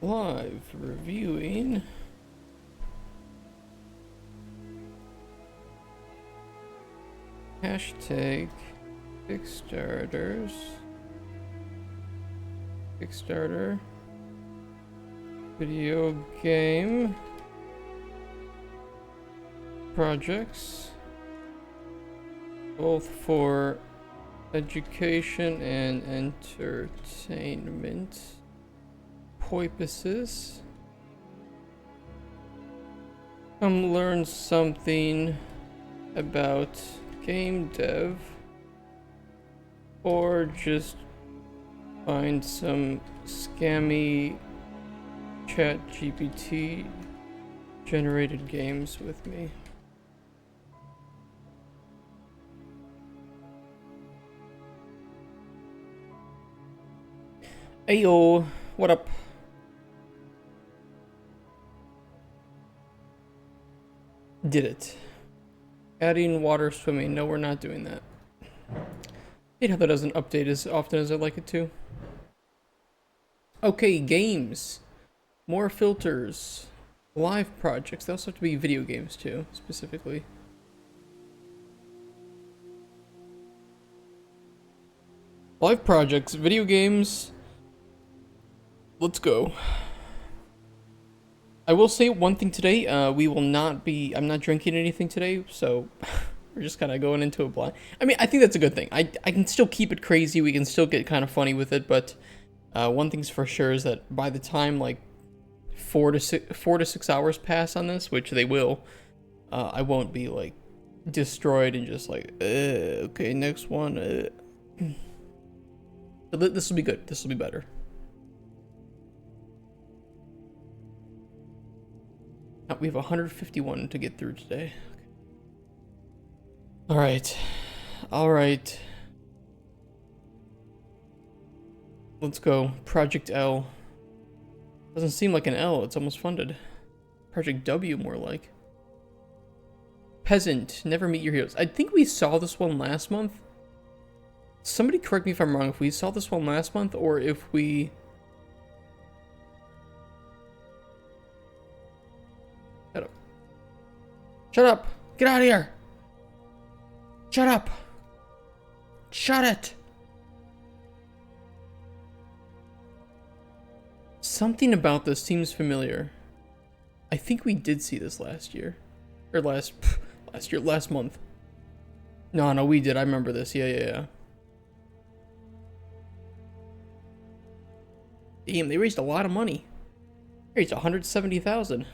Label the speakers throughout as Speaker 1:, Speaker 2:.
Speaker 1: live reviewing hashtag Kickstarter video game projects, both for education and entertainment purposes. Come learn something about game dev, or just find some scammy chat GPT generated games with me. Ayo, what up? Did it. Adding water swimming. No, we're not doing that. I hate how that doesn't update as often as I'd like it to. Okay, games. More filters. Live projects. They also have to be video games too, specifically. Live projects, video games. Let's go. I will say one thing today. I'm not drinking anything today, so we're just kind of going into a blind. I mean, I think that's a good thing. I can still keep it crazy. We can still get kind of funny with it, but one thing's for sure is that by the time like 4 to 6 hours pass on this, which they will, I won't be like destroyed and just like, okay, next one. So this will be good. This will be better. We have 151 to get through today. Okay. All right. Let's go. Project L. Doesn't seem like an L. It's almost funded. Project W, more like. Peasant. Never meet your heroes. I think we saw this one last month. Somebody correct me if I'm wrong. If we saw this one last month, or if we... Shut up. Shut up! Get out of here! Shut up! Shut it! Something about this seems familiar. I think we did see this last year. Or last month. No, we did. I remember this. Yeah. Damn, they raised a lot of money. They raised 170,000.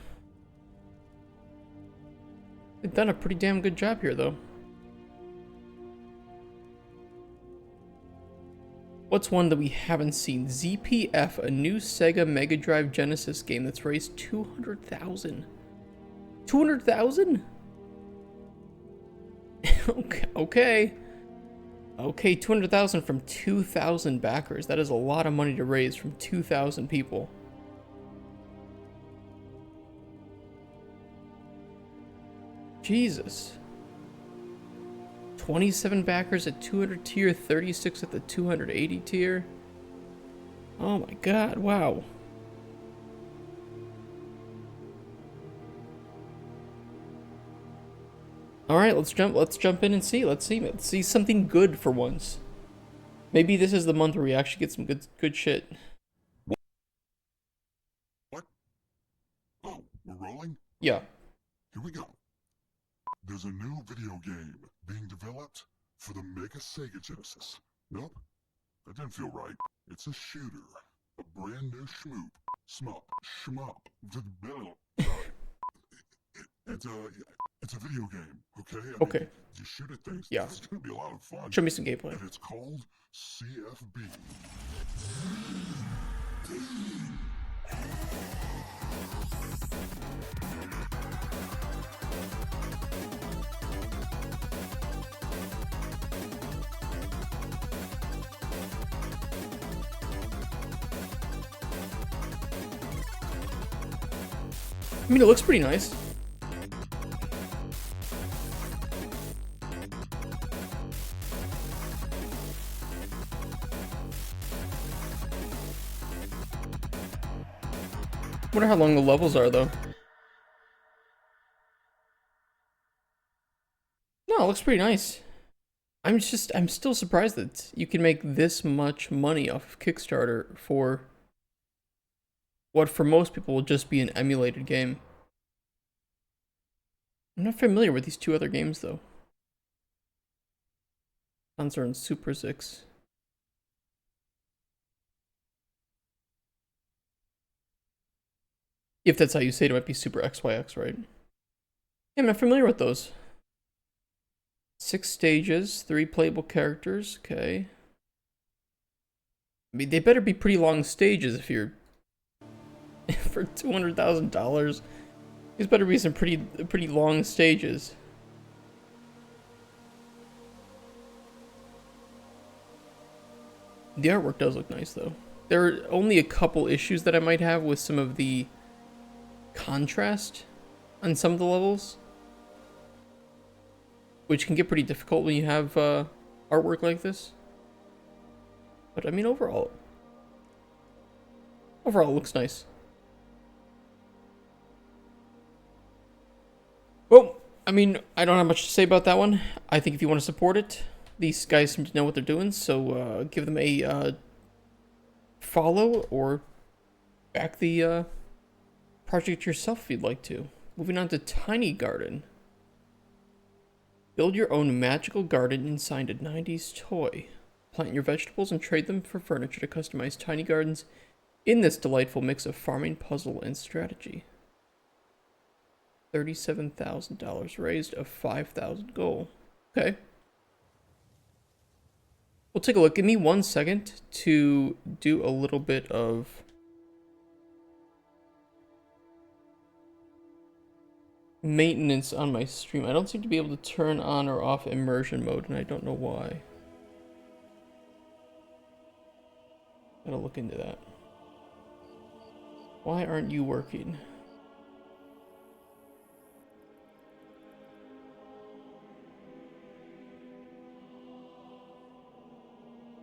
Speaker 1: They've done a pretty damn good job here, though. What's one that we haven't seen? ZPF, a new Sega Mega Drive Genesis game that's raised 200,000. 200,000? Okay. Okay, 200,000 from 2,000 backers. That is a lot of money to raise from 2,000 people. Jesus. 27 backers at 200 tier, 36 at the 280 tier. Oh my god, wow. Alright, let's jump in and see. Let's see something good for once. Maybe this is the month where we actually get some good shit.
Speaker 2: What? Oh, we're rolling?
Speaker 1: Yeah.
Speaker 2: Here we go. There's a new video game being developed for the Mega Sega Genesis. Nope, that didn't feel right. It's a shooter. A brand new shmup. It's a video game, okay? I
Speaker 1: Okay.
Speaker 2: mean, you shoot at things.
Speaker 1: Yeah.
Speaker 2: It's gonna be a lot of fun.
Speaker 1: Show me some gameplay.
Speaker 2: And it's called CFB.
Speaker 1: I mean, it looks pretty nice. Wonder how long the levels are though. No, it looks pretty nice. I'm still surprised that you can make this much money off of Kickstarter for what for most people will just be an emulated game. I'm not familiar with these two other games though. Panzer and Super Six. If that's how you say it, it might be Super XYX, right? Yeah, I'm not familiar with those. 6 stages, 3 playable characters, okay. I mean, they better be pretty long stages if you're... for $200,000. These better be some pretty long stages. The artwork does look nice, though. There are only a couple issues that I might have with some of the contrast on some of the levels, which can get pretty difficult when you have artwork like this. But I mean, overall it looks nice. Well, I mean, I don't have much to say about that one. I think if you want to support it, these guys seem to know what they're doing, so give them a follow or back the project yourself if you'd like to. Moving on to Tiny Garden. Build your own magical garden inside a 90s toy. Plant your vegetables and trade them for furniture to customize tiny gardens in this delightful mix of farming, puzzle, and strategy. $37,000 raised, a 5,000 goal. Okay. We'll take a look. Give me 1 second to do a little bit of maintenance on my stream. I don't seem to be able to turn on or off immersion mode, and I don't know why. Gotta look into that. Why aren't you working?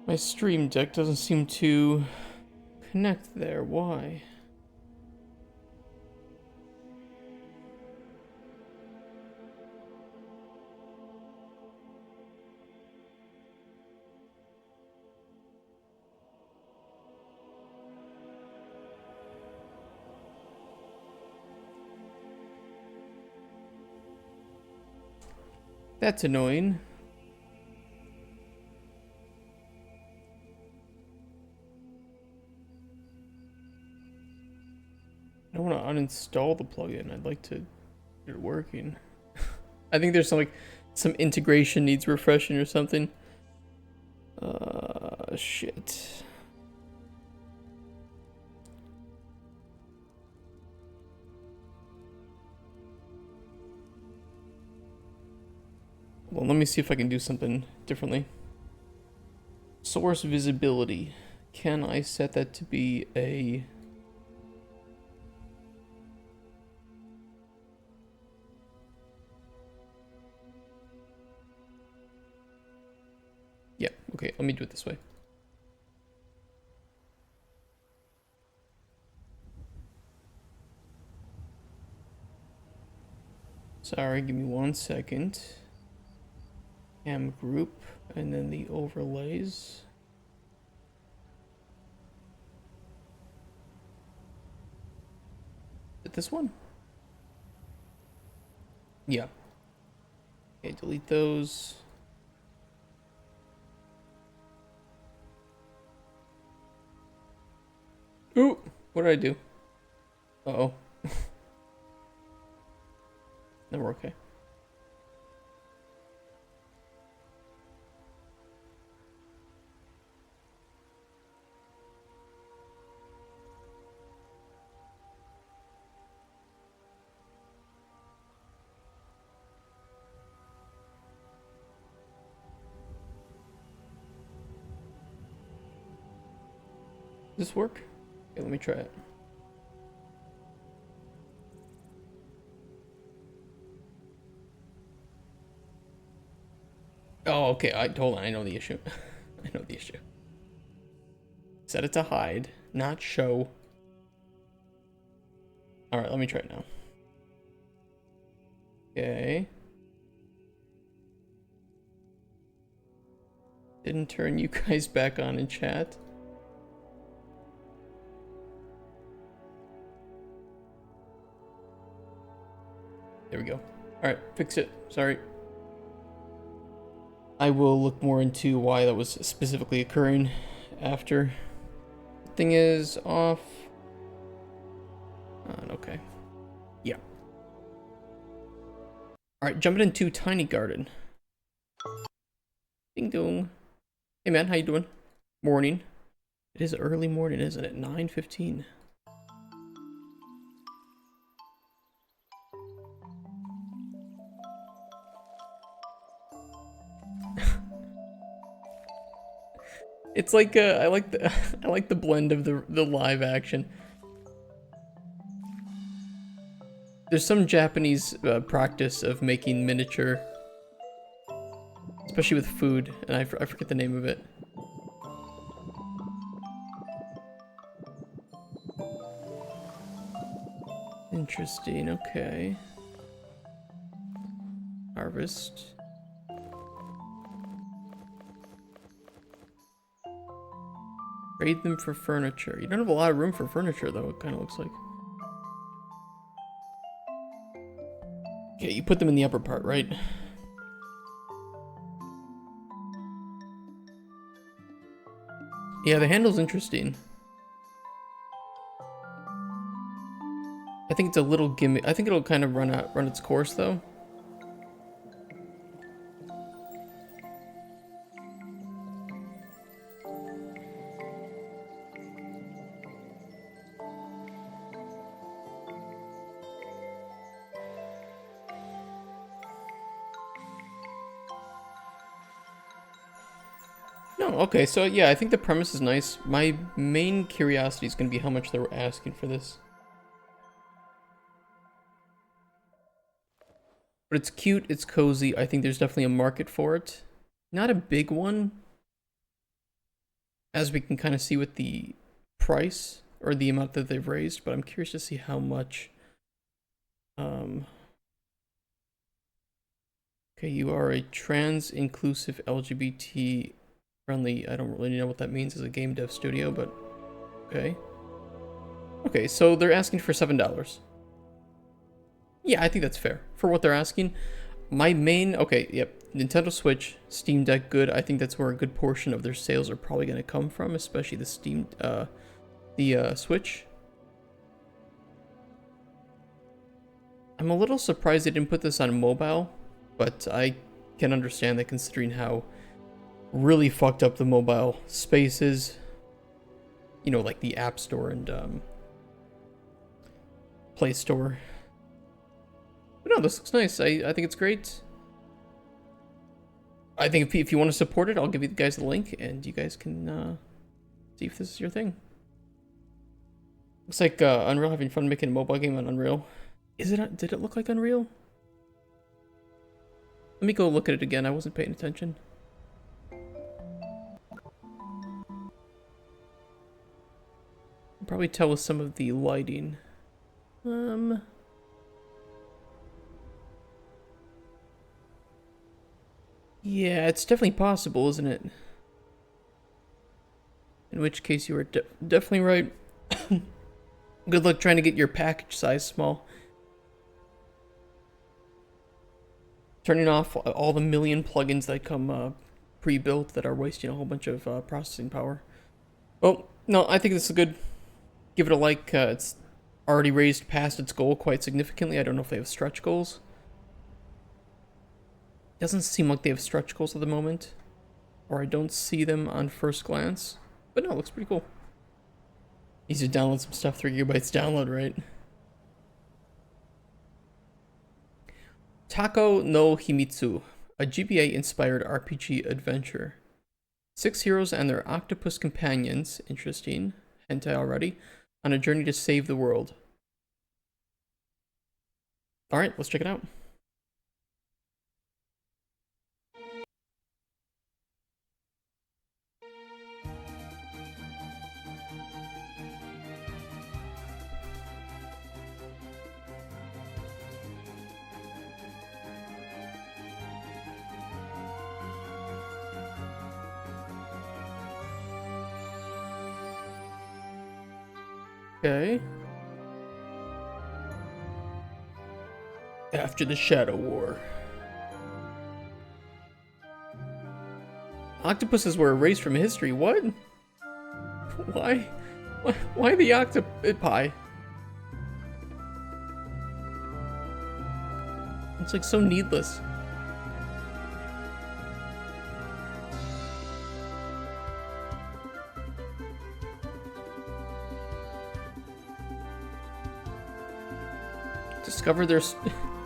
Speaker 1: My stream deck doesn't seem to connect there. Why? That's annoying. I don't want to uninstall the plugin. I'd like to get it working. I think there's some integration needs refreshing or something. Shit. Well, let me see if I can do something differently. Source visibility. Can I set that to be a... Yeah, okay, let me do it this way. Sorry, give me 1 second. Cam group, and then the overlays. Is it this one? Yeah. Okay, delete those. Ooh, what did I do? Uh-oh. No, we're okay. Does this work? Okay, let me try it. Oh, okay. Hold on. I know the issue. I know the issue. Set it to hide, not show. All right, let me try it now. Okay. Didn't turn you guys back on in chat. There we go. All right, fix it. Sorry. I will look more into why that was specifically occurring after. Thing is off. Okay. Yeah. All right, jumping into Tiny Garden. Ding dong. Hey man, how you doing? Morning. It is early morning, isn't it? 9:15. It's like I like the I like the blend of the live action. There's some Japanese practice of making miniature, especially with food, and I forget the name of it. Interesting. Okay. Harvest. Trade them for furniture. You don't have a lot of room for furniture, though, it kind of looks like. Okay, you put them in the upper part, right? Yeah, the handle's interesting. I think it's a little gimmick. I think it'll kind of run its course, though. No, okay, so yeah, I think the premise is nice. My main curiosity is going to be how much they were asking for this. But it's cute, it's cozy. I think there's definitely a market for it. Not a big one, as we can kind of see with the price or the amount that they've raised, but I'm curious to see how much. Okay, you are a trans-inclusive LGBT friendly. I don't really know what that means as a game dev studio, but okay. Okay, so they're asking for $7. Yeah, I think that's fair for what they're asking. My main, okay, yep, Nintendo Switch, Steam Deck, good. I think that's where a good portion of their sales are probably going to come from, especially the Switch. I'm a little surprised they didn't put this on mobile, but I can understand that considering how really fucked up the mobile space is. You know, like the App Store and Play Store. But no, this looks nice. I think it's great. I think if you want to support it, I'll give you guys the link, and you guys can see if this is your thing. Looks like Unreal having fun making a mobile game on Unreal. Is it? Did it look like Unreal? Let me go look at it again. I wasn't paying attention. Probably tell with some of the lighting. Yeah, it's definitely possible, isn't it? In which case you were definitely right. Good luck trying to get your package size small. Turning off all the million plugins that come pre-built that are wasting a whole bunch of processing power. Well, no, I think this is good. Give it a like. It's already raised past its goal quite significantly. I don't know if they have stretch goals. Doesn't seem like they have stretch goals at the moment. Or I don't see them on first glance. But no, it looks pretty cool. Easy to download some stuff, 3 gigabytes download, right? Tako no Himitsu, a GBA-inspired RPG adventure. 6 heroes and their octopus companions, interesting, hentai already, on a journey to save the world. Alright, let's check it out. Okay. After the Shadow War. Octopuses were erased from history. What? Why? Why the octopi? It's like so needless.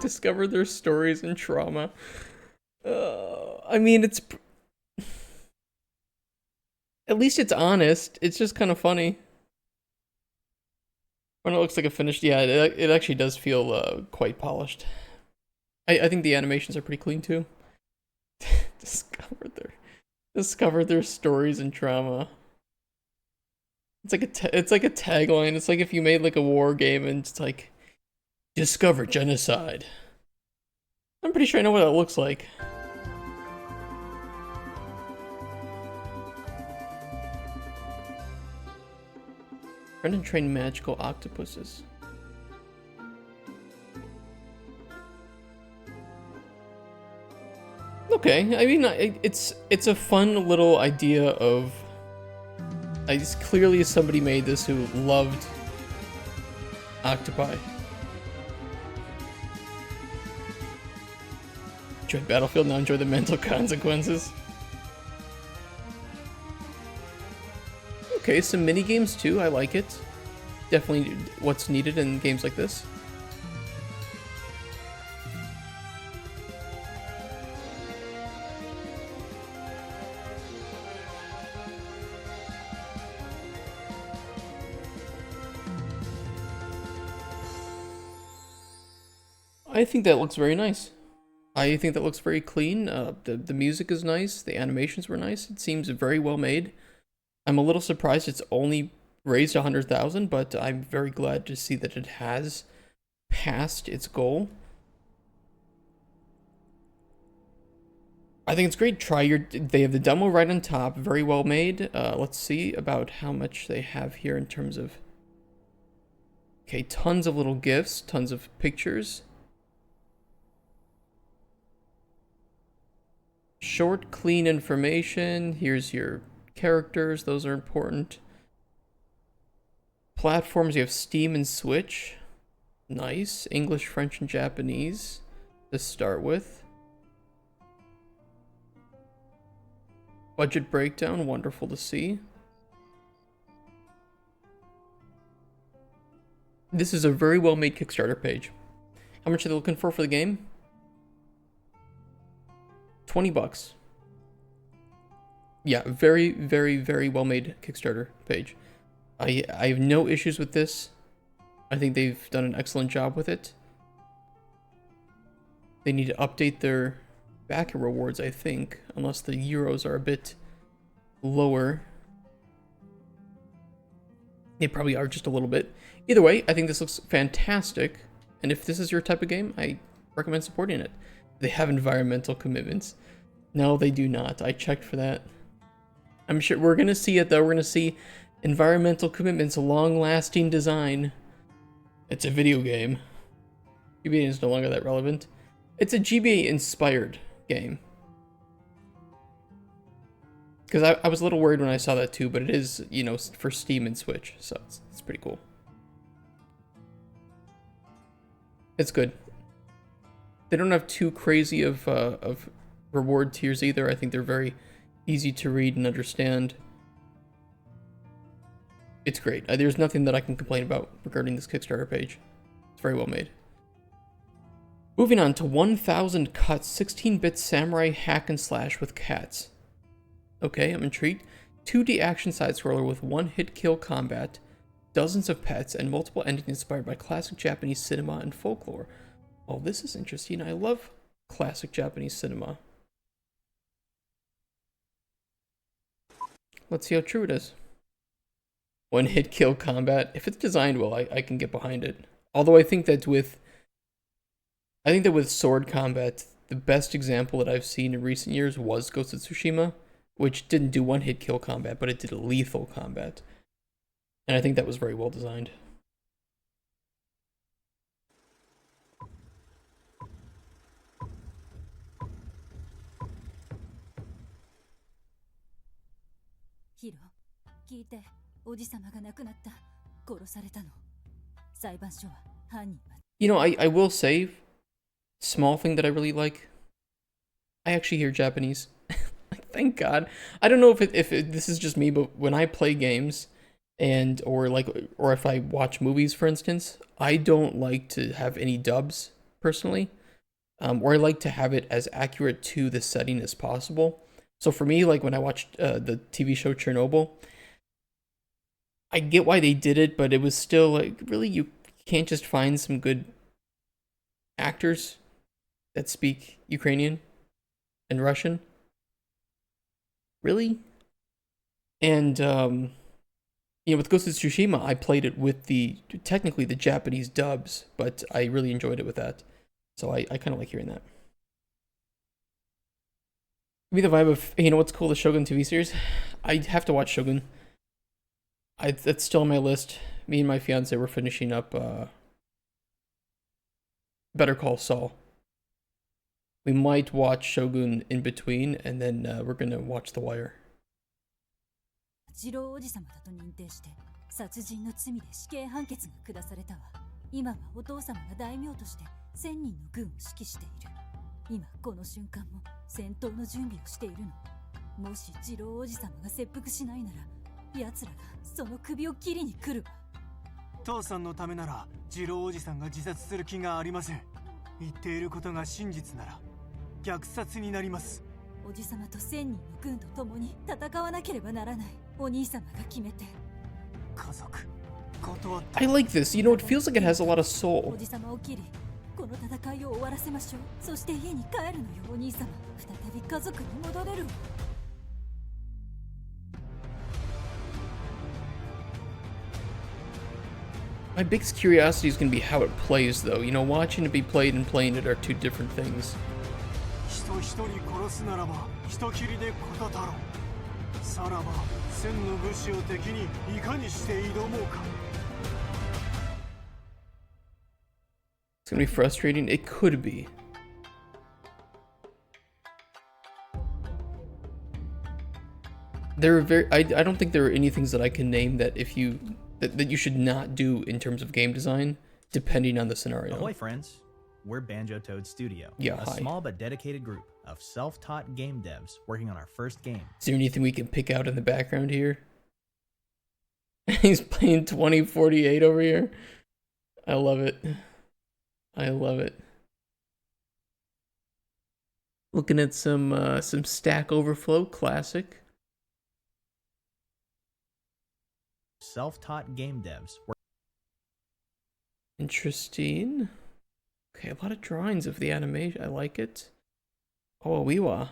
Speaker 1: Discover their stories and trauma. I mean, it's at least it's honest. It's just kind of funny. When it looks like a finished, yeah, it actually does feel quite polished. I think the animations are pretty clean too. discover their stories and trauma. It's like a tagline. It's like if you made like a war game and it's like discover genocide. I'm pretty sure I know what that looks like. Trying to train magical octopuses. Okay, I mean, it's a fun little idea of. Clearly somebody made this who loved octopi. Enjoyed Battlefield, now enjoy the mental consequences. Okay, some mini games too. I like it. Definitely what's needed in games like this. I think that looks very nice. I think that looks very clean. The music is nice. The animations were nice. It seems very well made. I'm a little surprised it's only raised 100,000, but I'm very glad to see that it has passed its goal. I think it's great. They have the demo right on top, very well made. Let's see about how much they have here in terms of. Okay, tons of little GIFs, tons of pictures. Short, clean information. Here's your characters, those are important. Platforms, you have Steam and Switch. Nice. English, French, and Japanese to start with. Budget breakdown, wonderful to see. This is a very well made Kickstarter page. How much are they looking for the game? $20. Yeah, very, very, very well made Kickstarter page. I have no issues with this. I think they've done an excellent job with it. They need to update their backer rewards, I think, unless the euros are a bit lower. They probably are just a little bit. Either way, I think this looks fantastic. And if this is your type of game, I recommend supporting it. They have environmental commitments. No, they do not. I checked for that. I'm sure we're going to see it, though. We're going to see environmental commitments, long-lasting design. It's a video game. GBA is no longer that relevant. It's a GBA-inspired game. Because I was a little worried when I saw that, too, but it is, you know, for Steam and Switch, so it's pretty cool. It's good. They don't have too crazy of reward tiers either. I think they're very easy to read and understand. It's great. There's nothing that I can complain about regarding this Kickstarter page. It's very well made. Moving on to 1000 Cuts, 16-bit samurai hack and slash with cats. Okay, I'm intrigued. 2D action side-scroller with one-hit kill combat, dozens of pets, and multiple endings inspired by classic Japanese cinema and folklore. Oh, this is interesting. I love classic Japanese cinema. Let's see how true it is. One hit kill combat. If it's designed well, I can get behind it. Although I think that with sword combat, the best example that I've seen in recent years was Ghost of Tsushima, which didn't do one hit kill combat, but it did lethal combat. And I think that was very well designed.
Speaker 3: ヒロ、聞いて、おじさまが亡くなった。殺されたの。裁判所は犯人は。
Speaker 1: You know, I will say, small thing that I really like, I actually hear Japanese. Like, thank God. I don't know if this is just me, but when I play games, or if I watch movies, for instance, I don't like to have any dubs personally, or I like to have it as accurate to the setting as possible. So for me, like when I watched the TV show Chernobyl, I get why they did it, but it was still like, really, you can't just find some good actors that speak Ukrainian and Russian? Really? And with Ghost of Tsushima, I played it with technically the Japanese dubs, but I really enjoyed it with that. So I kind of like hearing that. Give me the vibe of, you know what's cool, the Shogun TV series? I have to watch Shogun. That's still on my list. Me and my fiance were finishing up Better Call Saul. We might watch Shogun in between, and then we're gonna watch The Wire.
Speaker 3: 次郎おじさまだと認定して殺人の罪で死刑判決が下されたわ。今はお父様が大名として1000人の軍を指揮している。今この瞬間も戦闘の準備をしているの。もし次郎おじさまが切腹しないなら、奴らがその首を切りに来るわ。
Speaker 4: 父さんのためなら次郎おじさんが自殺する気がありません。言っていることが真実なら虐殺になります。
Speaker 3: おじさまと1000人の軍と共に戦わなければならない。お兄様が決めて。
Speaker 4: 家族、断った。
Speaker 1: I like this. You know, it feels like it has a lot of soul.
Speaker 3: おじさまを切り、この戦いを終わらせましょう。そして家に帰るのよ、お兄様。再び家族に戻れるわ。
Speaker 1: My biggest curiosity is going to be how it plays, though. You know, watching it be played and playing it are two different things.
Speaker 4: 人一人殺すならば人斬りで事太郎。さらば千の武士を敵にいかにして挑もうか。
Speaker 1: It's going to be frustrating. It could be. There are I don't think there are any things that I can name that if you that you should not do in terms of game design, depending on the scenario.
Speaker 5: Ahoy, friends. We're Banjo Toad Studio,
Speaker 1: Yeah,
Speaker 5: a
Speaker 1: hi.
Speaker 5: small but dedicated group of self-taught game devs working on our first game.
Speaker 1: Is there anything we can pick out in the background here? He's playing 2048 over here. I love it. I love it. Looking at some Stack Overflow classic.
Speaker 5: Self-taught game devs.
Speaker 1: Interesting. Okay, a lot of drawings of the animation. I like it. Oh, Weewa.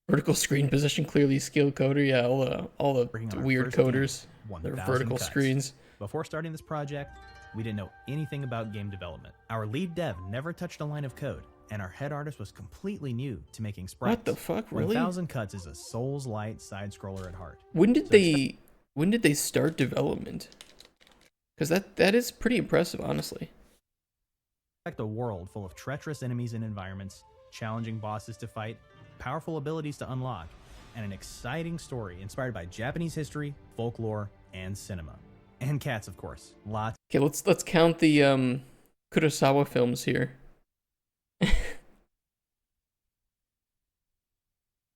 Speaker 1: Vertical screen position, clearly skill coder. Yeah, all the weird coders. They're vertical
Speaker 5: cuts.
Speaker 1: screens.
Speaker 5: Before starting this project, we didn't know anything about game development. Our lead dev never touched a line of code, and our head artist was completely new to making sprites.
Speaker 1: What the fuck, really?
Speaker 5: 1000 Cuts is a Souls-light side-scroller at heart.
Speaker 1: When did they start development? Because that is pretty impressive, honestly.
Speaker 5: Expect a world full of treacherous enemies and environments, challenging bosses to fight, powerful abilities to unlock, and an exciting story inspired by Japanese history, folklore, and cinema. And cats, of course. Lots.
Speaker 1: Okay, let's count the Kurosawa films here.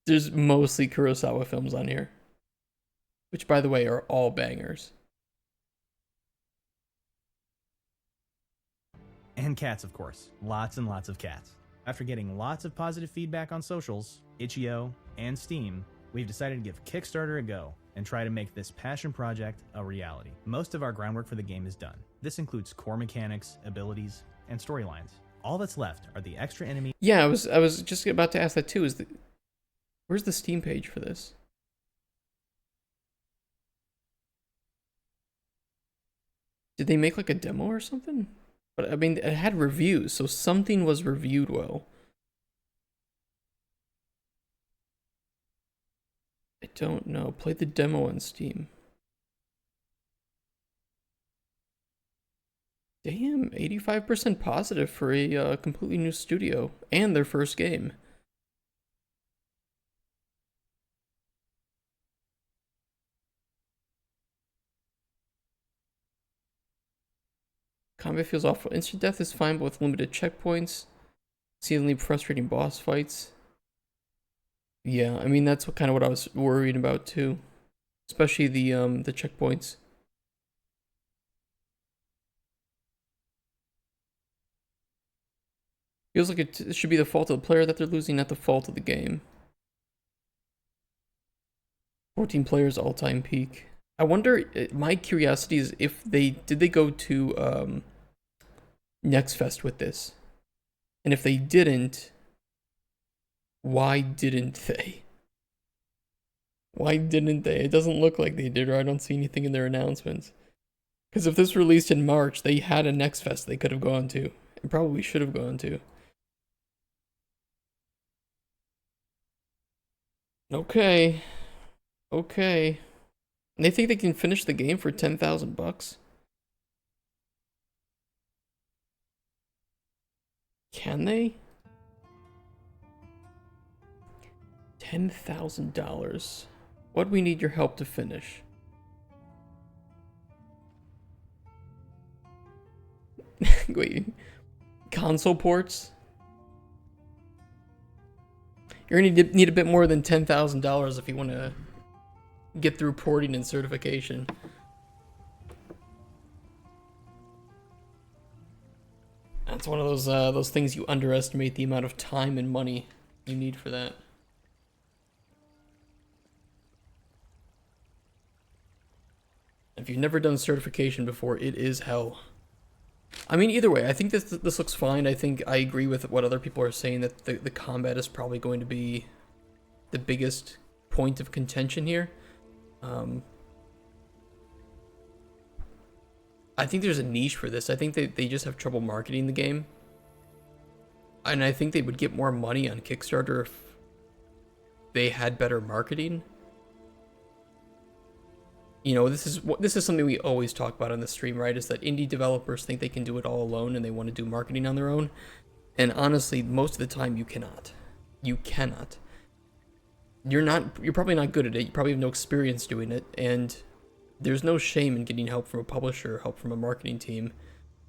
Speaker 1: There's mostly Kurosawa films on here, which, by the way, are all bangers.
Speaker 5: And cats, of course. Lots and lots of cats. After getting lots of positive feedback on socials, itch.io, and Steam, we've decided to give Kickstarter a go and try to make this passion project a reality. Most of our groundwork for the game is done. This includes core mechanics, abilities, and storylines. All that's left are the extra enemies.
Speaker 1: Yeah, I was just about to ask that too. Where's the Steam page for this? Did they make like a demo or something? But I mean, it had reviews, so something was reviewed well. I don't know. Play the demo on Steam. Damn, 85% positive for a completely new studio and their first game. Combat feels awful. Instant death is fine, but with limited checkpoints. Seemingly frustrating boss fights. Yeah, I mean that's what I was worried about too, especially the checkpoints. Feels like it should be the fault of the player that they're losing, not the fault of the game. 14 players all-time peak. I wonder. My curiosity is if did they go to Next Fest with this, and if they didn't, why didn't they? Why didn't they? It doesn't look like they did, or I don't see anything in their announcements. Because if this released in March, they had a Next Fest they could have gone to, and probably should have gone to. Okay. Okay. And they think they can finish the game for 10,000 bucks? Can they? $10,000. What we need your help to finish? Wait. Console ports? You're gonna need a bit more than $10,000 if you want to get through porting and certification. That's one of those things you underestimate the amount of time and money you need for that. If you've never done certification before, it is hell. I mean, either way, I think this looks fine. I think I agree with what other people are saying, that the combat is probably going to be the biggest point of contention here. I think there's a niche for this. I think they just have trouble marketing the game. And I think they would get more money on Kickstarter if they had better marketing. You know, this is something we always talk about on the stream, right? Is that indie developers think they can do it all alone and they want to do marketing on their own. And honestly, most of the time you cannot. You cannot. You're probably not good at it. You probably have no experience doing it, and there's no shame in getting help from a publisher, help from a marketing team,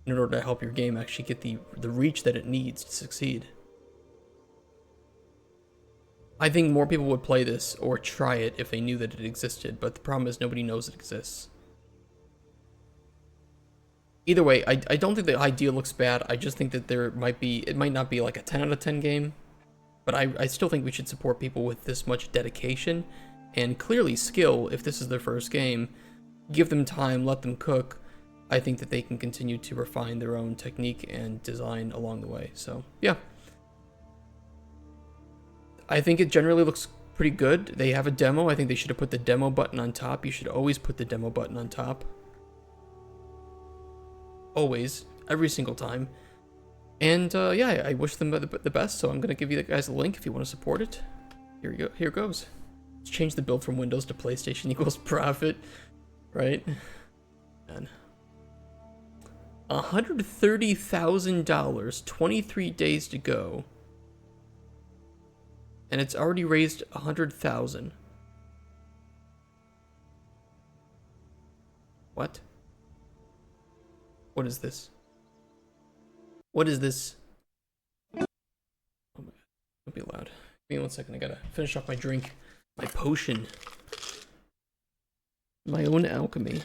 Speaker 1: in order to help your game actually get the reach that it needs to succeed. I think more people would play this or try it if they knew that it existed, but the problem is nobody knows it exists. Either way, I don't think the idea looks bad. I just think that it might not be like a 10 out of 10 game, but I still think we should support people with this much dedication and clearly skill. If this is their first game, give them time, let them cook. I think that they can continue to refine their own technique and design along the way. So, yeah. I think it generally looks pretty good. They have a demo. I think they should have put the demo button on top. You should always put the demo button on top. Always. Every single time. And, yeah, I wish them the best, so I'm going to give you guys a link if you want to support it. Here we go. Here goes. Let's change the build from Windows to PlayStation equals profit. Right? Man. $130,000. 23 days to go. And it's already raised 100,000. What? What is this? What is this? Oh my god. Don't be loud. Give me 1 second. I gotta finish off my drink. My potion. My own alchemy.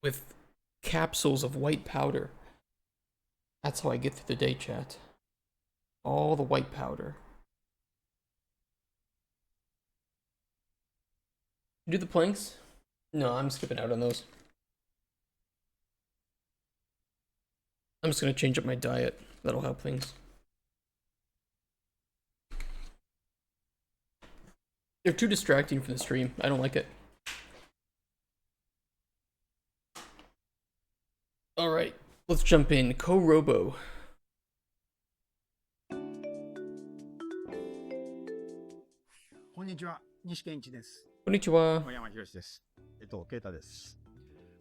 Speaker 1: With capsules of white powder. That's how I get through the day, chat. All the white powder. Do the planks? No, I'm skipping out on those. I'm just gonna change up my diet. That'll help things. They're too distracting for the stream. I don't like it. Alright, let's jump in. Ko-Robo.
Speaker 6: こんにちは、西健一です。
Speaker 1: こんにちは。
Speaker 6: 小山博です。ケイタです。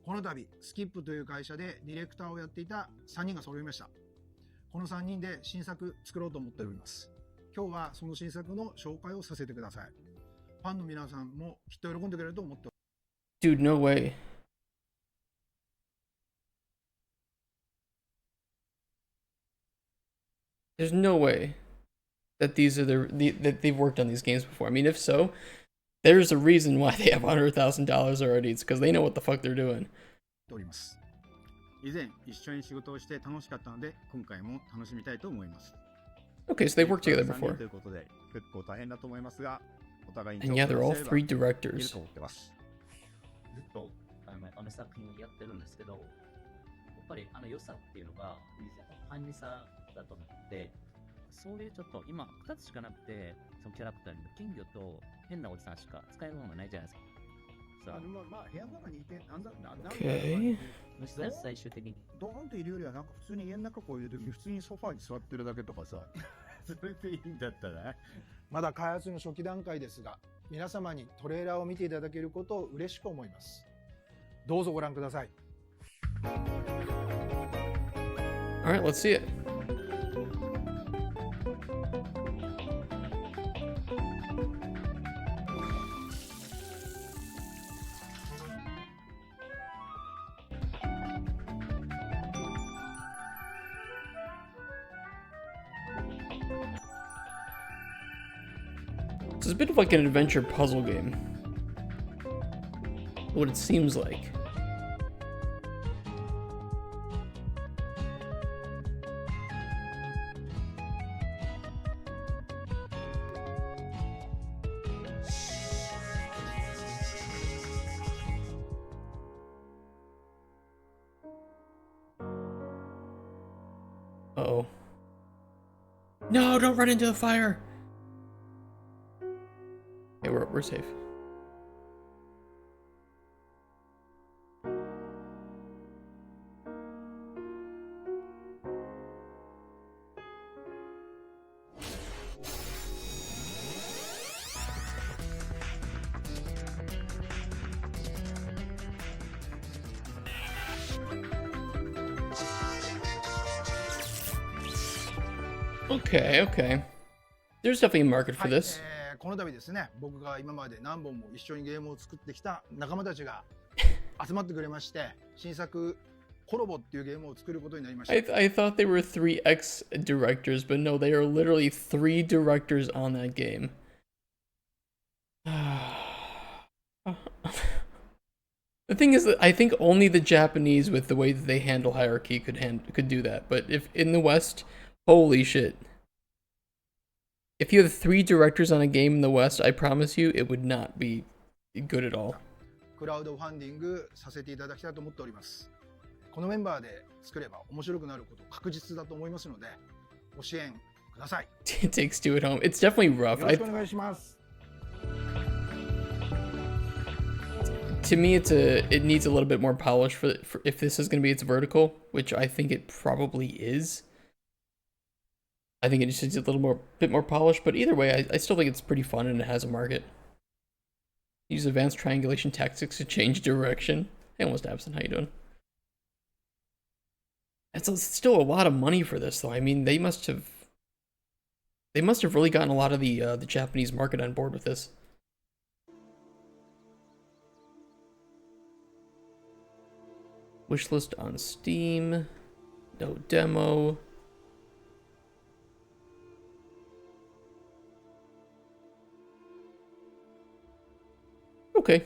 Speaker 6: この度、スキップという会社でディレクターをやっていた3人が揃いました。この3人で新作作ろうと思っております。今日はその新作の紹介をさせてください。ファンの皆さんもきっと喜んでくれると思っております。
Speaker 1: Dude, no way. There's no way that these are that they've worked on these games before. I mean, if so, there's a reason why they have $100,000 already. It's because they know what the fuck they're doing.
Speaker 6: おります。以前一緒に仕事をして楽しかったので、今回も楽しみたいと思います。
Speaker 1: Okay, so they've worked together before.
Speaker 7: ということで結構大変だと思いますが、お互いに
Speaker 1: And yeah, they're all
Speaker 7: 協力
Speaker 1: three
Speaker 7: すればいける
Speaker 1: directors.
Speaker 7: と思ってます。
Speaker 8: ずっと作品やってるんですけど、やっぱり良さっていうのが便利さだと思って、そういうちょっと今2つしかなくて、そのキャラクターに金魚と変なおじさんしか使えるものがないじゃないですか。
Speaker 6: まあ部屋の中にいて、
Speaker 1: Okay.
Speaker 8: 最終的に
Speaker 7: ドーンといるよりはなんか普通に家の中こういう時に普通にソファーに座ってるだけとかさ、それでいいんだったら。
Speaker 6: まだ開発の初期段階ですが、皆様にトレーラーを見ていただけることを嬉しく思います。どうぞご覧ください。
Speaker 1: All right, let's see it. It's a bit of like an adventure puzzle game. What it seems like. Uh-oh. No, don't run into the fire! Okay, we're safe. Okay, okay. There's definitely a market for this.
Speaker 6: この度ですね、僕が今まで何本も一緒にゲームを作ってきた仲間たちが集まってくれまして、新作コロボっていうゲームを作ることになりました。
Speaker 1: I thought they were 3X directors, but no, they are literally 3 directors on that game. The thing is that I think only the Japanese, with the way that they handle hierarchy, could do that. But if in the West, holy shit. If you have 3 directors on a game in the West, I promise you, it would not be good at all.
Speaker 6: クラウドファンディングさせていただきたいと思っております。このメンバーで作れば面白くなること確実だと思いますので、ご支援ください。
Speaker 1: It takes 2 at home. It's definitely rough.
Speaker 6: よろしくお願いします。
Speaker 1: To me, it needs a little bit more polish for if this is going to be its vertical, which I think it probably is. I think it just needs a bit more polish, but either way, I still think it's pretty fun and it has a market. Use advanced triangulation tactics to change direction. Hey, almost absent. How you doing? It's still a lot of money for this, though. I mean, they must have really gotten a lot of the Japanese market on board with this. Wishlist on Steam. No demo. Okay.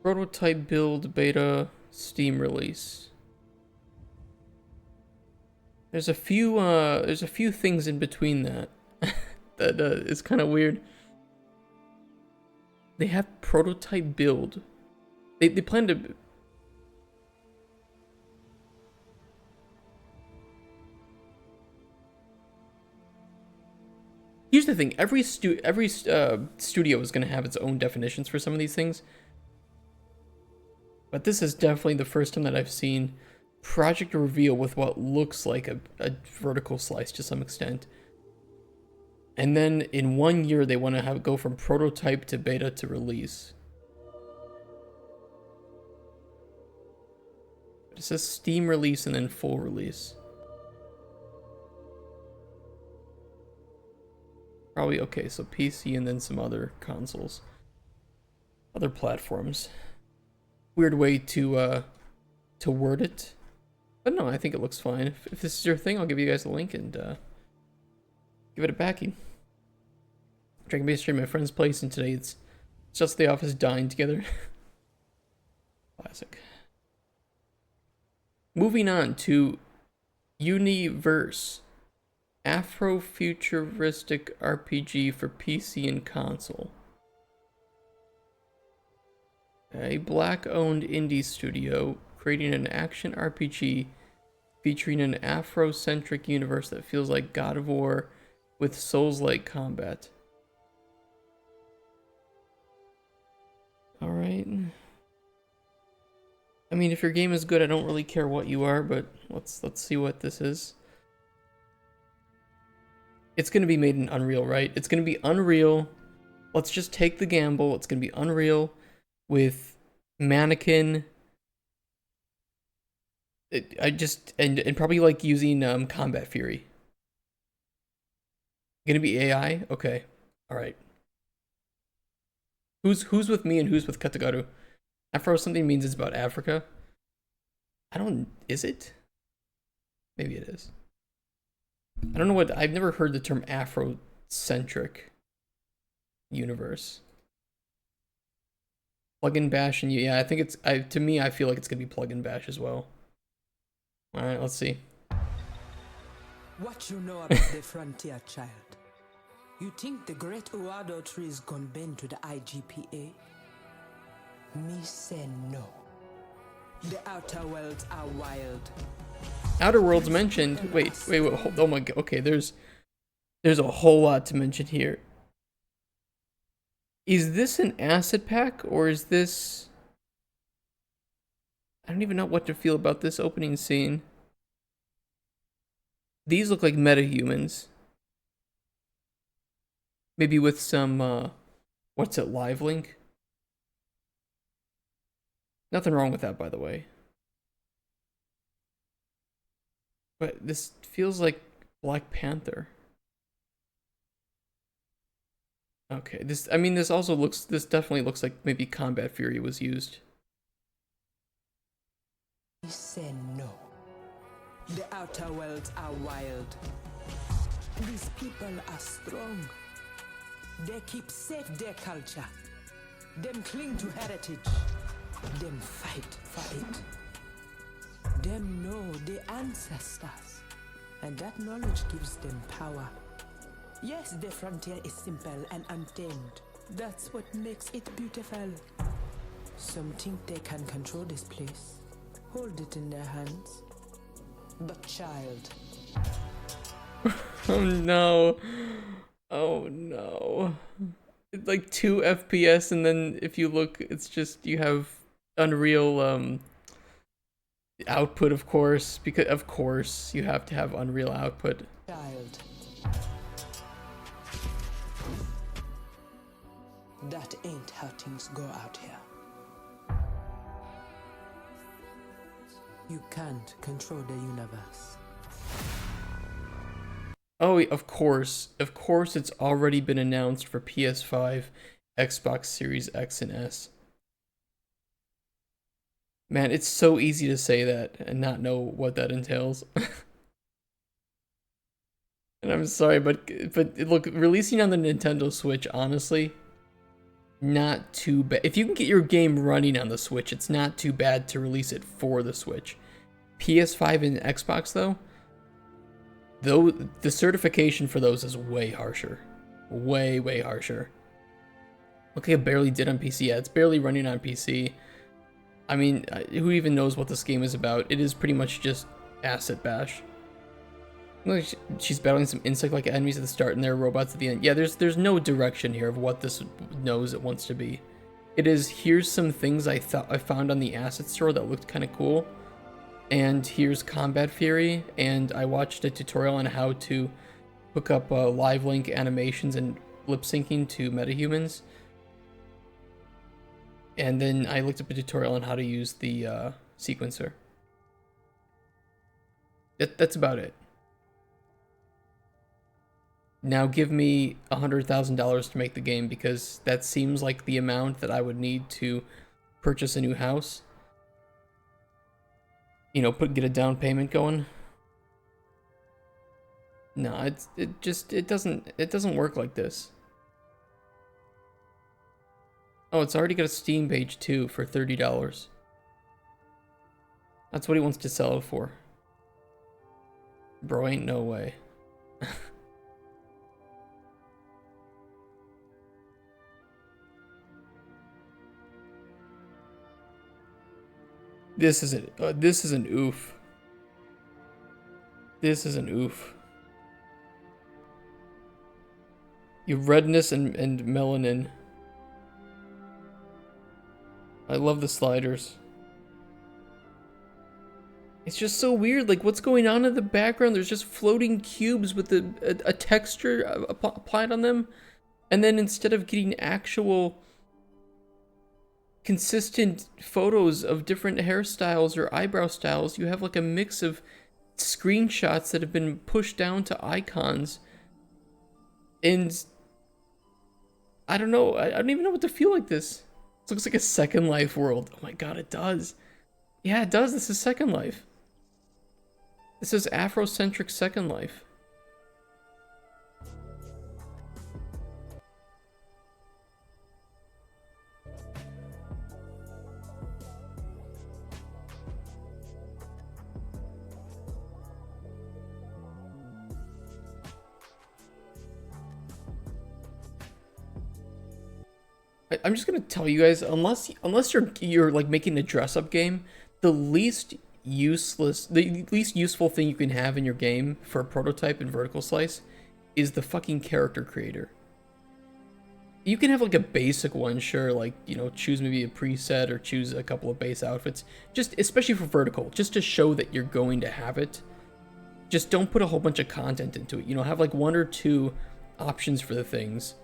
Speaker 1: Prototype build beta Steam release. There's a few things in between that that is kind of weird. They have prototype build. They plan to. Here's the thing: every studio is going to have its own definitions for some of these things. But this is definitely the first time that I've seen project reveal with what looks like a vertical slice to some extent. And then in 1 year, they want to have it go from prototype to beta to release. It says Steam release and then full release. Probably, okay, so PC and then some other consoles. Other platforms. Weird way to word it. But no, I think it looks fine. If this is your thing, I'll give you guys a link and give it a backing. Dragon Base stream at my friend's place, and today it's just the office dying together. Classic. Moving on to Universe. Afrofuturistic RPG for PC and console. A black-owned indie studio creating an action RPG featuring an Afro-centric universe that feels like God of War with Souls-like combat. Alright. I mean, if your game is good, I don't really care what you are, but let's see what this is. It's going to be made in Unreal, right? It's going to be Unreal. Let's just take the gamble. It's going to be Unreal with Mannequin. And probably like using Combat Fury. Gonna be AI? Okay. Alright. Who's with me and who's with Katagaru? Afro something means it's about Africa. Is it? Maybe it is. I don't know what, I've never heard the term Afro-centric universe. Plug and bash, and yeah, I think it's, to me, I feel like it's gonna be plug and bash as well. Alright, let's see.
Speaker 9: What you know about the frontier, child? You think the great Uado tree is gonna bend to the IGPA? Me say no. The outer worlds are wild.
Speaker 1: Outer Worlds mentioned. Wait. Oh my god. Okay, there's a whole lot to mention here. Is this an asset pack or is this? I don't even know what to feel about this opening scene. These look like metahumans. Maybe with some what's it, live link? Nothing wrong with that, by the way. But this feels like Black Panther. Okay, this definitely looks like maybe Combat Fury was used.
Speaker 9: He said no. The outer worlds are wild. These people are strong. They keep safe their culture. Them cling to heritage. Them fight for it. Them know the ancestors, and that knowledge gives them power. Yes, the frontier is simple and untamed. That's what makes it beautiful. Some think they can control this place, hold it in their hands. But child...
Speaker 1: Oh no. Oh no. It's like 2 FPS, and then if you look, it's just, you have Unreal, output, of course, because of course you have to have Unreal output.
Speaker 9: Child. That ain't how things go out here. You can't control the universe.
Speaker 1: Oh, of course it's already been announced for PS5, Xbox Series X and S. Man, it's so easy to say that and not know what that entails. And I'm sorry, but look, releasing on the Nintendo Switch, honestly, not too bad. If you can get your game running on the Switch, it's not too bad to release it for the Switch. PS5 and Xbox, though, the certification for those is way harsher. Way, way harsher. Look, it barely did on PC. Yeah, it's barely running on PC. I mean, who even knows what this game is about? It is pretty much just asset bash. Look, she's battling some insect-like enemies at the start and there are robots at the end. Yeah, there's no direction here of what this knows it wants to be. It is, here's some things I found on the asset store that looked kind of cool. And here's Combat Fury, and I watched a tutorial on how to hook up live link animations and lip syncing to metahumans. And then I looked up a tutorial on how to use the sequencer. That's about it. Now give me $100,000 to make the game, because that seems like the amount that I would need to purchase a new house. You know, get a down payment going. No, it doesn't work like this. Oh, it's already got a Steam page too for $30. That's what he wants to sell it for. Bro, ain't no way. This is an oof. This is an oof. You redness and melanin. I love the sliders. It's just so weird. Like, what's going on in the background? There's just floating cubes with a texture applied on them. And then instead of getting actual consistent photos of different hairstyles or eyebrow styles, you have like a mix of screenshots that have been pushed down to icons. And I don't know. I don't even know what to feel like this. This looks like a Second Life world. Oh my god, it does. Yeah, it does. This is Second Life. This is Afrocentric Second Life. I'm just gonna tell you guys, unless you're like making a dress-up game, the least useful thing you can have in your game for a prototype and vertical slice is the fucking character creator. You can have like a basic one, sure, like, you know, choose maybe a preset or choose a couple of base outfits, just especially for vertical, just to show that you're going to have it. Just don't put a whole bunch of content into it. You know, have like 1 or 2 options for the things,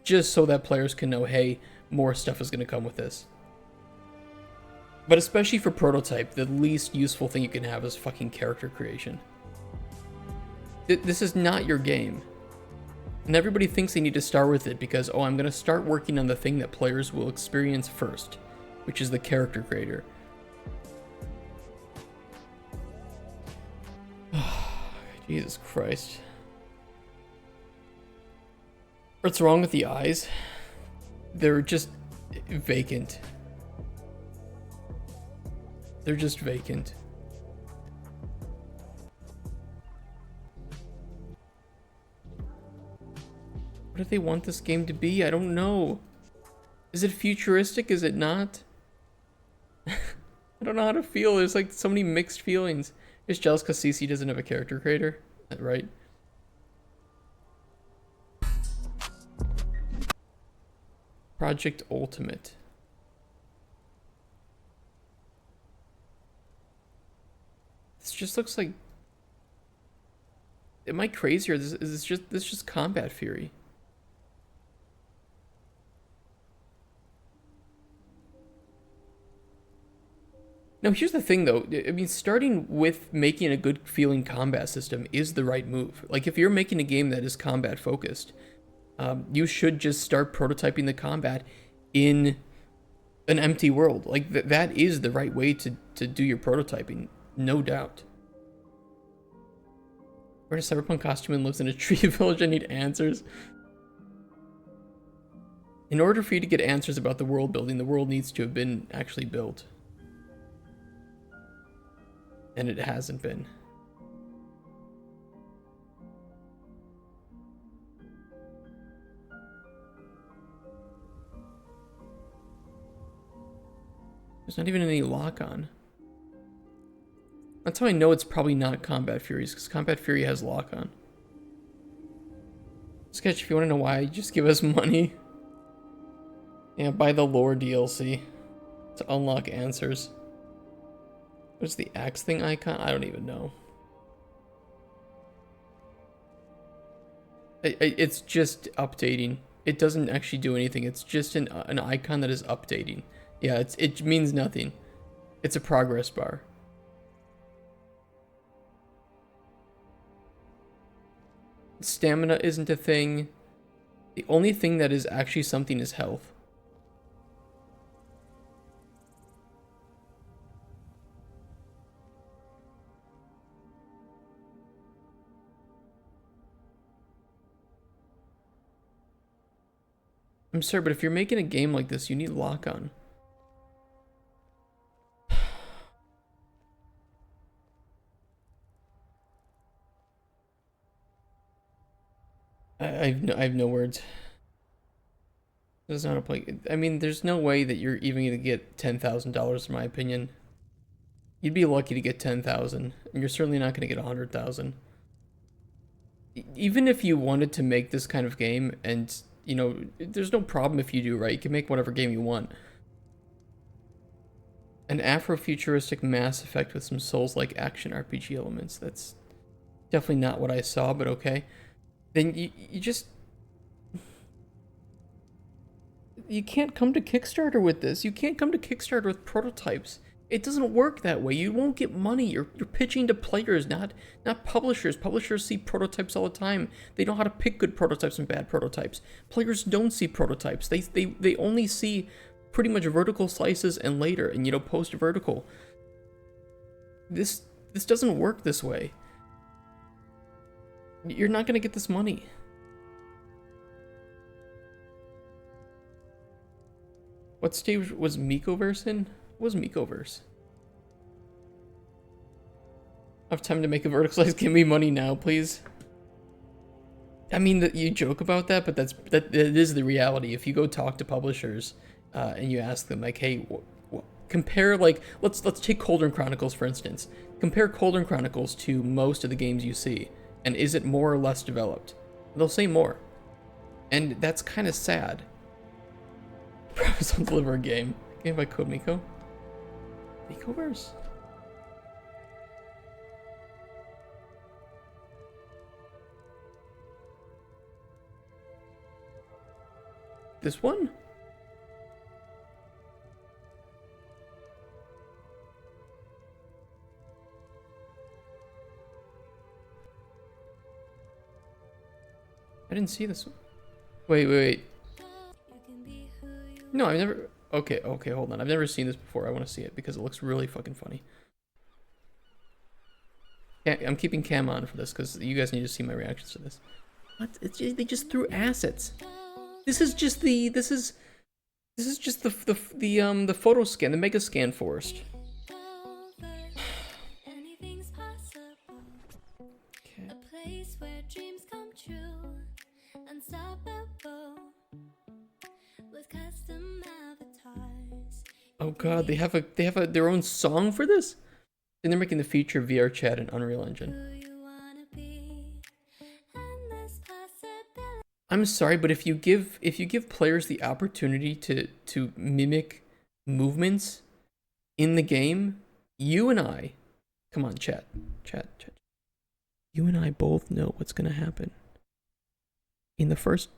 Speaker 1: just so that players can know, hey, more stuff is going to come with this. But especially for prototype, the least useful thing you can have is fucking character creation. This is not your game. And everybody thinks they need to start with it because, oh, I'm going to start working on the thing that players will experience first, which is the character creator. Jesus Christ. What's wrong with the eyes? They're just vacant. They're just vacant. What do they want this game to be? I don't know. Is it futuristic? Is it not? I don't know how to feel. There's like so many mixed feelings. It's jealous because CC doesn't have a character creator, right? Project Ultimate. This just looks like... Am I crazy, or is this just Combat Fury? Now, here's the thing, though. I mean, starting with making a good feeling combat system is the right move. Like, if you're making a game that is combat focused, you should just start prototyping the combat in an empty world. Like, that is the right way to do your prototyping, no doubt. Where a cyberpunk costume and lives in a tree village, I need answers. In order for you to get answers about the world building, the world needs to have been actually built. And it hasn't been. There's not even any lock-on. That's how I know it's probably not Combat Furies, because Combat Fury has lock-on. Sketch, if you want to know why, just give us money. Yeah, buy the lore DLC to unlock answers. What's the axe thing icon? I don't even know. It's just updating. It doesn't actually do anything. It's just an icon that is updating. Yeah, it means nothing. It's a progress bar. Stamina isn't a thing. The only thing that is actually something is health. I'm sorry, but if you're making a game like this, you need lock-on. I have no words. This is not a play. I mean, there's no way that you're even gonna get $10,000, in my opinion. You'd be lucky to get 10,000, and you're certainly not gonna get 100,000. Even if you wanted to make this kind of game, and you know, there's no problem if you do, right? You can make whatever game you want. An Afrofuturistic Mass Effect with some Souls-like action RPG elements. That's definitely not what I saw, but okay. Then you just... You can't come to Kickstarter with this. You can't come to Kickstarter with prototypes. It doesn't work that way. You won't get money. You're pitching to players, not publishers. Publishers see prototypes all the time. They know how to pick good prototypes and bad prototypes. Players don't see prototypes. They only see pretty much vertical slices and later, and you know, post vertical. This doesn't work this way. You're not gonna get this money. What stage was Mikoverse in? What was Mikoverse? I have time to make a vertical slice. Give me money now, please. I mean, that you joke about that, but that is the reality. If you go talk to publishers and you ask them, like, hey, compare, like, let's take Cauldron Chronicles for instance. Compare Cauldron Chronicles to most of the games you see, and is it more or less developed? They'll say more, and that's kind of sad. Promise I'll deliver a game. Game by Code Miko. Mikoverse. This one? I didn't see this one. Wait. No, I've never... Okay, hold on. I've never seen this before. I want to see it because it looks really fucking funny. Yeah, I'm keeping cam on for this because you guys need to see my reactions to this. What? They just threw assets. This is just the photo scan, the mega scan forest. Oh god, they have their own song for this? And they're making the feature VR chat in Unreal Engine. I'm sorry, but if you give players the opportunity to mimic movements in the game, you and I, come on, chat. You and I both know what's gonna happen. In the first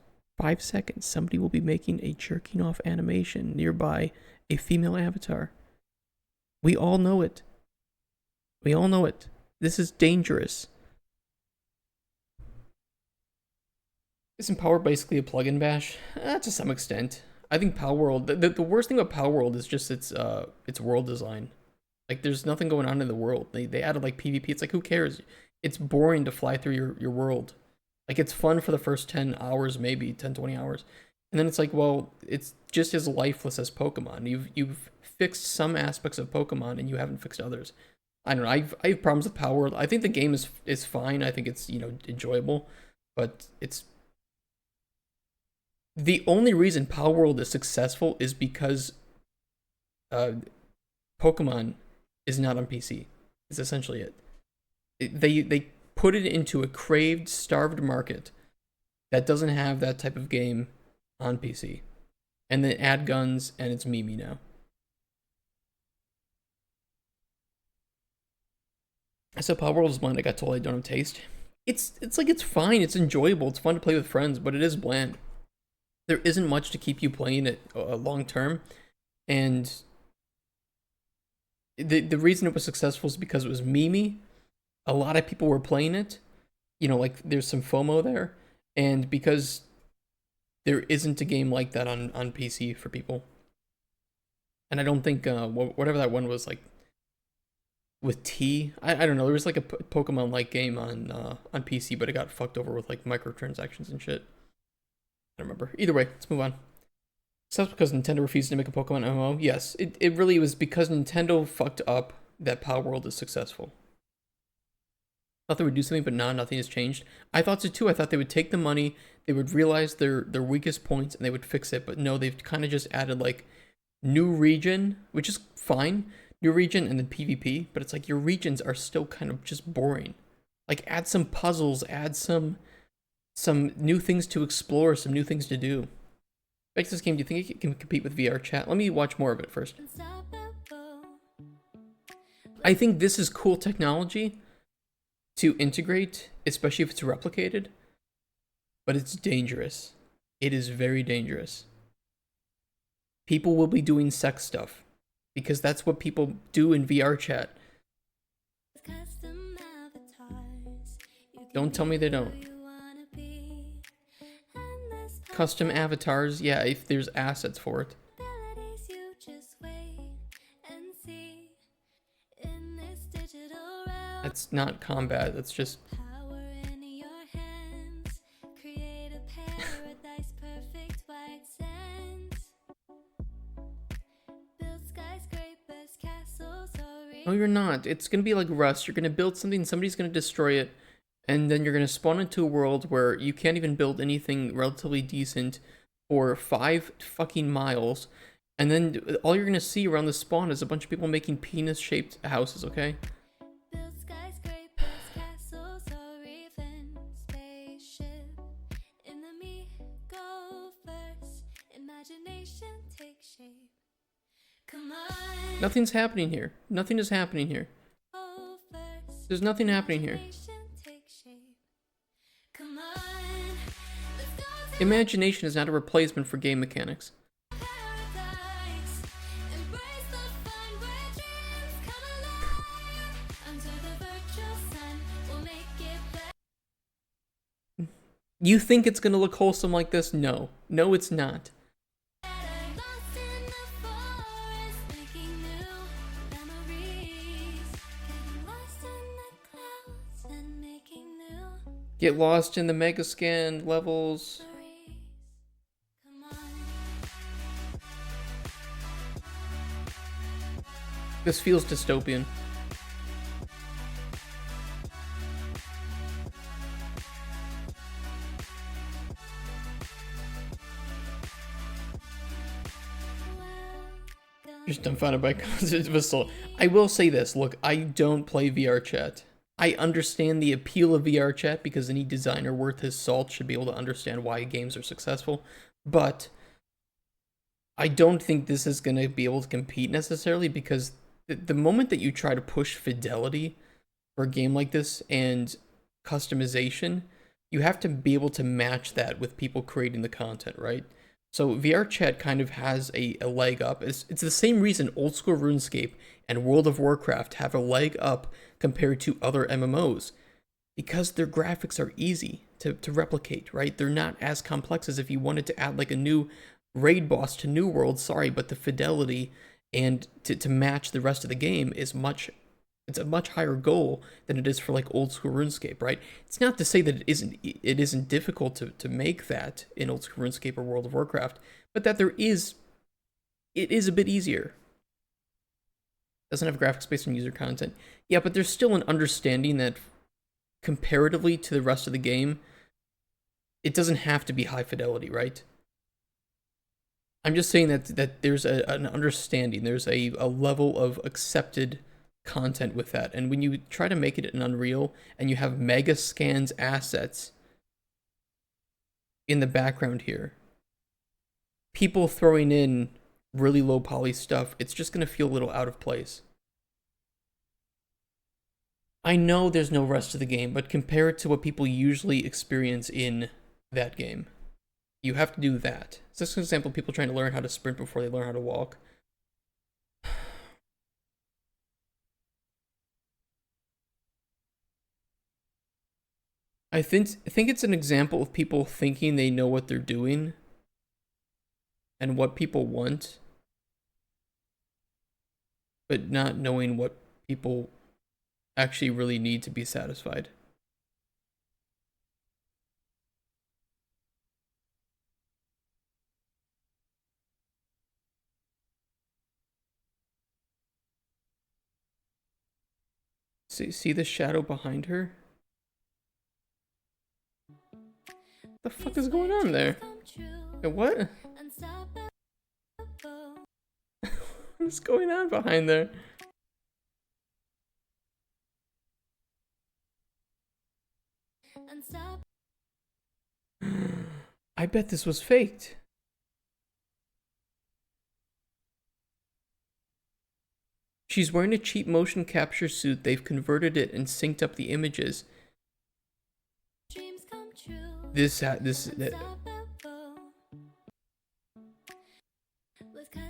Speaker 1: 5 seconds, somebody will be making a jerking off animation nearby a female avatar. We all know it. This is dangerous. Isn't Power basically a plugin bash? To some extent. I think Power World, the worst thing about Power World is just its world design. Like, there's nothing going on in the world. They added like PvP. It's like, who cares? It's boring to fly through your world. Like, it's fun for the first 10 hours, maybe 10, 20 hours. And then it's like, well, it's just as lifeless as Pokemon. You've fixed some aspects of Pokemon and you haven't fixed others. I don't know. I have problems with Power World. I think the game is fine. I think it's, you know, enjoyable, but it's the only reason Power World is successful is because Pokemon is not on PC. Is essentially it. They put it into a craved, starved market that doesn't have that type of game on PC. And then add guns, and it's Mimi now. I said Power World is bland. I got told I don't have taste. It's like, it's fine. It's enjoyable. It's fun to play with friends, but it is bland. There isn't much to keep you playing it long term. And the reason it was successful is because it was Mimi. A lot of people were playing it. you know, like there's some FOMO there, and because there isn't a game like that on PC for people, and I don't think whatever that one was, like with I don't know, there was like a Pokemon like game on PC, but it got fucked over with like microtransactions and shit. I don't remember. Either way, let's move on. So that's because Nintendo refused to make a Pokemon MMO? Yes, it really was because Nintendo fucked up that Power World is successful. Thought they would do something, but nothing has changed. I thought so too. I thought they would take the money, they would realize their weakest points, and they would fix it. But no, they've kind of just added like new region, which is fine, new region, and then PvP. But it's like your regions are still kind of just boring. Like add some puzzles, add some new things to explore, some new things to do. Back to this game, do you think it can compete with VR chat? Let me watch more of it first. I think this is cool technology to integrate, especially if it's replicated, but it's dangerous. It is very dangerous. People will be doing sex stuff because that's what people do in VR chat. Don't tell me they don't. Custom avatars, yeah, if there's assets for it. That's not combat, that's just... No, you're not. It's gonna be like Rust. You're gonna build something, somebody's gonna destroy it, and then you're gonna spawn into a world where you can't even build anything relatively decent for 5 fucking miles, and then all you're gonna see around the spawn is a bunch of people making penis-shaped houses, okay? Nothing's happening here. Nothing is happening here. There's nothing happening here. Imagination is not a replacement for game mechanics. You think it's gonna look wholesome like this? No. No, it's not. Get lost in the Megascan levels. This feels dystopian. Just dumbfounded by concept of assault. I will say this, look, I don't play VR chat. I understand the appeal of VR chat because any designer worth his salt should be able to understand why games are successful, but I don't think this is going to be able to compete necessarily because the moment that you try to push fidelity for a game like this and customization, you have to be able to match that with people creating the content, right? So VR chat kind of has a leg up. It's the same reason old school RuneScape and World of Warcraft have a leg up compared to other MMOs, because their graphics are easy to replicate, right? They're not as complex as if you wanted to add like a new raid boss to New World, sorry, but the fidelity and to match the rest of the game is it's a much higher goal than it is for like old school RuneScape, right? It's not to say that it isn't difficult to make that in old school RuneScape or World of Warcraft, but that it is a bit easier. Doesn't have graphics based on user content. Yeah, but there's still an understanding that comparatively to the rest of the game, it doesn't have to be high fidelity, right? I'm just saying that there's an understanding, there's a level of accepted content with that. And when you try to make it an Unreal and you have mega scans assets in the background here, people throwing in really low poly stuff, it's just going to feel a little out of place. I know there's no rest of the game, but compare it to what people usually experience in that game. You have to do that. So this is an example of people trying to learn how to sprint before they learn how to walk. I think it's an example of people thinking they know what they're doing and what people want, but not knowing what people actually really need to be satisfied. See the shadow behind her? What the fuck is going on there? Hey, what? What's going on behind there? I bet this was faked. She's wearing a cheap motion capture suit. They've converted it and synced up the images.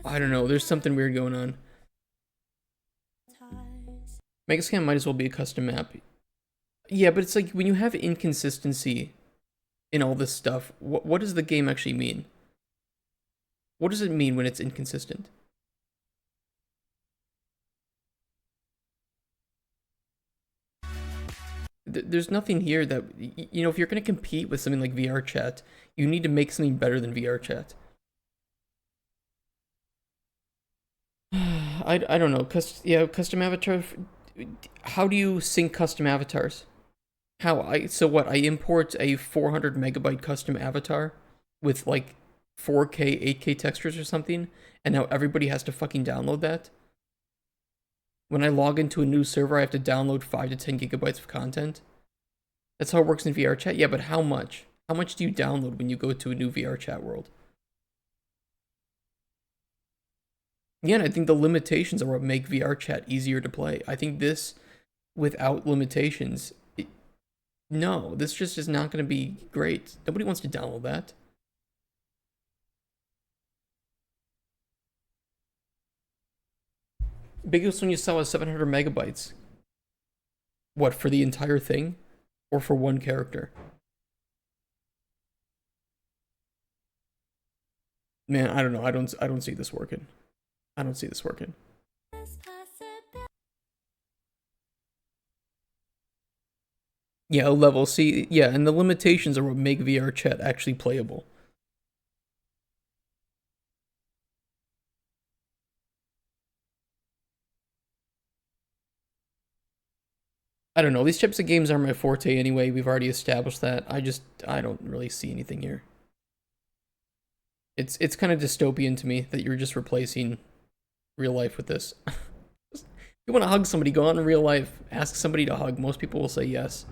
Speaker 1: I don't know. There's something weird going on. Megascan might as well be a custom map. Yeah, but it's like when you have inconsistency in all this stuff, what does the game actually mean? What does it mean when it's inconsistent? There's nothing here that, you know, if you're going to compete with something like VR chat, you need to make something better than VR chat. I don't know. Custom avatar. How do you sync custom avatars? So what? I import a 400 megabyte custom avatar with like 4K, 8K textures or something, and now everybody has to fucking download that? When I log into a new server, I have to download 5 to 10 gigabytes of content? That's how it works in VR chat? Yeah, but how much? How much do you download when you go to a new VR chat world? Yeah, and I think the limitations are what make VR chat easier to play. I think this, without limitations, no, this just is not going to be great. Nobody wants to download that. Biggest one you saw was 700 megabytes. What, for the entire thing? Or for one character? Man, I don't know. I don't see this working. I don't see this working. Yeah, a level. See, yeah, and the limitations are what make VR chat actually playable. I don't know. These types of games aren't my forte anyway. We've already established that. I don't really see anything here. It's kind of dystopian to me that you're just replacing real life with this. If you want to hug somebody, go on in real life. Ask somebody to hug. Most people will say yes.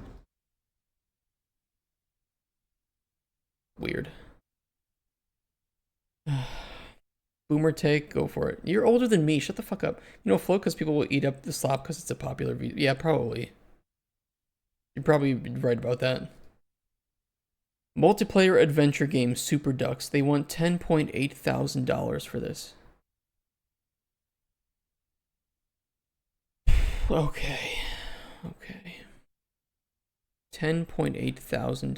Speaker 1: Weird. Boomer take, go for it. You're older than me. Shut the fuck up. You know, float because people will eat up the slop because it's a popular video. Yeah, probably. You're probably right about that. Multiplayer adventure game Super Ducks. They want $10.8 thousand for this. Okay. Okay. $10.8 thousand.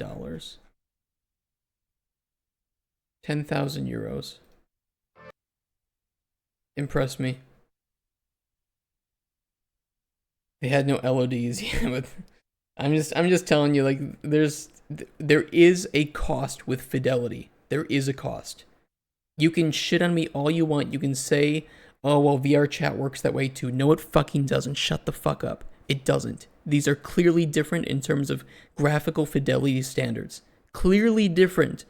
Speaker 1: 10,000 euros. Impress me. They had no LODs, yeah, but I'm just telling you, like, there is a cost with fidelity. There is a cost. You can shit on me all you want. You can say, oh, well, VR chat works that way too. No, it fucking doesn't. Shut the fuck up. It doesn't. These are clearly different in terms of graphical fidelity standards. Clearly different.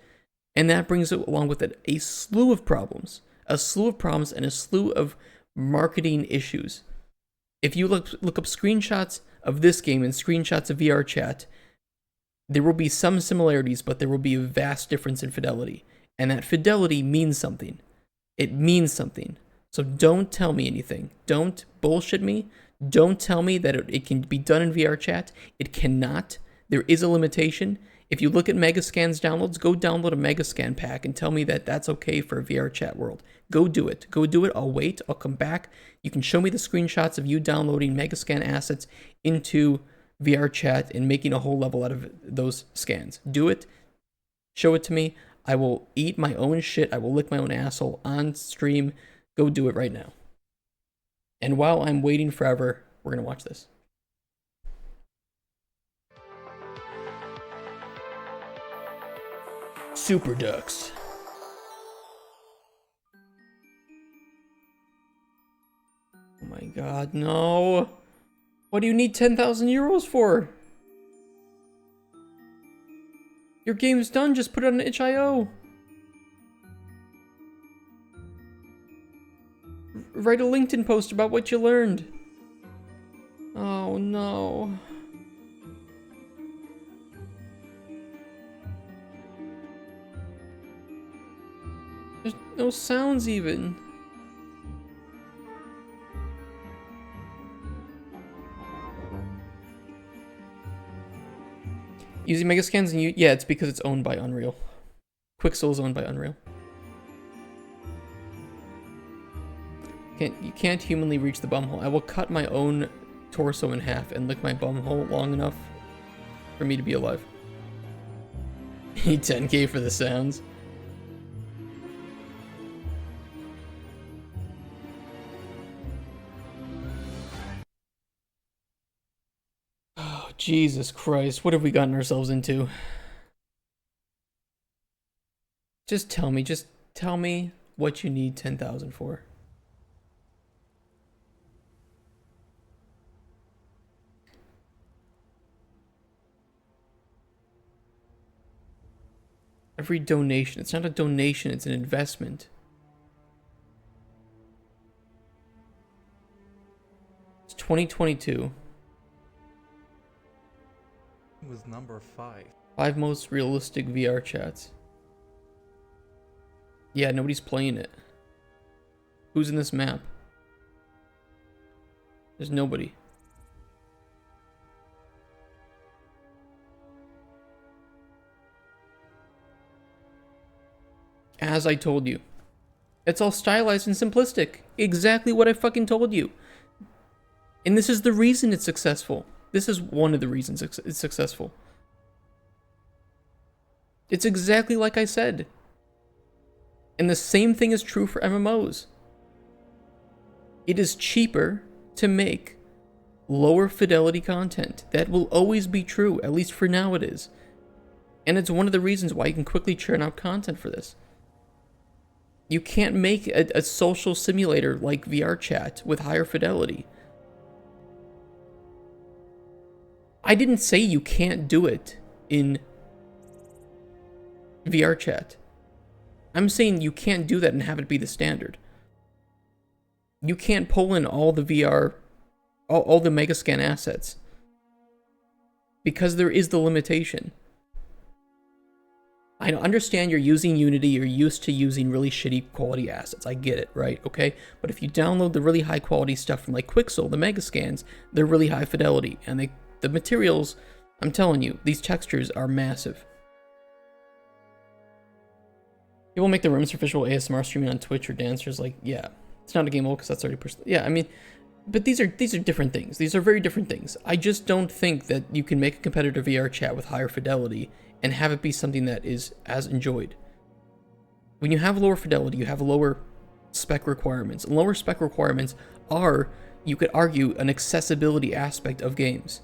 Speaker 1: And that brings along with it a slew of problems. A slew of problems and a slew of marketing issues. If you look up screenshots of this game and screenshots of VR chat, there will be some similarities, but there will be a vast difference in fidelity. And that fidelity means something. It means something. So don't tell me anything. Don't bullshit me. Don't tell me that it can be done in VR chat. It cannot. There is a limitation. If you look at Megascan's downloads, go download a Megascan pack and tell me that that's okay for a VR chat world. Go do it. Go do it. I'll wait. I'll come back. You can show me the screenshots of you downloading Megascan assets into VR chat and making a whole level out of those scans. Do it. Show it to me. I will eat my own shit. I will lick my own asshole on stream. Go do it right now. And while I'm waiting forever, we're going to watch this. Super Ducks. Oh my god, no. What do you need 10,000 euros for? Your game's done, just put it on itch.io. Write a LinkedIn post about what you learned. Oh no. There's no sounds even. Using Megascans and yeah, it's because it's owned by Unreal. Quixel is owned by Unreal. You can't humanly reach the bumhole. I will cut my own torso in half and lick my bumhole long enough for me to be alive. Need 10k for the sounds. Oh, Jesus Christ. What have we gotten ourselves into? Just tell me what you need 10,000 for. Every donation, it's not a donation, it's an investment. It's 2022.
Speaker 10: It was number 5.
Speaker 1: 5 most realistic VR chats. Yeah, nobody's playing it. Who's in this map? There's nobody. As I told you. It's all stylized and simplistic. Exactly what I fucking told you. And this is the reason it's successful. This is one of the reasons it's successful. It's exactly like I said. And the same thing is true for MMOs. It is cheaper to make lower fidelity content. That will always be true, at least for now it is. And it's one of the reasons why you can quickly churn out content for this. You can't make a social simulator like VR chat with higher fidelity. I didn't say you can't do it in VR chat. I'm saying you can't do that and have it be the standard. You can't pull in all the VR, all the Megascan assets. Because there is the limitation. I understand you're using Unity, you're used to using really shitty quality assets. I get it, right? Okay? But if you download the really high quality stuff from like Quixel, the Megascans, they're really high fidelity. And the materials, I'm telling you, these textures are massive. People make the rooms for visual ASMR streaming on Twitch or dancers, like, yeah. It's not a game because that's 30%. Yeah, I mean, but these are different things. These are very different things. I just don't think that you can make a competitive VR chat with higher fidelity and have it be something that is as enjoyed. When you have lower fidelity, you have lower spec requirements. And lower spec requirements are, you could argue, an accessibility aspect of games.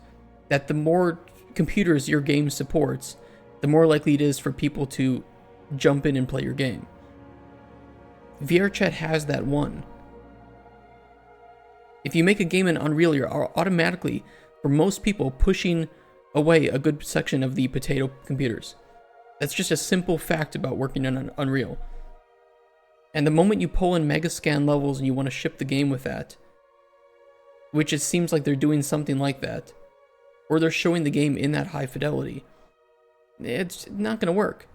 Speaker 1: That the more computers your game supports, the more likely it is for people to jump in and play your game. VR chat has that one. If you make a game in Unreal, you're automatically, for most people, pushing away a good section of the potato computers. That's just a simple fact about working in Unreal. And the moment you pull in Megascan levels and you want to ship the game with that, which it seems like they're doing something like that, or they're showing the game in that high fidelity, it's not going to work.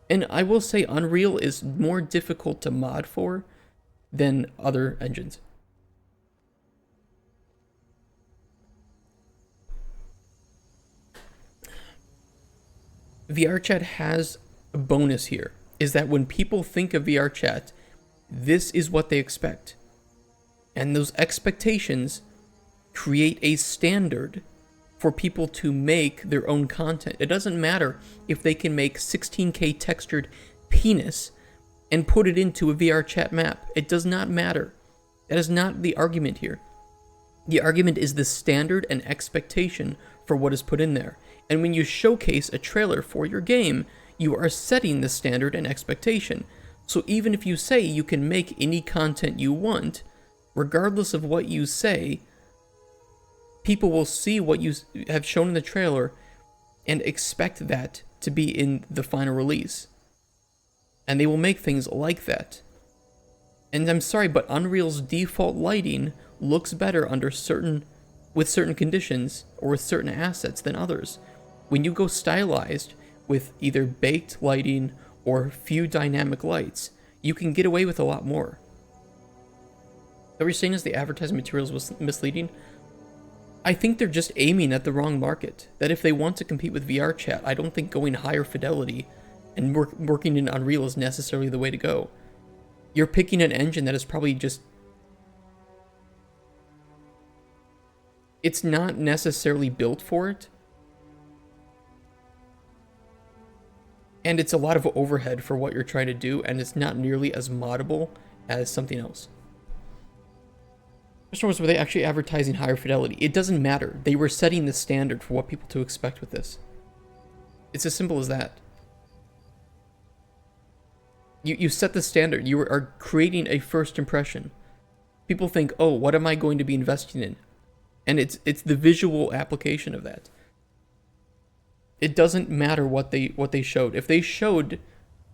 Speaker 1: And I will say Unreal is more difficult to mod for than other engines. VR chat has a bonus here, is that when people think of VR chat, this is what they expect. And those expectations create a standard for people to make their own content. It doesn't matter if they can make 16K textured penis and put it into a VR chat map. It does not matter. That is not the argument here. The argument is the standard and expectation for what is put in there. And when you showcase a trailer for your game, you are setting the standard and expectation. So even if you say you can make any content you want, regardless of what you say, people will see what you have shown in the trailer and expect that to be in the final release. And they will make things like that. And I'm sorry, but Unreal's default lighting looks better with certain conditions or with certain assets than others. When you go stylized with either baked lighting or few dynamic lights, you can get away with a lot more. What you're saying is the advertising materials was misleading? I think they're just aiming at the wrong market. That if they want to compete with VR chat, I don't think going higher fidelity and working in Unreal is necessarily the way to go. You're picking an engine that is probably just... It's not necessarily built for it. And it's a lot of overhead for what you're trying to do, and it's not nearly as moddable as something else. Question was, were they actually advertising higher fidelity? It doesn't matter. They were setting the standard for what people to expect with this. It's as simple as that. You set the standard. You are creating a first impression. People think, oh, what am I going to be investing in? And it's the visual application of that. It doesn't matter what they showed. If they showed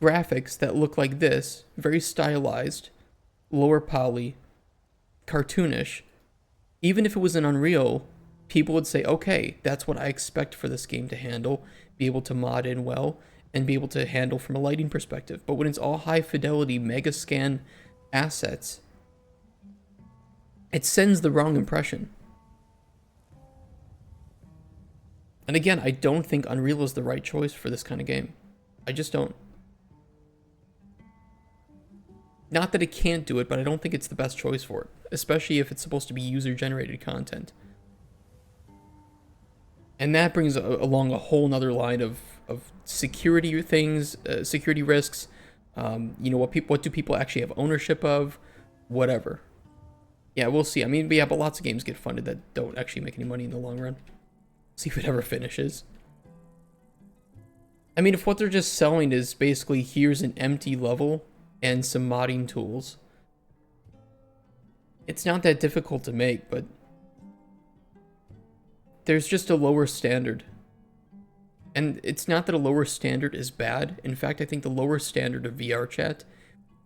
Speaker 1: graphics that look like this, very stylized, lower poly, cartoonish, even if it was in Unreal, people would say, okay, that's what I expect for this game to handle, be able to mod in well, and be able to handle from a lighting perspective. But when it's all high fidelity, mega scan assets, it sends the wrong impression. And again, I don't think Unreal is the right choice for this kind of game. I just don't. Not that it can't do it, but I don't think it's the best choice for it, especially if it's supposed to be user-generated content. And that brings along a whole nother line of security things, security risks. What do people actually have ownership of? Whatever. Yeah, we'll see. I mean, but lots of games get funded that don't actually make any money in the long run. See if it ever finishes. I mean, if what they're just selling is basically here's an empty level and some modding tools, it's not that difficult to make, but there's just a lower standard. And it's not that a lower standard is bad. In fact, I think the lower standard of VR chat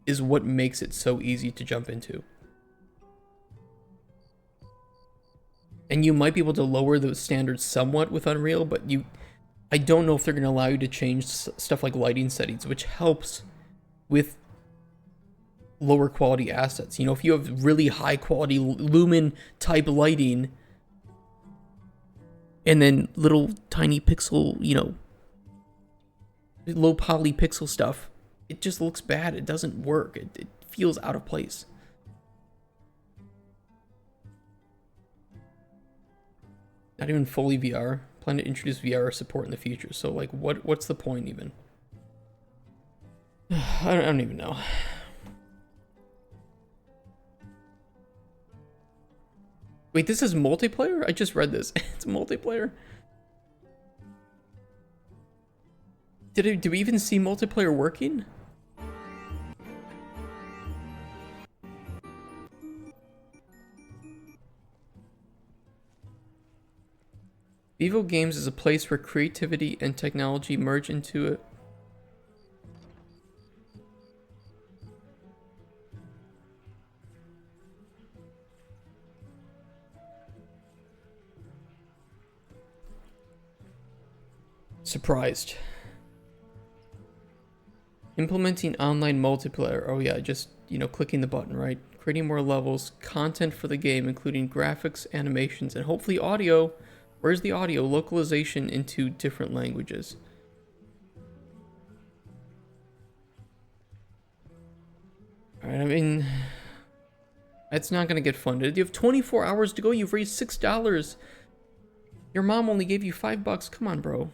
Speaker 1: is what makes it so easy to jump into. And you might be able to lower the standards somewhat with Unreal, but I don't know if they're going to allow you to change stuff like lighting settings, which helps with lower quality assets. You know, if you have really high quality lumen type lighting and then little tiny pixel, low poly pixel stuff, it just looks bad. It doesn't work. It feels out of place. Not even fully VR. Plan to introduce VR support in the future. So, like, what's the point even? I don't even know. Wait, this is multiplayer? I just read this. It's multiplayer. Did we even see multiplayer working? Vivo Games is a place where creativity and technology merge into it. Surprised. Implementing online multiplayer. Oh yeah, just, clicking the button, right? Creating more levels, content for the game, including graphics, animations, and hopefully audio. Where's the audio? Localization into different languages. Alright, I mean, it's not going to get funded. You have 24 hours to go. You've raised $6. Your mom only gave you $5. Come on, bro.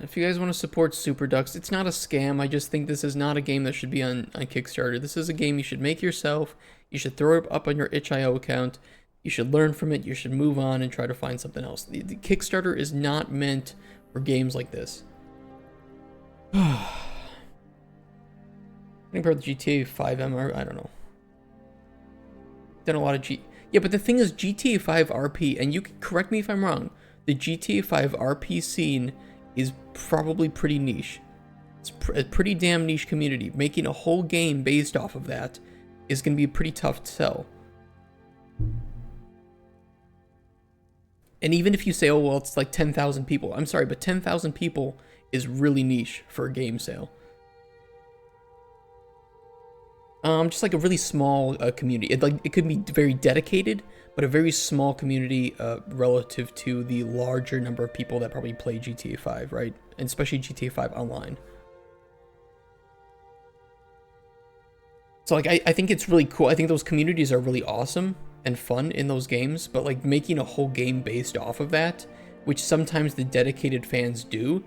Speaker 1: If you guys want to support Super Ducks, it's not a scam. I just think this is not a game that should be on Kickstarter. This is a game you should make yourself. You should throw it up on your itch.io account. You should learn from it. You should move on and try to find something else. The Kickstarter is not meant for games like this. I think about GTA 5 MR, I don't know. Done a lot of Yeah, but the thing is GTA 5 RP, and you can correct me if I'm wrong, the GTA 5 RP scene is probably pretty niche. It's a pretty damn niche community. Making a whole game based off of that is going to be pretty tough to sell. And even if you say, oh, well, it's like 10,000 people. I'm sorry, but 10,000 people is really niche for a game sale. Just like a really small community. It could be very dedicated, but a very small community relative to the larger number of people that probably play GTA 5, right? And especially GTA 5 online. So like I think it's really cool. I think those communities are really awesome and fun in those games, but like making a whole game based off of that, which sometimes the dedicated fans do,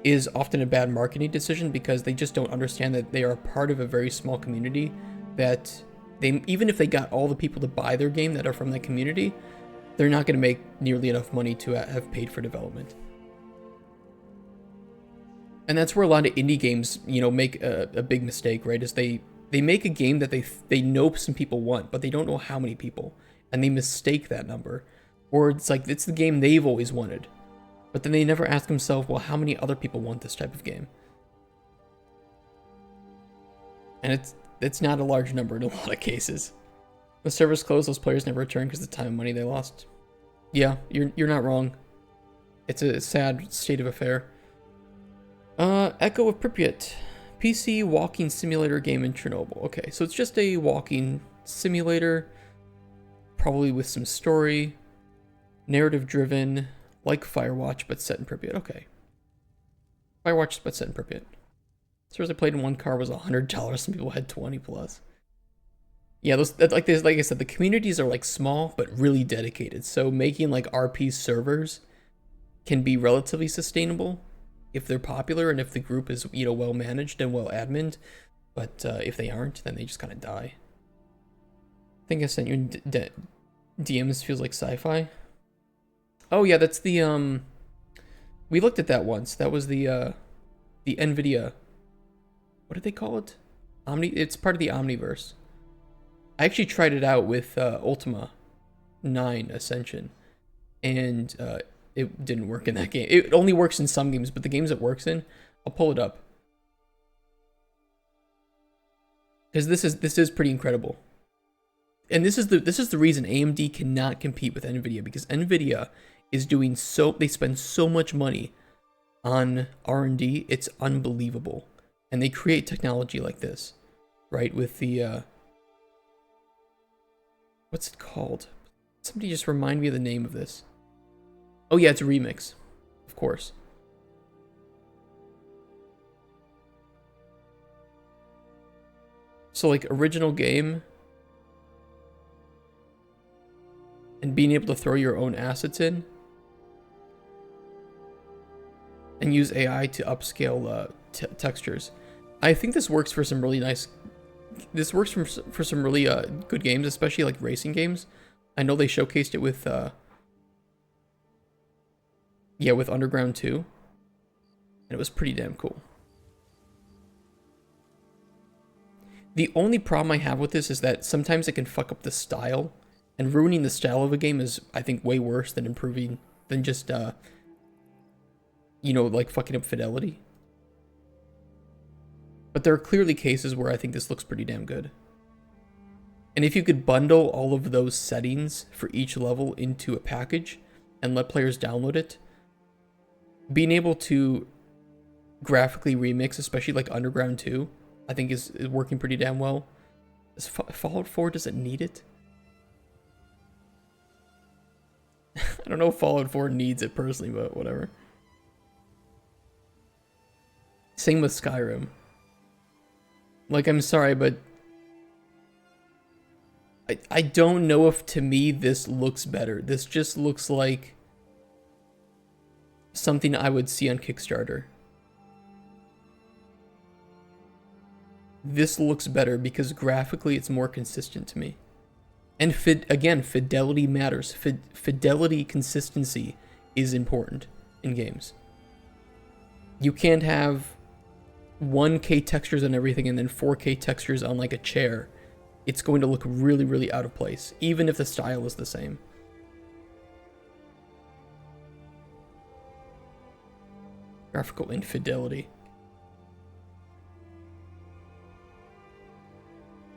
Speaker 1: is often a bad marketing decision because they just don't understand that they are part of a very small community that they, even if they got all the people to buy their game that are from that community, they're not going to make nearly enough money to have paid for development. And that's where a lot of indie games, you know, make a big mistake, right? Is they make a game that they know some people want, but they don't know how many people, and they mistake that number. Or it's like, it's the game they've always wanted. But then they never ask themselves, well, how many other people want this type of game? And it's not a large number in a lot of cases. The servers closed, those players never return because of the time and money they lost. Yeah, you're not wrong. It's a sad state of affair. Echo of Pripyat. PC walking simulator game in Chernobyl. Okay, so it's just a walking simulator, probably with some story, narrative driven, like Firewatch, but set in Pripyat. Okay. Firewatch, but set in Pripyat. Servers I played in one car was $100. Some people had 20 plus. Yeah, like I said, the communities are like small, but really dedicated. So making like RP servers can be relatively sustainable if they're popular and if the group is, you know, well managed and well admined. But if they aren't, then they just kind of die. I think I sent you DMs. Feels like sci-fi. Oh yeah, that's the we looked at that once. That was the NVIDIA. What did they call it? It's part of the Omniverse. I actually tried it out with Ultima 9 Ascension, and it didn't work in that game. It only works in some games, but the games it works in, I'll pull it up. Because this is pretty incredible. And this is the reason AMD cannot compete with NVIDIA, because NVIDIA is doing they spend so much money on R&D, it's unbelievable. And they create technology like this, right? With the what's it called? Somebody just remind me of the name of this. Oh yeah, it's a remix, of course. So like original game and being able to throw your own assets in and use AI to upscale textures. I think this works for some really nice. This works for some really good games, especially like racing games. I know they showcased it with with Underground 2, and it was pretty damn cool. The only problem I have with this is that sometimes it can fuck up the style, and ruining the style of a game is, I think, way worse than improving than just like fucking up fidelity. But there are clearly cases where I think this looks pretty damn good. And if you could bundle all of those settings for each level into a package and let players download it, being able to graphically remix, especially like Underground 2, I think is working pretty damn well. Fallout 4, does it need it? I don't know if Fallout 4 needs it personally, but whatever. Same with Skyrim. Like, I'm sorry, but I don't know if to me this looks better. This just looks like something I would see on Kickstarter. This looks better because graphically it's more consistent to me. And again, fidelity matters. Fidelity, consistency is important in games. You can't have 1K textures on everything and then 4K textures on like a chair. It's going to look really, really out of place, even if the style is the same. Graphical infidelity.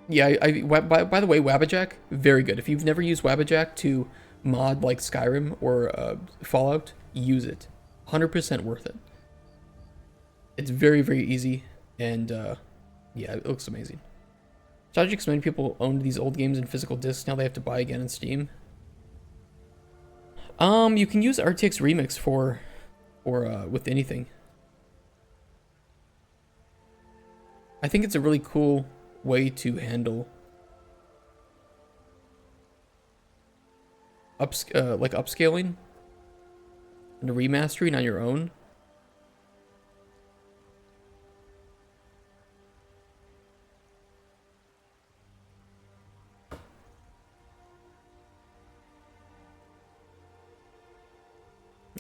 Speaker 1: Yeah, by the way, Wabbajack, very good. If you've never used Wabbajack to mod like Skyrim or Fallout, use it. 100% worth it. It's very, very easy, and yeah, it looks amazing. So how'd you explain people owned these old games in physical discs, now they have to buy again in Steam? You can use RTX Remix for with anything. I think it's a really cool way to handle like upscaling and remastering on your own.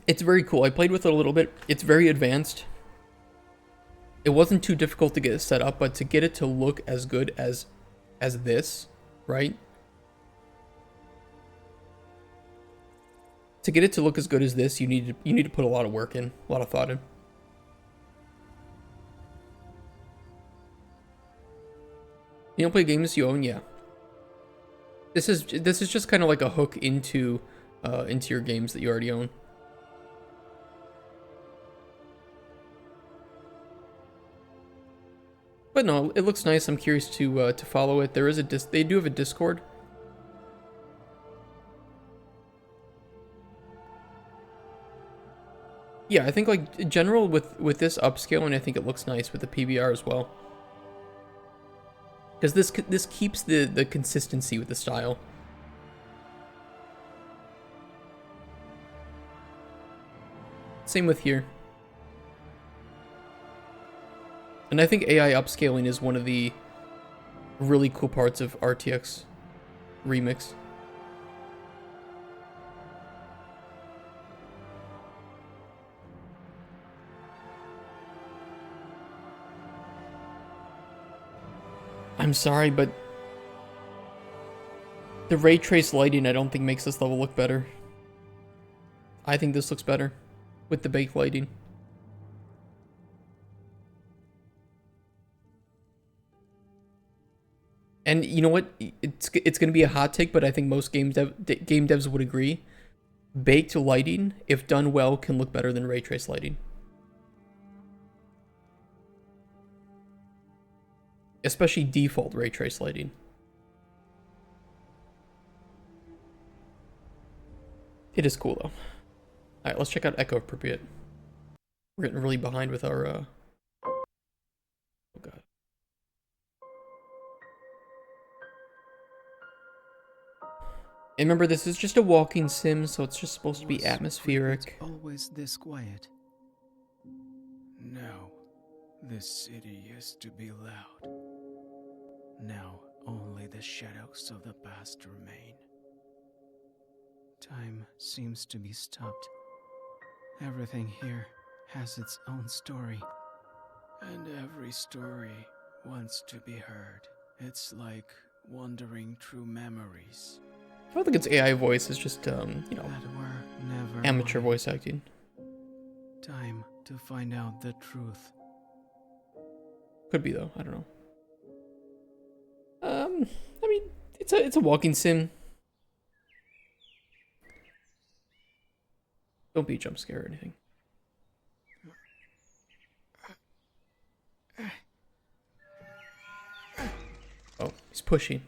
Speaker 1: It's very cool. I played with it a little bit. It's very advanced. It wasn't too difficult to get it set up, but to get it to look as good as this, right? To get it to look as good as this, you need to put a lot of work in, a lot of thought in. You don't play games you own, yeah. This is just kind of like a hook into your games that you already own. But no, it looks nice. I'm curious to follow it. There is they do have a Discord. Yeah, I think like in general with this upscaling, I think it looks nice with the PBR as well. Because this keeps the consistency with the style. Same with here. And I think AI upscaling is one of the really cool parts of RTX Remix. I'm sorry, but the ray trace lighting I don't think makes this level look better. I think this looks better with the baked lighting. And you know what? It's going to be a hot take, but I think most game devs would agree. Baked lighting, if done well, can look better than ray trace lighting. Especially default ray trace lighting. It is cool though. Alright, let's check out Echo Appropriate. We're getting really behind with our oh god. And remember, this is just a walking sim, so it's just supposed to be atmospheric.
Speaker 11: Always this quiet. No, this city used to be loud. Now only the shadows of the past remain. Time seems to be stopped. Everything here has its own story. And every story wants to be heard. It's like wandering through memories.
Speaker 1: I don't think it's AI voice, it's just, you know, amateur voice acting.
Speaker 11: Time to find out the truth.
Speaker 1: Could be though, I don't know. I mean, it's a walking sim. Don't be a jump scare or anything. Oh, he's pushing.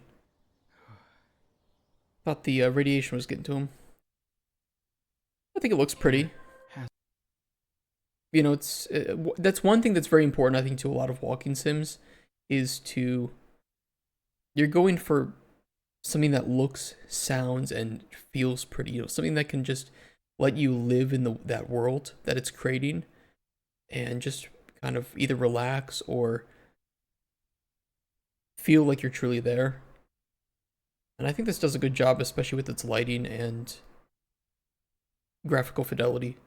Speaker 1: Thought the radiation was getting to him. I think it looks pretty. You know, it's that's one thing that's very important, I think, to a lot of walking sims, is to you're going for something that looks, sounds, and feels pretty. You know, something that can just let you live in that world that it's creating, and just kind of either relax or feel like you're truly there. And I think this does a good job, especially with its lighting and graphical fidelity.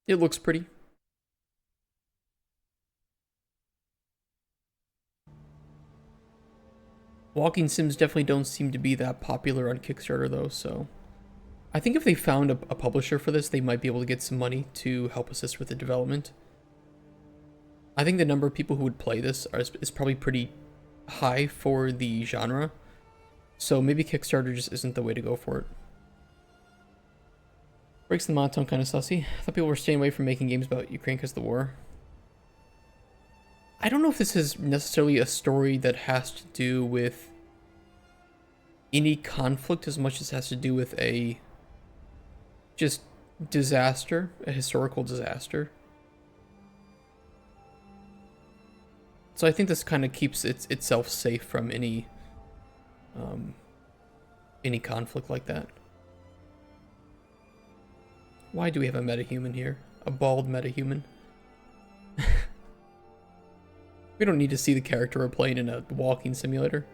Speaker 1: It looks pretty. Walking sims definitely don't seem to be that popular on Kickstarter though, so I think if they found a publisher for this, they might be able to get some money to help assist with the development. I think the number of people who would play this is probably pretty high for the genre, so maybe Kickstarter just isn't the way to go for it. Breaks the monotone, kind of sussy. I thought people were staying away from making games about Ukraine because of the war. I don't know if this is necessarily a story that has to do with any conflict as much as it has to do with a just disaster, a historical disaster. So I think this kind of keeps itself safe from any conflict like that. Why do we have a metahuman here? A bald metahuman? We don't need to see the character we're playing in a walking simulator.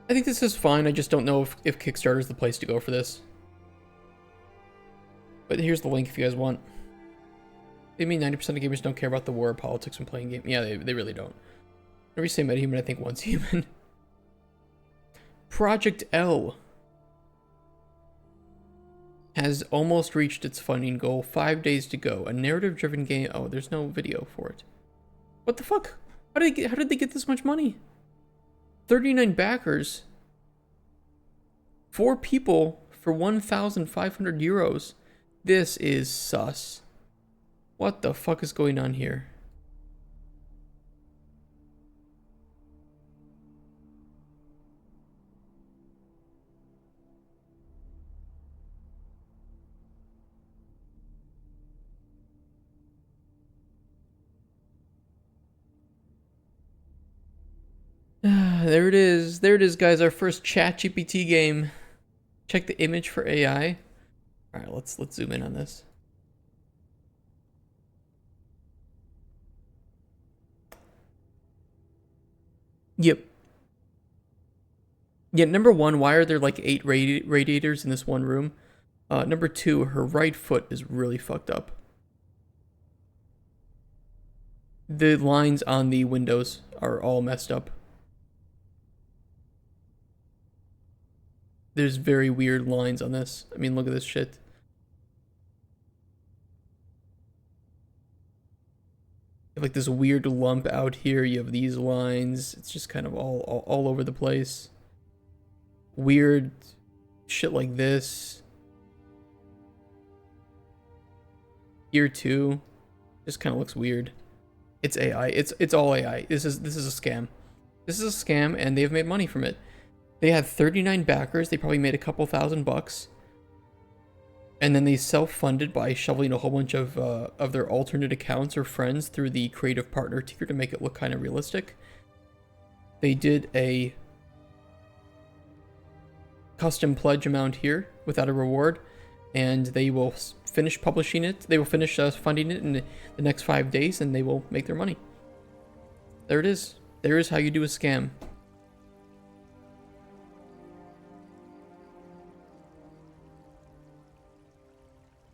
Speaker 1: I think this is fine, I just don't know if Kickstarter is the place to go for this. But here's the link if you guys want. They mean 90% of gamers don't care about the war or politics when playing games. Yeah, they really don't. Whenever you say metahuman, I think one's human. Project L has almost reached its funding goal. 5 days to go. A narrative-driven game. Oh, there's no video for it. What the fuck? How did they get this much money? 39 backers. 4 people for 1,500 euros. This is sus. What the fuck is going on here? There it is. There it is, guys. Our first ChatGPT game. Check the image for AI. All right, let's zoom in on this. Yep. Yeah, number one, why are there like 8 radiators in this one room? Number 2, her right foot is really fucked up. The lines on the windows are all messed up. There's very weird lines on this. I mean, look at this shit. You have like this weird lump out here. You have these lines. It's just kind of all over the place. Weird shit like this. Here too. Just kind of looks weird. It's AI. It's all AI. This is a scam. This is a scam, and they've made money from it. They had 39 backers. They probably made a couple $1,000. And then they self-funded by shoveling a whole bunch of their alternate accounts or friends through the creative partner tier to make it look kind of realistic. They did a custom pledge amount here without a reward, and they will finish publishing it. They will finish funding it in the next 5 days, and they will make their money. There it is. There is how you do a scam.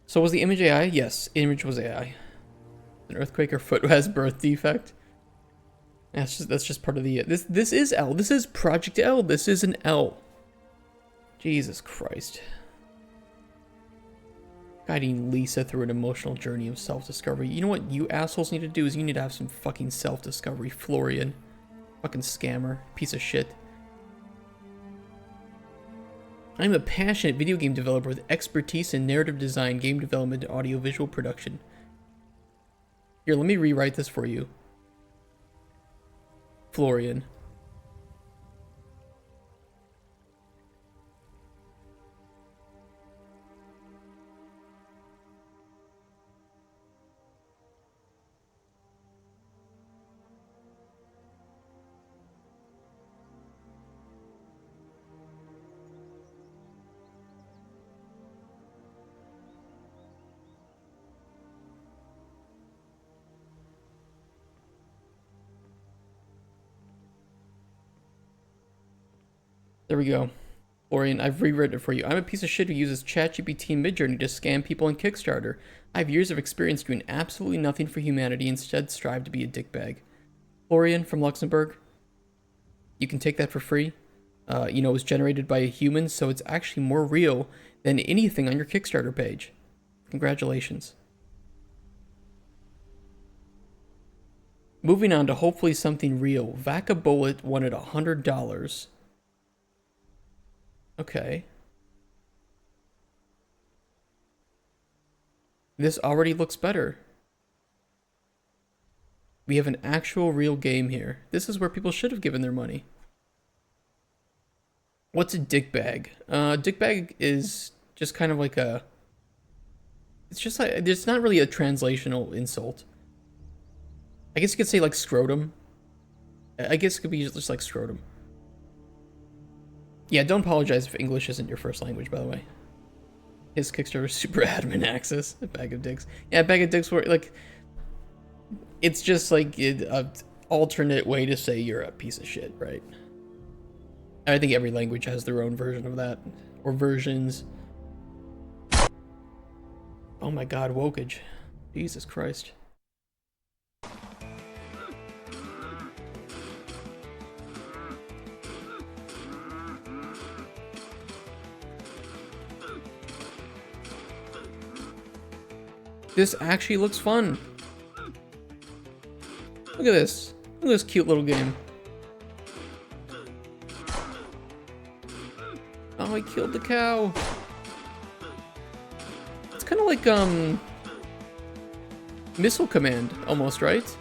Speaker 1: So was the image AI? Yes, image was AI. An earthquake or foot has birth defect. That's just part of the this is L. This is Project L. This is an L. Jesus Christ. Guiding Lisa through an emotional journey of self-discovery. You know what you assholes need to do is you need to have some fucking self-discovery, Florian. Fucking scammer. Piece of shit. I'm a passionate video game developer with expertise in narrative design, game development, and audiovisual production. Here, let me rewrite this for you. Florian. There we go. Florian, I've rewritten it for you. I'm a piece of shit who uses ChatGPT and Midjourney to scam people on Kickstarter. I have years of experience doing absolutely nothing for humanity, instead strive to be a dickbag. Florian from Luxembourg, you can take that for free. You know, it was generated by a human, so it's actually more real than anything on your Kickstarter page. Congratulations. Moving on to hopefully something real. Vaca Bullet wanted $100. Okay. This already looks better. We have an actual real game here. This is where people should have given their money. What's a dick bag? Dick bag is just kind of like a... It's just like... It's not really a translational insult. I guess you could say like scrotum. I guess it could be just like scrotum. Yeah, don't apologize if English isn't your first language, by the way. His Kickstarter super admin access. A bag of dicks. Yeah, a bag of dicks were like... It's just like an alternate way to say you're a piece of shit, right? I think every language has their own version of that. Or versions. Oh my god, wokage. Jesus Christ. This actually looks fun. Look at this. Look at this cute little game. Oh, he killed the cow. It's kind of like, Missile Command, almost, right?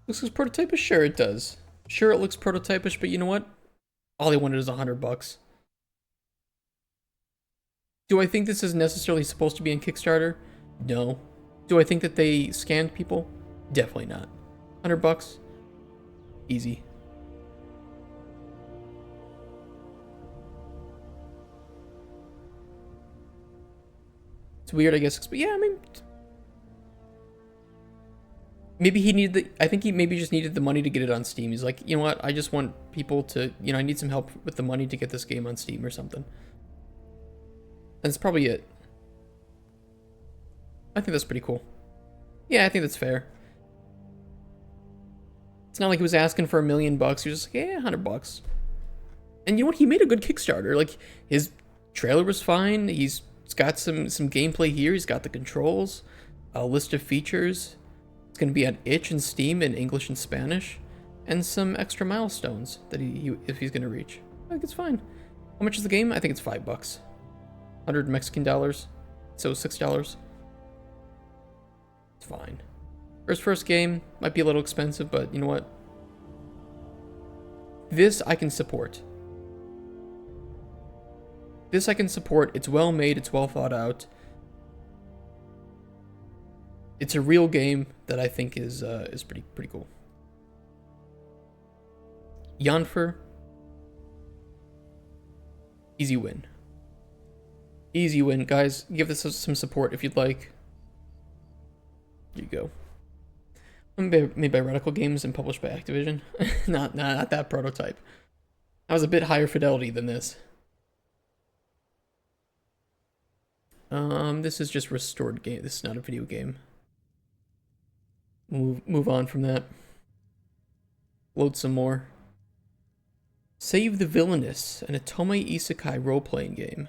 Speaker 1: Looks like prototypish? Sure it does. Sure it looks prototypish, but you know what? All they wanted is $100. Do I think this is necessarily supposed to be in Kickstarter? No. Do I think that they scammed people? Definitely not. $100? Easy. It's weird, I guess. But yeah, I mean... Maybe he needed the... I think he maybe just needed the money to get it on Steam. He's like, you know what? I just want people to... You know, I need some help with the money to get this game on Steam or something. That's probably it. I think that's pretty cool. Yeah, I think that's fair. It's not like he was asking for $1 million. He was just like, yeah, $100. And you know what? He made a good Kickstarter. Like, his trailer was fine. He's got some gameplay here. He's got the controls. A list of features. It's going to be on itch and Steam in English and Spanish. And some extra milestones that if he's going to reach. I think it's fine. How much is the game? I think it's $5. 100 Mexican dollars. So $6. It's fine. For his first game, might be a little expensive, but you know what? This I can support. This I can support. It's well made. It's well thought out. It's a real game that I think is pretty cool. Yanfer. Easy win. Easy win, guys. Give this some support if you'd like. Here you go. Made by Radical Games and published by Activision. not that prototype. That was a bit higher fidelity than this. This is just restored game. This is not a video game. Move on from that. Load some more. Save the Villainous, an Otome Isekai role-playing game.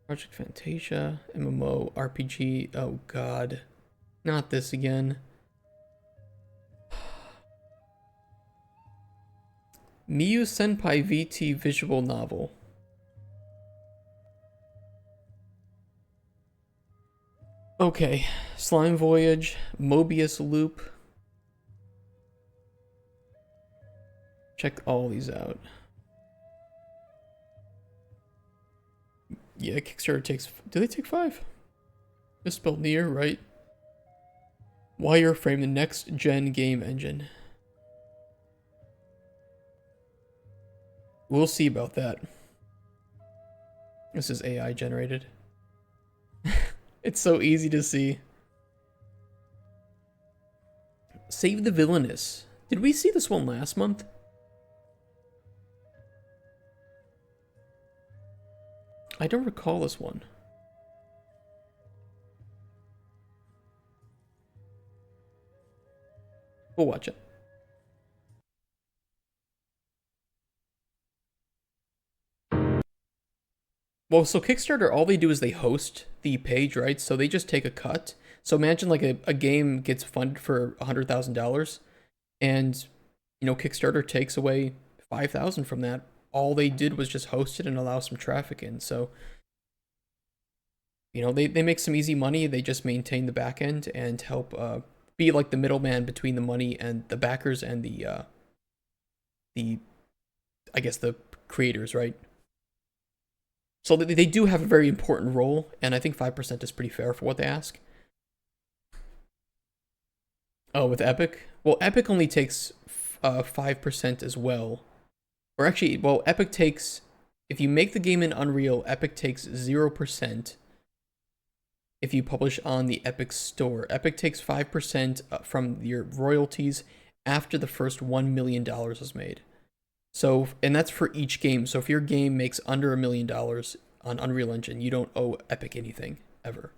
Speaker 1: Project Fantasia, MMO, RPG. Oh god. Not this again. Miyu Senpai VT visual novel. Okay, Slime Voyage, Mobius Loop. Check all these out. Yeah, Kickstarter takes... Do they take 5? Misspelled near, right? Wireframe, the next gen game engine. We'll see about that. This is AI generated. It's so easy to see. Save the Villainous. Did we see this one last month? I don't recall this one. We'll watch it. Well, so Kickstarter, all they do is they host the page, right? So they just take a cut. So imagine like a game gets funded for $100,000 and, you know, Kickstarter takes away 5,000 from that. All they did was just host it and allow some traffic in. So, you know, they make some easy money. They just maintain the back end and help be like the middleman between the money and the backers and the I guess the creators, right? So they do have a very important role, and I think 5% is pretty fair for what they ask. Oh, with Epic? Well, Epic only takes 5% as well. Or actually, well, Epic takes, if you make the game in Unreal, Epic takes 0% if you publish on the Epic Store. Epic takes 5% from your royalties after the first $1 million is made. So, and that's for each game. So if your game makes under $1 million on Unreal Engine, you don't owe Epic anything, ever.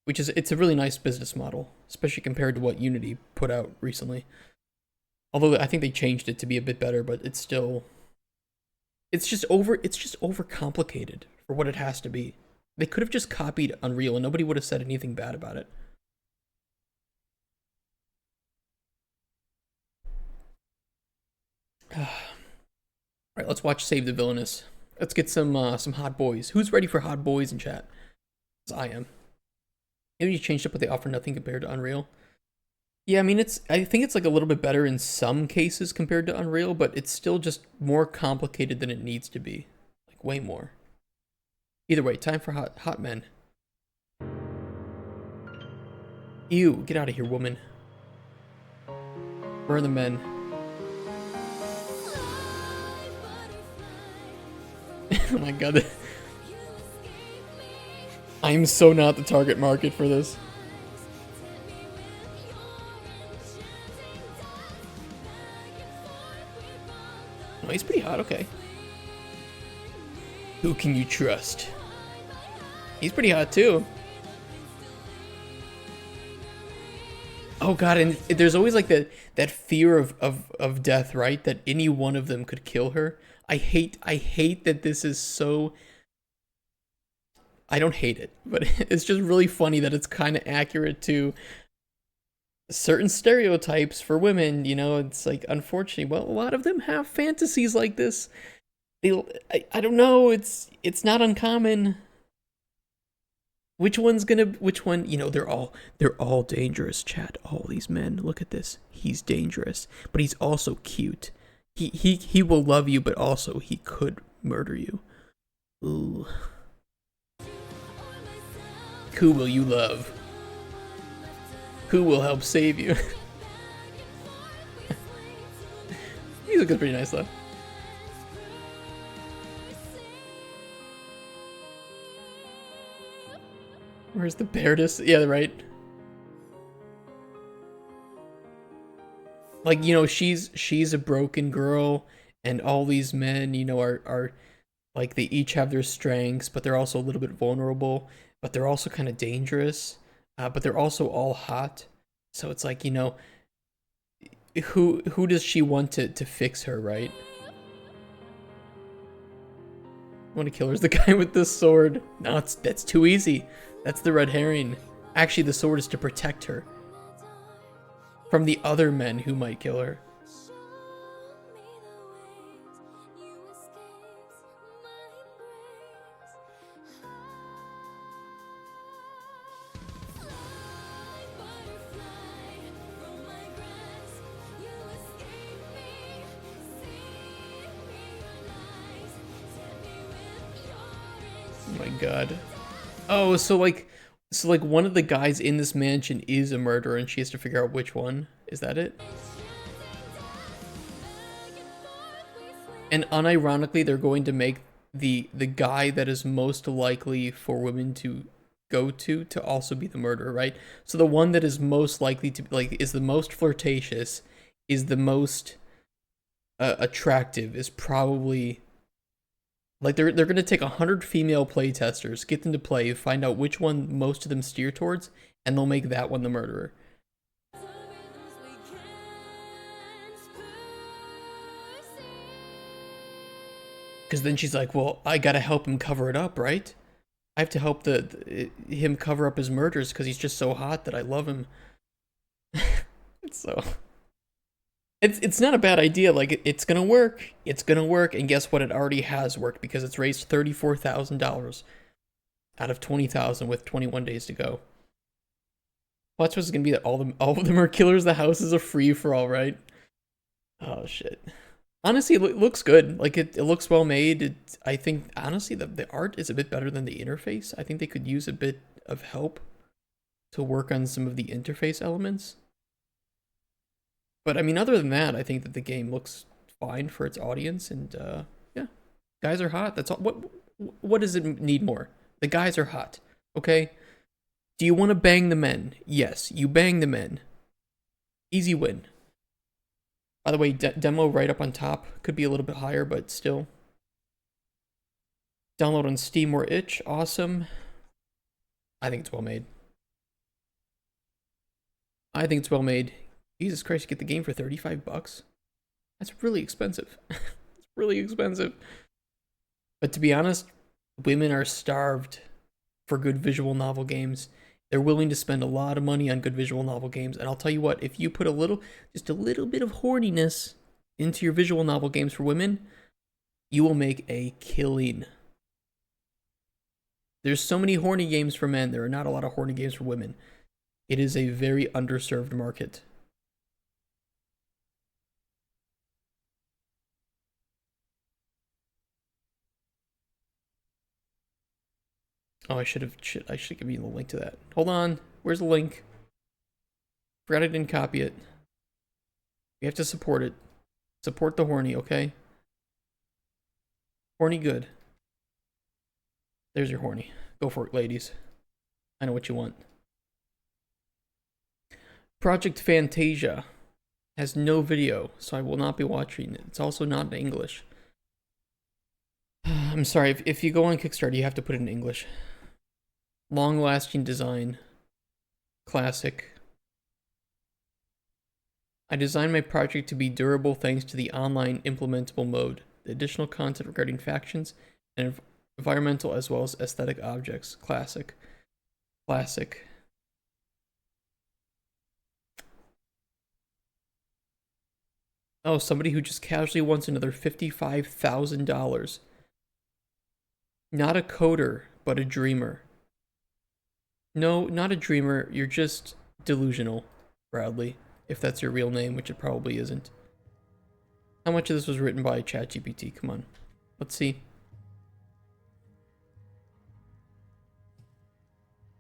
Speaker 1: Which is, it's a really nice business model, especially compared to what Unity put out recently. Although I think they changed it to be a bit better, but it's still, it's just overcomplicated for what it has to be. They could have just copied Unreal and nobody would have said anything bad about it. Alright, let's watch Save the Villainous. Let's get some hot boys. Who's ready for hot boys in chat? 'Cause I am. Maybe you changed up what they offer nothing compared to Unreal. Yeah, I mean, I think it's like a little bit better in some cases compared to Unreal, but it's still just more complicated than it needs to be. Like, way more. Either way, time for hot men. Ew, get out of here, woman. Where are the men? Oh my god. I'm so not the target market for this. Oh, he's pretty hot, okay. Who can you trust? He's pretty hot too. Oh god, and there's always like that fear of death, right? That any one of them could kill her. I hate that this is so... I don't hate it, but it's just really funny that it's kind of accurate to certain stereotypes for women, you know? It's like, unfortunately, well, a lot of them have fantasies like this. I don't know, it's not uncommon. Which one, you know, they're all dangerous, chat. All these men, look at this. He's dangerous, but he's also cute. He will love you, but also he could murder you. Ooh. Who will you love? Who will help save you? He's looking pretty nice though. Where's the Bairdus? Yeah, right. Like, you know, she's a broken girl, and all these men, you know, are like, they each have their strengths, but they're also a little bit vulnerable, but they're also kind of dangerous, but they're also all hot. So it's like, you know, who does she want to fix her, right? I want to kill her is the guy with the sword. No, that's too easy. That's the red herring. Actually, the sword is to protect her from the other men who might kill her. Oh my god. Oh, so like one of the guys in this mansion is a murderer and she has to figure out which one. Is that it? And unironically, they're going to make the guy that is most likely for women to go to also be the murderer, right? So the one that is most likely to, like, is the most flirtatious, is the most attractive, is probably, like, they're gonna take 100 female playtesters, get them to play, find out which one most of them steer towards, and they'll make that one the murderer. Because then she's like, well, I gotta help him cover it up, right? I have to help him cover up his murders because he's just so hot that I love him. So it's not a bad idea. Like, it's gonna work. It's gonna work, and guess what? It already has worked because it's raised $34,000 out of 20,000 with 21 days to go. Watch what's gonna be that all of them are killers. The house is a free for all, right? Oh shit. Honestly, it looks good. Like, it looks well made. I think, honestly, the art is a bit better than the interface. I think they could use a bit of help to work on some of the interface elements. But, I mean, other than that, I think that the game looks fine for its audience. And, yeah, guys are hot. That's all. What does it need more? The guys are hot, okay? Do you want to bang the men? Yes, you bang the men. Easy win. By the way, demo right up on top. Could be a little bit higher, but still. Download on Steam or itch. Awesome. I think it's well made. I think it's well made. Jesus Christ, you get the game for $35? That's really expensive. It's really expensive. But to be honest, women are starved for good visual novel games. They're willing to spend a lot of money on good visual novel games. And I'll tell you what, if you put just a little bit of horniness into your visual novel games for women, you will make a killing. There's so many horny games for men. There are not a lot of horny games for women. It is a very underserved market. Oh, I should give you the link to that. Hold on. Where's the link? Forgot I didn't copy it. We have to support it. Support the horny, okay? Horny good. There's your horny. Go for it, ladies. I know what you want. Project Fantasia has no video, so I will not be watching it. It's also not in English. I'm sorry, if you go on Kickstarter, you have to put it in English. Long-lasting design. Classic. I designed my project to be durable thanks to the online implementable mode, the additional content regarding factions, and environmental as well as aesthetic objects. Classic. Classic. Oh, somebody who just casually wants another $55,000. Not a coder, but a dreamer. No, not a dreamer. You're just delusional, Bradley. If that's your real name, which it probably isn't. How much of this was written by ChatGPT? Come on. Let's see.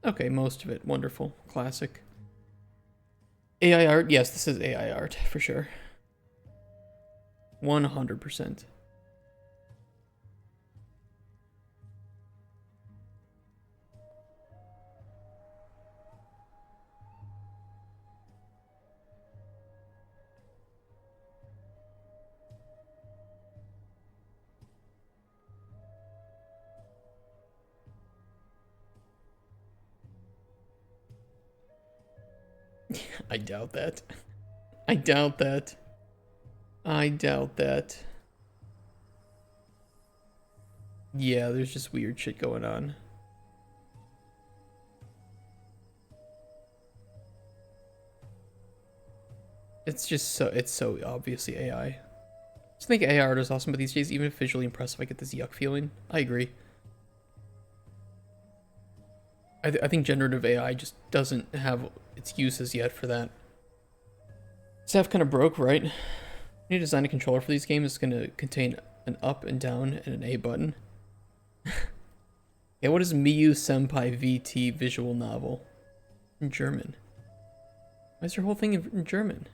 Speaker 1: Okay, most of it. Wonderful. Classic. AI art? Yes, this is AI art, for sure. 100%. I doubt that. I doubt that. I doubt that. Yeah, there's just weird shit going on. It's so obviously AI. I just think AI art is awesome, but these days, even if visually impressive, I get this yuck feeling. I agree. I think generative AI just doesn't have its uses yet for that. Staff kind of broke, right? You need to design a controller for these games. It's going to contain an up and down and an A button. Yeah, what is Miyu Senpai VT visual novel? In German. Why is your whole thing in German?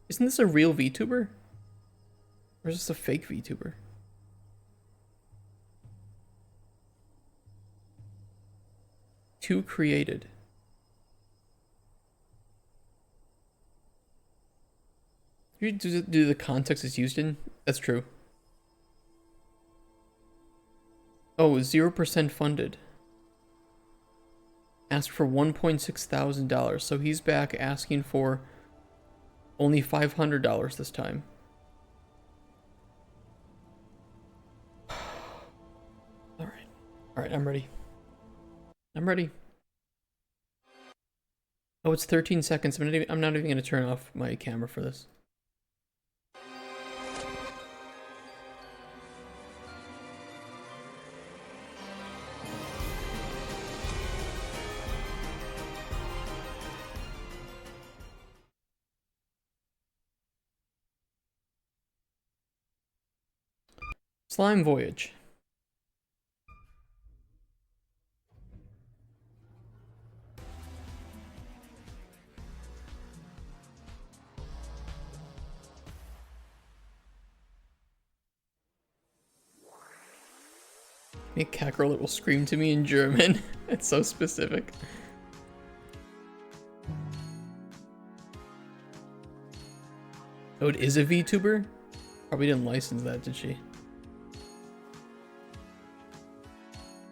Speaker 1: Isn't this a real VTuber? Or is this a fake VTuber? Two created. You do the context it's used in? That's true. Oh, 0% funded. Asked for $1.6 thousand. So he's back asking for only $500 this time. Alright, I'm ready. I'm ready. Oh, it's 13 seconds. I'm not even going to turn off my camera for this. Slime Voyage. A cat girl that will scream to me in German. It's so specific. Oh, it is a VTuber? Probably didn't license that, did she?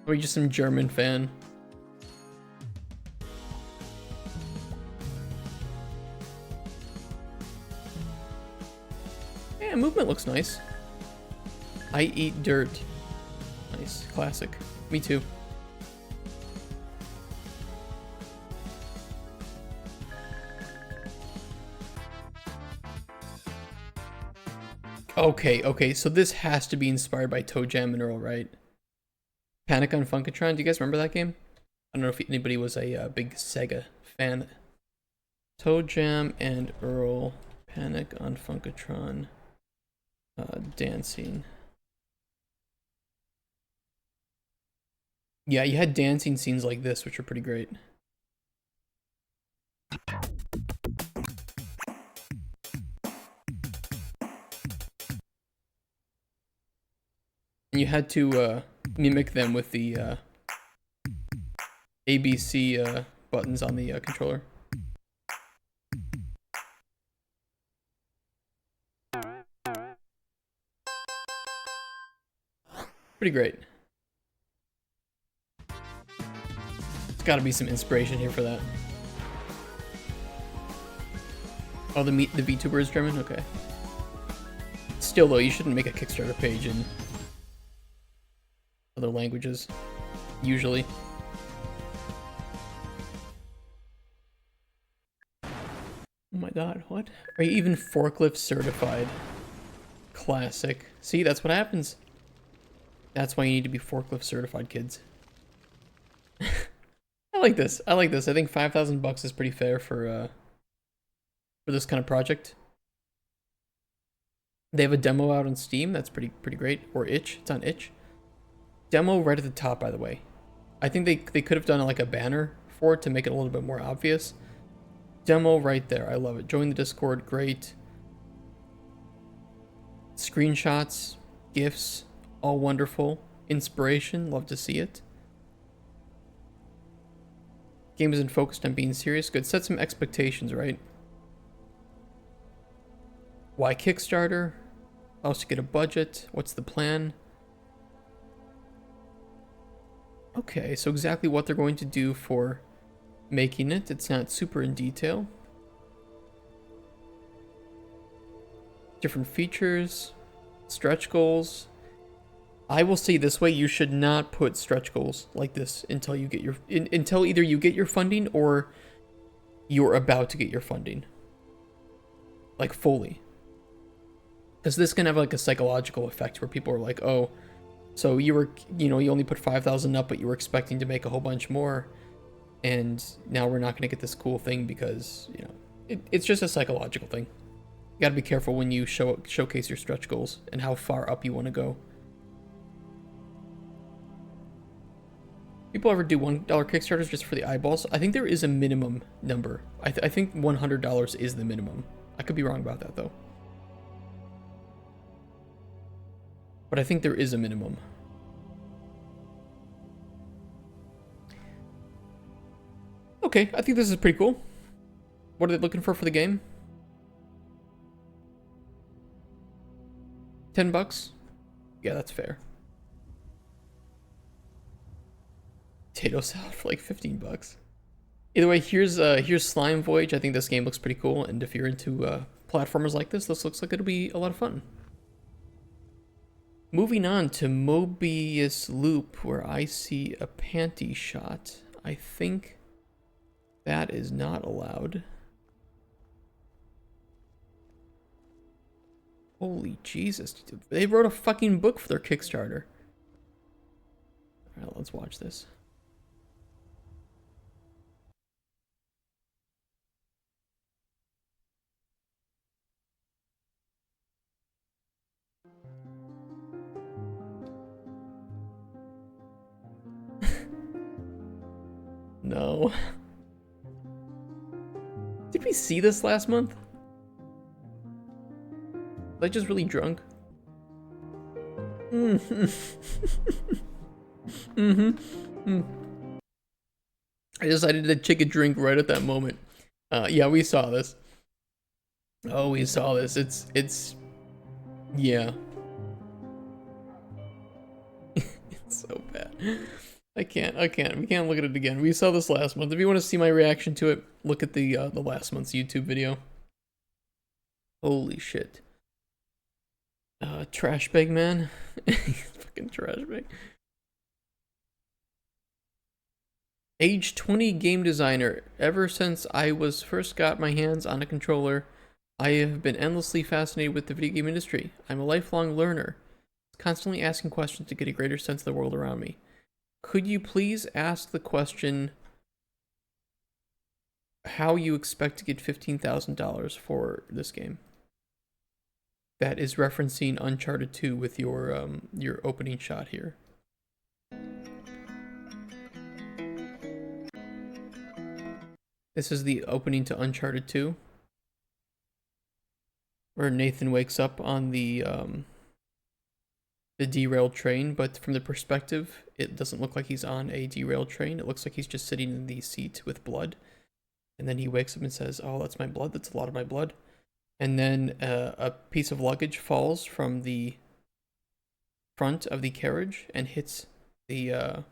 Speaker 1: Or just some German fan. Yeah, movement looks nice. I eat dirt. Nice, classic. Me too. Okay, so this has to be inspired by Toe Jam and Earl, right? Panic on Funkatron, do you guys remember that game? I don't know if anybody was a big Sega fan. Toe Jam and Earl, Panic on Funkatron, dancing. Yeah, you had dancing scenes like this, which are pretty great. And you had to mimic them with the ABC buttons on the controller. Pretty great. Gotta be some inspiration here for that. Oh, the VTuber is German? Okay. Still though, you shouldn't make a Kickstarter page in other languages, usually. Oh my god, what? Are you even forklift certified? Classic. See, that's what happens. That's why you need to be forklift certified, kids. I like this. I like this. I think $5,000 is pretty fair for this kind of project. They have a demo out on Steam. That's pretty great. Or Itch. It's on Itch. Demo right at the top, by the way. I think they could have done like a banner for it to make it a little bit more obvious. Demo right there. I love it. Join the Discord. Great. Screenshots, GIFs, all wonderful. Inspiration. Love to see it. Game isn't focused on being serious. Good. Set some expectations, right? Why Kickstarter? How else to get a budget? What's the plan? Okay, so exactly what they're going to do for making it. It's not super in detail. Different features, stretch goals. I will say this way, you should not put stretch goals like this until you get your until either you get your funding or you're about to get your funding. Like fully. Because this can have like a psychological effect where people are like, "Oh, so you were, you only put 5,000 up, but you were expecting to make a whole bunch more, and now we're not going to get this cool thing because, it's just a psychological thing. You got to be careful when you showcase your stretch goals and how far up you want to go." People ever do $1 Kickstarters just for the eyeballs? I think there is a minimum number. I think $100 is the minimum. I could be wrong about that though. but I think there is a minimum. Okay, I think this is pretty cool. What are they looking for the game? $10? Yeah, that's fair. Potato salad for like $15. Either way, here's Slime Voyage. I think this game looks pretty cool, and if you're into platformers like this looks like it'll be a lot of fun. Moving on to Mobius Loop, where I see a panty shot. I think that is not allowed. Holy Jesus. They wrote a fucking book for their Kickstarter. Alright, let's watch this. No. Did we see this last month? Was I just really drunk? I decided to take a drink right at that moment. Yeah, we saw this. Oh, we saw this. It's yeah. It's so bad. We can't look at it again. We saw this last month. If you want to see my reaction to it, look at the last month's YouTube video. Holy shit. Trash bag man. Fucking trash bag. Age 20 game designer. Ever since I was first got my hands on a controller, I have been endlessly fascinated with the video game industry. I'm a lifelong learner, constantly asking questions to get a greater sense of the world around me. Could you please ask the question how you expect to get $15,000 for this game? That is referencing Uncharted 2 with your opening shot here. This is the opening to Uncharted 2, where Nathan wakes up on the derailed train, but from the perspective, it doesn't look like he's on a derailed train. It looks like he's just sitting in the seat with blood. And then he wakes up and says, oh, that's my blood. That's a lot of my blood. And then a piece of luggage falls from the front of the carriage and hits the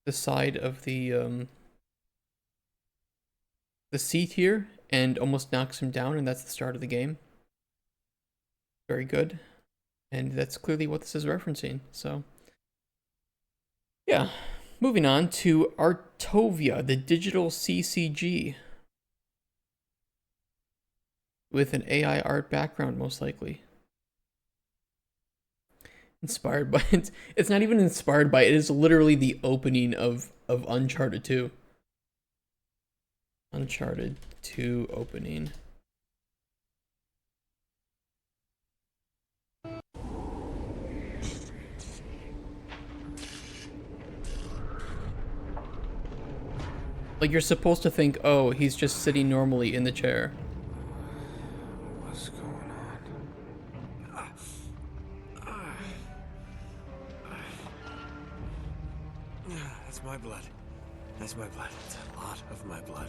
Speaker 1: side of the seat here and almost knocks him down, and that's the start of the game. Very good. And that's clearly what this is referencing, so. Yeah. Moving on to Artovia, the digital CCG. With an AI art background, most likely. Inspired by it. It's not even inspired by it. It is literally the opening of Uncharted 2. Uncharted 2 opening. Like, you're supposed to think, oh, he's just sitting normally in the chair.
Speaker 11: What's going on? That's my blood. That's my blood. It's a lot of my blood.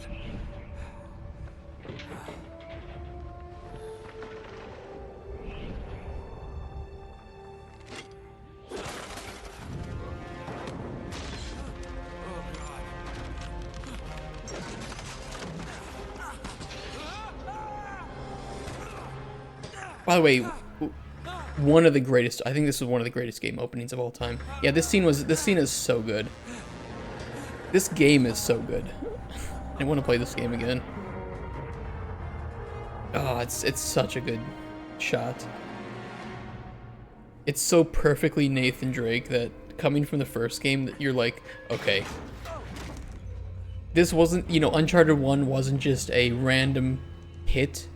Speaker 1: By the way, one of the greatest, I think this is one of the greatest game openings of all time. Yeah, this scene is so good. This game is so good. I want to play this game again. Oh, it's such a good shot. It's so perfectly Nathan Drake that coming from the first game that you're like, okay. This wasn't, you know, Uncharted 1 wasn't just a random hit.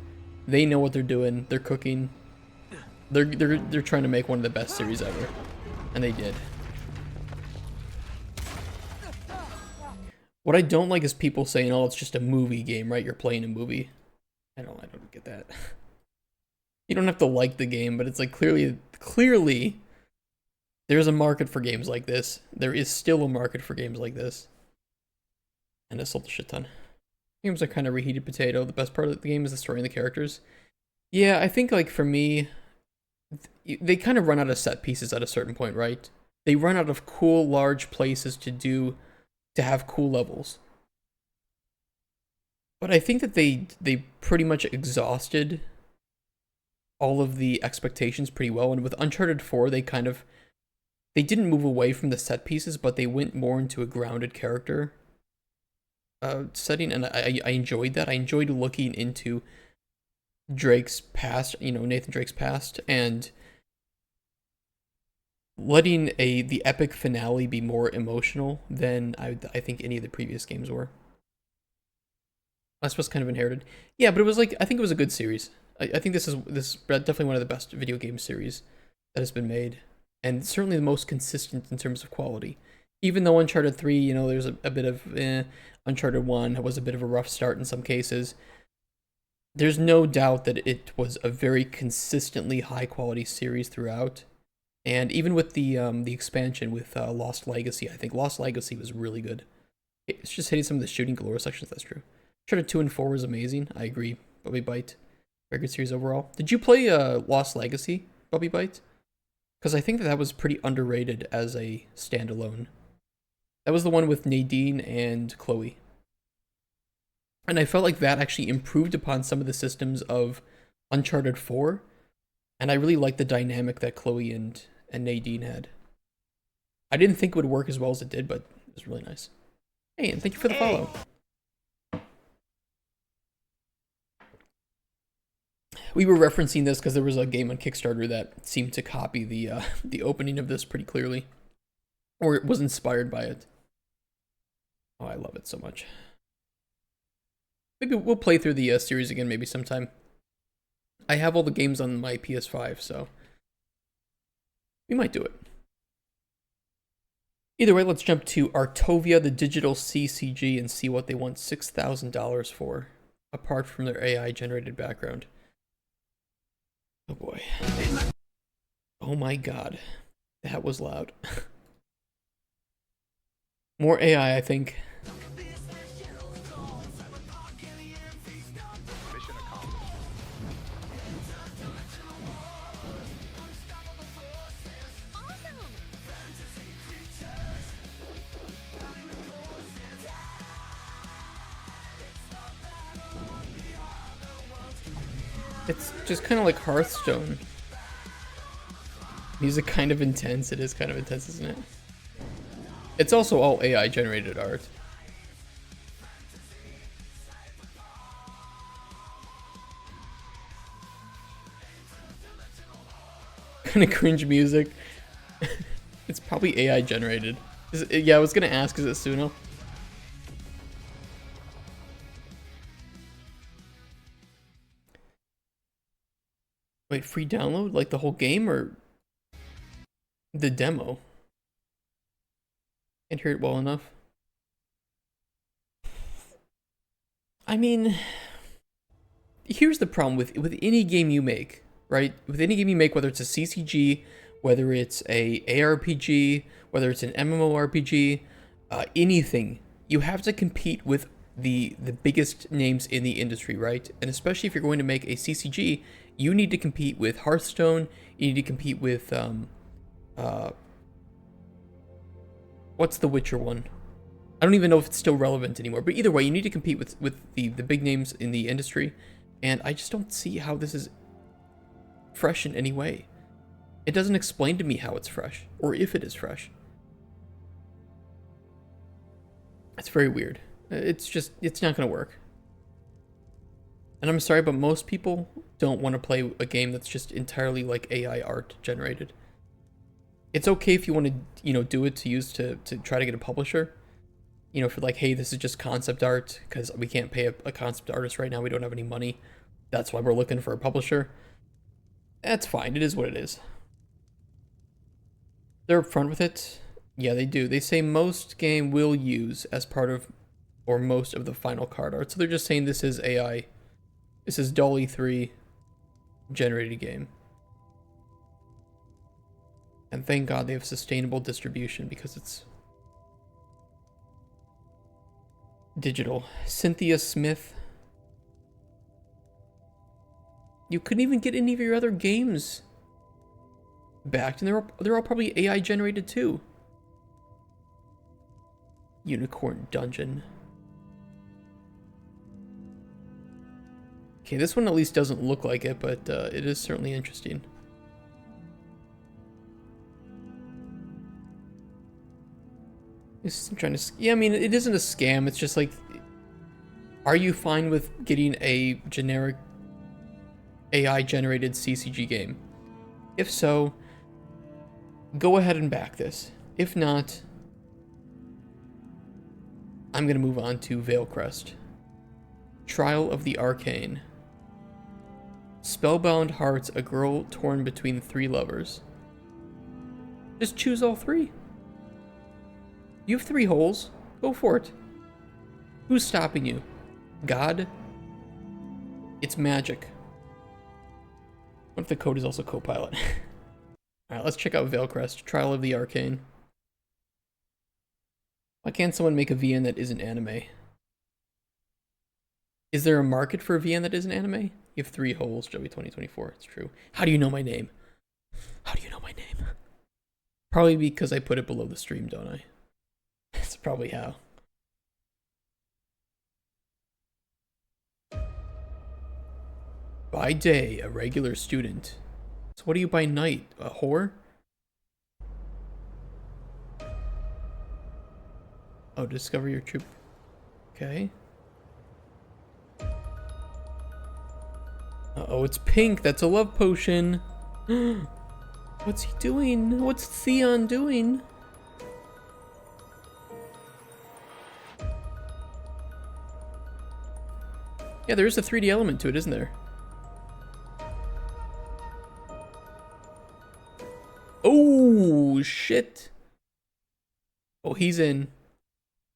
Speaker 1: They know what they're doing. They're cooking. They're trying to make one of the best series ever. And they did. What I don't like is people saying, oh, it's just a movie game, right? You're playing a movie. I don't get that. You don't have to like the game, but it's like clearly there's a market for games like this. There is still a market for games like this. And it sold a shit ton. Games are kind of reheated potato. The best part of the game is the story and the characters. Yeah, I think like for me, they kind of run out of set pieces at a certain point, right? They run out of cool large places to have cool levels. But I think that they pretty much exhausted all of the expectations pretty well. And with Uncharted 4, they didn't move away from the set pieces, but they went more into a grounded character setting, and I enjoyed that. I enjoyed looking into Drake's past, Nathan Drake's past, and letting the epic finale be more emotional than I think any of the previous games were. Last was kind of inherited. Yeah, but it was like, I think it was a good series. I think this is definitely one of the best video game series that has been made, and certainly the most consistent in terms of quality. Even though Uncharted 3, there's a bit of Uncharted 1 was a bit of a rough start in some cases. There's no doubt that it was a very consistently high quality series throughout. And even with the expansion with Lost Legacy, I think Lost Legacy was really good. It's just hitting some of the shooting galore sections, that's true. Uncharted 2 and 4 was amazing, I agree. Bubby Bite, very good series overall. Did you play Lost Legacy, Bubby Bite? Because I think that was pretty underrated as a standalone. That was the one with Nadine and Chloe. And I felt like that actually improved upon some of the systems of Uncharted 4. And I really liked the dynamic that Chloe and Nadine had. I didn't think it would work as well as it did, but it was really nice. Hey, and thank you for the follow. We were referencing this because there was a game on Kickstarter that seemed to copy the opening of this pretty clearly. Or it was inspired by it. Oh, I love it so much. Maybe we'll play through the series again maybe sometime. I have all the games on my PS5, so we might do it. Either way, let's jump to Artovia, the digital CCG, and see what they want $6,000 for, apart from their AI-generated background. Oh boy. Oh my god. That was loud. More AI, I think. It's just kind of like Hearthstone. Music kind of intense. It is kind of intense, isn't it? It's also all AI generated art. Kind of cringe music. It's probably AI generated. Yeah, I was gonna ask, is it Suno? Wait, free download? Like the whole game or the demo? Can't hear it well enough. I mean, here's the problem with any game you make, right? With any game you make, whether it's a CCG, whether it's a ARPG, whether it's an MMORPG, anything, you have to compete with the biggest names in the industry, right? And especially if you're going to make a CCG, you need to compete with Hearthstone, you need to compete with, what's the Witcher one? I don't even know if it's still relevant anymore, but either way, you need to compete with the big names in the industry, and I just don't see how this is fresh in any way. It doesn't explain to me how it's fresh, or if it is fresh. It's very weird. It's not gonna work. And I'm sorry, but most people don't want to play a game that's just entirely like AI art generated. It's okay if you want to, do it to use to try to get a publisher. For like, hey, this is just concept art because we can't pay a concept artist right now. We don't have any money. That's why we're looking for a publisher. That's fine. It is what it is. They're upfront with it. Yeah, they do. They say most game will use as part of or most of the final card art. So they're just saying this is AI. This is Dolly 3 generated game. And thank God they have sustainable distribution because it's digital. Cynthia Smith. You couldn't even get any of your other games backed, and they're all probably AI generated too. Unicorn Dungeon. Okay, this one at least doesn't look like it, but it is certainly interesting. I'm trying to... Yeah, I mean, it isn't a scam. It's just like... Are you fine with getting a generic AI-generated CCG game? If so, go ahead and back this. If not, I'm going to move on to Veilcrest. Trial of the Arcane. Spellbound hearts, a girl torn between 3 lovers. Just choose all 3. You have 3 holes. Go for it. Who's stopping you? God? It's magic. What if the code is also Copilot? Alright, let's check out Veilcrest. Trial of the Arcane. Why can't someone make a VN that isn't anime? Is there a market for a VN that isn't anime? You have 3 holes, Joey 2024. It's true. How do you know my name? How do you know my name? Probably because I put it below the stream, don't I? That's probably how. By day, a regular student. So what are you by night? A whore? Oh, discover your true... Okay. Uh-oh, it's pink. That's a love potion. What's he doing? What's Theon doing? Yeah, there is a 3D element to it, isn't there? Oh, shit. Oh, he's in.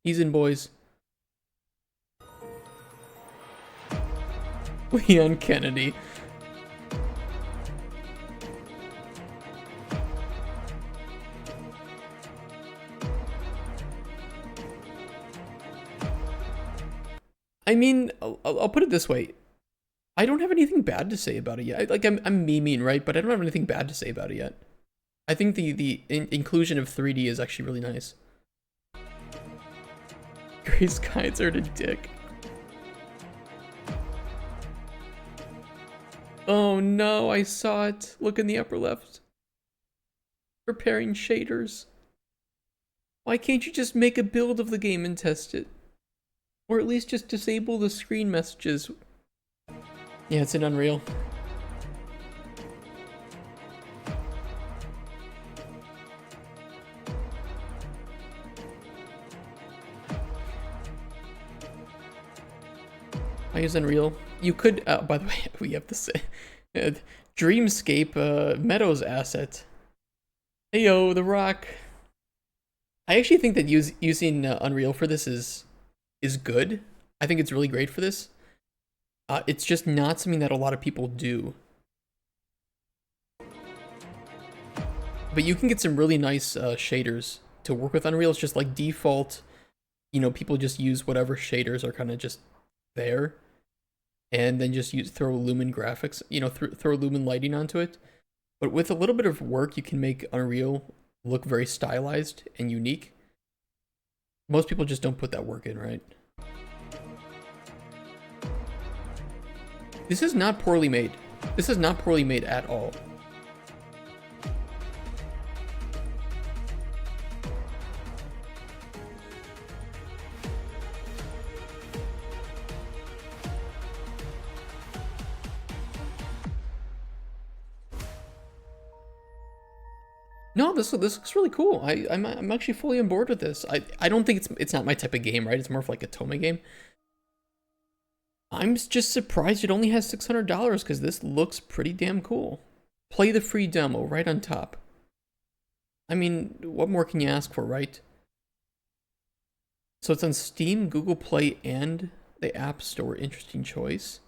Speaker 1: He's in, boys. Leon Kennedy. I mean, I'll put it this way. I don't have anything bad to say about it yet. I'm memeing, right? But I don't have anything bad to say about it yet. I think the inclusion of 3D is actually really nice. Grace Kites are a dick. Oh no, I saw it. Look in the upper left. Preparing shaders. Why can't you just make a build of the game and test it? Or at least just disable the screen messages. Yeah, it's in Unreal. I use Unreal. You could, by the way, we have to say, Dreamscape Meadows asset. Heyo, The Rock. I actually think that using Unreal for this is good. I think it's really great for this. It's just not something that a lot of people do. But you can get some really nice shaders to work with Unreal. It's just like default, you know, people just use whatever shaders are kind of just there. And then just throw Lumen graphics, you know, throw Lumen lighting onto it. But with a little bit of work, you can make Unreal look very stylized and unique. Most people just don't put that work in, right? This is not poorly made. This is not poorly made at all. No, this looks really cool. I'm actually fully on board with this. I don't think it's not my type of game, right? It's more of like a Tome game. I'm just surprised it only has $600 because this looks pretty damn cool. Play the free demo right on top. I mean, what more can you ask for, right? So it's on Steam, Google Play, and the App Store. Interesting choice.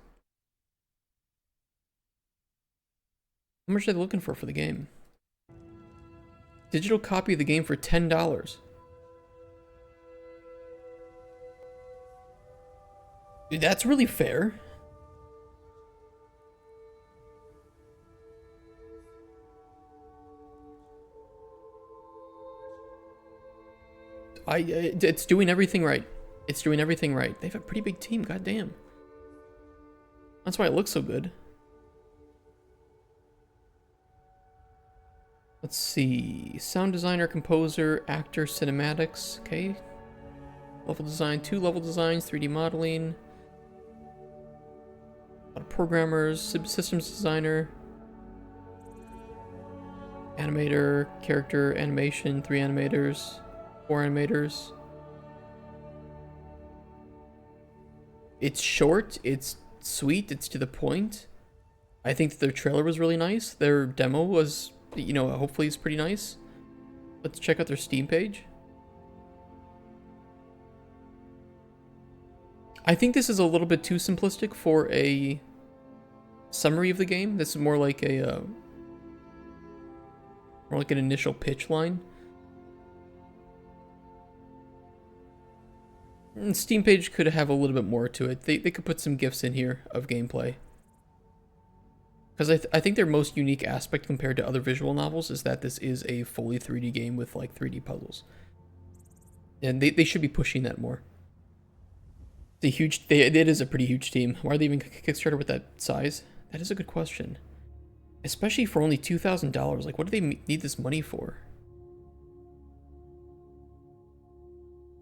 Speaker 1: How much are they looking for the game? Digital copy of the game for $10. Dude, that's really fair. It's doing everything right. It's doing everything right. They have a pretty big team, goddamn. That's why it looks so good. Let's see. Sound designer, composer, actor, cinematics. Okay. Level design, 2 level designs, 3D modeling. A lot of programmers, systems designer. Animator, character, animation, 3 animators, 4 animators. It's short, it's sweet, it's to the point. I think that their trailer was really nice. Their demo was, you know, hopefully it's pretty nice. Let's check out their Steam page. I think this is a little bit too simplistic for a summary of the game. This is more like a more like an initial pitch line. And Steam page could have a little bit more to it. They could put some GIFs in here of gameplay. Because I think their most unique aspect compared to other visual novels is that this is a fully 3D game with like 3D puzzles. And they should be pushing that more. It's a huge, it is a pretty huge team. Why are they even Kickstarter with that size? That is a good question. Especially for only $2,000. Like, what do they need this money for?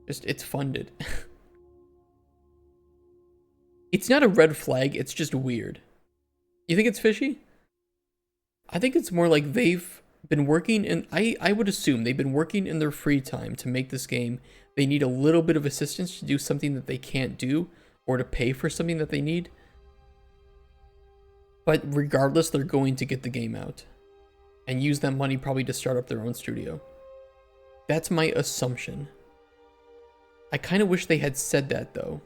Speaker 1: Just, it's funded. It's not a red flag, it's just weird. You think it's fishy? I think it's more like they've been working in, I would assume they've been working in their free time to make this game. They need a little bit of assistance to do something that they can't do, or to pay for something that they need. But regardless, they're going to get the game out and use that money probably to start up their own studio. That's my assumption. I kind of wish they had said that though.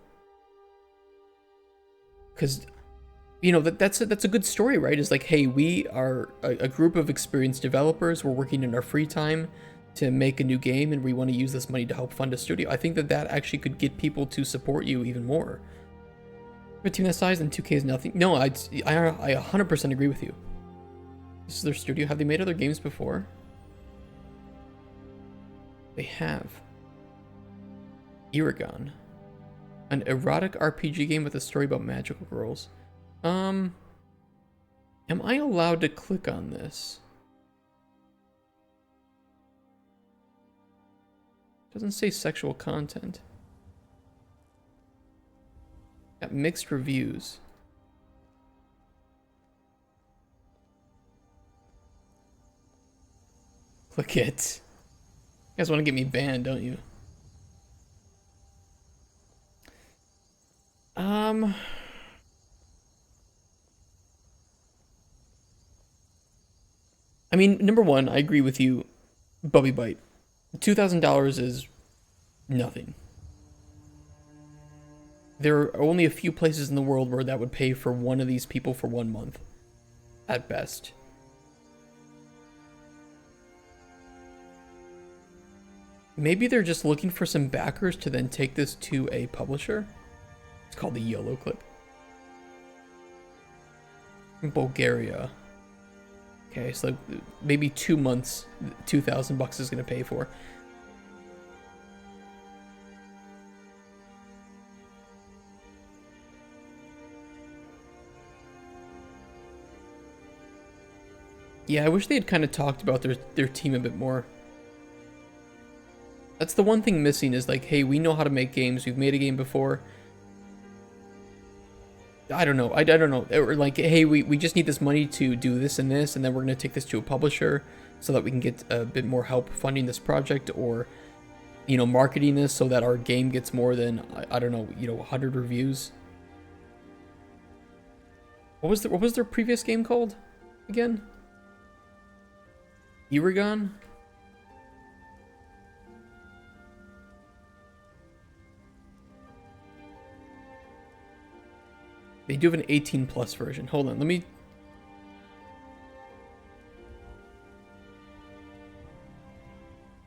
Speaker 1: Because, you know, that's a good story, right? It's like, hey, we are a group of experienced developers. We're working in our free time to make a new game, and we want to use this money to help fund a studio. I think that actually could get people to support you even more. For a team that size, then 2K is nothing. No, I 100% agree with you. This is their studio. Have they made other games before? They have. Iragon. An erotic RPG game with a story about magical girls. Am I allowed to click on this? Doesn't say sexual content. Got mixed reviews. Click it. You guys want to get me banned, don't you? I mean, number one, I agree with you, Bubby Bite. $2,000 is nothing. There are only a few places in the world where that would pay for one of these people for 1 month, at best. Maybe they're just looking for some backers to then take this to a publisher. It's called the YOLO clip. Bulgaria. Okay, so maybe 2 months, $2,000 is going to pay for. Yeah, I wish they had kind of talked about their team a bit more. That's the one thing missing is like, hey, we know how to make games. We've made a game before. I don't know. I don't know. Or like, hey, we just need this money to do this, and then we're going to take this to a publisher so that we can get a bit more help funding this project, or, you know, marketing this so that our game gets more than, I don't know, you know, 100 reviews. What was their previous game called again? Iragon? They do have an 18+ version. Hold on, let me...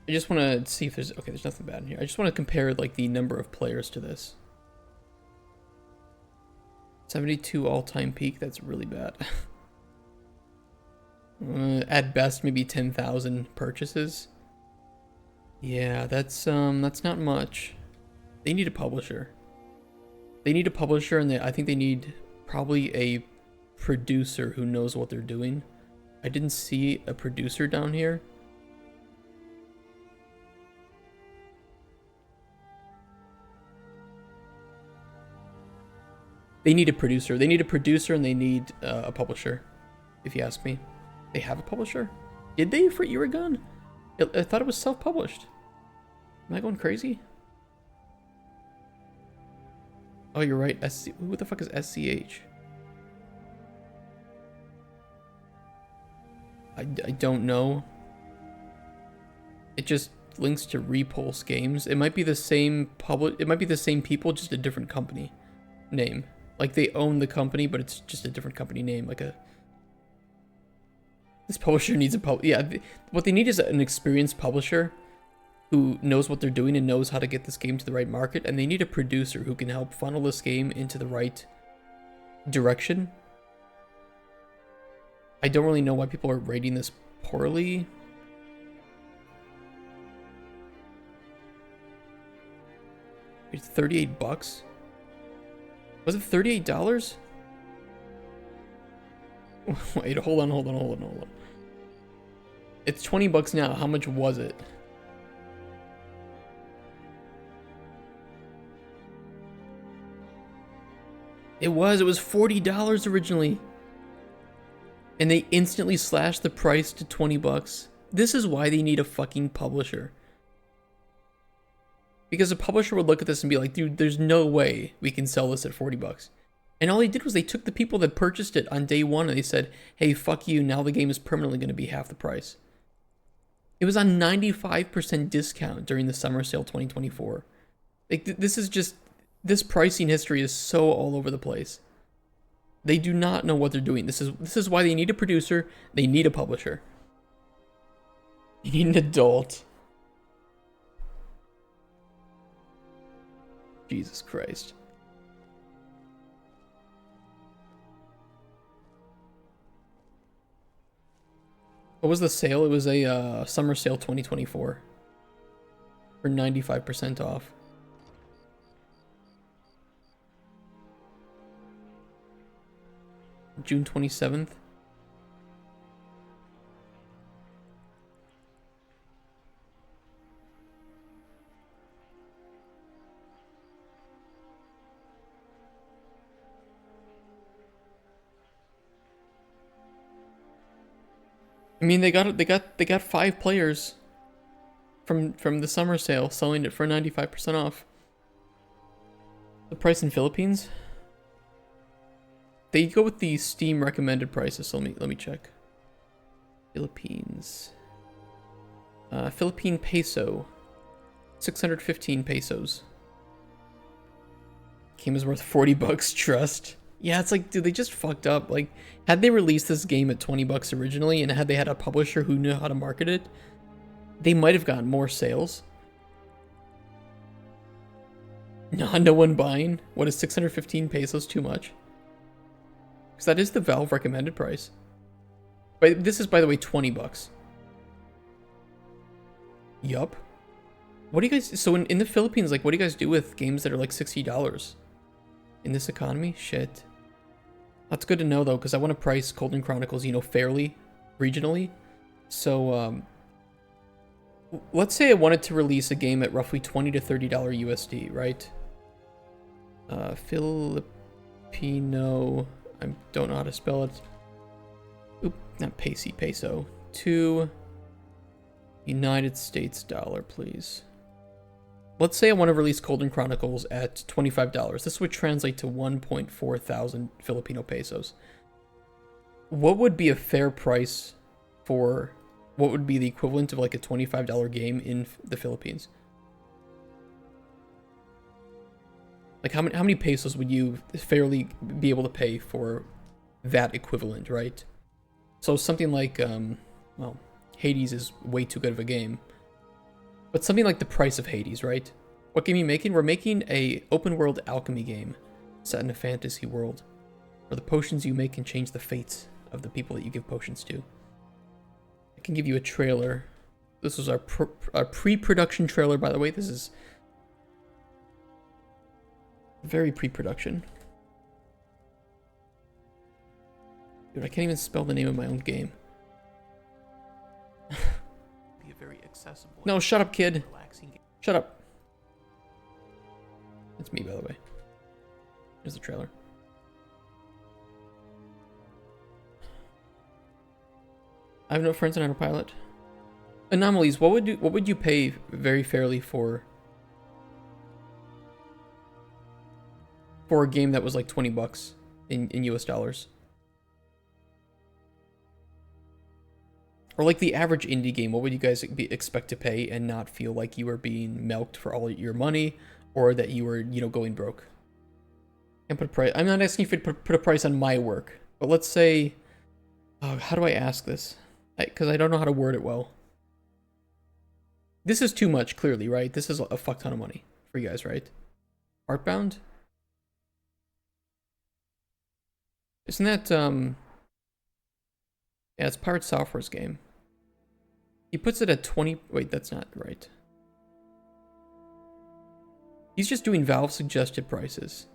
Speaker 1: I just want to see if there's... Okay, there's nothing bad in here. I just want to compare, like, the number of players to this. 72 all-time peak, that's really bad. At best, maybe 10,000 purchases. Yeah, that's not much. They need a publisher. They need a publisher, and I think they need probably a producer who knows what they're doing. I didn't see a producer down here. They need a producer. They need a producer, and they need a publisher, if you ask me. They have a publisher? Did they for Eragon? I thought it was self-published. Am I going crazy? Oh, you're right. Who the fuck is SCH? I don't know. It just links to Repulse Games. It might be the same It might be the same people, just a different company name. Like they own the company, but it's just a different company name. Like this publisher needs a yeah. What they need is an experienced publisher who knows what they're doing and knows how to get this game to the right market, and they need a producer who can help funnel this game into the right direction. I don't really know why people are rating this poorly. It's $38. Was it $38? Wait, hold on. It's $20 now. How much was it? It was $40 originally. And they instantly slashed the price to $20. This is why they need a fucking publisher. Because a publisher would look at this and be like, dude, there's no way we can sell this at $40. And all they did was they took the people that purchased it on day one and they said, hey, fuck you, now the game is permanently going to be half the price. It was on 95% discount during the summer sale 2024. Like, this is just... This pricing history is so all over the place. They do not know what they're doing. This is why they need a producer. They need a publisher. They need an adult. Jesus Christ. What was the sale? It was a summer sale 2024 for 95% off. June 27th. I mean, they got 5 players from the summer sale selling it for 95% off. The price in Philippines? They go with the Steam recommended prices, so let me check. Philippines. Philippine peso. 615 pesos. Game is worth $40, trust. Yeah, it's like, dude, they just fucked up. Like, had they released this game at $20 originally, and had they had a publisher who knew how to market it, they might have gotten more sales. No one buying? What is 615 pesos too much? Because that is the Valve recommended price. But this is, by the way, $20. Yup. What do you guys... So in the Philippines, like, what do you guys do with games that are like $60? In this economy? Shit. That's good to know, though, because I want to price Golden Chronicles, you know, fairly, regionally. So, let's say I wanted to release a game at roughly $20 to $30 USD, right? Filipino... I don't know how to spell it. Oop, not peso. To United States dollar, please. Let's say I want to release Golden Chronicles at $25. This would translate to 1.4 thousand Filipino pesos. What would be a fair price for what would be the equivalent of like a $25 game in the Philippines? Like, how many pesos would you fairly be able to pay for that equivalent, right? So something like, well, Hades is way too good of a game. But something like the price of Hades, right? What game are you making? We're making a open world alchemy game set in a fantasy world where the potions you make can change the fates of the people that you give potions to. I can give you a trailer. This was our pre-production trailer, by the way. This is very pre-production. Dude, I can't even spell the name of my own game.
Speaker 11: Be a very accessible.
Speaker 1: No, shut up, kid. Shut up. It's me, by the way. Here's the trailer. I have no friends on Autopilot. Anomalies. What would you pay very fairly for a game that was like $20 in US dollars? Or like the average indie game, what would you guys expect to pay and not feel like you were being milked for all your money, or that you were, you know, going broke? And put a price. I'm not asking you to put a price on my work, but let's say, how do I ask this? Because I don't know how to word it well. This is too much, clearly, right? This is a fuck ton of money for you guys, right? Heartbound? Isn't that, yeah, it's Pirate Software's game. He puts it at 20... Wait, that's not right. He's just doing Valve suggested prices.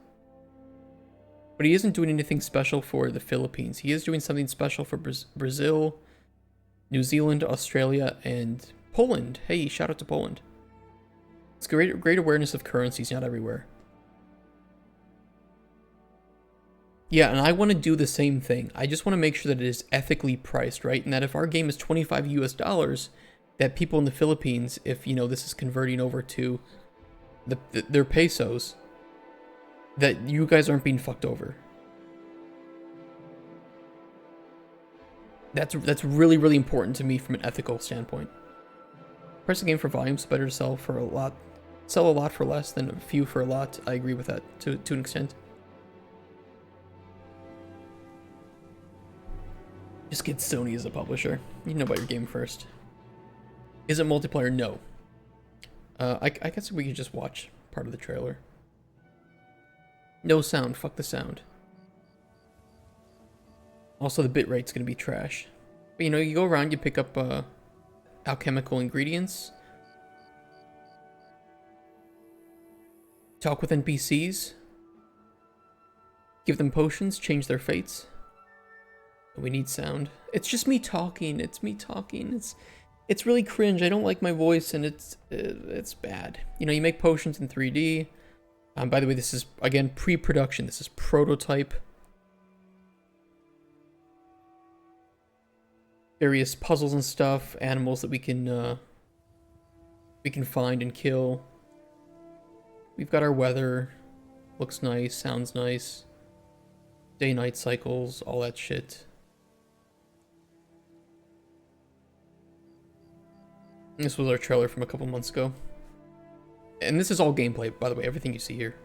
Speaker 1: But he isn't doing anything special for the Philippines. He is doing something special for Brazil, New Zealand, Australia, and Poland. Hey, shout out to Poland. It's great awareness of currencies, not everywhere. Yeah, and I want to do the same thing. I just want to make sure that it is ethically priced, right? And that if our game is 25 US dollars, that people in the Philippines, if, you know, this is converting over to their pesos, that you guys aren't being fucked over. That's really, really important to me from an ethical standpoint. Price a game for volume is better to sell a lot for less than a few for a lot. I agree with that to an extent. Just get Sony as a publisher. You know about your game first. Is it multiplayer? No. I guess we could just watch part of the trailer. No sound. Fuck the sound. Also, the bitrate's gonna be trash. But you know, you go around, you pick up alchemical ingredients. Talk with NPCs. Give them potions, change their fates. We need sound. It's just me talking. It's me talking. It's really cringe. I don't like my voice, and it's bad. You know, you make potions in 3D. By the way, this is, again, pre-production. This is prototype. Various puzzles and stuff. Animals that we can find and kill. We've got our weather. Looks nice. Sounds nice. Day-night cycles. All that shit. This was our trailer from a couple months ago. And this is all gameplay, by the way, everything you see here.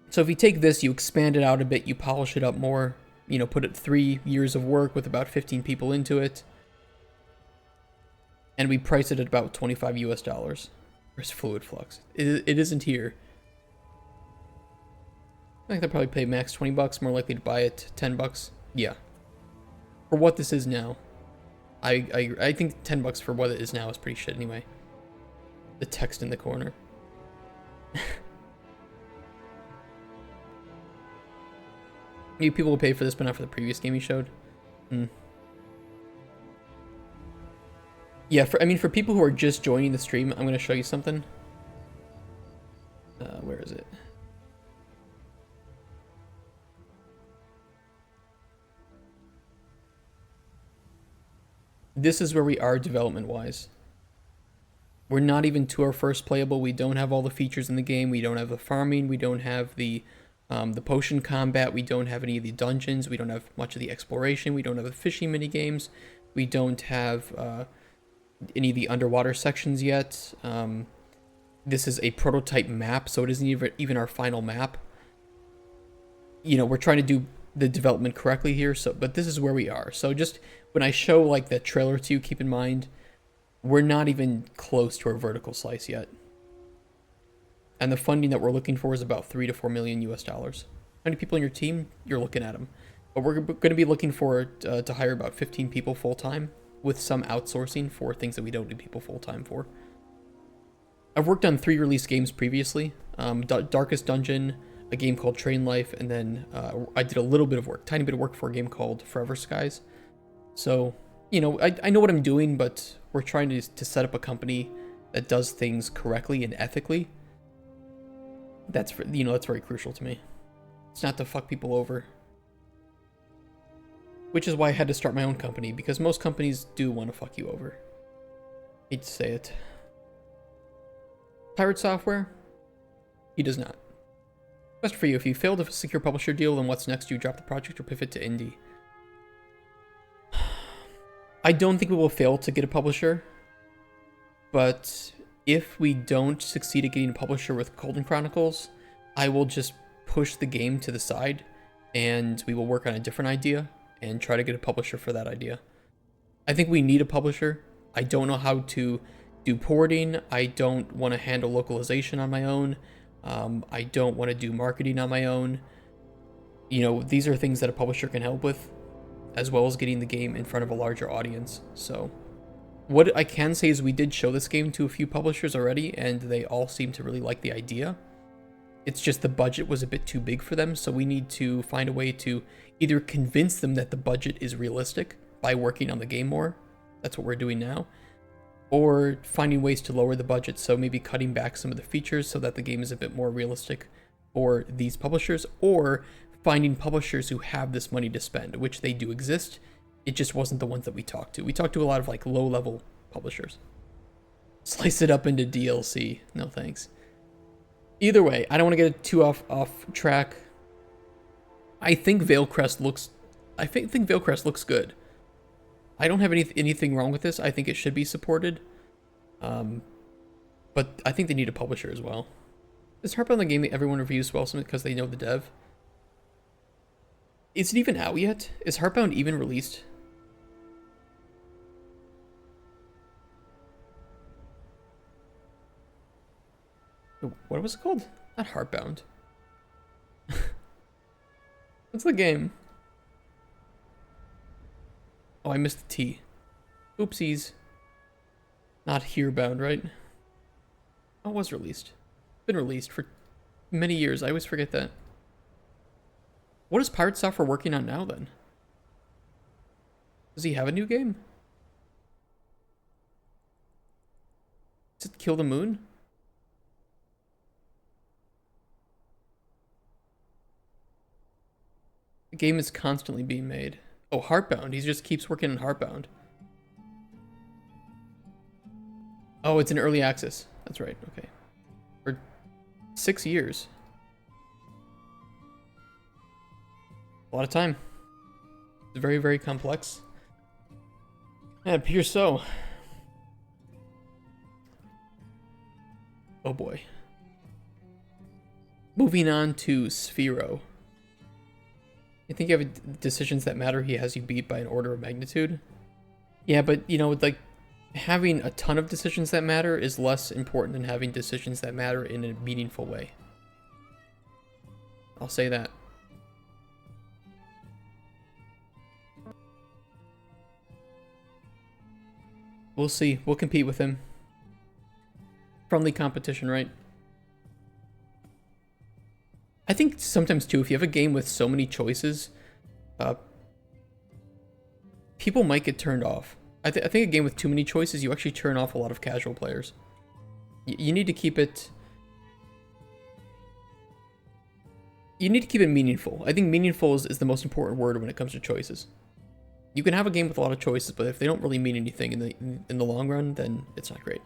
Speaker 1: So if you take this, you expand it out a bit, you polish it up more, you know, put it 3 years of work with about 15 people into it. And we price it at about 25 US dollars. Where's Fluid Flux? It isn't here. I think they'll probably pay max 20 bucks, more likely to buy it 10 bucks. Yeah. For what this is now. I think 10 bucks for what it is now is pretty shit anyway. The text in the corner. Maybe people will pay for this, but not for the previous game you showed. Yeah, for people who are just joining the stream, I'm going to show you something. Where is it? This is where we are development-wise. We're not even to our first playable. We don't have all the features in the game. We don't have the farming. We don't have the potion combat. We don't have any of the dungeons. We don't have much of the exploration. We don't have the fishing minigames. We don't have any of the underwater sections yet. This is a prototype map, so it isn't even our final map. You know, we're trying to do the development correctly here. So, but this is where we are. So just when I show like that trailer to you, keep in mind, we're not even close to our vertical slice yet. And the funding that we're looking for is about 3 to 4 million US dollars. How many people in your team? You're looking at them. But we're going to be looking for to hire about 15 people full-time, with some outsourcing for things that we don't need people full-time for. I've worked on 3 release games previously. Darkest Dungeon, a game called Train Life, and then I did a little bit of work, tiny bit of work for a game called Forever Skies. So, you know, I know what I'm doing, but we're trying to set up a company that does things correctly and ethically. That's, you know, that's very crucial to me. It's not to fuck people over. Which is why I had to start my own company, because most companies do want to fuck you over. Hate to say it. Pirate Software? He does not. Question for you, if you fail to secure a publisher deal, then what's next? Do you drop the project or pivot to indie? I don't think we will fail to get a publisher, but if we don't succeed at getting a publisher with Golden Chronicles, I will just push the game to the side, and we will work on a different idea and try to get a publisher for that idea. I think we need a publisher. I don't know how to do porting. I don't want to handle localization on my own. I don't want to do marketing on my own. You know, these are things that a publisher can help with, as well as getting the game in front of a larger audience. So what I can say is we did show this game to a few publishers already, and they all seem to really like the idea. It's just the budget was a bit too big for them, so we need to find a way to either convince them that the budget is realistic by working on the game more. That's what we're doing now. Or finding ways to lower the budget, so maybe cutting back some of the features so that the game is a bit more realistic for these publishers, or finding publishers who have this money to spend, which they do exist. It just wasn't the ones that we talked to. We talked to a lot of like low-level publishers. Slice it up into DLC. No thanks. Either way, I don't want to get too off track. I think Veilcrest looks good. I don't have anything wrong with this. I think it should be supported. But I think they need a publisher as well. Is Heartbound the game that everyone reviews well simply because they know the dev? Is it even out yet? Is Heartbound even released? What was it called? Not Heartbound. What's the game? Oh, I missed the T. Oopsies. Not Herebound, right? Oh, it was released. Been released for many years. I always forget that. What is Pirate Software working on now, then? Does he have a new game? Is it Kill the Moon? The game is constantly being made. Oh, Heartbound. He just keeps working on Heartbound. Oh, it's in early access. That's right. Okay. For 6 years. A lot of time. It's very, very complex. Yeah, it appears so. Oh boy. Moving on to Sphero. You think you have decisions that matter? He has you beat by an order of magnitude. Yeah, but you know, like having a ton of decisions that matter is less important than having decisions that matter in a meaningful way. I'll say that. We'll see. We'll compete with him. Friendly competition, right? I think sometimes too, if you have a game with so many choices, people might get turned off. I think a game with too many choices, you actually turn off a lot of casual players. You need to keep it... You need to keep it meaningful. I think meaningful is the most important word when it comes to choices. You can have a game with a lot of choices, but if they don't really mean anything in the long run, then it's not great.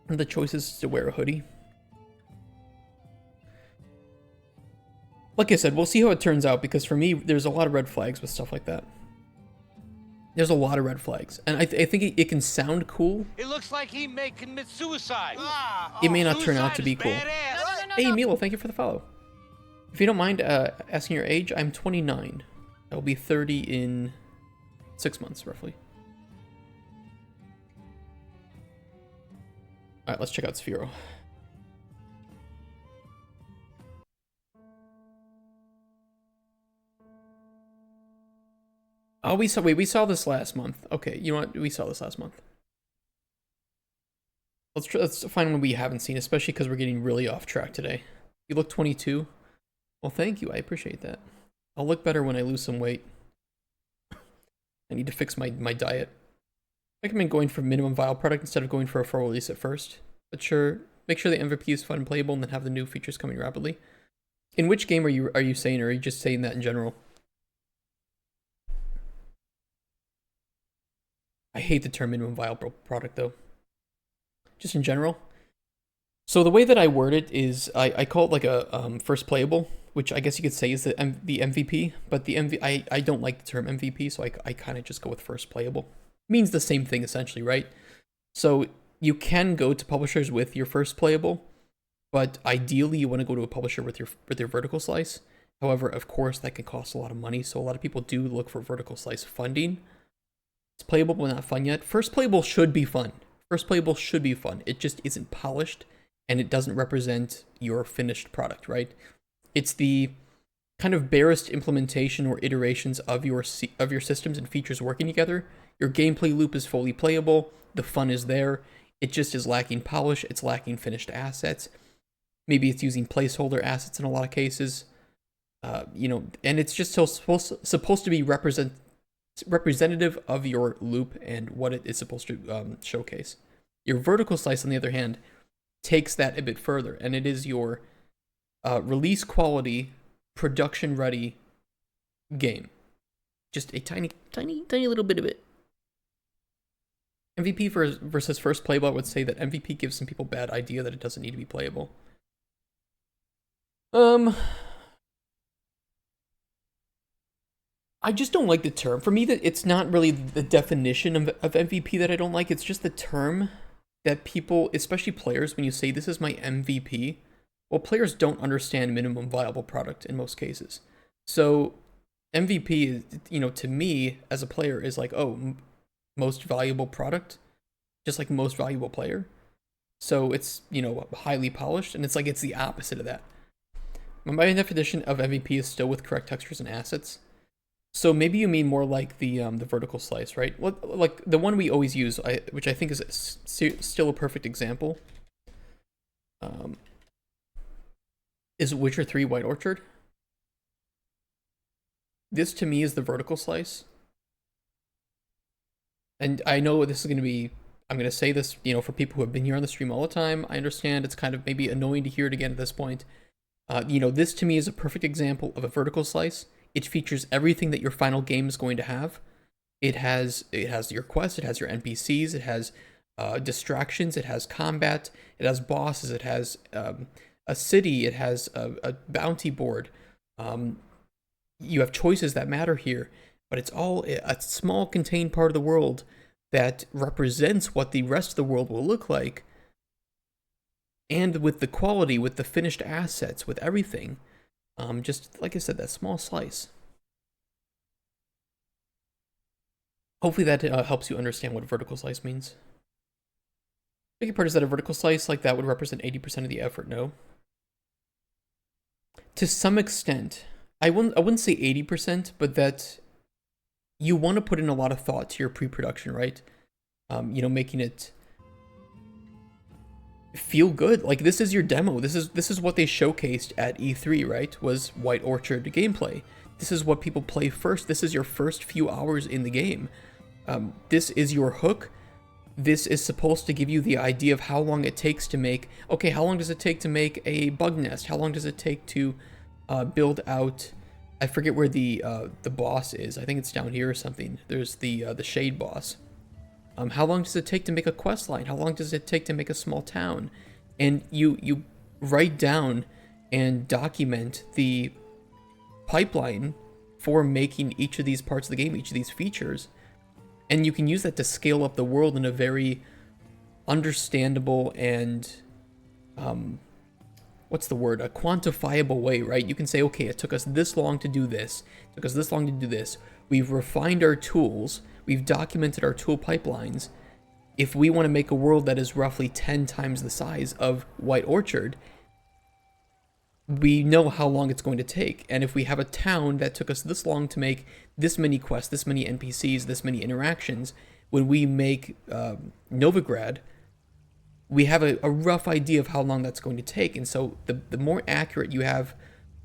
Speaker 1: The choices is to wear a hoodie. Like I said, we'll see how it turns out, because for me, there's a lot of red flags with stuff like that. There's a lot of red flags, and I think it can sound cool.
Speaker 12: It looks like he may commit suicide.
Speaker 1: It may not turn out to be cool. Hey, Milo, thank you for the follow. If you don't mind asking your age, I'm 29. I will be 30 in 6 months, roughly. Alright, let's check out Sphero. Oh, we saw this last month. Okay, you know what? We saw this last month. Let's find one we haven't seen, especially because we're getting really off track today. You look 22. Well, thank you. I appreciate that. I'll look better when I lose some weight. I need to fix my diet. I recommend going for minimum viable product instead of going for a full release at first. But sure, make sure the MVP is fun and playable, and then have the new features coming rapidly. In which game are you saying, or are you just saying that in general? I hate the term minimum viable product though. Just in general. So the way that I word it is I call it like a first playable, which I guess you could say is the MVP, but I don't like the term MVP, so I kind of just go with first playable. It means the same thing essentially, right? So you can go to publishers with your first playable, but ideally you want to go to a publisher with your vertical slice. However, of course, that can cost a lot of money, so a lot of people do look for vertical slice funding. It's playable but not fun yet. First playable should be fun. First playable should be fun. It just isn't polished, and it doesn't represent your finished product, right? It's the kind of barest implementation or iterations of your systems and features working together. Your gameplay loop is fully playable. The fun is there. It just is lacking polish. It's lacking finished assets. Maybe it's using placeholder assets in a lot of cases. And it's just supposed to be representative of your loop and what it is supposed to showcase. Your vertical slice, on the other hand, takes that a bit further, and it is your release quality, production ready game. Just a tiny little bit of it. MVP versus first playable, I would say that MVP gives some people bad idea that it doesn't need to be playable. I just don't like the term. For me, that it's not really the definition of MVP that I don't like. It's just the term that people, especially players, when you say this is my MVP, well, players don't understand minimum viable product in most cases. So MVP is, to me as a player is like, oh, most valuable product, just like most valuable player. So it's, highly polished, and it's like it's the opposite of that. My definition of MVP is still with correct textures and assets. So maybe you mean more like the vertical slice, right? Like the one we always use, which I think is still a perfect example, is Witcher 3 White Orchard. This to me is the vertical slice. And I know this is going to be, I'm going to say this, for people who have been here on the stream all the time. I understand it's kind of maybe annoying to hear it again at this point. This to me is a perfect example of a vertical slice. It features everything that your final game is going to have. It has your quests, it has your NPCs, it has distractions, it has combat, it has bosses, it has a city, it has a bounty board. You have choices that matter here, but it's all a small contained part of the world that represents what the rest of the world will look like. And with the quality, with the finished assets, with everything. Just like I said, that small slice. Hopefully that helps you understand what vertical slice means. Big part is that a vertical slice like that would represent 80% of the effort. No. To some extent, I wouldn't say 80%, but that you want to put in a lot of thought to your pre-production, right? Making it feel good. Like this is your demo. This is what they showcased at E3, right? Was White Orchard gameplay. This is what people play first. This is your first few hours in the game. This is your hook. This is supposed to give you the idea of how long it takes to make. Okay, how long does it take to make a bug nest? How long does it take to build out? I forget where the boss is. I think it's down here or something. There's the shade boss. How long does it take to make a quest line? How long does it take to make a small town? And you write down and document the pipeline for making each of these parts of the game, each of these features. And you can use that to scale up the world in a very understandable and what's the word, a quantifiable way, right? You can say, okay, it took us this long to do this, it took us this long to do this. We've refined our tools, we've documented our tool pipelines. If we want to make a world that is roughly 10 times the size of White Orchard, we know how long it's going to take. And if we have a town that took us this long to make this many quests, this many NPCs, this many interactions, when we make Novigrad, we have a rough idea of how long that's going to take. And so the more accurate you have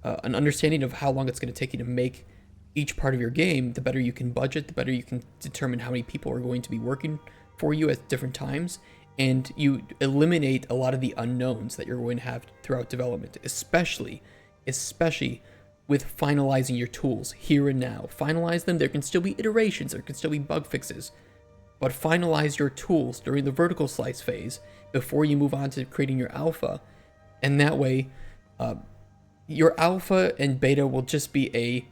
Speaker 1: an understanding of how long it's going to take you to make each part of your game, the better you can budget, the better you can determine how many people are going to be working for you at different times. And you eliminate a lot of the unknowns that you're going to have throughout development, especially with finalizing your tools here and now. Finalize them. There can still be iterations, there can still be bug fixes, but finalize your tools during the vertical slice phase before you move on to creating your alpha. And that way, your alpha and beta will just be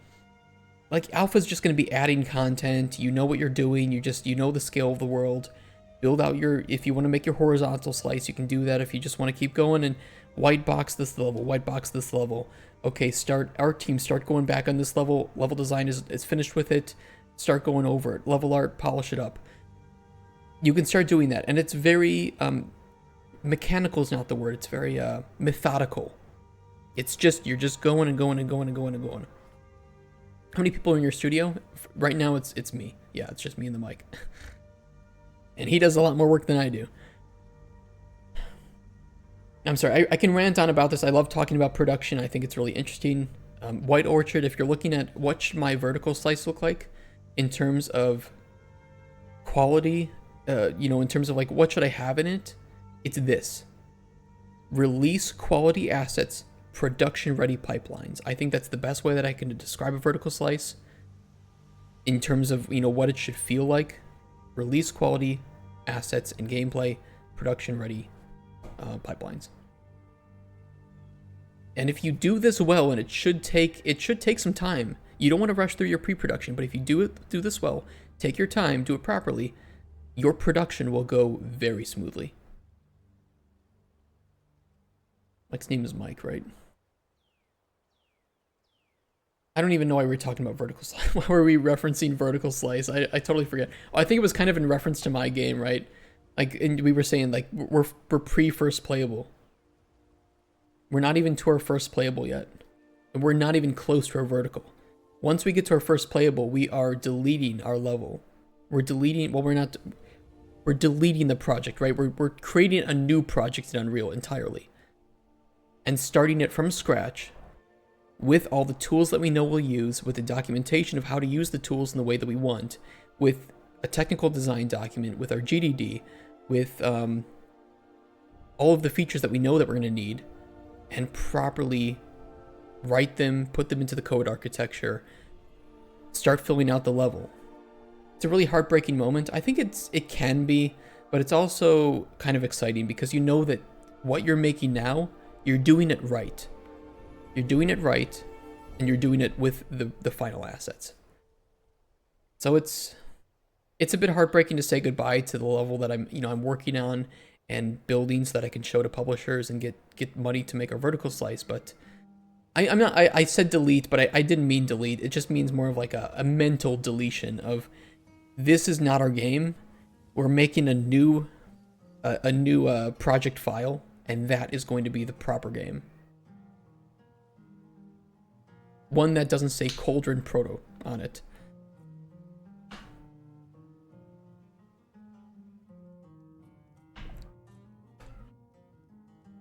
Speaker 1: alpha is just going to be adding content. You know what you're doing. You know the scale of the world. Build out if you want to make your horizontal slice, you can do that. If you just want to keep going and white box this level, white box this level. Okay, our team start going back on this level. Level design is finished with it. Start going over it. Level art, polish it up. You can start doing that. And it's very, mechanical is not the word. It's very methodical. It's just, you're just going and going and going and going and going. How many people are in your studio? Right now it's me. Yeah, it's just me and the mic. And he does a lot more work than I do. I'm sorry, I can rant on about this. I love talking about production. I think it's really interesting. White Orchard, if you're looking at what should my vertical slice look like in terms of quality, in terms of like what should I have in it, it's this. Release quality assets, production ready pipelines. I think that's the best way that I can describe a vertical slice in terms of, what it should feel like. Release quality assets and gameplay, production ready pipelines. And if you do this well, and it should take some time. You don't want to rush through your pre-production, but if you do this well, take your time, do it properly, your production will go very smoothly. Mike's name is Mike, right? I don't even know why we were talking about vertical slice. Why were we referencing vertical slice? I totally forget. Oh, I think it was kind of in reference to my game, right? Like, and we were saying, like, we're pre-first playable. We're not even to our first playable yet. And we're not even close to our vertical. Once we get to our first playable, we are deleting our level. We're deleting the project, right? We're creating a new project in Unreal entirely. And starting it from scratch, with all the tools that we know we'll use, with the documentation of how to use the tools in the way that we want, with a technical design document, with our GDD, with all of the features that we know that we're going to need, and properly write them, put them into the code architecture, start filling out the level. It's a really heartbreaking moment. I think it can be, but it's also kind of exciting because you know that what you're making now, you're doing it right. You're doing it right, and you're doing it with the final assets. So it's a bit heartbreaking to say goodbye to the level that I'm working on and building so that I can show to publishers and get money to make a vertical slice. But I said delete, but I didn't mean delete. It just means more of like a mental deletion of, this is not our game. We're making a new project file, and that is going to be the proper game. One that doesn't say Cauldron Proto on it.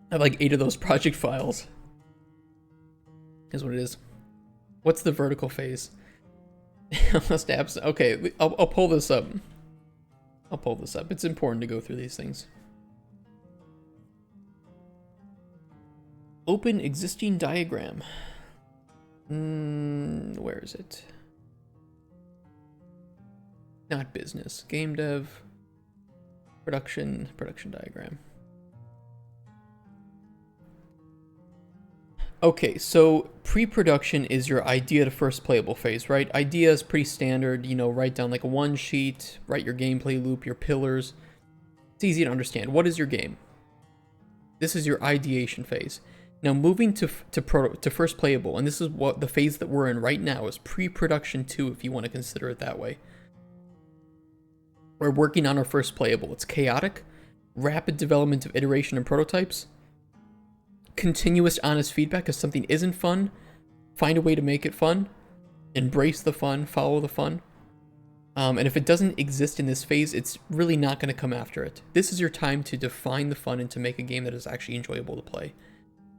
Speaker 1: I have like 8 of those project files. Is what it is. What's the vertical phase? Okay, I'll pull this up. It's important to go through these things. Open existing diagram. Where is it? Not business. Game dev. Production diagram. Okay, so pre-production is your idea to first playable phase, right? Idea is pretty standard, write down like a one sheet, write your gameplay loop, your pillars. It's easy to understand. What is your game? This is your ideation phase. Now moving to first playable, and this is what the phase that we're in right now is pre-production 2, if you want to consider it that way. We're working on our first playable. It's chaotic, rapid development of iteration and prototypes, continuous honest feedback. If something isn't fun, find a way to make it fun, embrace the fun, follow the fun. And if it doesn't exist in this phase, it's really not going to come after it. This is your time to define the fun and to make a game that is actually enjoyable to play.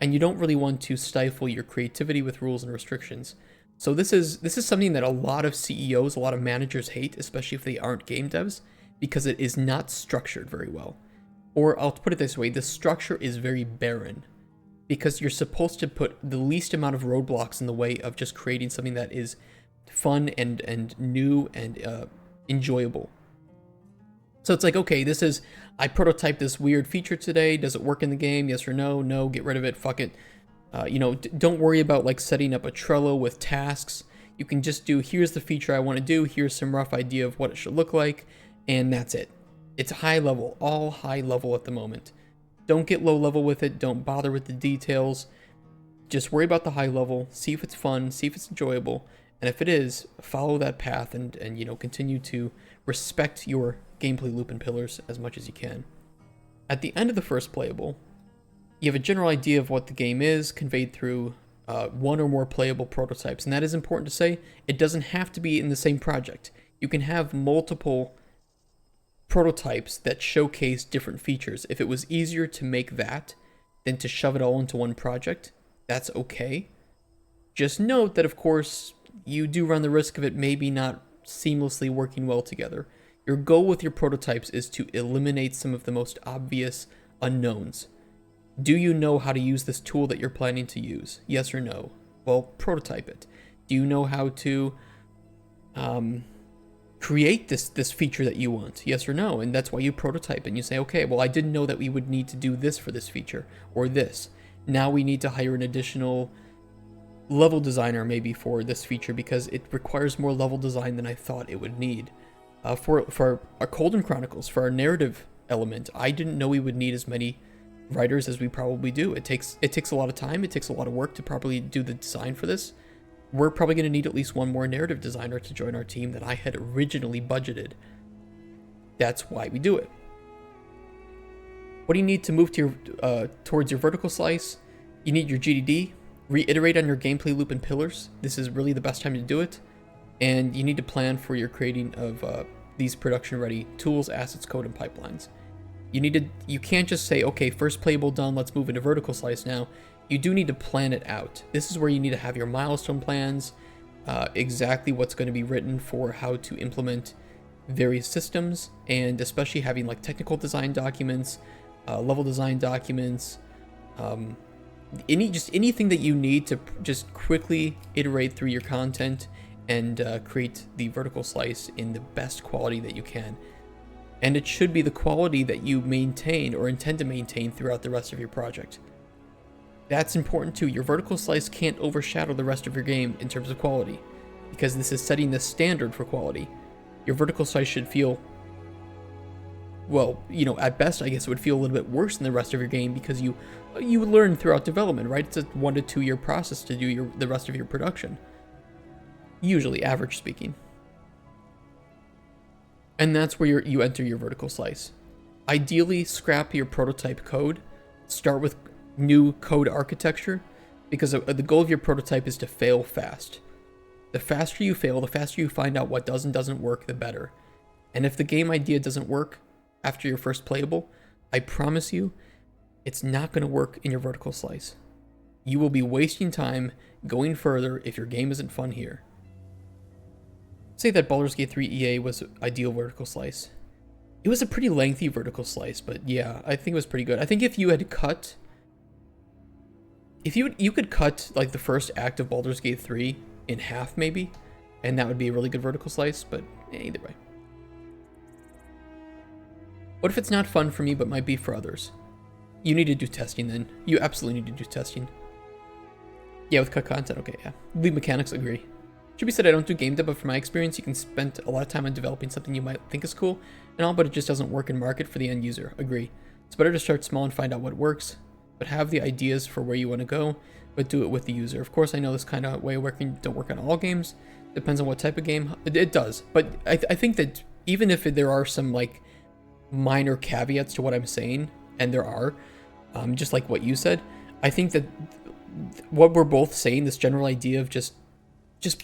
Speaker 1: And you don't really want to stifle your creativity with rules and restrictions. So this is something that a lot of CEOs, a lot of managers hate, especially if they aren't game devs, because it is not structured very well. Or I'll put it this way, the structure is very barren, because you're supposed to put the least amount of roadblocks in the way of just creating something that is fun and new and enjoyable. So it's like, okay, I prototyped this weird feature today. Does it work in the game? Yes or no? No, get rid of it. Fuck it. Don't worry about like setting up a Trello with tasks. You can just do, here's the feature I want to do. Here's some rough idea of what it should look like. And that's it. It's high level, all high level at the moment. Don't get low level with it. Don't bother with the details. Just worry about the high level. See if it's fun. See if it's enjoyable. And if it is, follow that path and continue to respect your gameplay loop and pillars as much as you can. At the end of the first playable, you have a general idea of what the game is, conveyed through one or more playable prototypes. And that is important to say. It doesn't have to be in the same project. You can have multiple prototypes that showcase different features. If it was easier to make that than to shove it all into one project, that's okay. Just note that, of course, you do run the risk of it maybe not seamlessly working well together. Your goal with your prototypes is to eliminate some of the most obvious unknowns. Do you know how to use this tool that you're planning to use? Yes or no? Well, prototype it. Do you know how to create this feature that you want? Yes or no? And that's why you prototype and you say, okay, well, I didn't know that we would need to do this for this feature or this. Now we need to hire an additional level designer maybe for this feature because it requires more level design than I thought it would need. For our Colden Chronicles, for our narrative element, I didn't know we would need as many writers as we probably do. It takes a lot of time. It takes a lot of work to properly do the design for this. We're probably going to need at least one more narrative designer to join our team than I had originally budgeted. That's why we do it. What do you need to move to your towards your vertical slice? You need your GDD. Reiterate on your gameplay loop and pillars. This is really the best time to do it. And you need to plan for your creating of these production-ready tools, assets, code, and pipelines. You can't just say, okay, first playable done, let's move into vertical slice now. You do need to plan it out. This is where you need to have your milestone plans, exactly what's going to be written for how to implement various systems, and especially having like technical design documents, level design documents, anything that you need to just quickly iterate through your content and create the vertical slice in the best quality that you can. And it should be the quality that you maintain or intend to maintain throughout the rest of your project. That's important too. Your vertical slice can't overshadow the rest of your game in terms of quality, because this is setting the standard for quality. Your vertical slice should feel, well, at best, I guess it would feel a little bit worse than the rest of your game because you learn throughout development, right? It's a 1 to 2 year process to do the rest of your production. Usually, average speaking. And that's where you enter your vertical slice. Ideally, scrap your prototype code. Start with new code architecture, because the goal of your prototype is to fail fast. The faster you fail, the faster you find out what does and doesn't work, the better. And if the game idea doesn't work after your first playable, I promise you, it's not going to work in your vertical slice. You will be wasting time going further if your game isn't fun here. Say that Baldur's Gate 3 EA was ideal vertical slice. It was a pretty lengthy vertical slice, but yeah, I think it was pretty good. I think if you had cut... you could cut like the first act of Baldur's Gate 3 in half maybe, and that would be a really good vertical slice, but either way. What if it's not fun for me but might be for others? You need to do testing then. You absolutely need to do testing. Yeah, with cut content, okay, yeah. Lead mechanics, agree. Should be said I don't do game dev, but from my experience, you can spend a lot of time on developing something you might think is cool and all, but it just doesn't work in market for the end user. Agree. It's better to start small and find out what works, but have the ideas for where you want to go, but do it with the user. Of course, I know this kind of way of working don't work on all games. Depends on what type of game. It does, but I think that even if there are some like minor caveats to what I'm saying, and there are, just like what you said, I think that what we're both saying, this general idea of just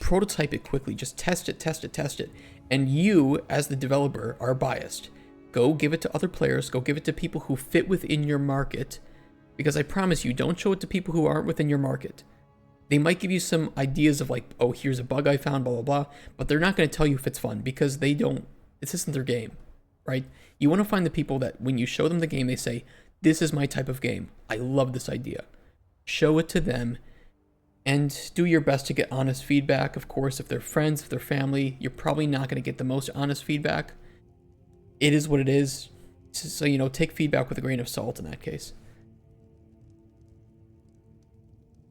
Speaker 1: prototype it quickly, just test it, and you as the developer are biased. Go give it to other players, go give it to people who fit within your market, because I promise you, don't show it to people who aren't within your market. They might give you some ideas of like, oh, here's a bug I found, blah, blah, blah, but they're not going to tell you if it's fun, because this isn't their game, right? You want to find the people that when you show them the game, they say, this is my type of game. I love this idea. Show it to them, and do your best to get honest feedback. Of course, if they're friends, if they're family, you're probably not going to get the most honest feedback. It is what it is. So, take feedback with a grain of salt in that case.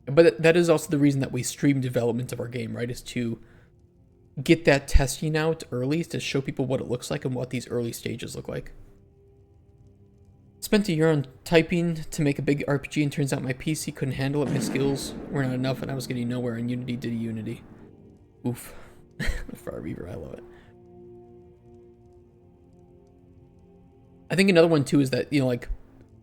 Speaker 1: But that is also the reason that we stream development of our game, right? Is to get that testing out early, to show people what it looks like and what these early stages look like. Spent a year on typing to make a big RPG, and turns out my PC couldn't handle it. My skills were not enough, and I was getting nowhere, and Unity did Unity. Oof. Far Beaver, I love it. I think another one too is that, like,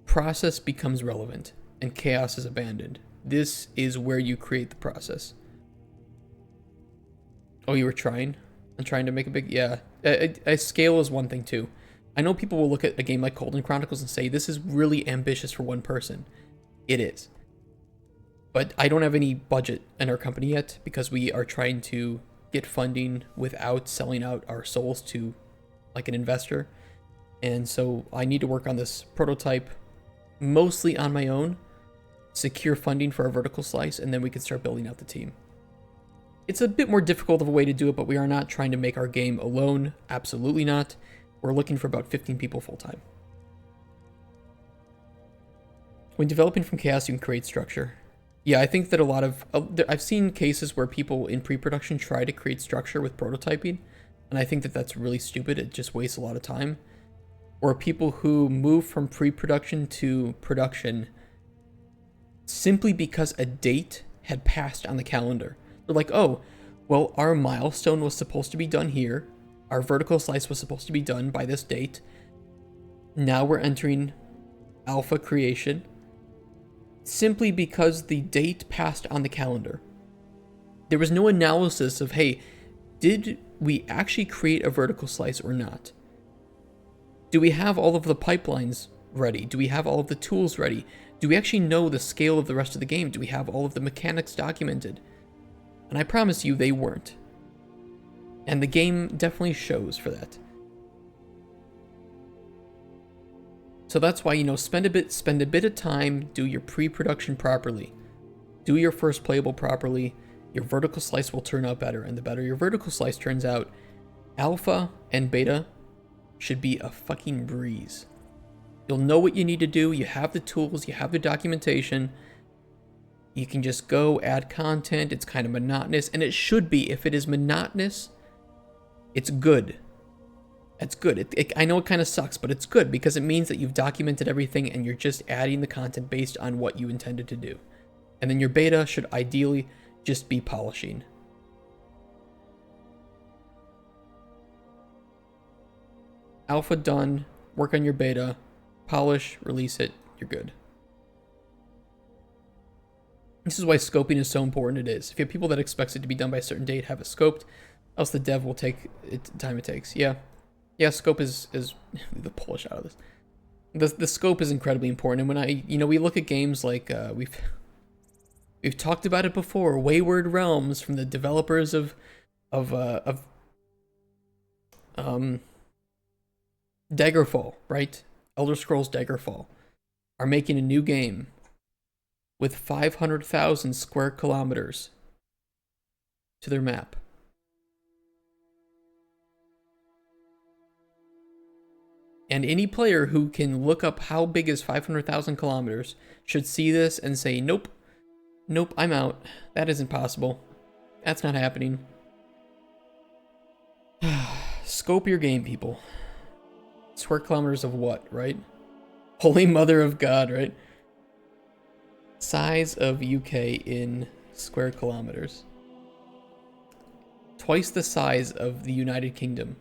Speaker 1: process becomes relevant and chaos is abandoned. This is where you create the process. Oh, you were trying? I'm trying to make a big... Yeah. A scale is one thing too. I know people will look at a game like Golden Chronicles and say, this is really ambitious for one person. It is. But I don't have any budget in our company yet, because we are trying to get funding without selling out our souls to like an investor. And so I need to work on this prototype mostly on my own, secure funding for our vertical slice, and then we can start building out the team. It's a bit more difficult of a way to do it, but we are not trying to make our game alone. Absolutely not. We're looking for about 15 people full-time. When developing from chaos, you can create structure. Yeah, I think that a lot of... I've seen cases where people in pre-production try to create structure with prototyping, and I think that that's really stupid. It just wastes a lot of time. Or people who move from pre-production to production simply because a date had passed on the calendar. They're like, oh, well, our milestone was supposed to be done here. Our vertical slice was supposed to be done by this date. Now we're entering alpha creation simply because the date passed on the calendar. There was no analysis of, hey, did we actually create a vertical slice or not? Do we have all of the pipelines ready? Do we have all of the tools ready? Do we actually know the scale of the rest of the game? Do we have all of the mechanics documented? And I promise you, they weren't. And the game definitely shows for that. So that's why, spend a bit of time, do your pre-production properly. Do your first playable properly. Your vertical slice will turn out better, and the better your vertical slice turns out, alpha and beta should be a fucking breeze. You'll know what you need to do, you have the tools, you have the documentation. You can just go add content. It's kind of monotonous, and it should be. If it is monotonous, it's good. It's good. I know it kind of sucks, but it's good because it means that you've documented everything and you're just adding the content based on what you intended to do. And then your beta should ideally just be polishing. Alpha done, work on your beta, polish, release it, you're good. This is why scoping is so important. It is. If you have people that expect it to be done by a certain date, have it scoped, else the dev will take the time it takes. Yeah, scope is the Polish out of this. The scope is incredibly important. And when we look at games like we've talked about it before, Wayward Realms from the developers of Daggerfall, right? Elder Scrolls Daggerfall are making a new game with 500,000 square kilometers to their map. And any player who can look up how big is 500,000 kilometers should see this and say, nope, I'm out. That isn't possible. That's not happening. Scope your game, people. Square kilometers of what, right? Holy Mother of God, right? Size of UK in square kilometers. Twice the size of the United Kingdom.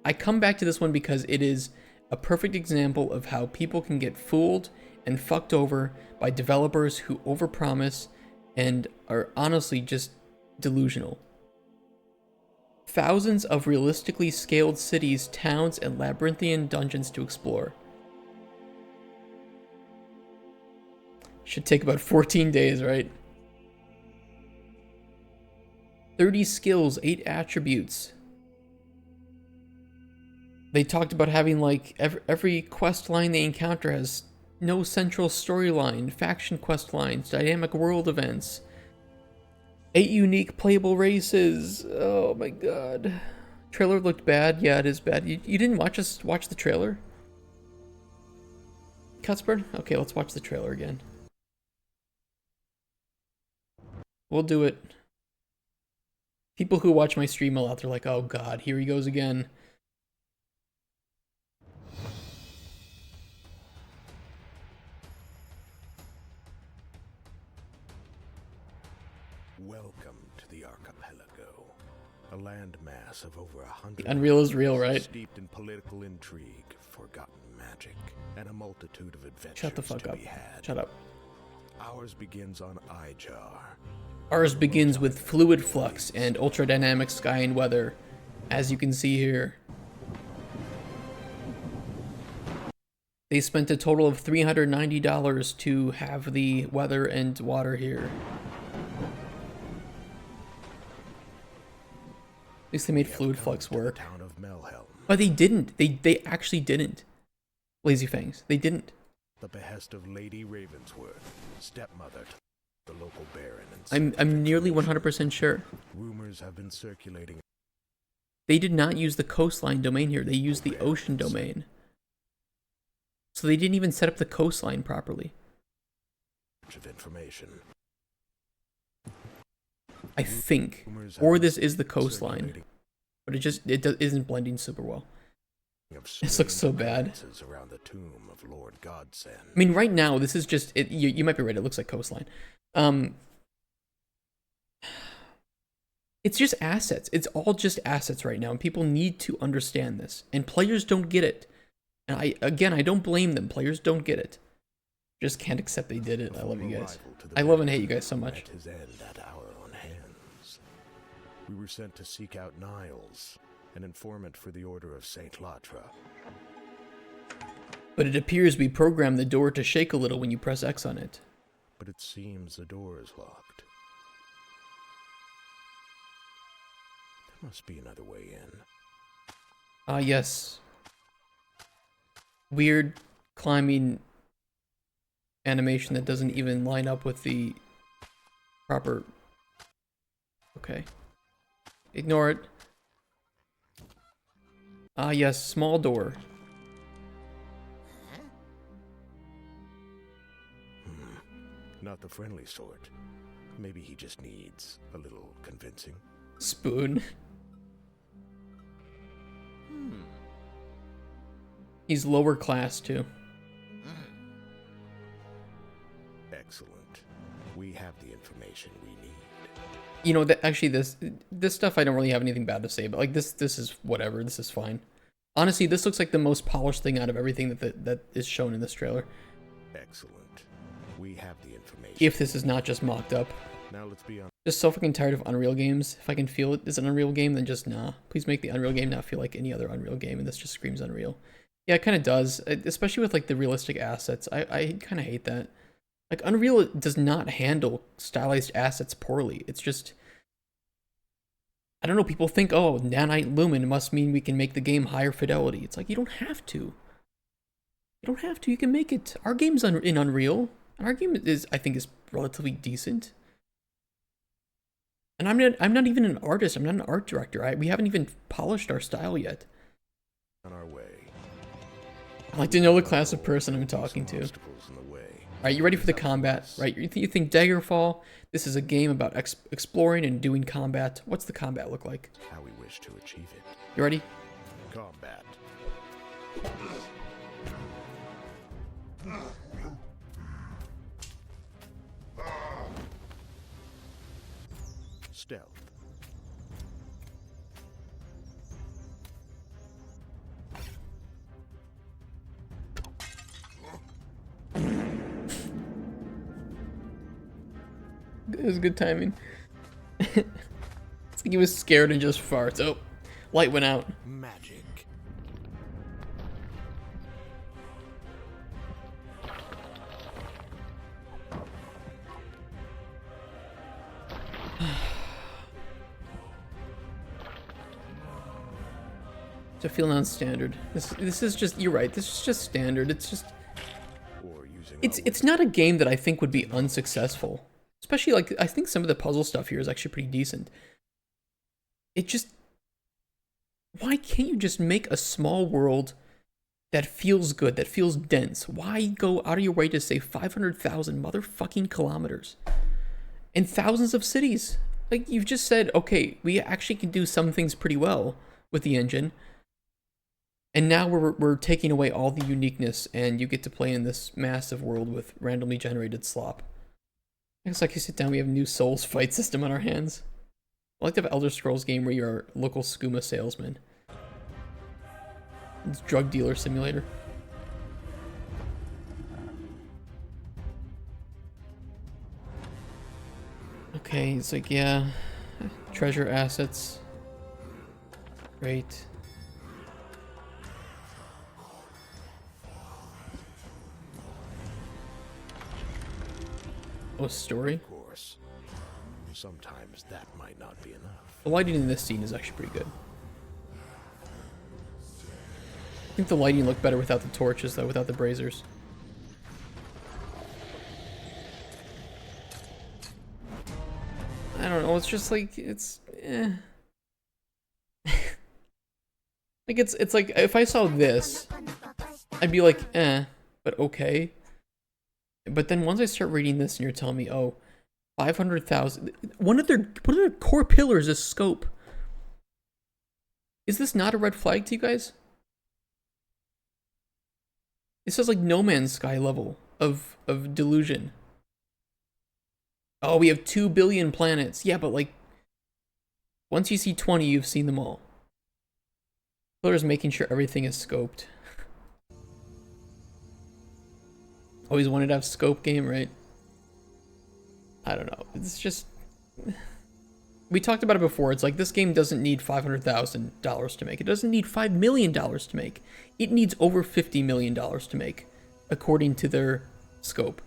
Speaker 1: I come back to this one because it is a perfect example of how people can get fooled and fucked over by developers who overpromise and are honestly just delusional. Thousands of realistically scaled cities, towns, and labyrinthian dungeons to explore. Should take about 14 days, right? 30 skills, 8 attributes. They talked about having like every quest line they encounter has no central storyline, faction quest lines, dynamic world events, 8 unique playable races. Oh my god. Trailer looked bad. Yeah, it is bad. You didn't watch the trailer? Cutsburn? Okay, let's watch the trailer again. We'll do it. People who watch my stream a lot, they're like, oh god, here he goes again.
Speaker 12: Welcome to the archipelago, a landmass of over 100.
Speaker 1: The Unreal is real, right?
Speaker 12: Steeped in political intrigue, forgotten magic, and a multitude of adventures.
Speaker 1: Shut the fuck up. Shut up.
Speaker 12: Ours begins on Ijar.
Speaker 1: Ours begins with fluid flux and ultra dynamic sky and weather, as you can see here. They spent a total of $390 to have the weather and water here. At least they made fluid flux work. But they didn't. They actually didn't. Lazy Fangs. They didn't.
Speaker 12: The behest of Lady Ravensworth, stepmother to the local baron. And
Speaker 1: I'm nearly 100% sure.
Speaker 12: Rumors have been circulating.
Speaker 1: They did not use the coastline domain here. They used the ocean domain. So they didn't even set up the coastline properly.
Speaker 12: Of information.
Speaker 1: I think, or this is the coastline, but it isn't blending super well. This looks so bad.
Speaker 12: Around the tomb of Lord Godsend.
Speaker 1: I mean, right now this is just it. You might be right. It looks like coastline. It's just assets. It's all just assets right now, and people need to understand this. And players don't get it. And I don't blame them. Players don't get it. Just can't accept they did it. I love you guys. I love and hate you guys so much.
Speaker 12: We were sent to seek out Niles, an informant for the Order of Saint Latra.
Speaker 1: But it appears we programmed the door to shake a little when you press X on it.
Speaker 12: But it seems the door is locked. There must be another way in.
Speaker 1: Ah, yes. Weird climbing animation that doesn't even line up with the proper... Okay. Ignore it. Ah, yes, small door.
Speaker 12: Not the friendly sort. Maybe he just needs a little convincing.
Speaker 1: Spoon. He's lower class, too.
Speaker 12: Excellent. We have the information we need.
Speaker 1: You know, actually, this stuff I don't really have anything bad to say, but like this is whatever. This is fine. Honestly, this looks like the most polished thing out of everything that is shown in this trailer.
Speaker 12: Excellent. We have the information.
Speaker 1: If this is not just mocked up.
Speaker 12: Now let's be on.
Speaker 1: Just so fucking tired of Unreal games. If I can feel it is an Unreal game, then just nah. Please make the Unreal game not feel like any other Unreal game, and this just screams Unreal. Yeah, it kind of does, especially with like the realistic assets. I kind of hate that. Like Unreal does not handle stylized assets poorly. It's just, I don't know. People think, oh, nanite lumen must mean we can make the game higher fidelity. It's like you don't have to. You don't have to. You can make it. Our game's in Unreal, and our game I think is relatively decent. And I'm not even an artist. I'm not an art director. We haven't even polished our style yet.
Speaker 12: On our way.
Speaker 1: I like to know the class of person I'm talking to. Alright, you ready for the combat? Right, you think Daggerfall? This is a game about exploring and doing combat. What's the combat look like?
Speaker 12: How we wish to achieve it.
Speaker 1: You ready?
Speaker 12: Combat. stealth.
Speaker 1: It was good timing. It's like he was scared and just farts. Oh, light went out.
Speaker 12: Magic.
Speaker 1: To feel non-standard. This is just, you're right, this is just standard. It's just, it's not a game that I think would be unsuccessful. Especially, like, I think some of the puzzle stuff here is actually pretty decent. It just, why can't you just make a small world that feels good, that feels dense? Why go out of your way to say 500,000 motherfucking kilometers and thousands of cities? Like, you've just said, okay, we actually can do some things pretty well with the engine. And now we're taking away all the uniqueness, and you get to play in this massive world with randomly generated slop. It's like you sit down, we have new Souls fight system on our hands. I like to have Elder Scrolls game where you're a local skooma salesman. It's drug dealer simulator. Okay, it's like, yeah, treasure assets. Great. Oh, story?
Speaker 12: Of course. Sometimes that might not be enough.
Speaker 1: The lighting in this scene is actually pretty good. I think the lighting looked better without the torches, though, without the braziers. I don't know, it's just like, it's, eh. Like, it's like, if I saw this, I'd be like, eh, but okay. But then once I start reading this and you're telling me, oh, 500,000, one of their core pillars is scope. Is this not a red flag to you guys? This is like No Man's Sky level of delusion. Oh, we have 2 billion planets. Yeah, but like, once you see 20, you've seen them all. Pillar's making sure everything is scoped. Always wanted to have scope game, right? I don't know. It's just, we talked about it before. It's like this game doesn't need $500,000 to make. It doesn't need $5 million to make. It needs over $50 million to make, according to their scope.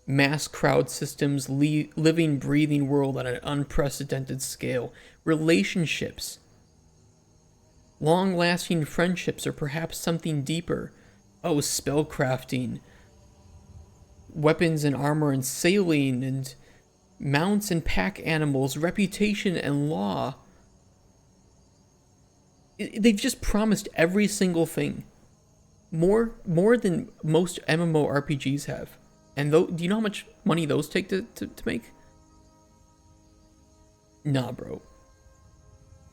Speaker 1: Mass crowd systems, living, breathing world on an unprecedented scale. Relationships. Long-lasting friendships, or perhaps something deeper. Oh, spellcrafting, weapons and armor and sailing and mounts and pack animals, reputation and law. They've just promised every single thing. More than most MMORPGs have. And do you know how much money those take to make? Nah, bro.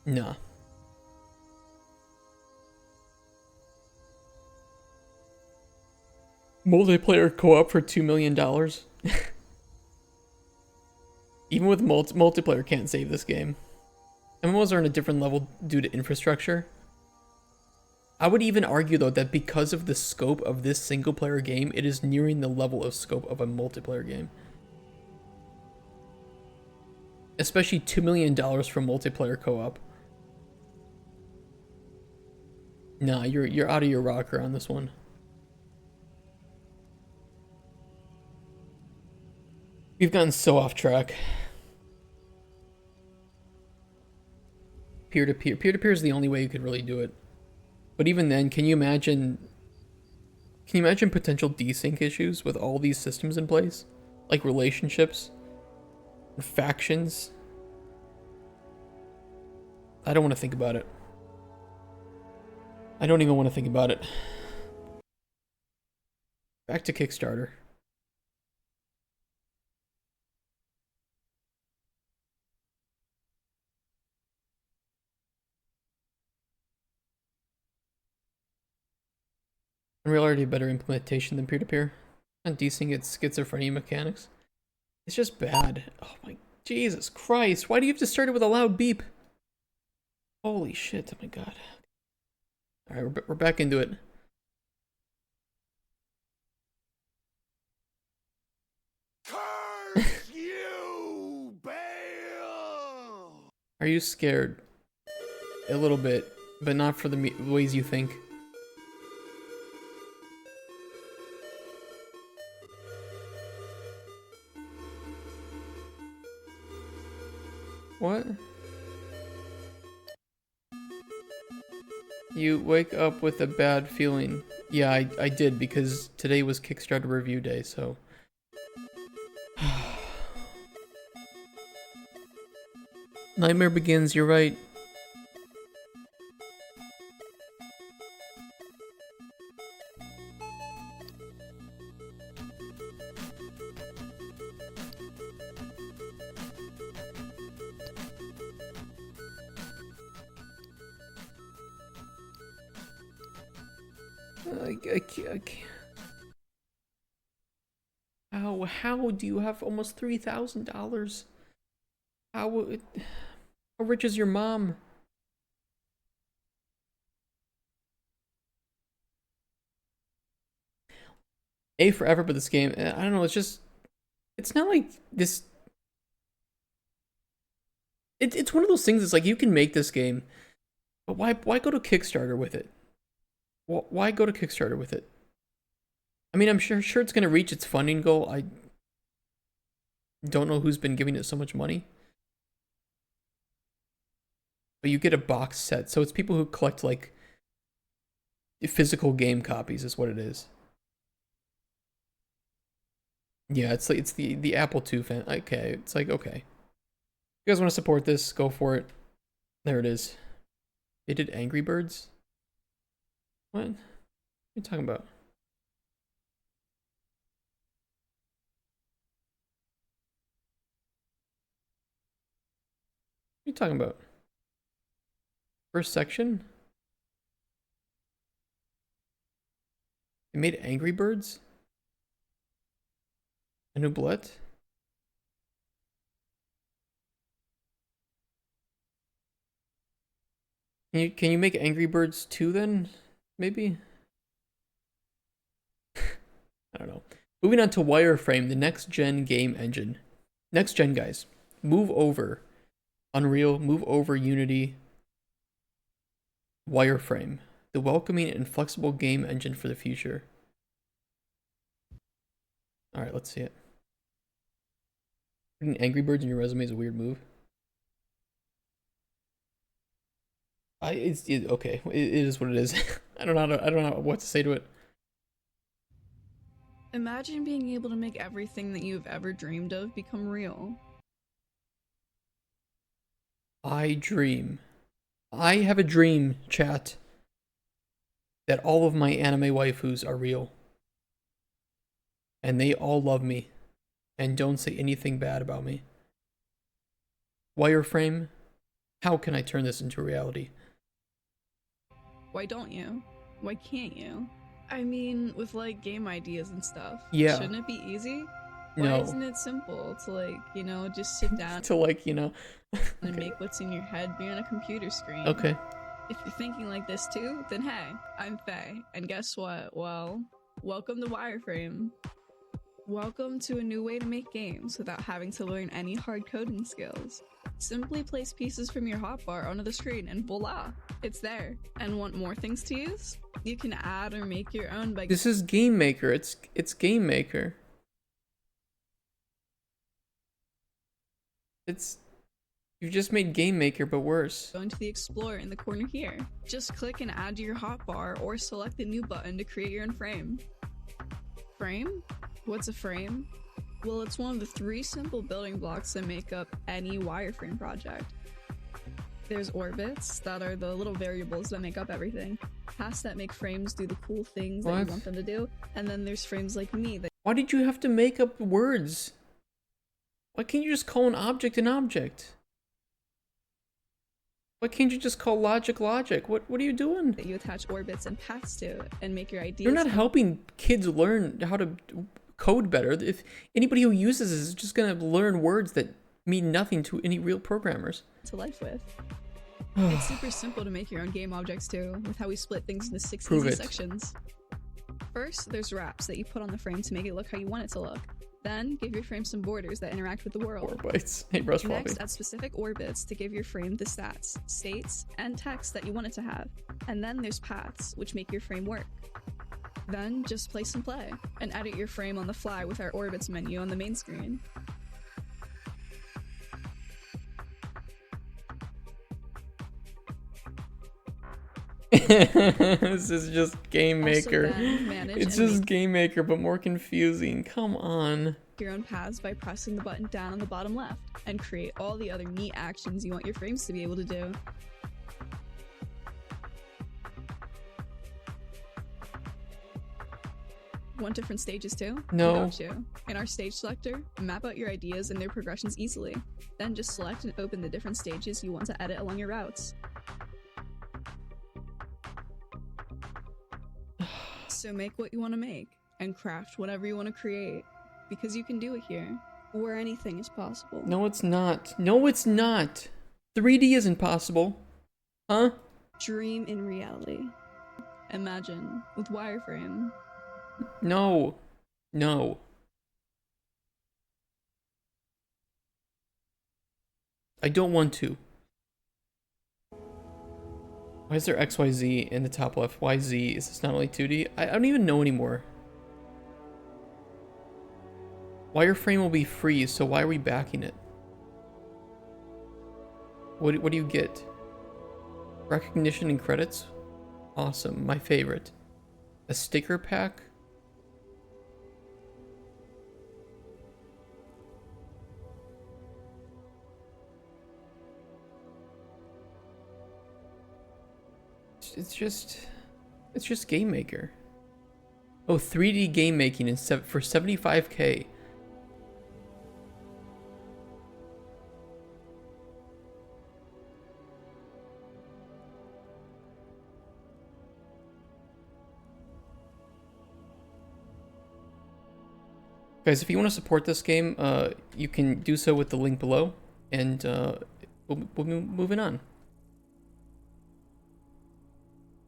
Speaker 1: Nah. Multiplayer co-op for $2 million. Even with multiplayer can't save this game. MMOs are on a different level due to infrastructure. I would even argue though that because of the scope of this single player game, it is nearing the level of scope of a multiplayer game. Especially $2 million for multiplayer co-op. Nah, you're out of your rocker on this one. We've gotten so off track. Peer-to-peer. Peer-to-peer is the only way you could really do it. But even then, can you imagine potential desync issues with all these systems in place? Like relationships? Factions? I don't want to think about it. I don't even want to think about it. Back to Kickstarter. Unreal already a better implementation than peer-to-peer. Not desync, it's schizophrenia mechanics. It's just bad. Oh my Jesus Christ, why do you have to start it with a loud beep? Holy shit, oh my god. Alright, we're back into it.
Speaker 12: Curse you, Bale!
Speaker 1: Are you scared? A little bit, but not for the ways you think. What? You wake up with a bad feeling. Yeah, I did, because today was Kickstarter review day, so... Nightmare begins, you're right. I can't. How do you have almost $3,000? How rich is your mom? A forever, but this game, I don't know, it's not like this. It's one of those things, it's like you can make this game, but why go to Kickstarter with it? Why go to Kickstarter with it? I mean, I'm sure it's gonna reach its funding goal. I don't know who's been giving it so much money. But you get a box set, so it's people who collect, like, physical game copies is what it is. Yeah, it's like, it's the Apple II fan. Okay, it's like, okay. You guys want to support this? Go for it. There it is. They did Angry Birds? What? What are you talking about? What are you talking about? First section? They made Angry Birds? An oublet? Can you make Angry Birds 2 then? Maybe? I don't know. Moving on to Wireframe, the next gen game engine. Next gen, guys. Move over Unreal, move over Unity. Wireframe, the welcoming and flexible game engine for the future. Alright, let's see it. Putting Angry Birds in your resume is a weird move. Okay, it is what it is. I don't know what to say to it.
Speaker 13: Imagine being able to make everything that you've ever dreamed of become real.
Speaker 1: I have a dream, chat, that all of my anime waifus are real. And they all love me. And don't say anything bad about me. Wireframe, how can I turn this into reality?
Speaker 13: Why don't you? Why can't you? I mean, with like game ideas and stuff.
Speaker 1: Yeah.
Speaker 13: Shouldn't it be easy?
Speaker 1: No.
Speaker 13: Why isn't it simple to, like, you know, just sit down
Speaker 1: To, like, you know.
Speaker 13: and make what's in your head be on a computer screen?
Speaker 1: Okay.
Speaker 13: If you're thinking like this too, then hey, I'm Faye. And guess what? Well, welcome to Wireframe. Welcome to a new way to make games without having to learn any hard coding skills. Simply place pieces from your hotbar onto the screen and voila, it's there. And want more things to use? You can add or make your own by—
Speaker 1: This is Game Maker. It's Game Maker. You've just made Game Maker, but worse.
Speaker 13: Going to the Explorer in the corner here. Just click and add to your hotbar or select the new button to create your own frame. Frame? What's a frame? Well, it's one of the 3 simple building blocks that make up any wireframe project. There's orbits, that are the little variables that make up everything. Tasks that make frames do the cool things that you want them to do. And then there's frames like me that—
Speaker 1: Why did you have to make up words? Why can't you just call an object an object? Why can't you just call logic logic? What are you doing?
Speaker 13: that you attach orbits and paths to and make your ideas—
Speaker 1: You're not helping kids learn how to code better. If anybody who uses this is just gonna learn words that mean nothing to any real programmers.
Speaker 13: To life with. It's super simple to make your own game objects too, with how we split things into 6 easy sections. First, there's wraps that you put on the frame to make it look how you want it to look. Then, give your frame some borders that interact with the world.
Speaker 1: Orbites. Hey, brush floppy.
Speaker 13: Next, add specific orbits to give your frame the stats, states, and text that you want it to have. And then there's paths, which make your frame work. Then, just place and play, and edit your frame on the fly with our orbits menu on the main screen.
Speaker 1: This is just Game Maker. It's just Game Maker, but more confusing. Come on.
Speaker 13: Your own paths by pressing the button down on the bottom left, and create all the other neat actions you want your frames to be able to do. Want different stages too?
Speaker 1: No.
Speaker 13: Got you. In our stage selector, map out your ideas and their progressions easily. Then just select and open the different stages you want to edit along your routes. So make what you want to make, and craft whatever you want to create, because you can do it here, where anything is possible.
Speaker 1: No, it's not. No, it's not. 3D isn't possible. Huh?
Speaker 13: Dream in reality. Imagine with wireframe.
Speaker 1: No. No. I don't want to. Why is there XYZ in the top left? YZ? Is this not only 2D? I don't even know anymore. Wireframe will be free, so why are we backing it? What do you get? Recognition and credits? Awesome, my favorite. A sticker pack? It's just Game Maker. Oh, 3D game making for 75K. Guys, if you want to support this game, you can do so with the link below, and we'll be moving on.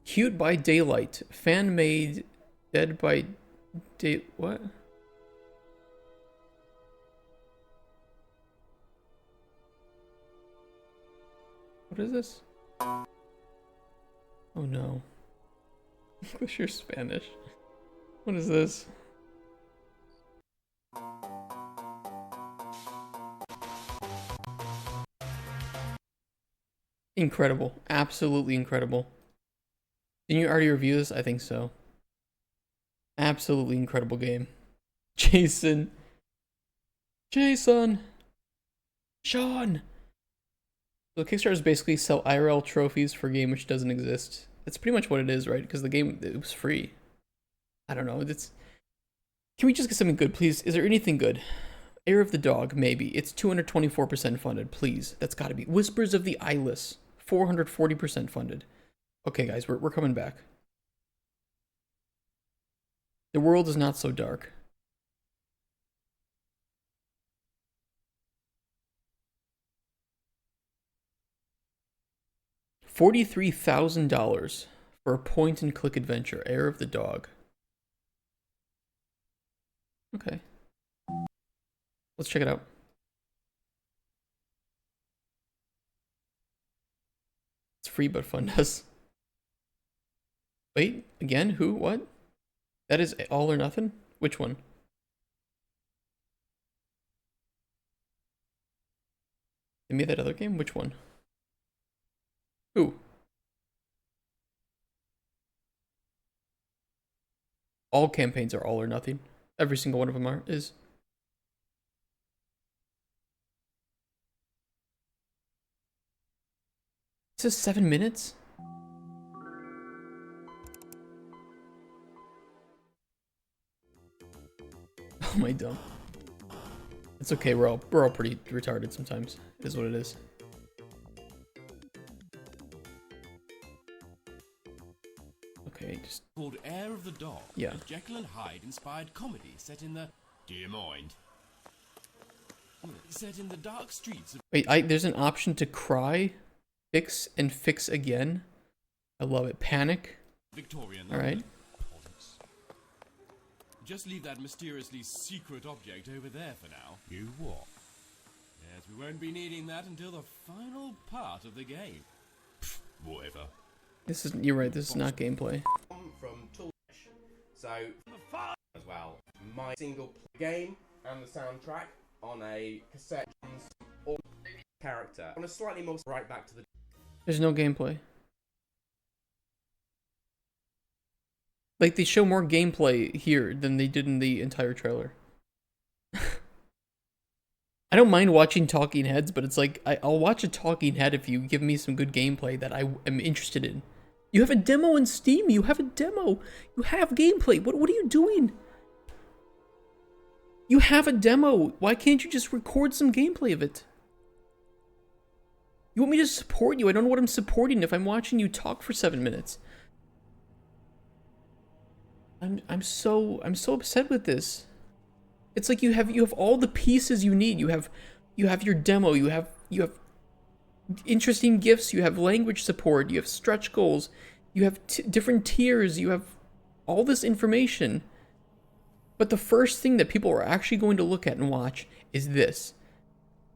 Speaker 1: Cute by Daylight. Fan-made Dead by Day... What? What is this? Oh no. English or Spanish? What is this? Incredible. Absolutely incredible. Didn't you already review this? I think so. Absolutely incredible game. Jason. Sean. So Kickstarter is basically sell IRL trophies for a game which doesn't exist. That's pretty much what it is, right? Because the game, it was free. I don't know. Can we just get something good, please? Is there anything good? Air of the Dog, maybe. It's 224% funded, please. That's gotta be. Whispers of the Eyeless, 440% funded. Okay, guys, we're coming back. The world is not so dark. $43,000 for a point-and-click adventure, Air of the Dog. Okay. Let's check it out. It's free, but fun does. Wait, again? Who? What? That is All or Nothing? Which one? They made that other game? Which one? Who? All campaigns are All or Nothing. Every single one of them is. It says 7 minutes? Oh my dumb. It's okay, we're all pretty retarded sometimes. It is what it is. Okay, just
Speaker 14: called Air of the Dog.
Speaker 1: Yeah.
Speaker 14: A Jekyll and Hyde inspired comedy set in the... Do you mind? Set in the dark streets of
Speaker 1: Wait, there's an option to cry, fix, and fix again. I love it. Panic.
Speaker 14: Victorian.
Speaker 1: All right.
Speaker 14: Just leave that mysteriously secret object over there for now. You what? Yes, we won't be needing that until the final part of the game. Pfft, whatever.
Speaker 1: This is. You're right. This is not gameplay.
Speaker 15: From Tool. So as well, my single game and the soundtrack on a cassette or character on a slightly more right back to the.
Speaker 1: There's no gameplay. Like, they show more gameplay here than they did in the entire trailer. I don't mind watching talking heads, but it's like, I'll watch a talking head if you give me some good gameplay that I am interested in. You have a demo in Steam, you have a demo. You have gameplay. What are you doing? You have a demo. Why can't you just record some gameplay of it? You want me to support you? I don't know what I'm supporting if I'm watching you talk for 7 minutes. I'm so upset with this. It's like you have all the pieces you need. You have your demo, you have interesting gifts, you have language support, you have stretch goals, you have different tiers, you have all this information. But the first thing that people are actually going to look at and watch is this.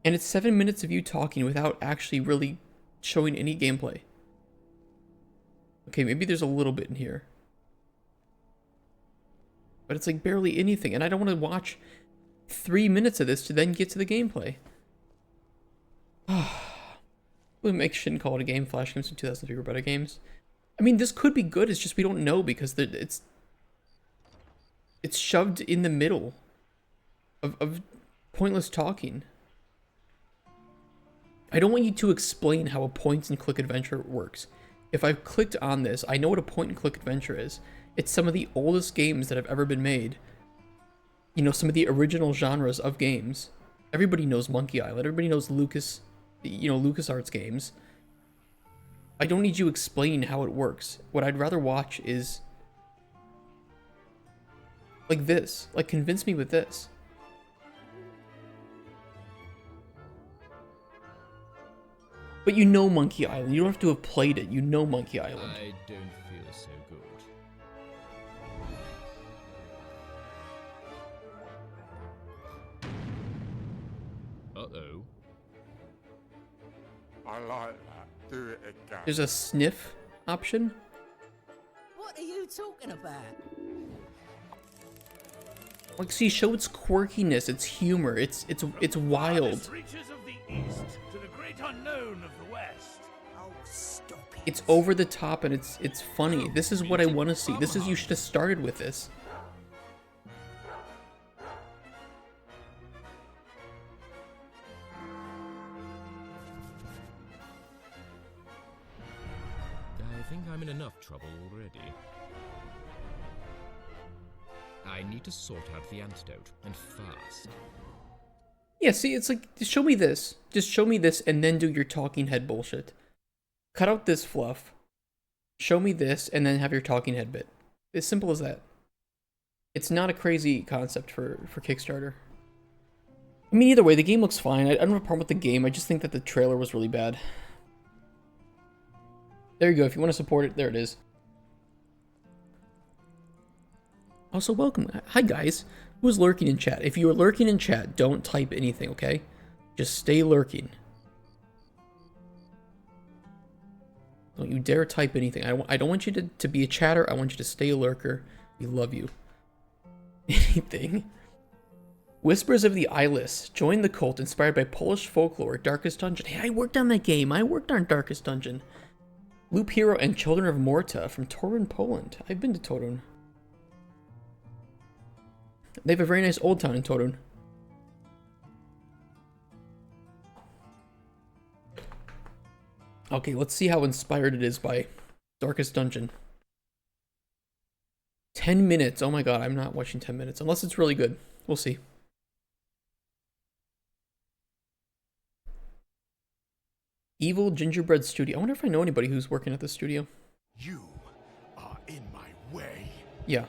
Speaker 1: And it's 7 minutes of you talking without actually really showing any gameplay. Okay, maybe there's a little bit in here. But it's like barely anything, and I don't want to watch 3 minutes of this to then get to the gameplay. We shouldn't call it a game. Flash games from 2003 were better games. I mean, this could be good, it's just we don't know because it's shoved in the middle of pointless talking. I don't want you to explain how a point-and-click adventure works. If I've clicked on this, I know what a point-and-click adventure is. It's some of the oldest games that have ever been made. You know, some of the original genres of games. Everybody knows Monkey Island. Everybody knows LucasArts games. I don't need you explaining how it works. What I'd rather watch is like this. Like, convince me with this. But you know Monkey Island. You don't have to have played it. You know Monkey Island.
Speaker 14: I don't feel so good. Uh-oh.
Speaker 2: I like that. Do it again.
Speaker 1: There's a sniff option.
Speaker 9: What are you talking about?
Speaker 1: Like, see, show its quirkiness, its humor, it's wild.
Speaker 14: Reaches of the east to the great unknown of the west.
Speaker 9: Oh, stop it.
Speaker 1: It's over the top and it's funny. This is what I want to see. This is, you should have started with this.
Speaker 14: I think I'm in enough trouble already. I need to sort out the antidote, and fast.
Speaker 1: Yeah, see, it's like, just show me this. Just show me this and then do your talking head bullshit. Cut out this fluff. Show me this and then have your talking head bit. As simple as that. It's not a crazy concept for Kickstarter. I mean, either way, the game looks fine. I don't have a problem with the game. I just think that the trailer was really bad. There you go. If you want to support it, there it is. Also, welcome. Hi, guys. Who's lurking in chat? If you are lurking in chat, don't type anything, okay? Just stay lurking. Don't you dare type anything. I don't want you to be a chatter. I want you to stay a lurker. We love you. Anything. Whispers of the Eyeless. Join the cult inspired by Polish folklore. Darkest Dungeon. Hey, I worked on that game. I worked on Darkest Dungeon. Loop Hero and Children of Morta from Torun, Poland. I've been to Torun. They have a very nice old town in Torun. Okay, let's see how inspired it is by Darkest Dungeon. 10 minutes. Oh my god, I'm not watching 10 minutes. Unless it's really good. We'll see. Evil Gingerbread Studio. I wonder if I know anybody who's working at the studio.
Speaker 12: You are in my way.
Speaker 1: Yeah.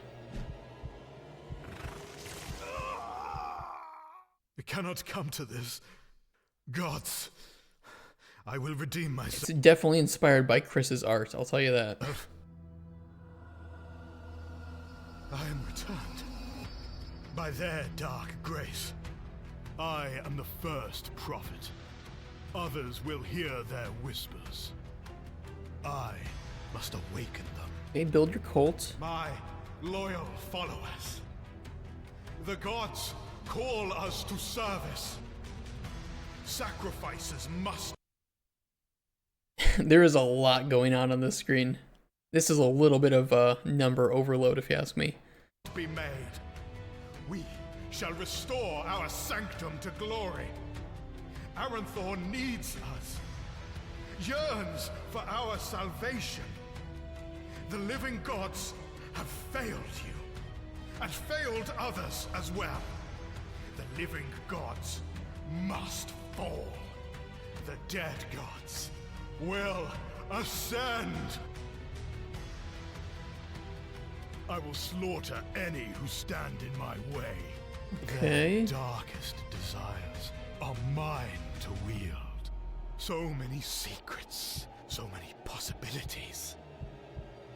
Speaker 16: It cannot come to this. Gods, I will redeem myself.
Speaker 1: It's definitely inspired by Chris's art, I'll tell you that.
Speaker 16: I am returned. By their dark grace. I am the first prophet. Others will hear their whispers. I must awaken them.
Speaker 1: Hey, build your cult.
Speaker 16: My loyal followers. The gods call us to service. Sacrifices must.
Speaker 1: There is a lot going on this screen. This is a little bit of number overload, if you ask me.
Speaker 16: Be made. We shall restore our sanctum to glory. Aranthor needs us, yearns for our salvation. The living gods have failed you, and failed others as well. The living gods must fall. The dead gods will ascend. I will slaughter any who stand in my way.
Speaker 1: Okay.
Speaker 16: Their darkest desires are mine to wield. So many secrets, so many possibilities.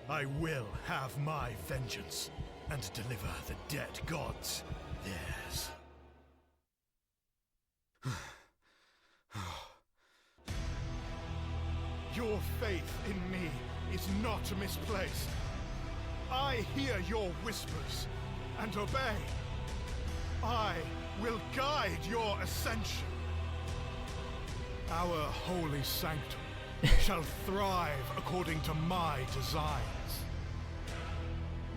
Speaker 16: I will have my vengeance and deliver the dead gods theirs. Your faith in me is not misplaced. I hear your whispers and obey. I will guide your ascension. Our holy sanctum shall thrive according to my designs.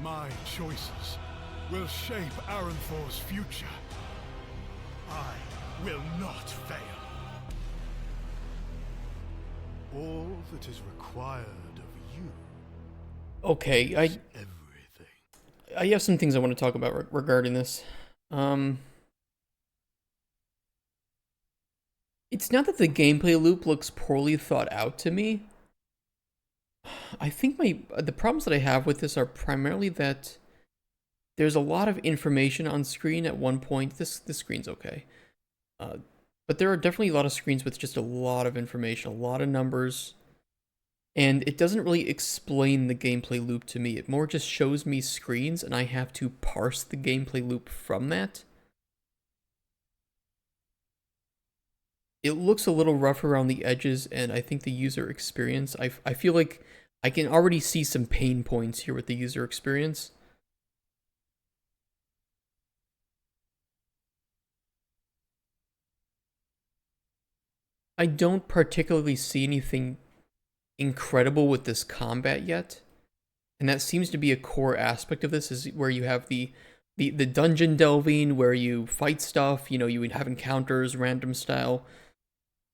Speaker 16: My choices will shape Aranthor's future. I will not fail. All that is required of you.
Speaker 1: Okay, I have some things I want to talk about regarding this. It's not that the gameplay loop looks poorly thought out to me. I think the problems that I have with this are primarily that there's a lot of information on screen at one point. This screen's okay. But there are definitely a lot of screens with just a lot of information, a lot of numbers. And it doesn't really explain the gameplay loop to me. It more just shows me screens and I have to parse the gameplay loop from that. It looks a little rough around the edges, and I think the user experience, I feel like I can already see some pain points here with the user experience. I don't particularly see anything incredible with this combat yet, and that seems to be a core aspect of this, is where you have the dungeon delving, where you fight stuff, you would have encounters, random style.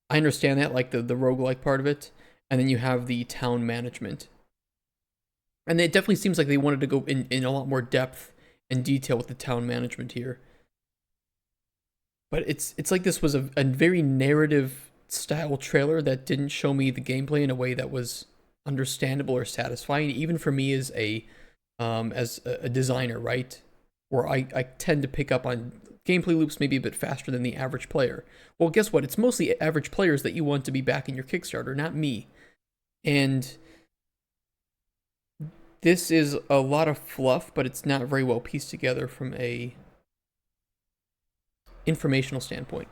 Speaker 1: I understand that, like the roguelike part of it, and then you have the town management. And it definitely seems like they wanted to go in a lot more depth and detail with the town management here. But it's like this was a very narrative style trailer that didn't show me the gameplay in a way that was understandable or satisfying, even for me as a designer, right? Where I tend to pick up on gameplay loops maybe a bit faster than the average player. Well, guess what? It's mostly average players that you want to be back in your Kickstarter, not me. And this is a lot of fluff, but it's not very well pieced together from a informational standpoint.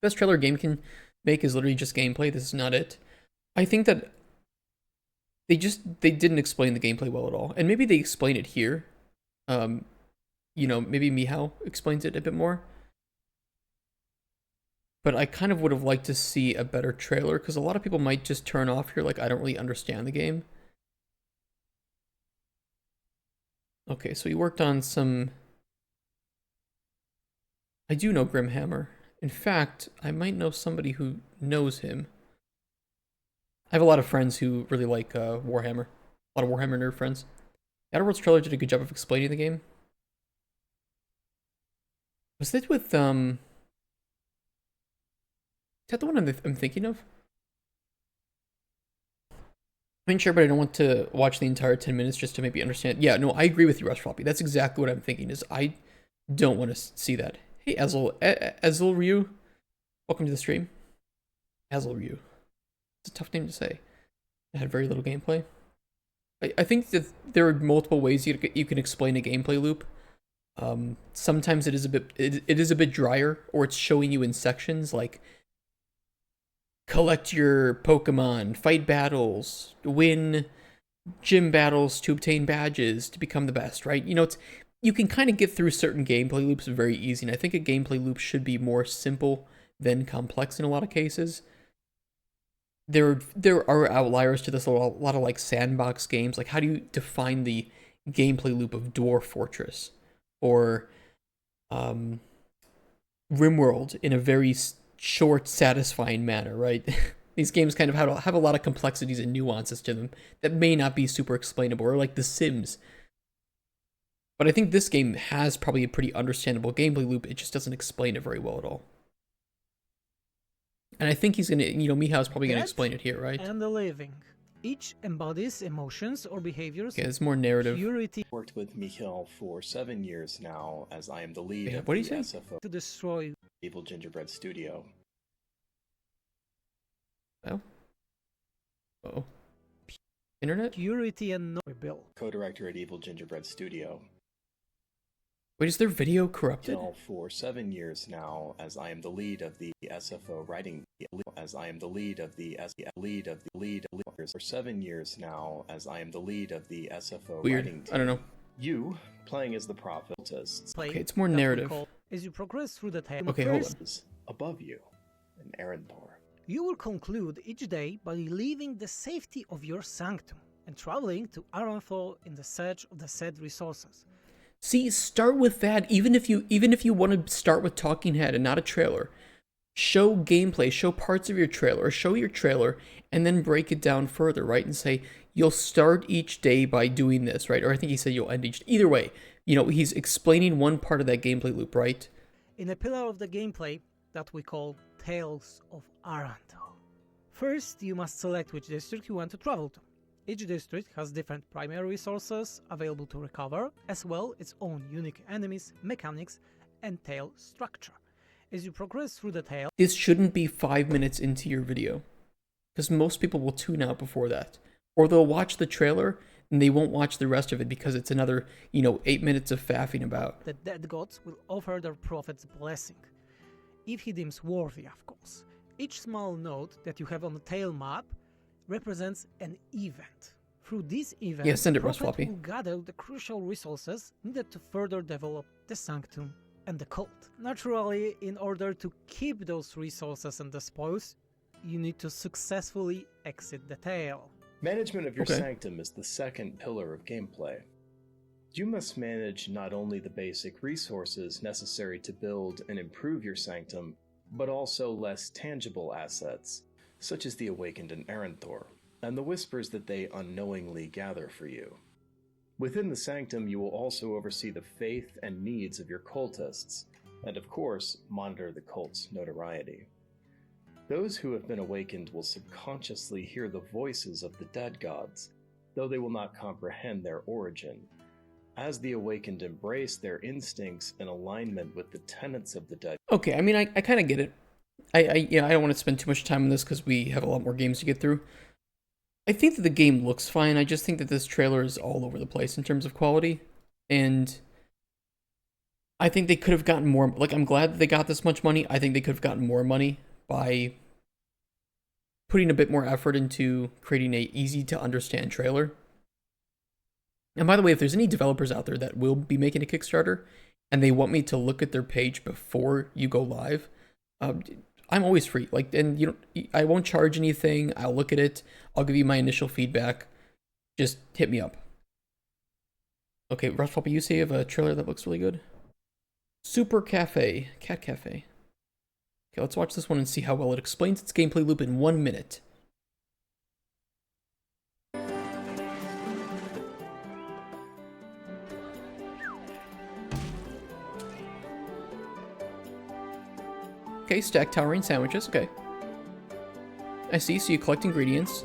Speaker 1: Best trailer a game can make is literally just gameplay. This is not it. I think that they didn't explain the gameplay well at all. And maybe they explain it here. Maybe Mihao explains it a bit more. But I kind of would have liked to see a better trailer, because a lot of people might just turn off here like, I don't really understand the game. Okay, so he worked on some... I do know Grimhammer. In fact, I might know somebody who knows him. I have a lot of friends who really like Warhammer. A lot of Warhammer nerd friends. Outer Worlds trailer did a good job of explaining the game. Was it with, is that the one I'm thinking of? I mean, sure, but I don't want to watch the entire 10 minutes just to maybe understand. Yeah, no, I agree with you, Rush Floppy. That's exactly what I'm thinking, is I don't want to see that. Hey, Ezel Ryu. Welcome to the stream. Ezel Ryu. It's a tough name to say. It had very little gameplay. I think that there are multiple ways you can explain a gameplay loop. Sometimes it is a bit drier, or it's showing you in sections like collect your Pokemon, fight battles, win gym battles to obtain badges to become the best, right? You know, you can kind of get through certain gameplay loops very easy, and I think a gameplay loop should be more simple than complex in a lot of cases. There are outliers to this, a lot of like sandbox games. Like, how do you define the gameplay loop of Dwarf Fortress or RimWorld in a very short, satisfying manner, right? These games kind of have a lot of complexities and nuances to them that may not be super explainable, or like The Sims. But I think this game has probably a pretty understandable gameplay loop. It just doesn't explain it very well at all. And I think he's gonna, Mihaw's probably gonna explain it here, right?
Speaker 17: And the living. Each embodies emotions or behaviors.
Speaker 1: Okay, it's more narrative.
Speaker 17: Purity.
Speaker 18: Worked with Mikhail for 7 years now, as I am the lead of
Speaker 1: what
Speaker 18: the
Speaker 1: do you say?
Speaker 18: SFO
Speaker 17: To destroy
Speaker 18: Evil Gingerbread Studio.
Speaker 1: Oh. Uh-oh. Internet?
Speaker 17: Purity and no bill.
Speaker 18: Co-director at Evil Gingerbread Studio.
Speaker 1: Wait, is their video corrupted?
Speaker 18: For 7 years now, as I am the lead of the SFO writing, as I am the lead of the for 7 years now, as I am the lead of the SFO
Speaker 1: Weird.
Speaker 18: writing team.
Speaker 1: I don't know.
Speaker 18: You playing as the prophetess.
Speaker 1: Okay, it's more narrative.
Speaker 17: As you progress through the tale,
Speaker 1: Okay, hold on.
Speaker 18: Above you, an Erendor.
Speaker 17: You will conclude each day by leaving the safety of your sanctum and traveling to Aranthal in the search of the said resources.
Speaker 1: See, start with that. Even if you want to start with talking head and not a trailer, show gameplay, show parts of your trailer, or show your trailer, and then break it down further, right? And say you'll start each day by doing this, right? Or I think he said you'll end each. Either way, he's explaining one part of that gameplay loop, right?
Speaker 17: In a pillar of the gameplay that we call Tales of Aranthal. First, you must select which district you want to travel to. Each district has different primary resources available to recover, as well as its own unique enemies, mechanics, and tale structure. As you progress through the tale...
Speaker 1: This shouldn't be 5 minutes into your video, because most people will tune out before that. Or they'll watch the trailer, and they won't watch the rest of it because it's another, 8 minutes of faffing about.
Speaker 17: The dead gods will offer their prophet's blessing, if he deems worthy, of course. Each small node that you have on the tale map represents an event. Through this event,
Speaker 1: yeah, send it,
Speaker 17: Prophet
Speaker 1: Floppy.
Speaker 17: will gather the crucial resources needed to further develop the Sanctum and the cult. Naturally, in order to keep those resources and the spoils, you need to successfully exit the tale.
Speaker 18: Management of your sanctum is the second pillar of gameplay. You must manage not only the basic resources necessary to build and improve your sanctum, but also less tangible assets, such as the Awakened in Aranthor, and the whispers that they unknowingly gather for you. Within the sanctum, you will also oversee the faith and needs of your cultists, and of course, monitor the cult's notoriety. Those who have been awakened will subconsciously hear the voices of the dead gods, though they will not comprehend their origin. As the awakened embrace their instincts in alignment with the tenets of the dead.
Speaker 1: Okay, I mean, I kind of get it. I don't want to spend too much time on this because we have a lot more games to get through. I think that the game looks fine. I just think that this trailer is all over the place in terms of quality. And I think they could have gotten more. Like, I'm glad that they got this much money. I think they could have gotten more money by putting a bit more effort into creating a easy to understand trailer. And by the way, if there's any developers out there that will be making a Kickstarter and they want me to look at their page before you go live, I'm always free. Like, and I won't charge anything. I'll look at it. I'll give you my initial feedback. Just hit me up. Okay, Rush Puppy, you say you have a trailer that looks really good. Super Cafe, Cat Cafe. Okay, let's watch this one and see how well it explains its gameplay loop in 1 minute. Okay, stack towering sandwiches, okay. I see, so you collect ingredients.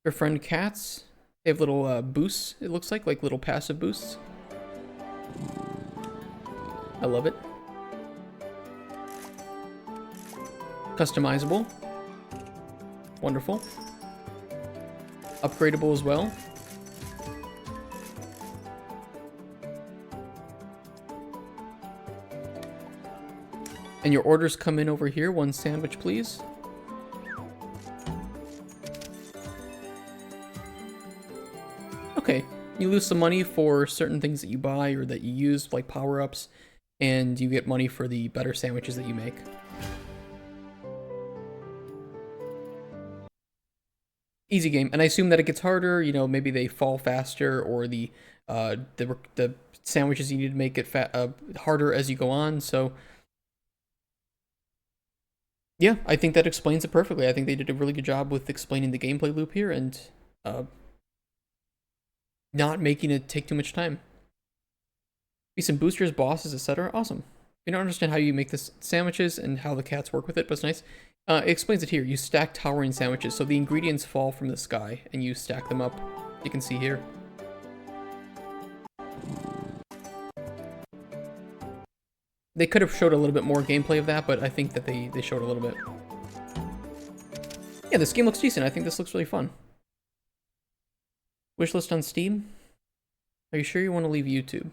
Speaker 1: Your friend cats, they have little boosts, it looks like little passive boosts. I love it. Customizable. Wonderful. Upgradable as well. And your orders come in over here. 1 sandwich, please. Okay, you lose some money for certain things that you buy or that you use, like power-ups, and you get money for the better sandwiches that you make. Easy game, and I assume that it gets harder. You know, maybe they fall faster, or the sandwiches you need to make it harder as you go on. So, yeah, I think that explains it perfectly. I think they did a really good job with explaining the gameplay loop here and not making it take too much time. Be some boosters, bosses, etc. Awesome. I don't understand how you make the sandwiches and how the cats work with it, but it's nice. It explains it here. You stack towering sandwiches, so the ingredients fall from the sky, and you stack them up. You can see here. They could have showed a little bit more gameplay of that, but I think that they showed a little bit. Yeah, this game looks decent. I think this looks really fun. Wishlist on Steam? Are you sure you want to leave YouTube?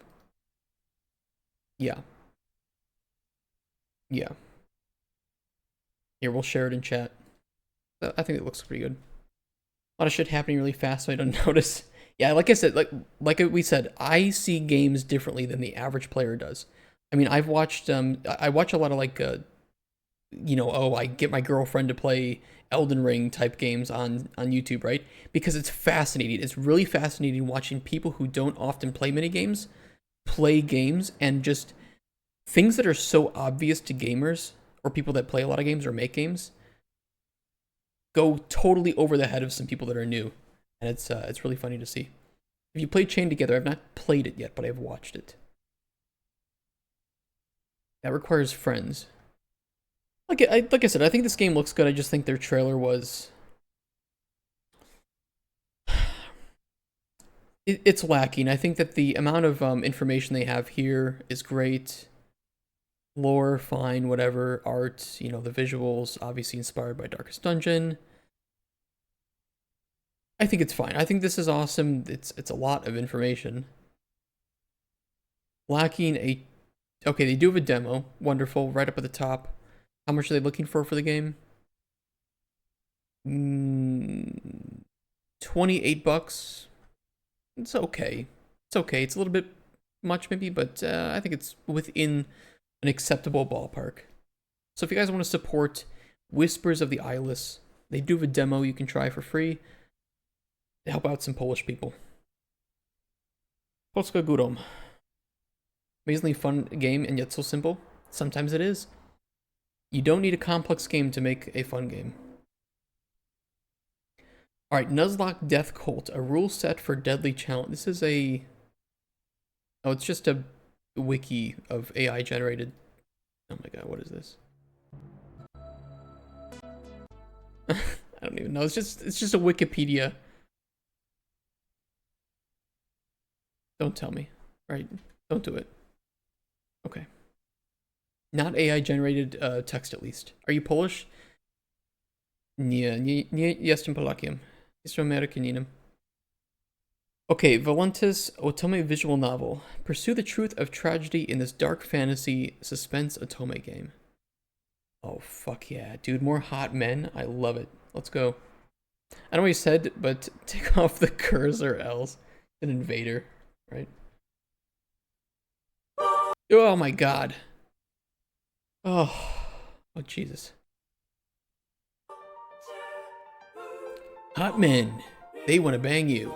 Speaker 1: Yeah. Yeah. Here, we'll share it in chat. I think it looks pretty good. A lot of shit happening really fast, so I don't notice. Yeah, like I said, like we said, I see games differently than the average player does. I mean, I've watched, I watch a lot of like, you know, oh, I get my girlfriend to play Elden Ring type games on YouTube, right? Because it's fascinating. It's really fascinating watching people who don't often play mini games play games, and just things that are so obvious to gamers or people that play a lot of games or make games go totally over the head of some people that are new, and it's really funny to see. If you played Chained Together, I've not played it yet, but I've watched it. That requires friends. Like I said, I think this game looks good. I just think their trailer was... It's lacking. I think that the amount of information they have here is great. Lore, fine, whatever. Art, you know, the visuals, obviously inspired by Darkest Dungeon. I think it's fine. I think this is awesome. It's a lot of information. Lacking a... Okay, they do have a demo. Wonderful. Right up at the top. How much are they looking for the game? $28. It's okay. It's okay. It's a little bit much maybe, but I think it's within an acceptable ballpark. So if you guys want to support Whispers of the Eyeless, they do have a demo you can try for free to help out some Polish people. Polska Górą. Amazingly fun game and yet so simple. Sometimes it is. You don't need a complex game to make a fun game. Alright, Nuzlocke Death Cult, a rule set for deadly challenge. This is a... Oh, it's just a wiki of AI generated... Oh my god, what is this? I don't even know. It's just a Wikipedia. Don't tell me. Right? Don't do it. Okay. Not AI generated text, at least. Are you Polish? Nie jestem Polakiem. Jestem Amerykaninem. Okay, Valentis Otome visual novel. Pursue the truth of tragedy in this dark fantasy suspense Otome game. Oh, fuck yeah. Dude, more hot men. I love it. Let's go. I know what you said, but take off the cursor else. An invader, right? Oh my god. Oh Jesus. Hot men. They want to bang you.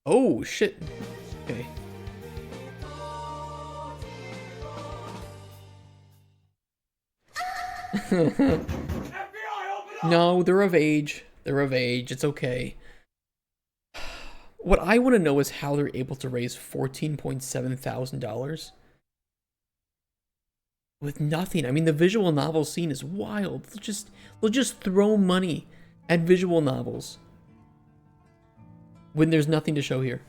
Speaker 1: Oh shit. Okay. No, they're of age. They're of age. It's okay. What I want to know is how they're able to raise $14,700 with nothing. I mean, the visual novel scene is wild. They'll just throw money Add visual novels. When there's nothing to show here.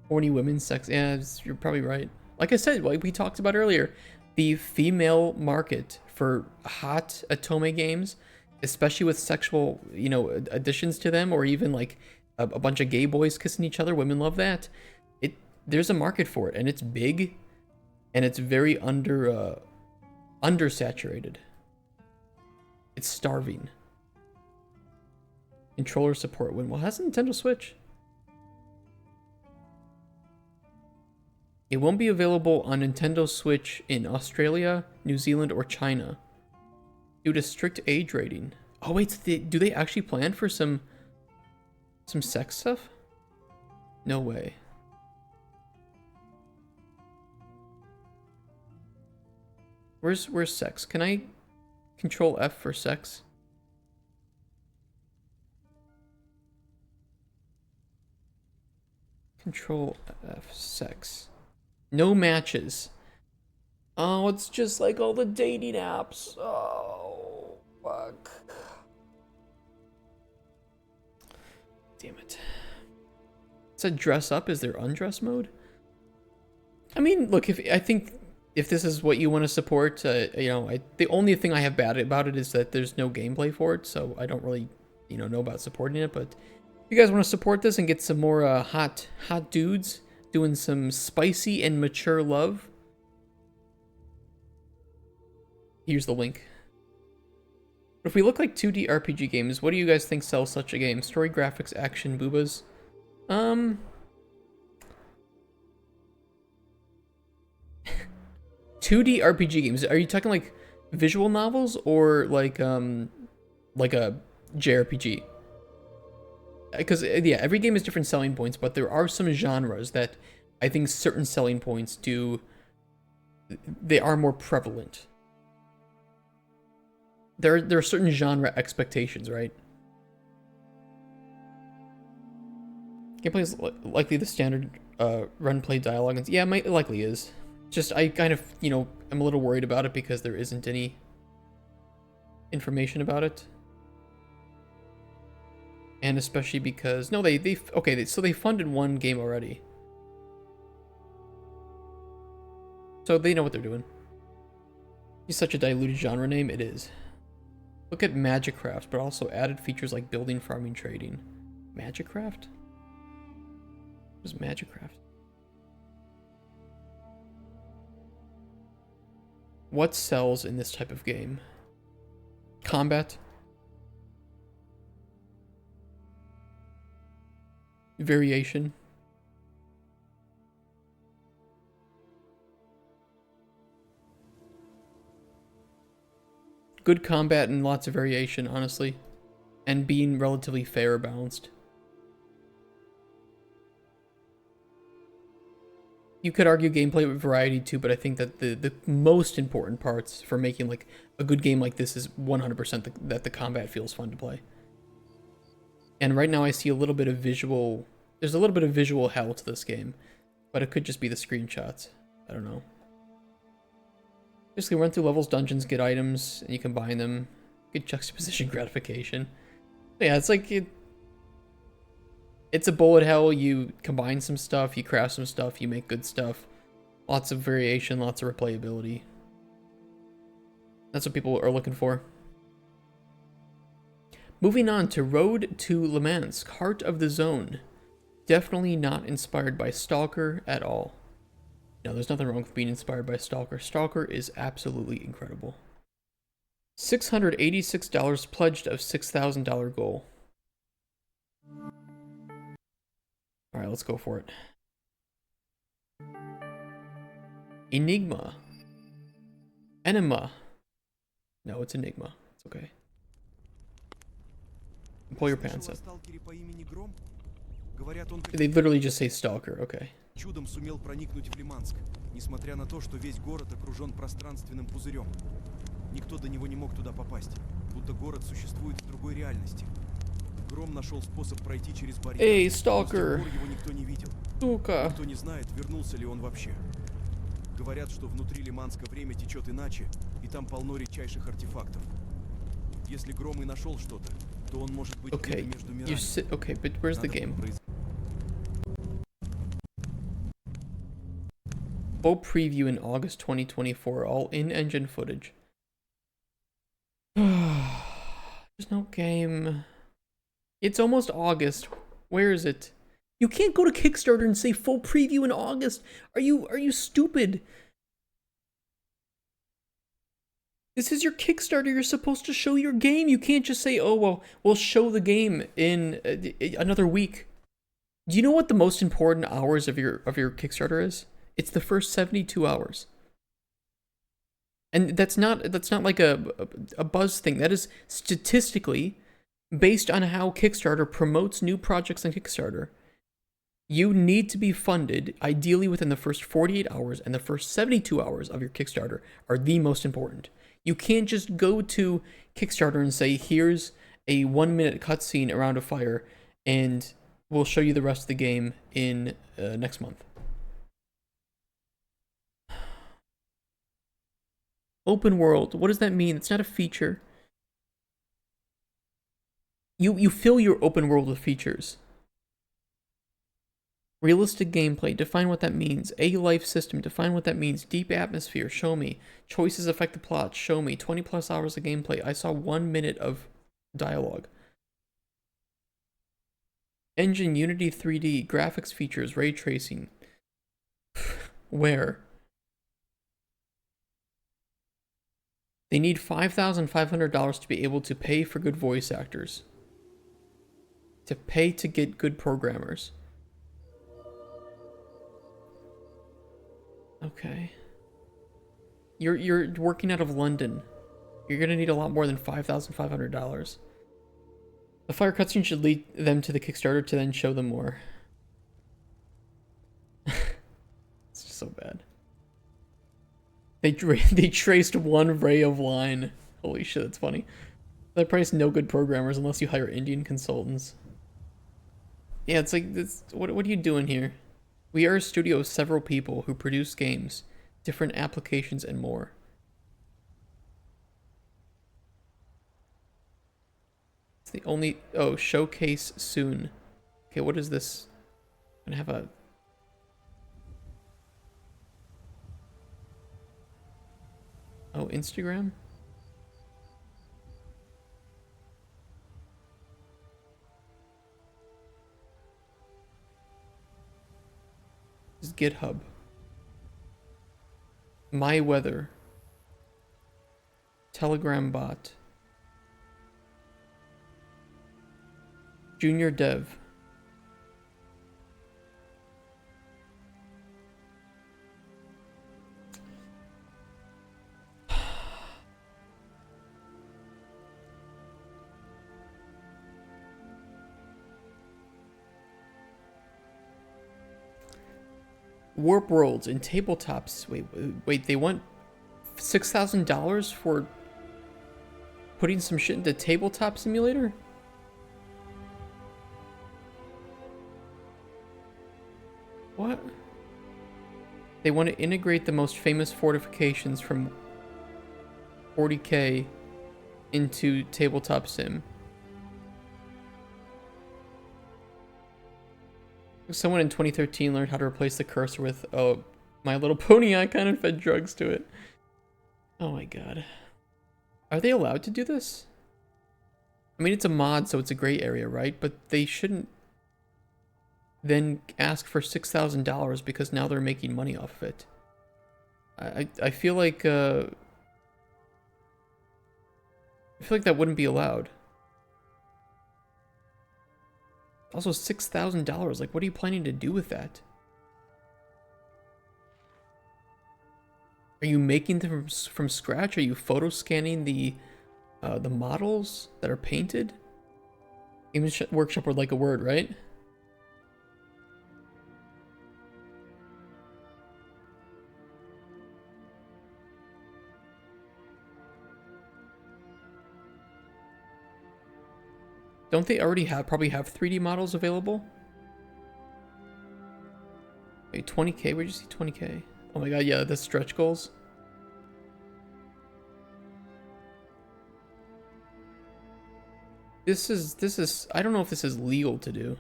Speaker 1: Horny women, sex. Yeah, you're probably right. Like I said, like we talked about earlier, the female market for hot otome games, especially with sexual, you know, additions to them, or even like a bunch of gay boys kissing each other. Women love that. There's a market for it, and it's big, and it's very undersaturated. It's starving. Controller support when well, has a Nintendo Switch. It won't be available on Nintendo Switch in Australia, New Zealand, or China due to strict age rating. Oh wait, do they actually plan for some sex stuff? No way. Where's sex? Can I control F for sex? Control F, sex. No matches. Oh, it's just like all the dating apps. Oh, fuck. Damn it. It said dress up. Is there undress mode? I mean, look, I think if this is what you want to support, you know, the only thing I have bad about it is that there's no gameplay for it, so I don't really, you know about supporting it. But if you guys want to support this and get some more hot dudes doing some spicy and mature love, here's the link. If we look like 2D RPG games, what do you guys think sells such a game? Story, graphics, action, boobas? 2D RPG games. Are you talking like visual novels or like a JRPG? Because yeah, every game has different selling points, but there are some genres that I think certain selling points they are more prevalent. There are certain genre expectations, right? Gameplay is likely the standard run, play, dialogue, and yeah, it likely is. Just I kind of, you know, I'm a little worried about it because there isn't any information about it. And especially because so they funded one game already. So they know what they're doing. It's such a diluted genre name, it is. Look at Magicraft, but also added features like building, farming, trading. Magicraft? What is Magicraft? What sells in this type of game? Combat? Variation? Good combat and lots of variation, honestly. And being relatively fair or balanced. You could argue gameplay with variety too, but I think that the most important parts for making like a good game like this is 100% that the combat feels fun to play. And right now I see a little bit of visual... There's a little bit of visual hell to this game. But it could just be the screenshots. I don't know. Basically run through levels, dungeons, get items, and you combine them. Get juxtaposition gratification. Yeah, it's like... It's a bullet hell. You combine some stuff, you craft some stuff, you make good stuff. Lots of variation, lots of replayability. That's what people are looking for. Moving on to Road to Lemansk, Heart of the Zone. Definitely not inspired by Stalker at all. No, there's nothing wrong with being inspired by Stalker. Stalker is absolutely incredible. $686 pledged of $6,000 goal. Alright, let's go for it. Enigma. Enigma. No, it's Enigma. It's okay. Pull your pants up. They literally just say Stalker, okay.
Speaker 19: Чудом сумел проникнуть в Лиманск, несмотря на то, что весь город окружен пространственным пузырем. Никто до него не мог туда попасть, будто город существует в другой реальности. Гром нашел способ пройти через барьер.
Speaker 1: Эй, Stalker!
Speaker 19: Но с тех пор его никто не видел.
Speaker 1: Сука!
Speaker 19: Никто не знает, вернулся ли он вообще. Говорят, что внутри Лиманска время течет иначе, и там полно редчайших артефактов. Если Гром и нашел что-то, то он может быть
Speaker 1: Okay,
Speaker 19: где-то между
Speaker 1: you
Speaker 19: мирами.
Speaker 1: sit. Okay, but where's the
Speaker 19: Надо
Speaker 1: game?
Speaker 19: произ-
Speaker 1: Full preview in August 2024. All in-engine footage. There's no game. It's almost August. Where is it? You can't go to Kickstarter and say full preview in August. Are you stupid? This is your Kickstarter. You're supposed to show your game. You can't just say, "Oh, well, we'll show the game in another week." Do you know what the most important hours of your Kickstarter is? It's the first 72 hours. And that's not like a buzz thing. That is statistically based on how Kickstarter promotes new projects on Kickstarter. You need to be funded ideally within the first 48 hours, and the first 72 hours of your Kickstarter are the most important. You can't just go to Kickstarter and say, here's a 1-minute cutscene around a fire, and we'll show you the rest of the game in next month. Open world, what does that mean? It's not a feature. You fill your open world with features. Realistic gameplay, define what that means. A life system, define what that means. Deep atmosphere, show me. Choices affect the plot, show me. 20 plus hours of gameplay. I saw 1 minute of dialogue. Engine, Unity 3D, graphics features, ray tracing. Where? They need $5,500 to be able to pay for good voice actors. To pay to get good programmers. Okay. You're working out of London. You're gonna need a lot more than $5,500. The fire cutscene should lead them to the Kickstarter to then show them more. It's just so bad. They traced one ray of line. Holy shit, that's funny. They price no good programmers unless you hire Indian consultants. Yeah, it's like this. What are you doing here? We are a studio of several people who produce games, different applications, and more. It's the only... Oh, showcase soon. Okay, what is this? I'm gonna have a... Oh, Instagram? This is GitHub. My weather. Telegram bot. Junior dev. Warp worlds and tabletops. Wait, they want $6,000 for putting some shit into tabletop simulator? What? They want to integrate the most famous fortifications from 40K into tabletop sim. Someone in 2013 learned how to replace the cursor with a My Little Pony icon and fed drugs to it. Oh my god. Are they allowed to do this? I mean, it's a mod, so it's a gray area, right? But they shouldn't then ask for $6,000 because now they're making money off of it. I feel like that wouldn't be allowed. Also, $6,000. Like, what are you planning to do with that? Are you making them from scratch? Are you photo scanning the models that are painted? Games Workshop would like a word, right? Don't they already probably have 3D models available? Wait, 20K? Where'd you see 20K? Oh my god, yeah, the stretch goals. This is I don't know if this is legal to do.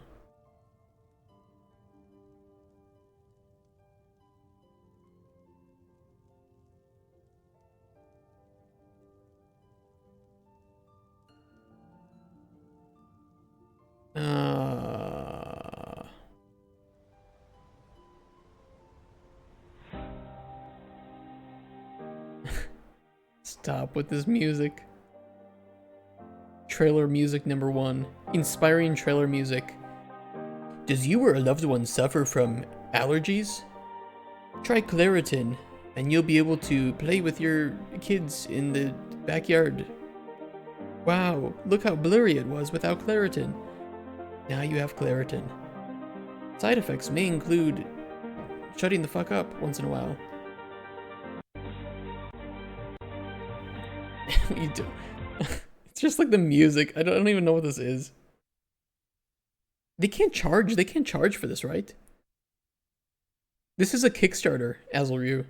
Speaker 1: Stop with this music. Trailer music number 1. Inspiring trailer music. Does you or a loved one suffer from allergies? Try Claritin, and you'll be able to play with your kids in the backyard. Wow, look how blurry it was without Claritin. Now you have Claritin. Side effects may include shutting the fuck up once in a while. What you do? It's just like the music. I don't even know what this is. They can't charge for this, right? This is a Kickstarter, Azalryu,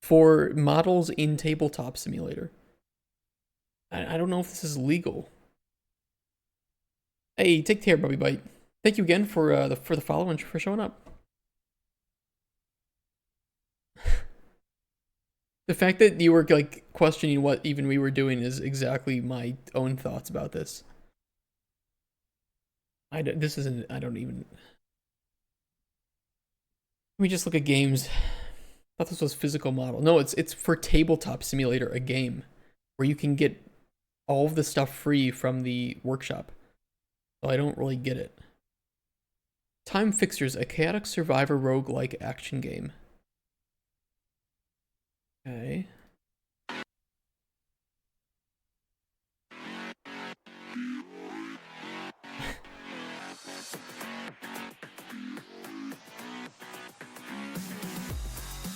Speaker 1: for models in Tabletop Simulator. I don't know if this is legal. Hey, take care, Bubby Bite. Thank you again for the follow and for showing up. The fact that you were like questioning what even we were doing is exactly my own thoughts about this. I don't even. Let me just look at games. I thought this was physical model. No, it's for Tabletop Simulator, a game where you can get all of the stuff free from the workshop. So I don't really get it. Time Fixers, a chaotic survivor roguelike action game. Okay.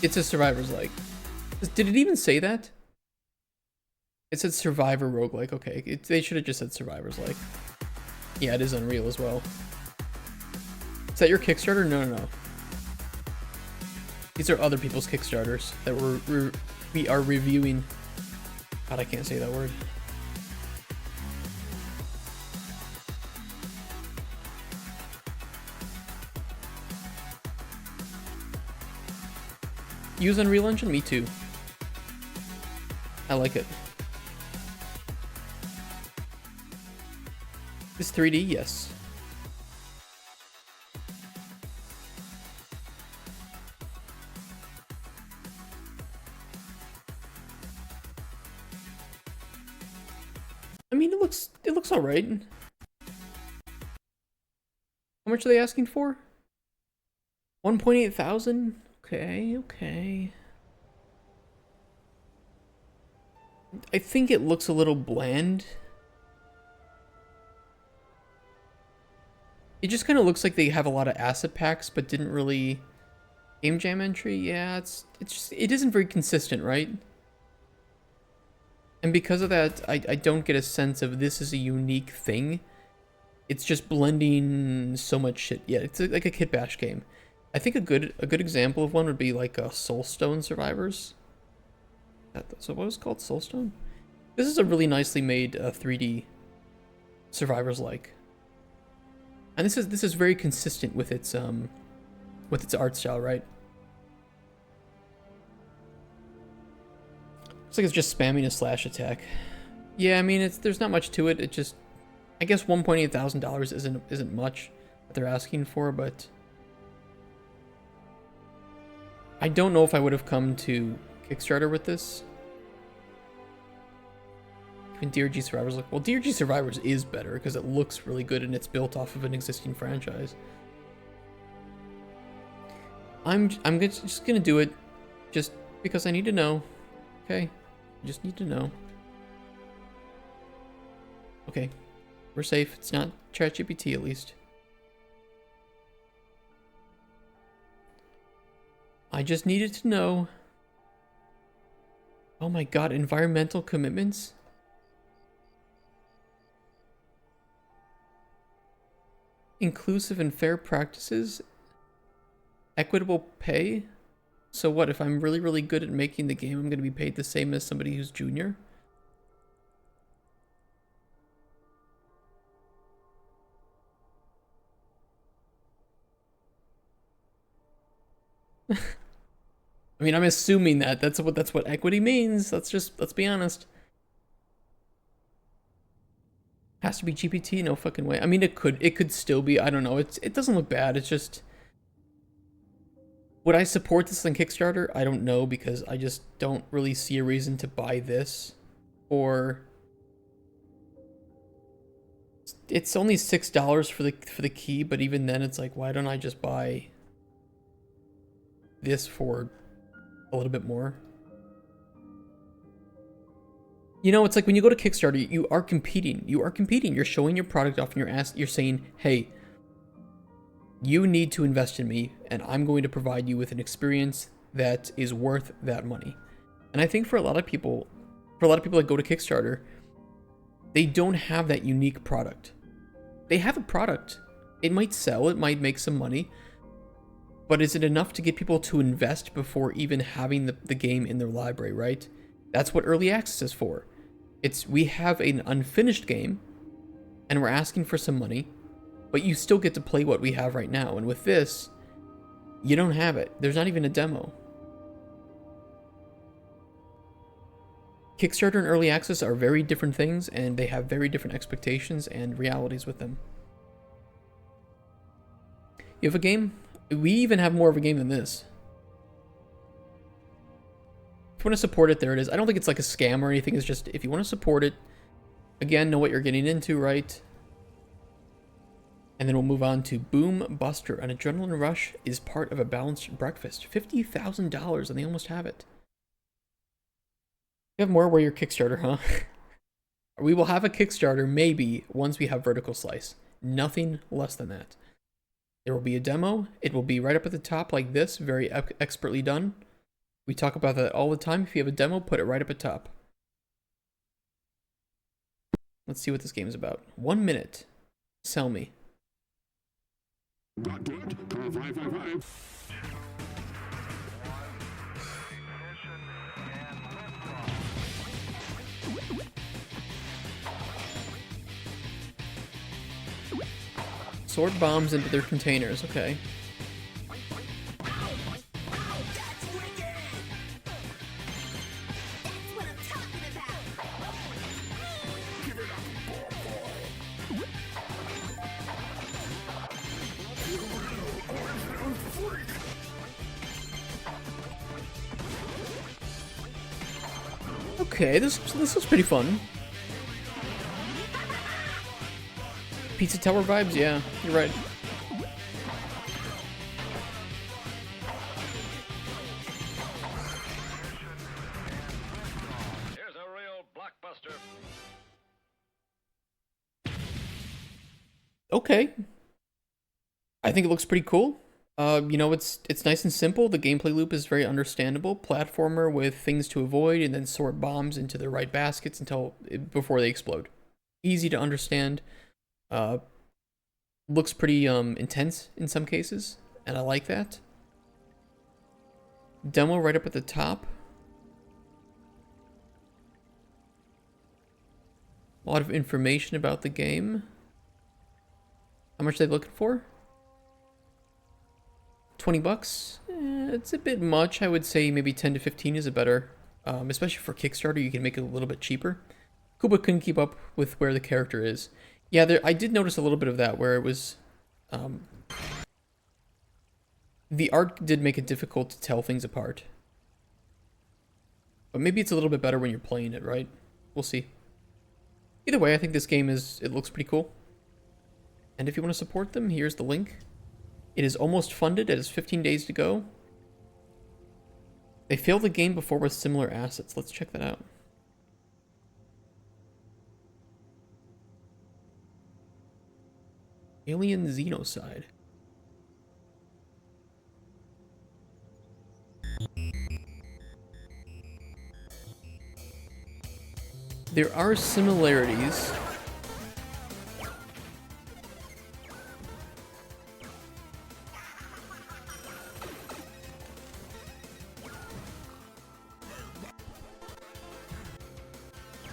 Speaker 1: It's a survivor's like. Did it even say that? It said survivor roguelike. Okay, they should have just said survivor's like. Yeah, it is Unreal as well. Is that your Kickstarter? No, no, no. These are other people's Kickstarters that we are reviewing. God, I can't say that word. Use Unreal Engine? Me too. I like it. Is 3D? Yes. I mean, it looks all right. How much are they asking for? 1.8 thousand? Okay, okay. I think it looks a little bland. It just kind of looks like they have a lot of asset packs, but didn't really game jam entry. Yeah, it isn't very consistent, right? And because of that, I don't get a sense of this is a unique thing. It's just blending so much shit. Yeah, it's like a Kit Bash game. I think a good example of one would be like Soulstone Survivors. So what was it called? Soulstone? This is a really nicely made 3D Survivors like. And this is very consistent with its art style, right? Looks like it's just spamming a slash attack. Yeah, I mean there's not much to it. It just, I guess $1.8 thousand isn't much that they're asking for, but I don't know if I would have come to Kickstarter with this. Even DRG Survivors look well. DRG Survivors is better because it looks really good and it's built off of an existing franchise. I'm just gonna do it, just because I need to know. Okay, I just need to know. Okay, we're safe. It's not ChatGPT at least. I just needed to know. Oh my god, environmental commitments? Inclusive and fair practices? Equitable pay? So what, if I'm really, really good at making the game, I'm going to be paid the same as somebody who's junior? I mean, I'm assuming that that's what equity means. Let's be honest. Has to be GPT? No fucking way. I mean, it could still be. I don't know. It doesn't look bad. It's just, would I support this on Kickstarter? I don't know, because I just don't really see a reason to buy this. Or it's only $6 for the key, but even then it's like, why don't I just buy this for a little bit more? You know, it's like when you go to Kickstarter, you are competing. You're showing your product off, and you're saying, hey, you need to invest in me, and I'm going to provide you with an experience that is worth that money. And I think for a lot of people that go to Kickstarter, they don't have that unique product. They have a product. It might sell, it might make some money, but is it enough to get people to invest before even having the game in their library, right? That's what early access is for. We have an unfinished game, and we're asking for some money, but you still get to play what we have right now. And with this, you don't have it. There's not even a demo. Kickstarter and early access are very different things, and they have very different expectations and realities with them. You have a game? We even have more of a game than this. If you want to support it, there it is. I don't think it's like a scam or anything. It's just, if you want to support it, again, know what you're getting into, right? And then we'll move on to Boom Buster. An adrenaline rush is part of a balanced breakfast. $50,000, and they almost have it. You have more where your Kickstarter, huh? We will have a Kickstarter maybe once we have Vertical Slice. Nothing less than that. There will be a demo. It will be right up at the top like this, very expertly done. We talk about that all the time. If you have a demo, put it right up at top. Let's see what this game is about. 1 minute. Sell me. Sort bombs into their containers, okay. Okay, this looks pretty fun. Pizza Tower vibes? Yeah, you're right.
Speaker 20: Here's a real blockbuster.
Speaker 1: Okay. I think it looks pretty cool. You know, it's nice and simple. The gameplay loop is very understandable. Platformer with things to avoid, and then sort bombs into the right baskets before they explode. Easy to understand. Looks pretty intense in some cases, and I like that. Demo right up at the top. A lot of information about the game. How much are they looking for? 20 bucks? It's a bit much. I would say maybe 10 to 15 is a better, especially for Kickstarter, you can make it a little bit cheaper. Kuba couldn't keep up with where the character is. Yeah, I did notice a little bit of that, where it was, the art did make it difficult to tell things apart. But maybe it's a little bit better when you're playing it, right? We'll see. Either way, I think this game it looks pretty cool. And if you want to support them, here's the link. It is almost funded. It has 15 days to go. They failed the game before with similar assets. Let's check that out. Alien Xenocide. There are similarities.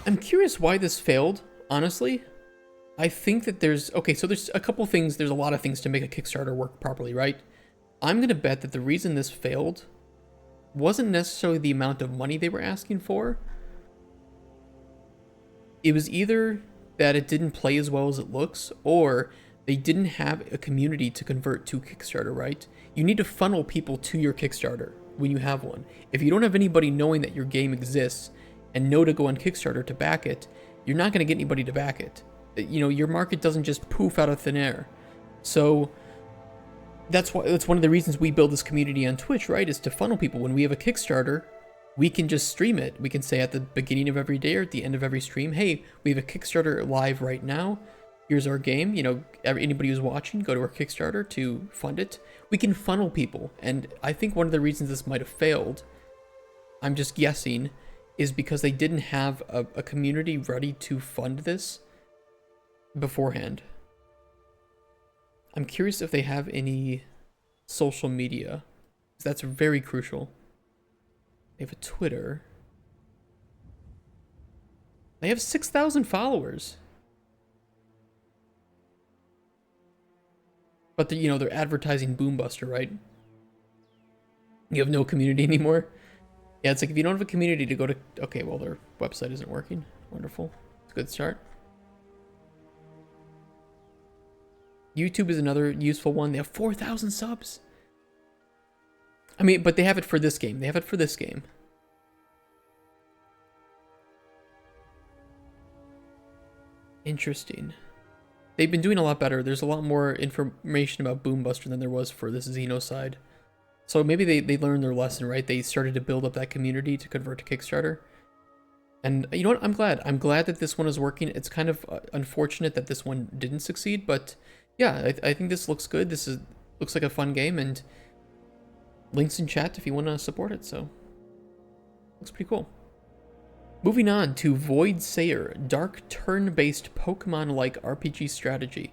Speaker 1: I'm curious why this failed, honestly. I think that there's a couple things, there's a lot of things to make a Kickstarter work properly, right? I'm gonna bet that the reason this failed wasn't necessarily the amount of money they were asking for. It was either that it didn't play as well as it looks, or they didn't have a community to convert to Kickstarter, right? You need to funnel people to your Kickstarter when you have one. If you don't have anybody knowing that your game exists and know to go on Kickstarter to back it, you're not going to get anybody to back it. You know, your market doesn't just poof out of thin air. So that's one of the reasons we build this community on Twitch, right? Is to funnel people. When we have a Kickstarter, we can just stream it. We can say at the beginning of every day or at the end of every stream, hey, we have a Kickstarter live right now. Here's our game. You know, anybody who's watching, go to our Kickstarter to fund it. We can funnel people. And I think one of the reasons this might have failed, I'm just guessing, is because they didn't have a community ready to fund this beforehand. I'm curious if they have any social media. That's very crucial. They have a Twitter. They have 6,000 followers. But you know, they're advertising Boombuster, right? You have no community anymore? Yeah, it's like if you don't have a community to go to... Okay, well, their website isn't working. Wonderful. It's a good start. YouTube is another useful one. They have 4,000 subs. I mean, but they have it for this game. They have it for this game. Interesting. They've been doing a lot better. There's a lot more information about Boombuster than there was for this Xenocide. So maybe they learned their lesson, right? They started to build up that community to convert to Kickstarter. And you know what? I'm glad. I'm glad that this one is working. It's kind of unfortunate that this one didn't succeed, but yeah, I think this looks good. Looks like a fun game, and links in chat if you want to support it. So looks pretty cool. Moving on to Void Sayer, dark turn-based Pokemon-like RPG strategy.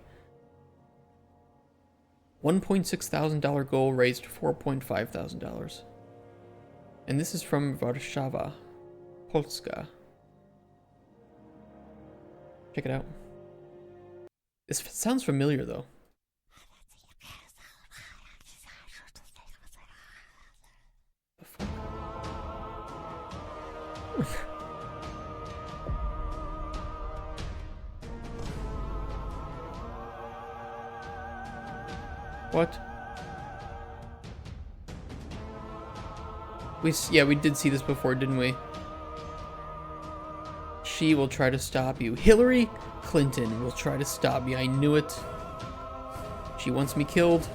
Speaker 1: $1.6 thousand goal, raised $4.5 thousand. And this is from Warszawa, Polska. Check it out. This sounds familiar though. What? We did see this before, didn't we? She will try to stop you. Hillary Clinton will try to stop me. I knew it. She wants me killed.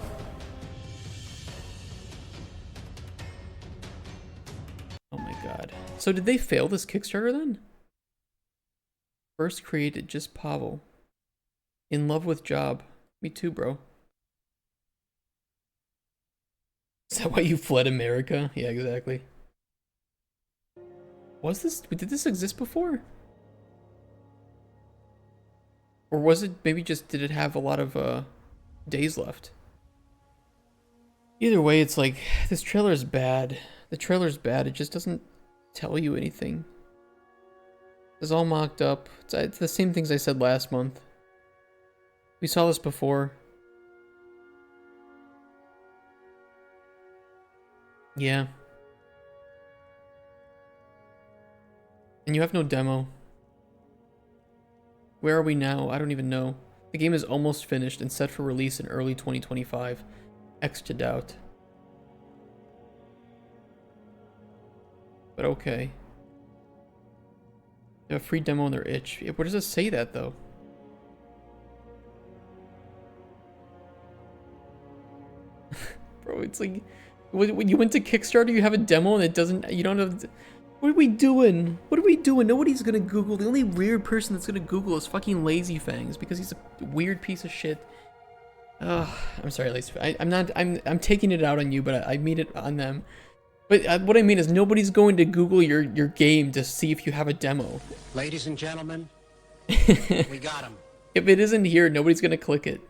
Speaker 1: Oh my god. So did they fail this Kickstarter then? First created, just Pavel. In love with job. Me too, bro. Is that why you fled America? Yeah, exactly. Did this exist before? Or was it maybe just, did it have a lot of days left? Either way, it's like, this trailer is bad. The trailer's bad, it just doesn't tell you anything. It's all mocked up. It's the same things I said last month. We saw this before. Yeah. And you have no demo. Where are we now? I don't even know. The game is almost finished and set for release in early 2025. X to doubt. But okay. They have a free demo on their itch. Where does it say that though? Bro, it's like... When you went to Kickstarter, you have a demo and it doesn't, you don't have, what are we doing? What are we doing? Nobody's gonna Google. The only weird person that's gonna Google is fucking Lazy Fangs because he's a weird piece of shit. Ugh, I'm sorry, Lazy Fangs. I'm taking it out on you, but I mean it on them. But what I mean is nobody's going to Google your game to see if you have a demo.
Speaker 21: Ladies and gentlemen, we got him.
Speaker 1: If it isn't here, nobody's gonna click it.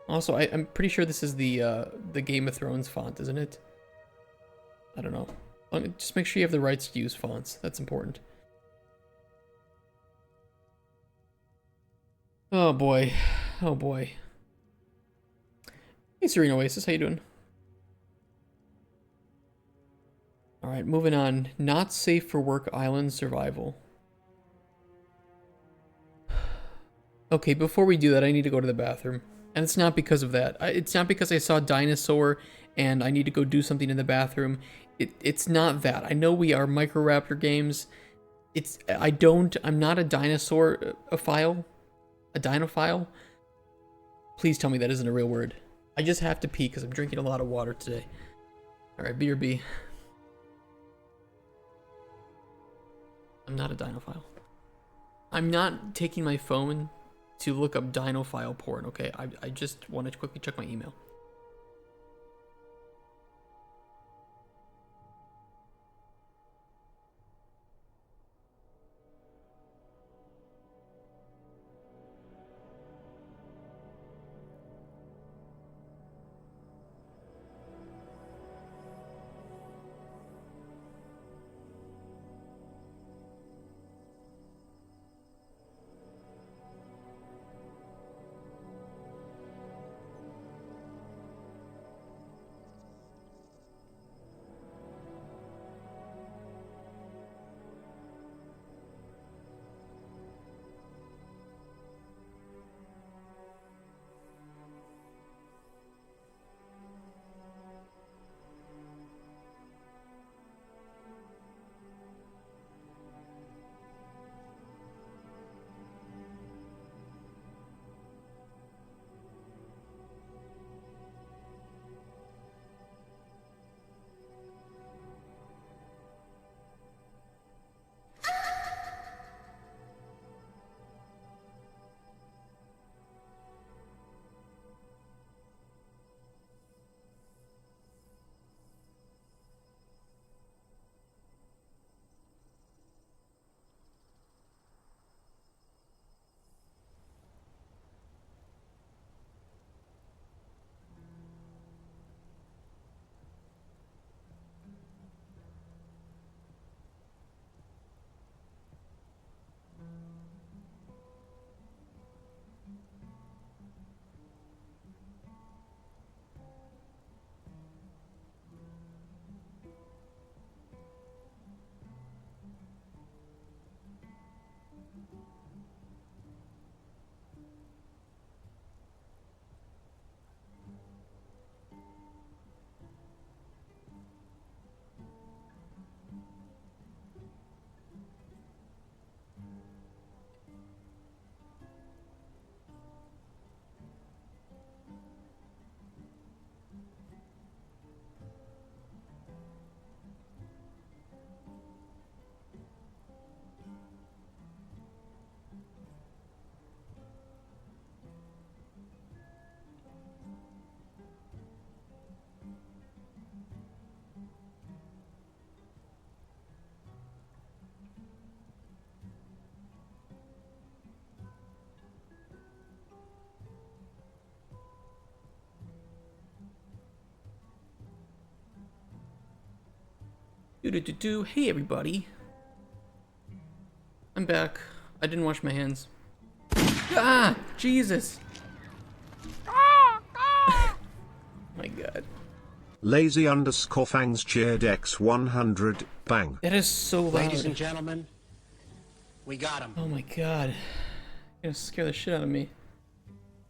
Speaker 1: Also, I'm pretty sure this is the Game of Thrones font, isn't it? I don't know. Just make sure you have the rights to use fonts. That's important. Oh boy. Oh boy. Hey Serena Oasis, how you doing? Alright, moving on. Not safe for work island survival. Okay, before we do that, I need to go to the bathroom. And it's not because of that. It's not because I saw a dinosaur and I need to go do something in the bathroom. It's not that. I know we are Microraptor games. I'm not a dinosaur-ophile. A dinophile. Please tell me that isn't a real word. I just have to pee because I'm drinking a lot of water today. Alright, B or B. I'm not a dinophile. I'm not taking my phone to look up dinophile porn, okay? I just want to quickly check my email. Hey everybody. I'm back. I didn't wash my hands. Ah! Jesus! My god.
Speaker 3: Lazy underscore fangs cheered X100 bang.
Speaker 1: That is so loud.
Speaker 21: Ladies and gentlemen, we got him.
Speaker 1: Oh my god. You're gonna scare the shit out of me.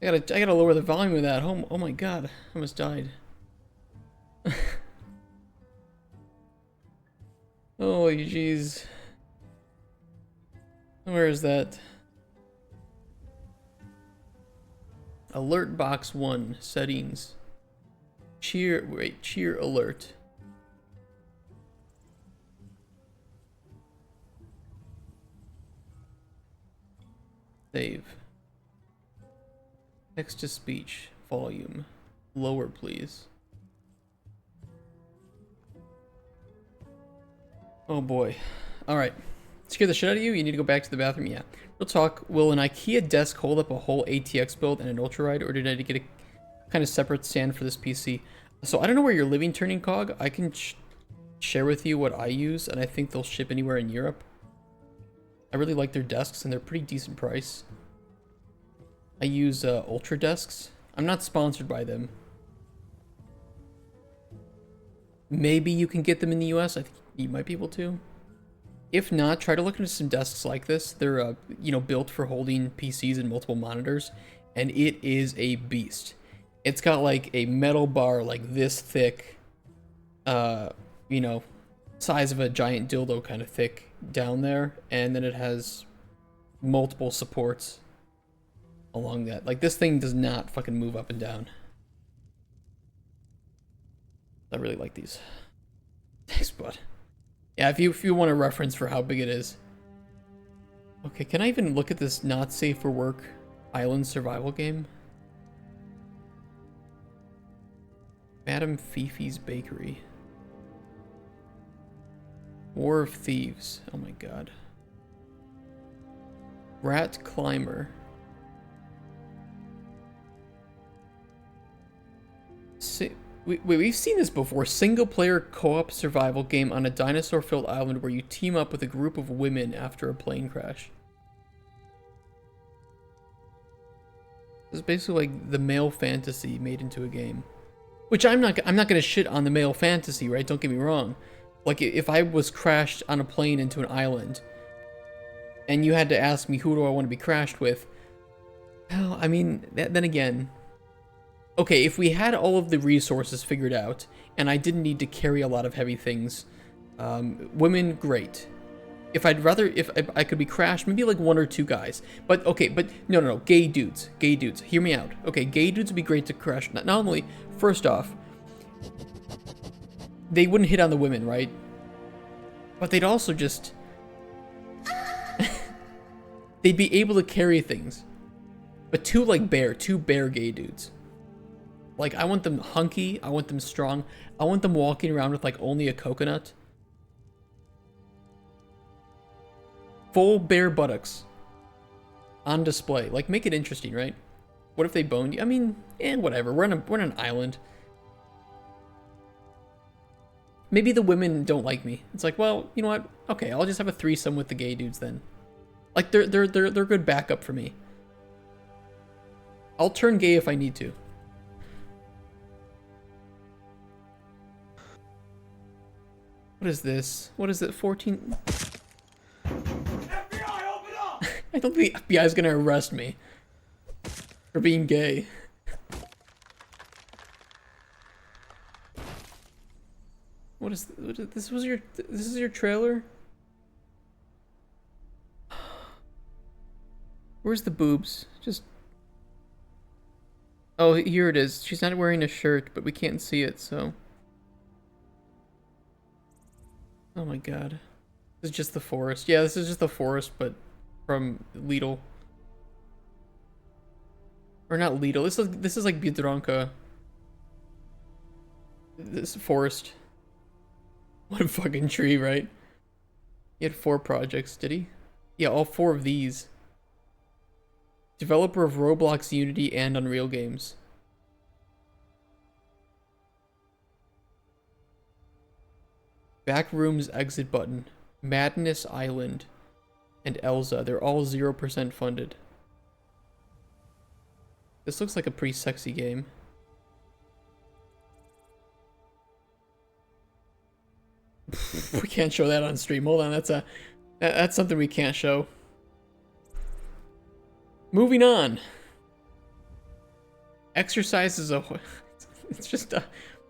Speaker 1: I gotta lower the volume of that. Oh my god. I almost died. Oh jeez. Where is that? Alert box 1 settings. Cheer alert. Save. Text to speech volume. Lower please. Oh boy. Alright. Scare the shit out of you? You need to go back to the bathroom? Yeah. Real talk, will an IKEA desk hold up a whole ATX build and an ultra ride, or did I get a kind of separate stand for this PC? So I don't know where you're living, Turning Cog. I can share with you what I use, and I think they'll ship anywhere in Europe. I really like their desks, and they're pretty decent price. I use Ultra desks. I'm not sponsored by them. Maybe you can get them in the US. I think you might be able to. If not, try to look into some desks like this. They're, you know, built for holding PCs and multiple monitors, and it is a beast. It's got like a metal bar like this thick, you know, size of a giant dildo kind of thick down there, and then it has multiple supports along that. Like, this thing does not fucking move up and down. I really like these. Thanks, bud. Yeah, if you want a reference for how big it is. Okay, can I even look at this not safe for work island survival game? Madame Fifi's Bakery. War of Thieves. Oh my god. Rat Climber. We've seen this before. Single-player co-op survival game on a dinosaur-filled island where you team up with a group of women after a plane crash. This is basically like the male fantasy made into a game. Which I'm not gonna shit on the male fantasy, right? Don't get me wrong. Like, if I was crashed on a plane into an island, and you had to ask me who do I want to be crashed with, well, I mean, then again, okay, if we had all of the resources figured out, and I didn't need to carry a lot of heavy things, women, great. If I could be crashed, maybe like 1 or 2 guys. But, okay, but, no, gay dudes, hear me out. Okay, gay dudes would be great to crash. Not only, first off, they wouldn't hit on the women, right? But they'd also just... they'd be able to carry things. But two bear gay dudes. Like, I want them hunky, I want them strong, I want them walking around with, like, only a coconut. Full bare buttocks. On display. Like, make it interesting, right? What if they boned you? I mean, whatever. We're on an island. Maybe the women don't like me. It's like, well, you know what? Okay, I'll just have a threesome with the gay dudes then. Like, they're good backup for me. I'll turn gay if I need to. What is this? What is it? 14... FBI, open up! I don't think the FBI is gonna arrest me for being gay. What is this? This is your trailer? Where's the boobs? Just... Oh, here it is. She's not wearing a shirt, but we can't see it, so... Oh my god. This is just the forest. Yeah, this is just the forest, but from Lidl. Or not Lidl. This is like Biedronka. This forest. One fucking tree, right? He had 4 projects, did he? Yeah, all 4 of these. Developer of Roblox, Unity, and Unreal games. Backrooms exit button, Madness Island, and Elza. They're all 0% funded. This looks like a pretty sexy game. We can't show that on stream. Hold on, that's something we can't show. Moving on. Exercise is a...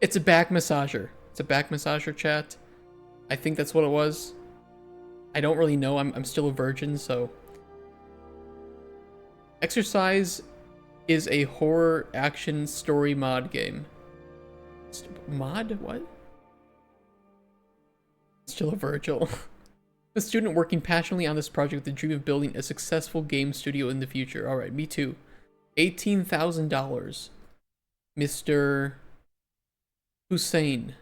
Speaker 1: It's a back massager. It's a back massager, chat. I think that's what it was. I don't really know. I'm still a virgin, so... Exercise is a horror action story mod game. Mod? What? Still a Virgil. A student working passionately on this project with the dream of building a successful game studio in the future. Alright, me too. $18,000. Mr. Hussein.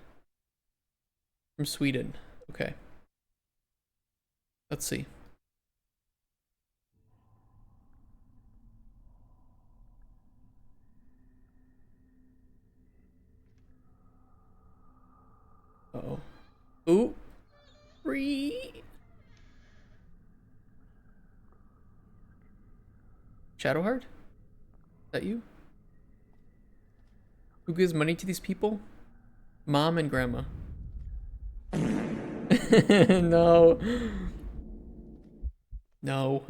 Speaker 1: From Sweden. Okay. Let's see. Uh-oh. Ooh. Free. Shadowheart? Is that you? Who gives money to these people? Mom and grandma. No. No.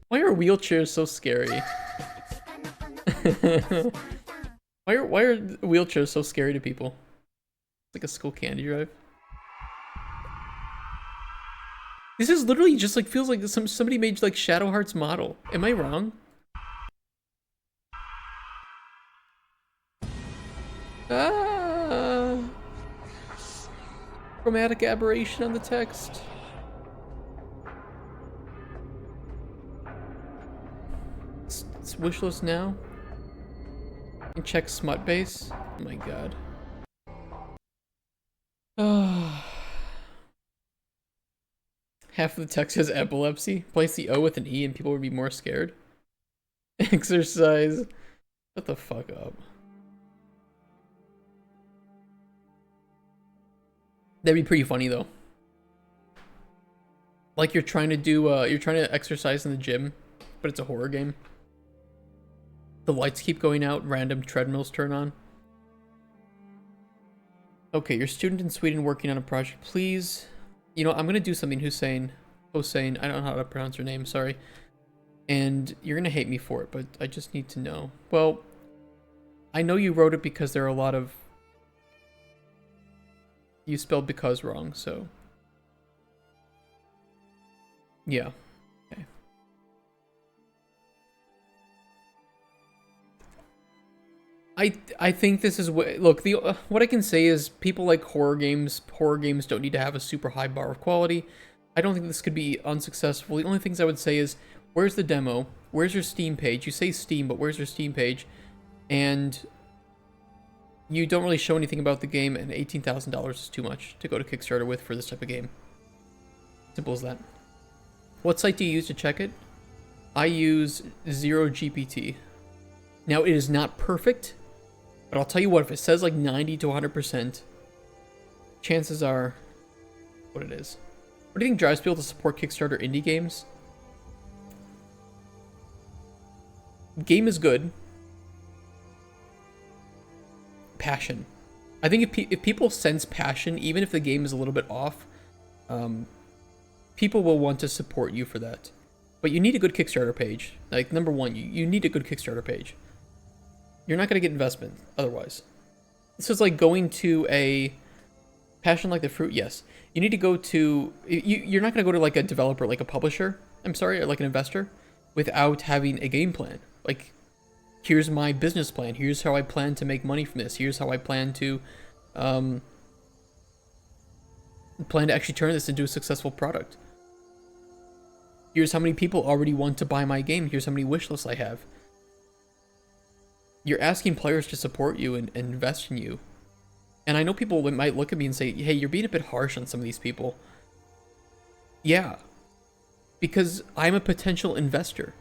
Speaker 1: Why are wheelchairs so scary? why are wheelchairs so scary to people? It's like a school candy drive. This is literally just like feels like somebody made like Shadow Heart's model. Am I wrong? Ah, chromatic aberration on the text. It's wishlist now. And check smut base. Oh my god. Half of the text has epilepsy. Place the O with an E and people would be more scared. Exercise. Shut the fuck up. That'd be pretty funny though. Like you're trying to exercise in the gym, but it's a horror game. The lights keep going out, random treadmills turn on. Okay, you're a student in Sweden working on a project. Please, you know, I'm gonna do something, Hussein, I don't know how to pronounce your name, sorry. And you're gonna hate me for it, but I just need to know. Well, I know you wrote it because there are a lot of... You spelled because wrong, so... Yeah. Okay. I think this is what... Look, what I can say is people like horror games. Horror games don't need to have a super high bar of quality. I don't think this could be unsuccessful. The only things I would say is, where's the demo? Where's your Steam page? You say Steam, but where's your Steam page? And you don't really show anything about the game, and $18,000 is too much to go to Kickstarter with for this type of game. Simple as that. What site do you use to check it? I use 0GPT. Now, it is not perfect, but I'll tell you what, if it says like 90 to 100%, chances are what it is. What do you think drives people to support Kickstarter indie games? Game is good. Passion. I think if people sense passion, even if the game is a little bit off, people will want to support you for that. But you need a good Kickstarter page. Like, number one, you need a good Kickstarter page. You're not going to get investment otherwise. This is like going to a... Passion like the fruit, yes. You need to go to... You're not going to go to like a developer, like a publisher, I'm sorry, or like an investor, without having a game plan. Like, here's my business plan. Here's how I plan to make money from this. Here's how I plan to actually turn this into a successful product. Here's how many people already want to buy my game. Here's how many wish lists I have. You're asking players to support you and invest in you. And I know people might look at me and say, hey, you're being a bit harsh on some of these people. Yeah. Because I'm a potential investor.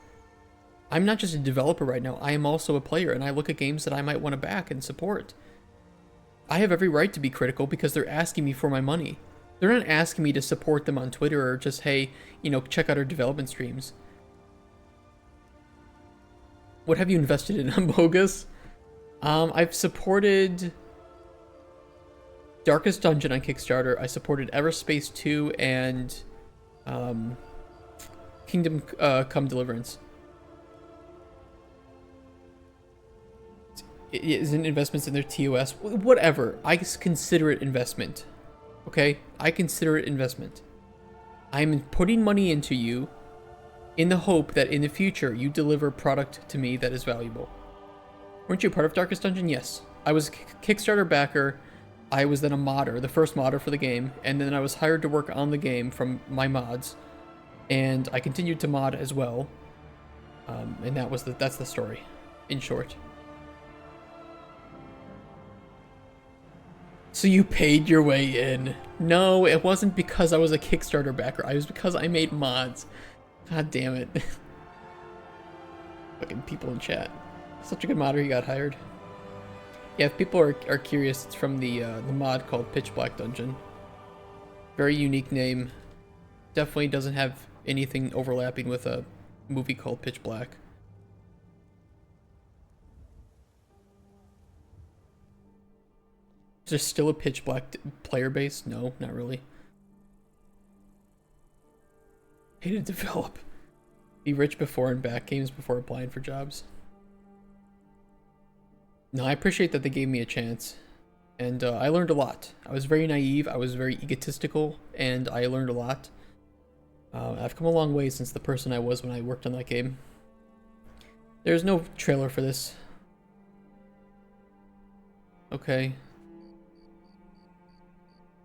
Speaker 1: I'm not just a developer right now. I am also a player, and I look at games that I might want to back and support. I have every right to be critical because they're asking me for my money. They're not asking me to support them on Twitter or just, hey, you know, check out our development streams. What have you invested in, Bogus? I've supported Darkest Dungeon on Kickstarter. I supported Everspace 2 and Kingdom Come Deliverance. It isn't investments in their TOS. Whatever. I consider it investment. Okay? I consider it investment. I'm putting money into you in the hope that in the future you deliver product to me that is valuable. Weren't you part of Darkest Dungeon? Yes. I was a Kickstarter backer. I was then a modder, the first modder for the game, and then I was hired to work on the game from my mods, and I continued to mod as well. And that's the story, in short. So you paid your way in. No, it wasn't because I was a Kickstarter backer. It was because I made mods. God damn it. Fucking people in chat. Such a good modder, he got hired. Yeah, if people are curious, it's from the mod called Pitch Black Dungeon. Very unique name. Definitely doesn't have anything overlapping with a movie called Pitch Black. There's still a pitch black player base? No, not really. Pay to develop. Be rich before and back games before applying for jobs. No, I appreciate that they gave me a chance. And I learned a lot. I was very naive, I was very egotistical, and I learned a lot. I've come a long way since the person I was when I worked on that game. There's no trailer for this. Okay.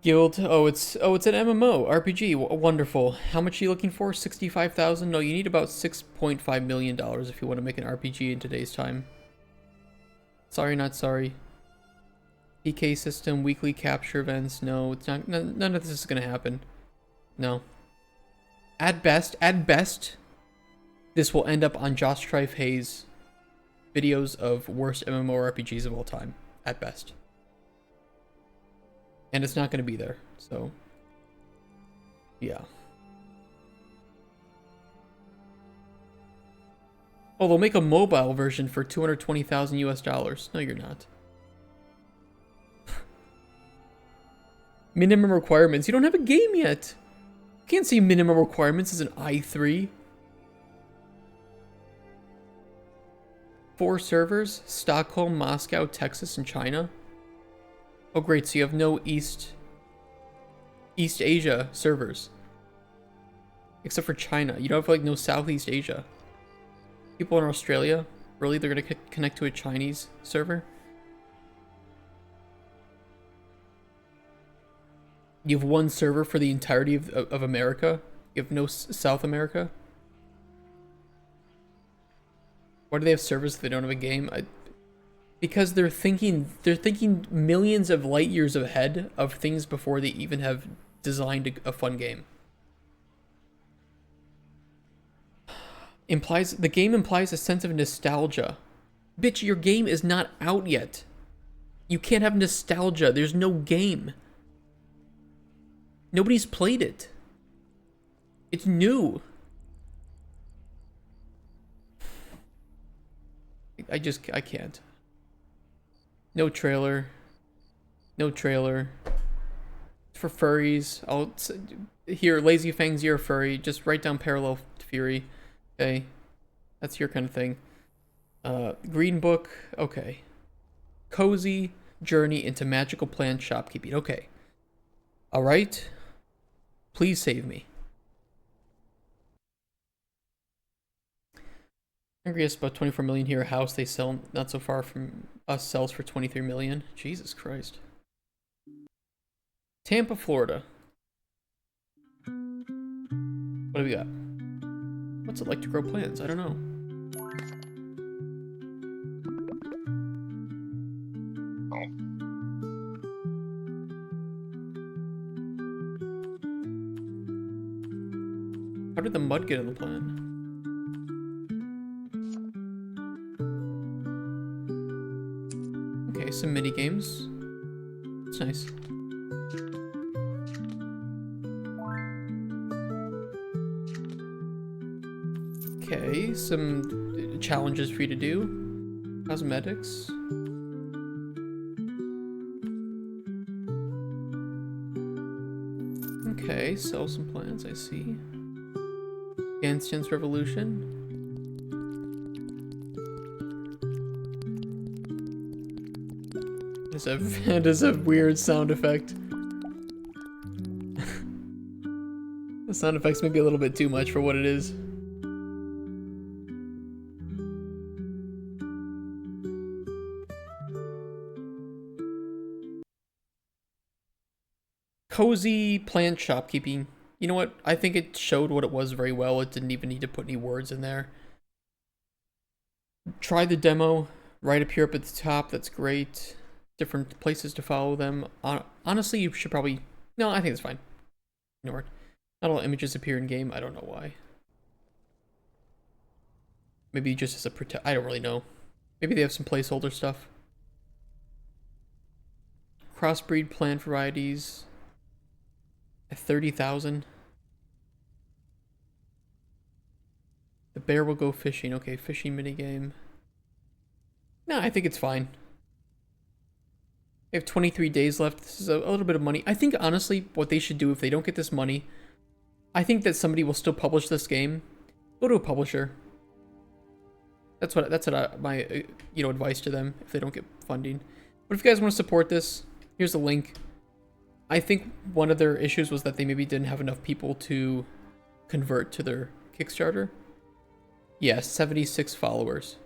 Speaker 1: Guild. Oh, it's an MMO RPG. Wonderful. How much are you looking for? 65,000? No, you need about $6.5 million if you want to make an RPG in today's time. Sorry, not sorry. PK system, weekly capture events. No, it's not. None of this is gonna happen. No. At best, this will end up on Josh Strife Hayes' videos of worst MMORPGs of all time. At best. And it's not going to be there, so yeah. Oh, they'll make a mobile version for 220,000 US dollars. No, you're not. Minimum requirements. You don't have a game yet. You can't see minimum requirements as an i3. 4 servers: Stockholm, Moscow, Texas, and China. Oh great, so you have no East Asia servers. Except for China. You don't have like no Southeast Asia. People in Australia? Really? They're gonna connect to a Chinese server? You have one server for the entirety of America? You have no South America? Why do they have servers if they don't have a game? Because they're thinking millions of light years ahead of things before they even have designed a fun game. The game implies a sense of nostalgia. Bitch, your game is not out yet. You can't have nostalgia. There's no game. Nobody's played it. It's new. I can't. No trailer. No trailer. For furries. Here, Lazy Fangs, you're a furry. Just write down Parallel Fury. Okay. That's your kind of thing. Green Book. Okay. Cozy journey into magical plant shopkeeping. Okay. Alright. Please save me. Angriest about 24 million here. A house they sell not so far from us sells for 23 million. Jesus Christ. Tampa, Florida. What do we got? What's it like to grow plants? I don't know. How did the mud get in the plant? Okay, some mini games. It's nice. Okay, some challenges for you to do. Cosmetics. Okay, sell some plants, I see. Dance Dance Revolution. It is a weird sound effect. The sound effects may be a little bit too much for what it is. Cozy plant shopkeeping. You know what? I think it showed what it was very well. It didn't even need to put any words in there. Try the demo. Right up here up at the top. That's great. Different places to follow them. Honestly, you should probably... No, I think it's fine. Ignore it. Not all images appear in game. I don't know why. Maybe just as a I don't really know. Maybe they have some placeholder stuff. Crossbreed plant varieties. At 30,000. The bear will go fishing. Okay, fishing minigame. No, I think it's fine. They have 23 days left. This is a little bit of money. I think, honestly, what they should do if they don't get this money, I think that somebody will still publish this game. Go to a publisher. That's what my advice to them if they don't get funding. But if you guys want to support this, here's the link. I think one of their issues was that they maybe didn't have enough people to convert to their Kickstarter. Yeah, 76 followers.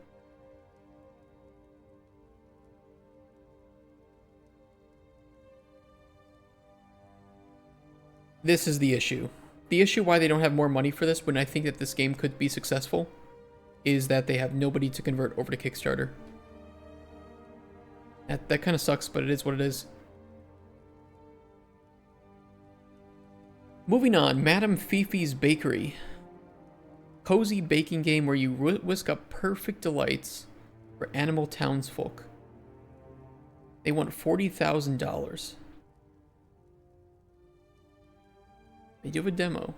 Speaker 1: This is the issue. The issue why they don't have more money for this when I think that this game could be successful is that they have nobody to convert over to Kickstarter. That kind of sucks, but it is what it is. Moving on, Madame Fifi's Bakery. Cozy baking game where you whisk up perfect delights for animal townsfolk. They want $40,000. They do have a demo.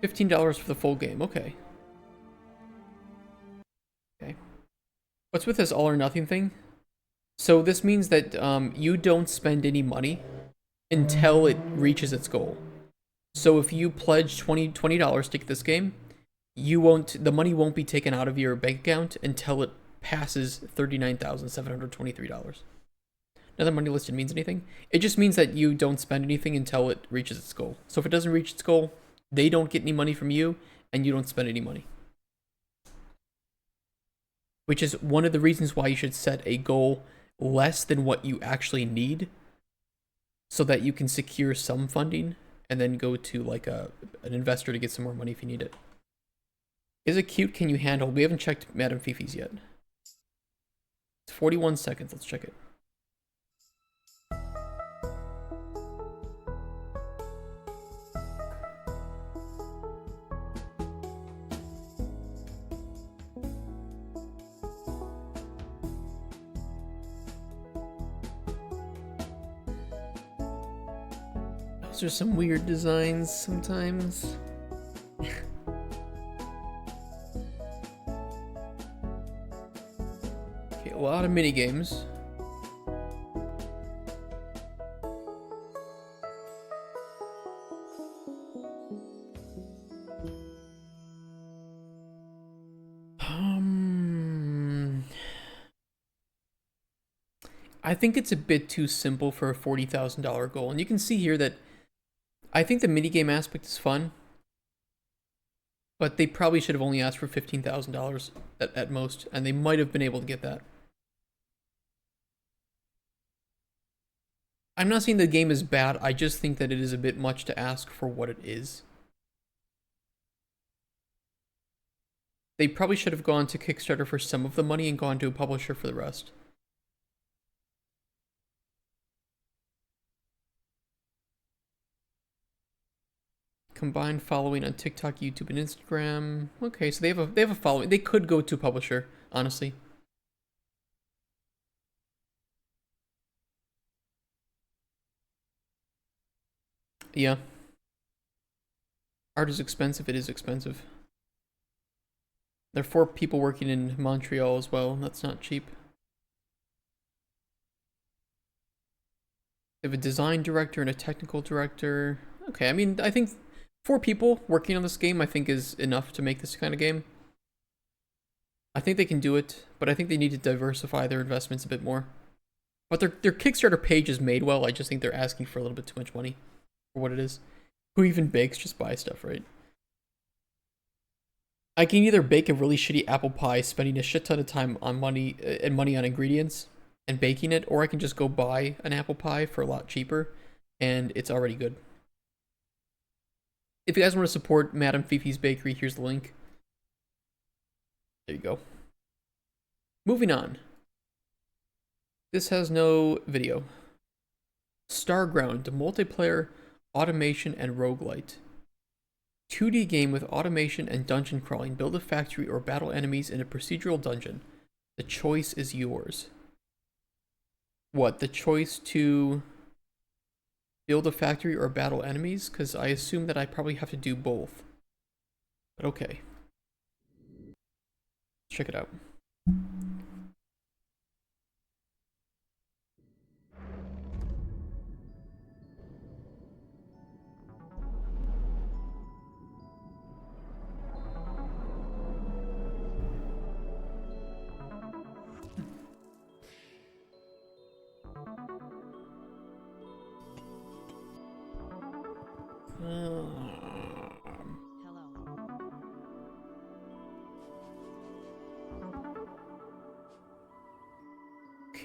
Speaker 1: $15 for the full game. Okay. Okay. What's with this all or nothing thing? So this means that you don't spend any money until it reaches its goal. So if you pledge $20 to get this game, the money won't be taken out of your bank account until it passes $39,723. None of the money listed means anything. It just means that you don't spend anything until it reaches its goal. So if it doesn't reach its goal, they don't get any money from you, and you don't spend any money. Which is one of the reasons why you should set a goal less than what you actually need, so that you can secure some funding, and then go to like an investor to get some more money if you need it. Is it cute? Can you handle? We haven't checked Madame Fifi's yet. It's 41 seconds. Let's check it. Those are some weird designs sometimes. Okay, a lot of mini games. I think it's a bit too simple for a $40,000 goal, and you can see here that I think the minigame aspect is fun, but they probably should have only asked for $15,000 at most, and they might have been able to get that. I'm not saying the game is bad, I just think that it is a bit much to ask for what it is. They probably should have gone to Kickstarter for some of the money and gone to a publisher for the rest. Combined following on TikTok, YouTube, and Instagram. Okay, so they have a following. They could go to publisher, honestly. Yeah. Art is expensive. It is expensive. There are 4 people working in Montreal as well. That's not cheap. They have a design director and a technical director. Okay, I mean, I think 4 people working on this game, I think, is enough to make this kind of game. I think they can do it, but I think they need to diversify their investments a bit more. But their Kickstarter page is made well. I just think they're asking for a little bit too much money for what it is. Who even bakes? Just buy stuff, right? I can either bake a really shitty apple pie, spending a shit ton of time on money on ingredients and baking it, or I can just go buy an apple pie for a lot cheaper, and it's already good. If you guys want to support Madame Fifi's Bakery, here's the link. There you go. Moving on. This has no video. Starground, multiplayer, automation, and roguelite. 2D game with automation and dungeon crawling. Build a factory or battle enemies in a procedural dungeon. The choice is yours. What? The choice to build a factory or battle enemies? Because I assume that I probably have to do both. But okay. Check it out.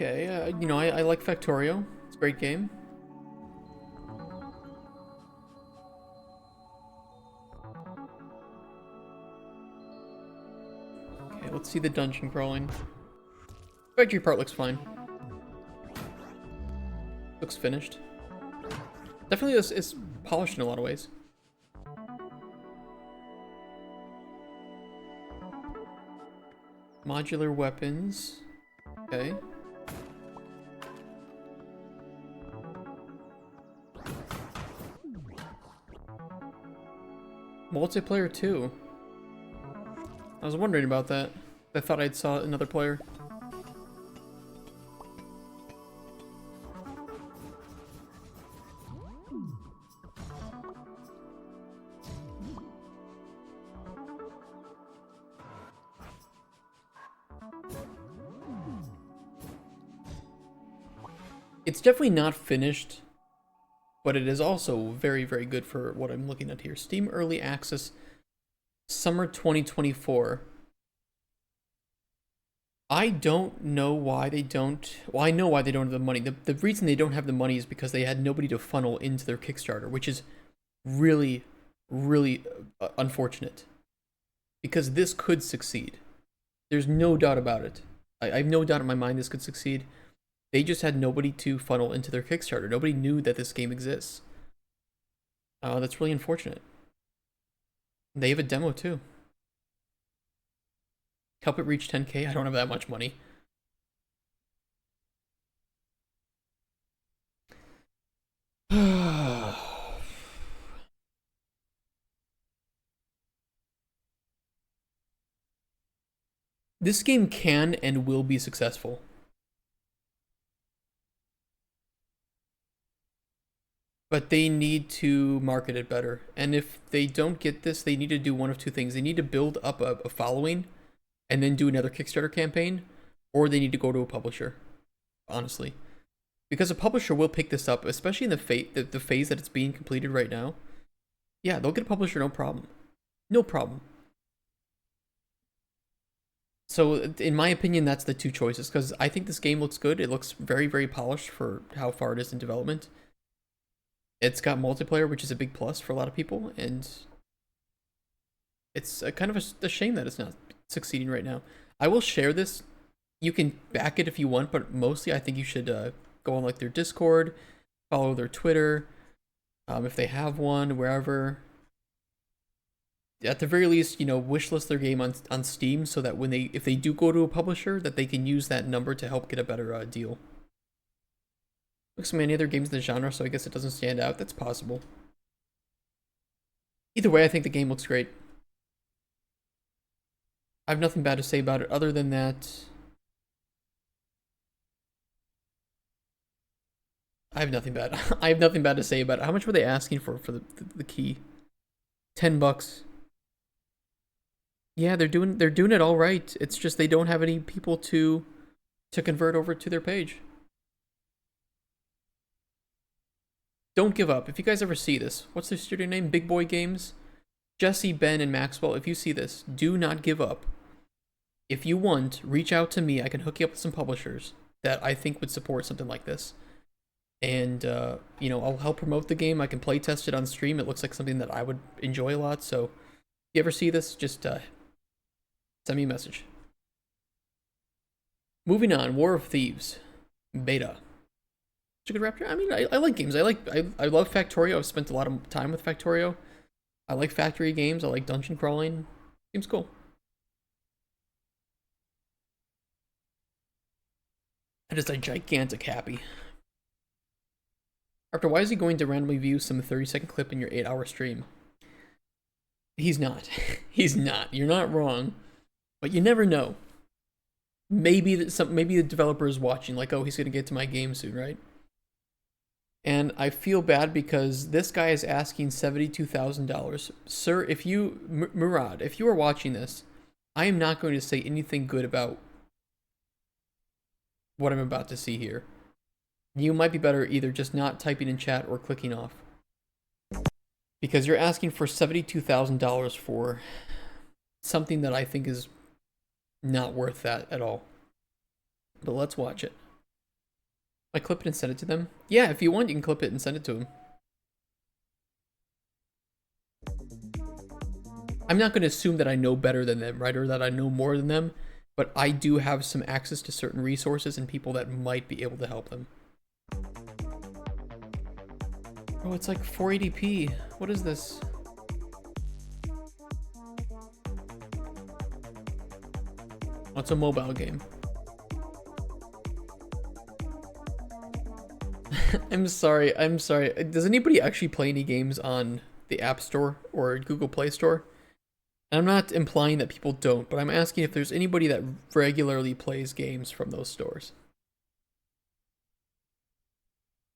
Speaker 1: Okay, you know, I like Factorio. It's a great game. Okay, let's see the dungeon crawling. Factory part looks fine. Looks finished. Definitely is polished in a lot of ways. Modular weapons. Okay. Multiplayer too. I was wondering about that. I thought I'd saw another player. It's definitely not finished, but it is also very, very good for what I'm looking at here. Steam Early Access, Summer 2024. I don't know why they don't... Well, I know why they don't have the money. The reason they don't have the money is because they had nobody to funnel into their Kickstarter, which is really, really unfortunate. Because this could succeed. There's no doubt about it. I have no doubt in my mind this could succeed. They just had nobody to funnel into their Kickstarter. Nobody knew that this game exists. That's really unfortunate. They have a demo too. Help it reach 10K? I don't have that much money. This game can and will be successful. But they need to market it better. And if they don't get this, they need to do one of two things. They need to build up a following and then do another Kickstarter campaign, or they need to go to a publisher, honestly. Because a publisher will pick this up, especially in the phase that it's being completed right now. Yeah, they'll get a publisher, no problem. No problem. So, in my opinion, that's the two choices, because I think this game looks good. It looks very, very polished for how far it is in development. It's got multiplayer, which is a big plus for a lot of people, and it's kind of a shame that it's not succeeding right now. I will share this. You can back it if you want, but mostly I think you should go on like their Discord, follow their Twitter, if they have one, wherever. At the very least, you know, wishlist their game on Steam so that when if they do go to a publisher, that they can use that number to help get a better deal. Looks so many other games in the genre, so I guess it doesn't stand out. That's possible. Either way, I think the game looks great. I have nothing bad to say about it other than that. I have nothing bad. I have nothing bad to say about it. How much were they asking for the key? $10. Yeah, they're doing it all right. It's just they don't have any people to convert over to their page. Don't give up. If you guys ever see this, what's their studio name? Big Boy Games? Jesse, Ben, and Maxwell, if you see this, do not give up. If you want, reach out to me. I can hook you up with some publishers that I think would support something like this. And, you know, I'll help promote the game. I can play test it on stream. It looks like something that I would enjoy a lot. So, if you ever see this, just send me a message. Moving on, War of Thieves. Beta. It's a good Raptor. I mean, I like games. I love Factorio. I've spent a lot of time with Factorio. I like factory games. I like dungeon crawling. Seems cool. That is a gigantic happy. Raptor, why is he going to randomly view some 30-second clip in your 8-hour stream? He's not. He's not. You're not wrong. But you never know. Maybe the developer is watching, like, oh, he's gonna get to my game soon, right? And I feel bad because this guy is asking $72,000. Sir, if you, Murad, if you are watching this, I am not going to say anything good about what I'm about to see here. You might be better either just not typing in chat or clicking off. Because you're asking for $72,000 for something that I think is not worth that at all. But let's watch it. I clip it and send it to them? Yeah, if you want, you can clip it and send it to them. I'm not going to assume that I know better than them, right? Or that I know more than them. But I do have some access to certain resources and people that might be able to help them. Oh, it's like 480p. What is this? Oh, it's a mobile game. I'm sorry. Does anybody actually play any games on the App Store or Google Play Store? And I'm not implying that people don't, but I'm asking if there's anybody that regularly plays games from those stores.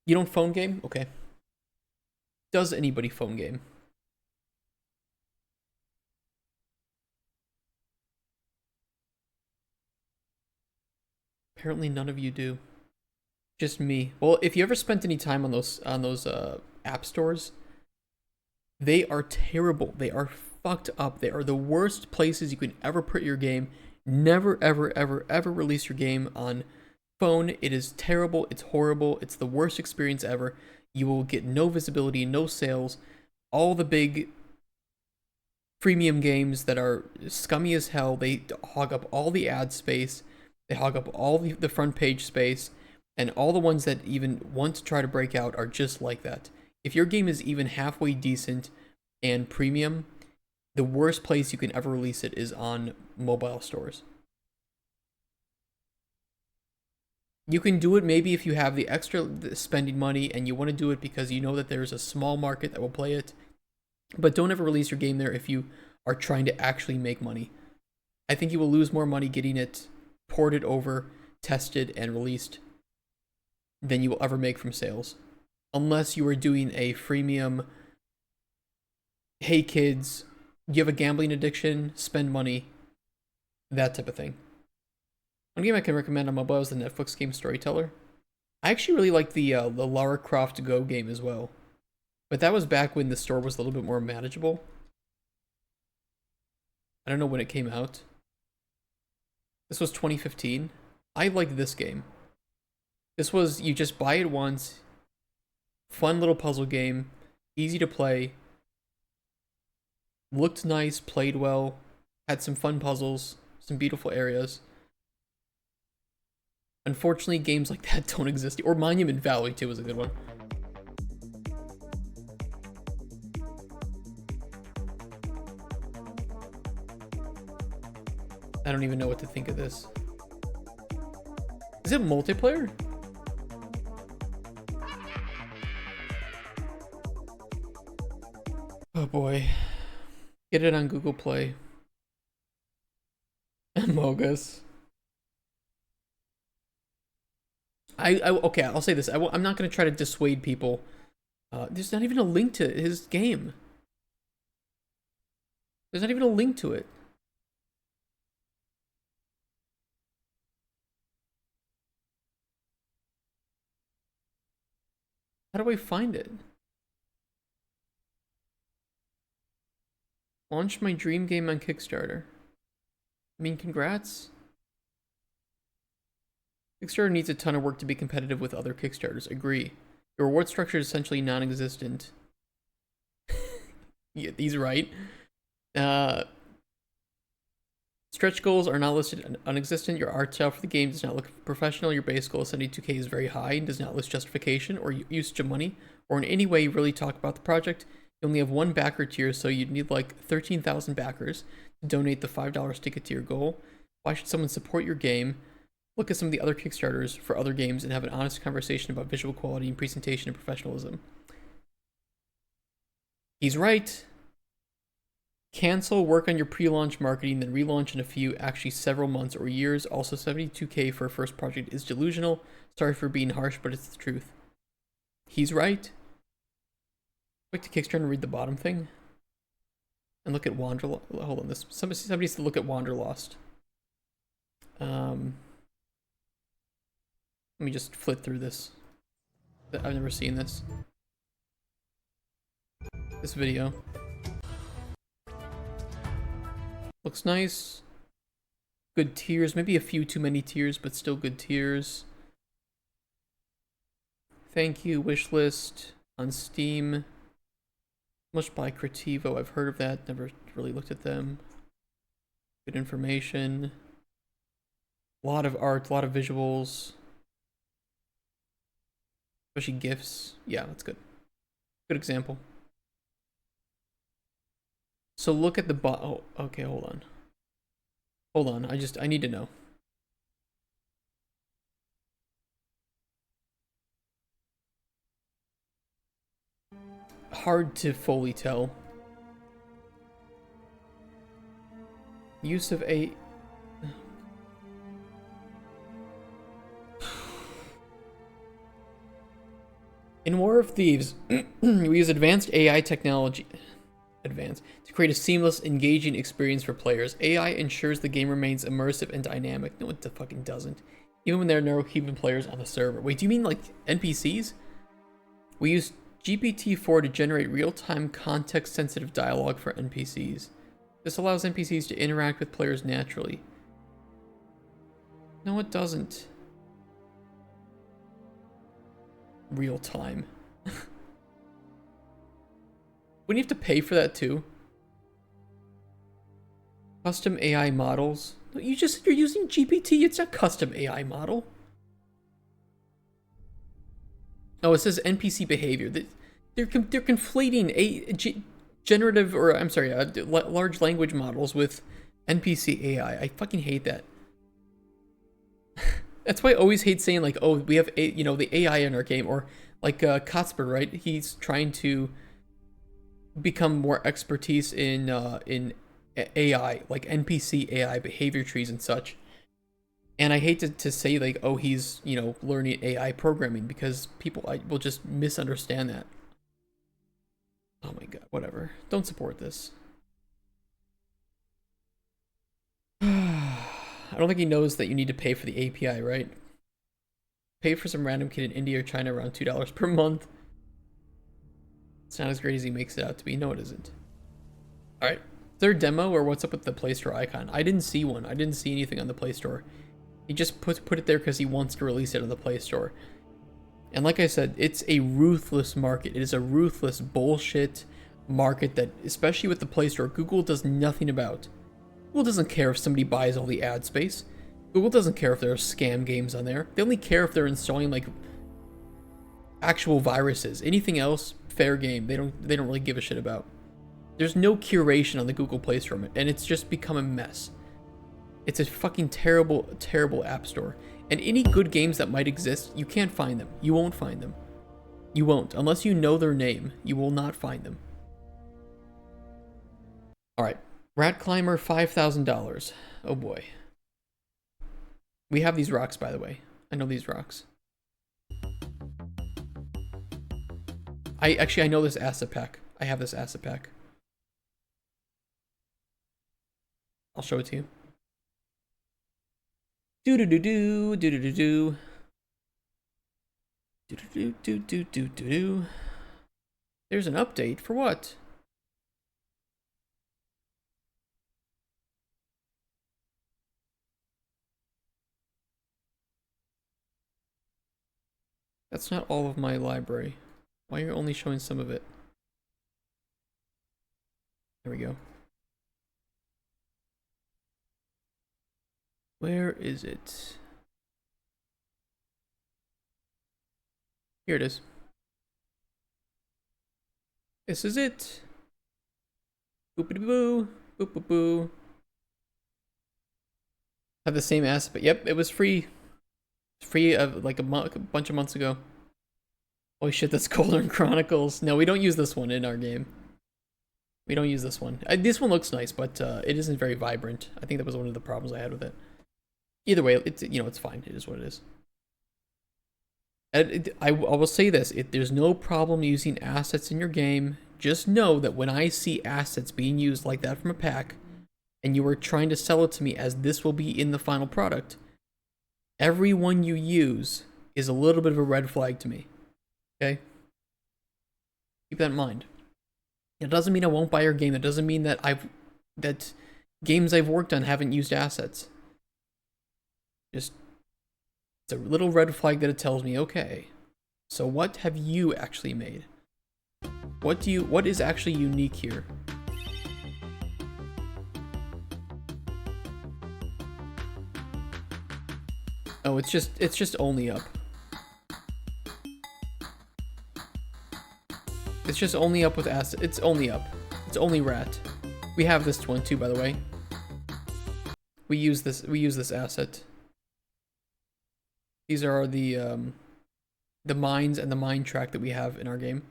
Speaker 1: You don't phone game? Okay. Does anybody phone game? Apparently none of you do. Just me. Well, if you ever spent any time on those app stores, they are terrible. They are fucked up. They are the worst places you can ever put your game. Never, ever, ever, ever release your game on phone. It is terrible. It's horrible. It's the worst experience ever. You will get no visibility, no sales. All the big freemium games that are scummy as hell, they hog up all the ad space. They hog up all the front page space. And all the ones that even want to try to break out are just like that. If your game is even halfway decent and premium, the worst place you can ever release it is on mobile stores. You can do it maybe if you have the extra spending money and you want to do it because you know that there's a small market that will play it. But don't ever release your game there if you are trying to actually make money. I think you will lose more money getting it ported over, tested, and released than you will ever make from sales. Unless you are doing a freemium, hey kids, you have a gambling addiction, spend money, that type of thing. One game I can recommend on mobile is the Netflix game Storyteller. I actually really like the Lara Croft Go game as well. But that was back when the store was a little bit more manageable. I don't know when it came out. This was 2015. I liked this game. This was, you just buy it once, fun little puzzle game, easy to play, looked nice, played well, had some fun puzzles, some beautiful areas. Unfortunately, games like that don't exist. Or Monument Valley, too, is a good one. I don't even know what to think of this. Is it multiplayer? Oh boy. Get it on Google Play. Amogus. Okay, I'll say this. I'm not going to try to dissuade people. There's not even a link to his game. There's not even a link to it. How do I find it? Launch my dream game on Kickstarter. I mean, congrats. Kickstarter needs a ton of work to be competitive with other Kickstarters. Agree. Your reward structure is essentially non-existent. Yeah, he's right. Stretch goals are not listed unexistent. Your art style for the game does not look professional. Your base goal of 72k is very high and does not list justification or usage of money or in any way really talk about the project. You only have one backer tier, so you'd need like 13,000 backers to donate the $5 ticket to your goal. Why should someone support your game? Look at some of the other Kickstarters for other games and have an honest conversation about visual quality and presentation and professionalism. He's right. Cancel, work on your pre-launch marketing, then relaunch in a few, actually several months or years. Also, 72k for a first project is delusional. Sorry for being harsh, but it's the truth. He's right. Click to Kickstarter and read the bottom thing. And look at Wanderlost. Hold on, this somebody needs to look at Wanderlost. Let me just flip through this. I've never seen this. This video. Looks nice. Good tiers. Maybe a few too many tiers, but still good tiers. Thank you. Wishlist on Steam. Much by Creativo. I've heard of that. Never really looked at them. Good information. A lot of art, a lot of visuals. Especially GIFs. Yeah, that's good. Good example. So look at the oh, okay, hold on. Hold on, I need to know. Hard to fully tell. Use of a... In War of Thieves, we use advanced AI technology to create a seamless, engaging experience for players. AI ensures the game remains immersive and dynamic. No, it fucking doesn't. Even when there are no human players on the server. Wait, do you mean like NPCs? We use GPT-4 to generate real-time context-sensitive dialogue for NPCs. This allows NPCs to interact with players naturally. No, it doesn't. Real time. Wouldn't you have to pay for that too? Custom AI models? No, you're using GPT. It's a custom AI model. Oh, it says NPC behavior. They're conflating generative, or I'm sorry, large language models with NPC AI. I fucking hate that. That's why I always hate saying like, oh, we have the AI in our game, or like Kotspur, right? He's trying to become more expertise in AI, like NPC AI behavior trees and such. And I hate to say like, oh, he's learning AI programming, because people will just misunderstand that. Oh my god, whatever. Don't support this. I don't think he knows that you need to pay for the API, right? Pay for some random kid in India or China around $2 per month. It's not as great as he makes it out to be. No, it isn't. Alright. Is there a demo, or what's up with the Play Store icon? I didn't see one. I didn't see anything on the Play Store. He just put it there because he wants to release it on the Play Store. And like I said, it's a ruthless market. It is a ruthless bullshit market that, especially with the Play Store, Google does nothing about. Google doesn't care if somebody buys all the ad space. Google doesn't care if there are scam games on there. They only care if they're installing like actual viruses. Anything else, fair game. They don't really give a shit about. There's no curation on the Google Play Store, and it's just become a mess. It's a fucking terrible, terrible app store. And any good games that might exist, you can't find them. You won't find them. You won't. Unless you know their name, you will not find them. Alright. Rat Climber, $5,000. Oh boy. We have these rocks, by the way. I know these rocks. I know this asset pack. I have this asset pack. I'll show it to you. Do-do-do-do, do-do-do-do. Do-do-do-do-do-do-do. There's an update for what? That's not all of my library. Why are you only showing some of it? There we go. Where is it? Here it is. This is it. Boop-a-boo, boop-a-boo. Have the same aspect. Yep, it was free. Free like a bunch of months ago. Holy shit, that's Golden Chronicles. No, we don't use this one in our game. We don't use this one. This one looks nice, but it isn't very vibrant. I think that was one of the problems I had with it. Either way, it's it's fine. It is what it is. I will say this: there's no problem using assets in your game. Just know that when I see assets being used like that from a pack, and you are trying to sell it to me as this will be in the final product, every one you use is a little bit of a red flag to me. Okay? Keep that in mind. It doesn't mean I won't buy your game. It doesn't mean that games I've worked on haven't used assets. Just, it's a little red flag that it tells me, okay, So what have you actually made? What is actually unique here? Oh, it's just only up. It's just only up with acid. It's only up. It's only rat. We have this one too, by the way. We use this asset. These are the mines and the mine track that we have in our game.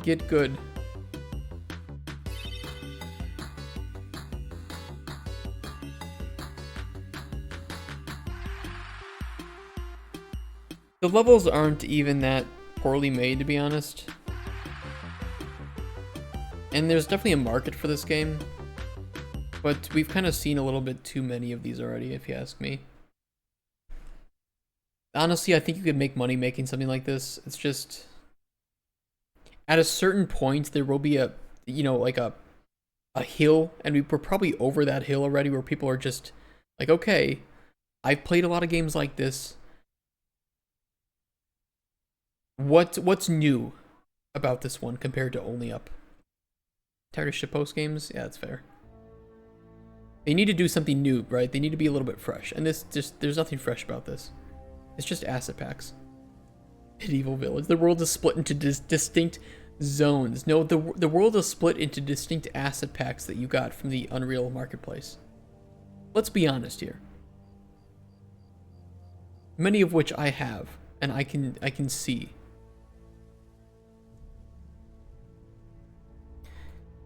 Speaker 1: Get good. The levels aren't even that poorly made, to be honest. And there's definitely a market for this game. But we've kind of seen a little bit too many of these already, if you ask me. Honestly, I think you could make money making something like this. It's just... At a certain point, there will be a, you know, like a hill, and we're probably over that hill already, where people are just like, okay, I've played a lot of games like this. What's new about this one compared to Only Up? Tired of shitpost games? Yeah, that's fair. They need to do something new, right? They need to be a little bit fresh, and there's nothing fresh about this. It's just asset packs. Medieval village. The world is split into distinct zones. No, the world is split into distinct asset packs that you got from the Unreal Marketplace. Let's be honest here. Many of which I have, and I can see.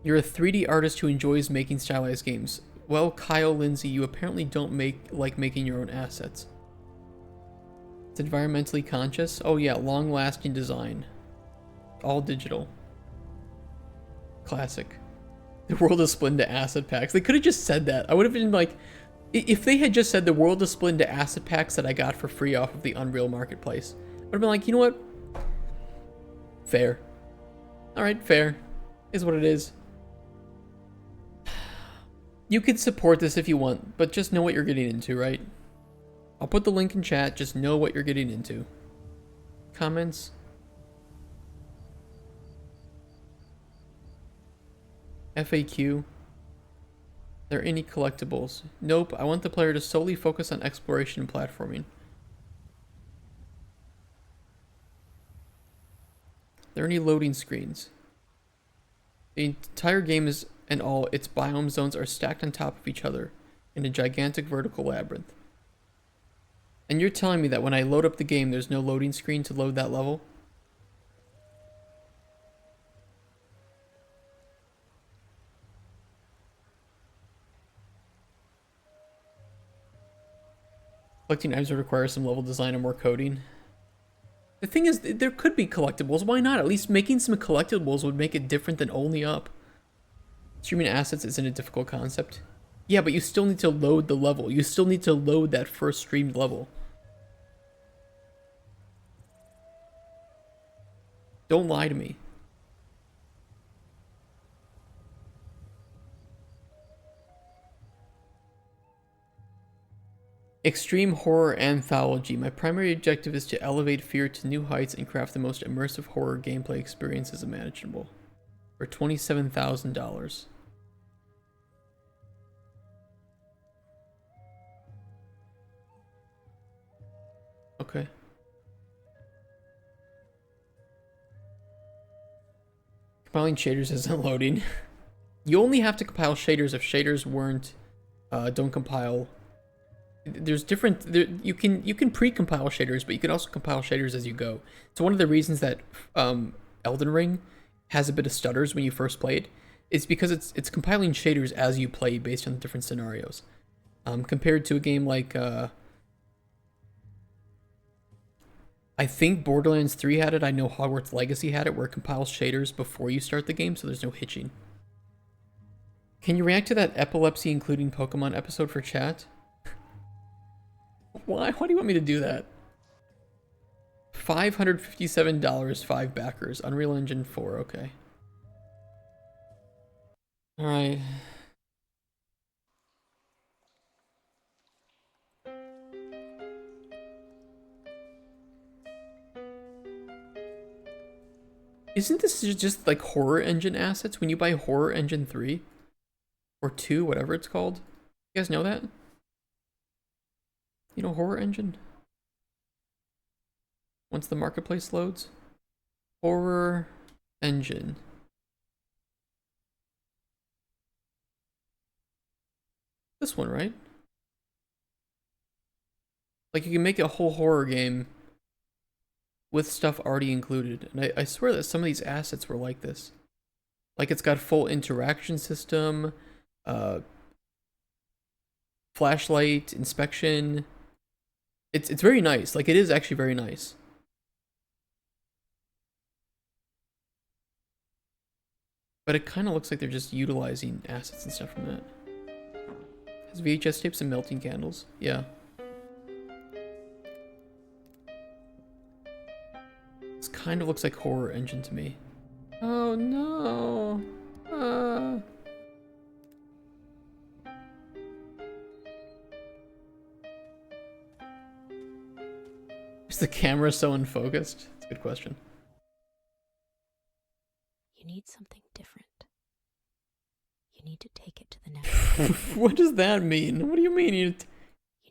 Speaker 1: You're a 3D artist who enjoys making stylized games. Well, Kyle Lindsay, you apparently don't like making your own assets. It's environmentally conscious. Oh yeah, long-lasting design. All digital. Classic. The world is split into asset packs. They could have just said that. I would have been like, if they had just said the world is split into asset packs that I got for free off of the Unreal Marketplace, I would have been like, you know what? Fair. Alright, fair. Is what it is. You could support this if you want, but just know what you're getting into, right? I'll put the link in chat, just know what you're getting into. Comments? FAQ? Are there any collectibles? Nope, I want the player to solely focus on exploration and platforming. Are there any loading screens? The entire game is, and all its biome zones are stacked on top of each other in a gigantic vertical labyrinth. And you're telling me that when I load up the game, there's no loading screen to load that level? Collecting items would require some level design and more coding. The thing is, there could be collectibles. Why not? At least making some collectibles would make it different than Only Up. Streaming assets isn't a difficult concept. Yeah, but you still need to load the level. You still need to load that first streamed level. Don't lie to me. Extreme Horror Anthology. My primary objective is to elevate fear to new heights and craft the most immersive horror gameplay experiences imaginable. For $27,000. Okay. Compiling shaders isn't loading. You only have to compile shaders if shaders weren't don't compile. There's different you can pre-compile shaders, but you can also compile shaders as you go. So one of the reasons that Elden Ring has a bit of stutters when you first play it is because it's compiling shaders as you play based on the different scenarios. Compared to a game like I think Borderlands 3 had it. I know Hogwarts Legacy had it, where it compiles shaders before you start the game, so there's no hitching. Can you react to that epilepsy including Pokemon episode for chat? Why? Why do you want me to do that? $557, 5 backers. Unreal Engine 4, okay. Alright. Isn't this just like Horror Engine assets when you buy Horror Engine 3? Or 2, whatever it's called? You guys know that? You know Horror Engine? Once the marketplace loads? Horror Engine. This one, right? Like you can make a whole horror game with stuff already included. And I swear that some of these assets were like this. Like it's got full interaction system, flashlight, inspection. It's very nice. Like it is actually very nice. But it kind of looks like they're just utilizing assets and stuff from that. Has VHS tapes and melting candles. Yeah. This kind of looks like Horror Engine to me. Oh no. Is the camera so unfocused? That's a good question.
Speaker 4: You need something different. You need to take it to the next level.
Speaker 1: What does that mean? What do you mean?
Speaker 4: You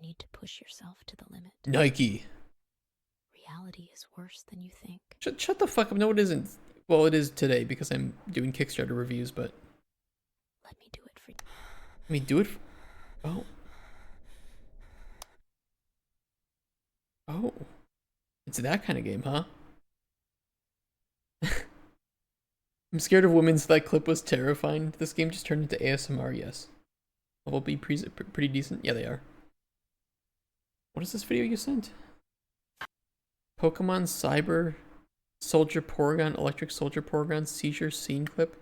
Speaker 4: need to push yourself to the limit.
Speaker 1: Nike.
Speaker 4: Reality is worse than you think.
Speaker 1: Shut the fuck up. No, it isn't. Well, it is today because I'm doing Kickstarter reviews, but...
Speaker 4: Let me do it for you.
Speaker 1: Let me do it for... Oh. Oh. It's that kind of game, huh? I'm scared of women, so that clip was terrifying. This game just turned into ASMR, yes. Level B pretty decent. Yeah, they are. What is this video you sent? Pokemon Cyber Soldier Porygon, Electric Soldier Porygon, Seizure Scene Clip.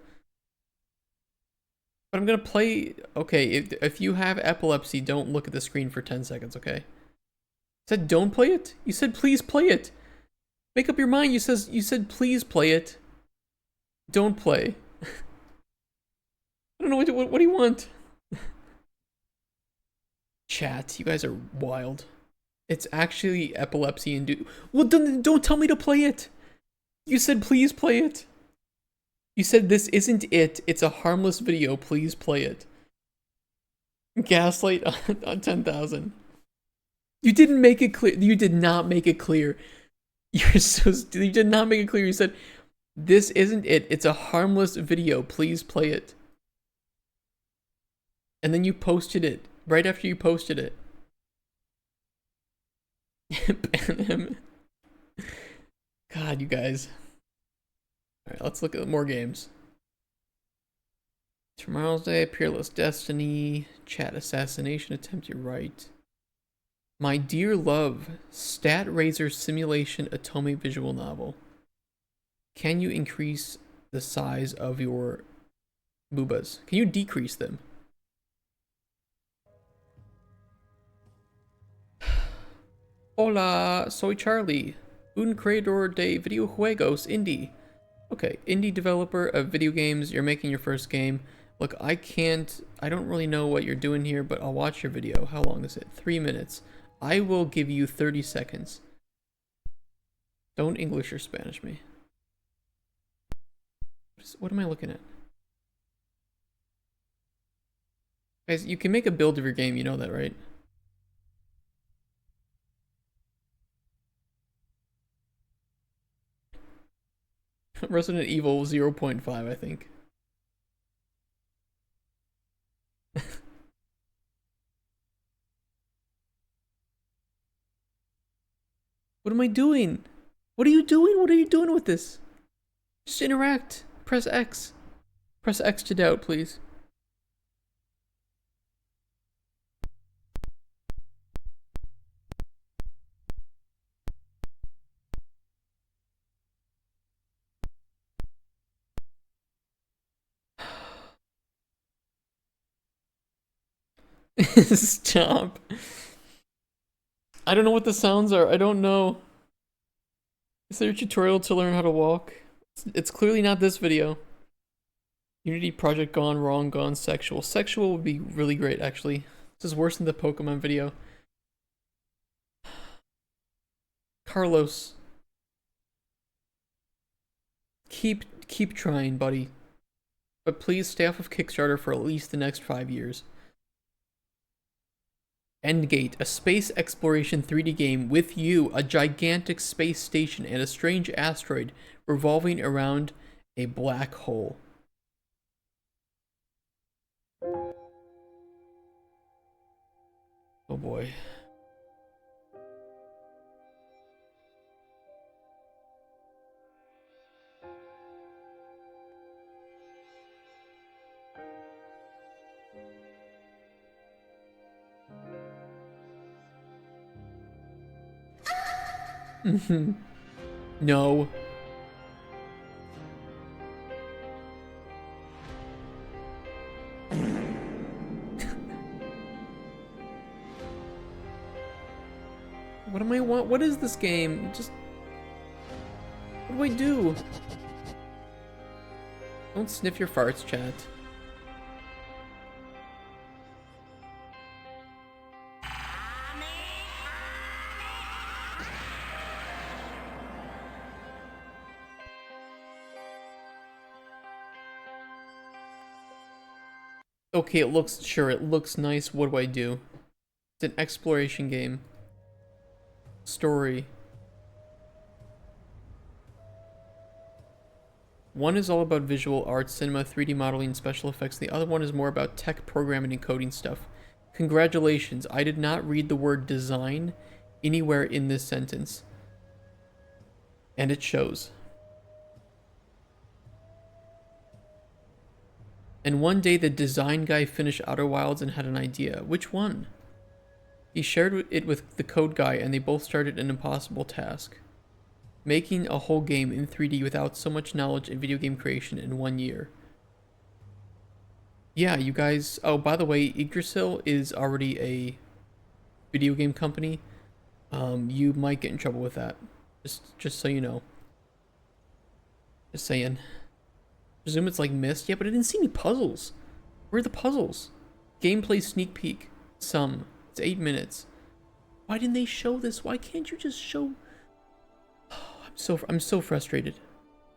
Speaker 1: But I'm gonna play... Okay, if you have epilepsy, don't look at the screen for 10 seconds, okay? You said don't play it? You said please play it. Make up your mind. You said please play it. Don't play. I don't know what do you want? Chat, you guys are wild. It's actually epilepsy induced. Well, don't tell me to play it. You said please play it. You said this isn't it. It's a harmless video. Please play it. Gaslight on 10,000. You didn't make it clear. You did not make it clear. You're so. You did not make it clear. You said. This isn't it. It's a harmless video. Please play it. And then you posted it. Right after you posted it. Ban him. God, you guys. Alright, let's look at more games. Tomorrow's Day, Peerless Destiny, Chat Assassination Attempt, you're right. My Dear Love, Stat Razor Simulation Otome visual novel. Can you increase the size of your boobas? Can you decrease them? Hola, soy Charlie. Un creador de videojuegos indie. Okay, indie developer of video games. You're making your first game. Look, I don't really know what you're doing here, but I'll watch your video. How long is it? 3 minutes. I will give you 30 seconds. Don't English or Spanish me. What am I looking at? Guys, you can make a build of your game, you know that, right? Resident Evil 0.5, I think. What am I doing? What are you doing? What are you doing with this? Just interact. Press X. Press X to doubt, please. Stop. I don't know what the sounds are. I don't know. Is there a tutorial to learn how to walk? It's clearly not this video. Unity project gone wrong, gone sexual. Sexual would be really great, actually. This is worse than the Pokemon video. Carlos. Keep trying, buddy. But please stay off of Kickstarter for at least the next 5 years. Endgate, a space exploration 3D game with you, a gigantic space station, and a strange asteroid revolving around a black hole. Oh boy. No. What am I want? What is this game? Just what do I do? Don't sniff your farts, chat. Okay, it looks nice. What do I do? It's an exploration game. Story. One is all about visual arts, cinema, 3D modeling, special effects. The other one is more about tech programming and coding stuff. Congratulations, I did not read the word design anywhere in this sentence. And it shows. And one day the design guy finished Outer Wilds and had an idea. Which one? He shared it with the code guy and they both started an impossible task. Making a whole game in 3D without so much knowledge in video game creation in 1 year. Yeah, you guys... Oh, by the way, Yggdrasil is already a video game company. You might get in trouble with that. Just so you know. Just saying. Presume it's like Myst. Yeah, but I didn't see any puzzles. Where are the puzzles? Gameplay sneak peek. Some. It's 8 minutes. Why didn't they show this? Why can't you just show... Oh, I'm so frustrated.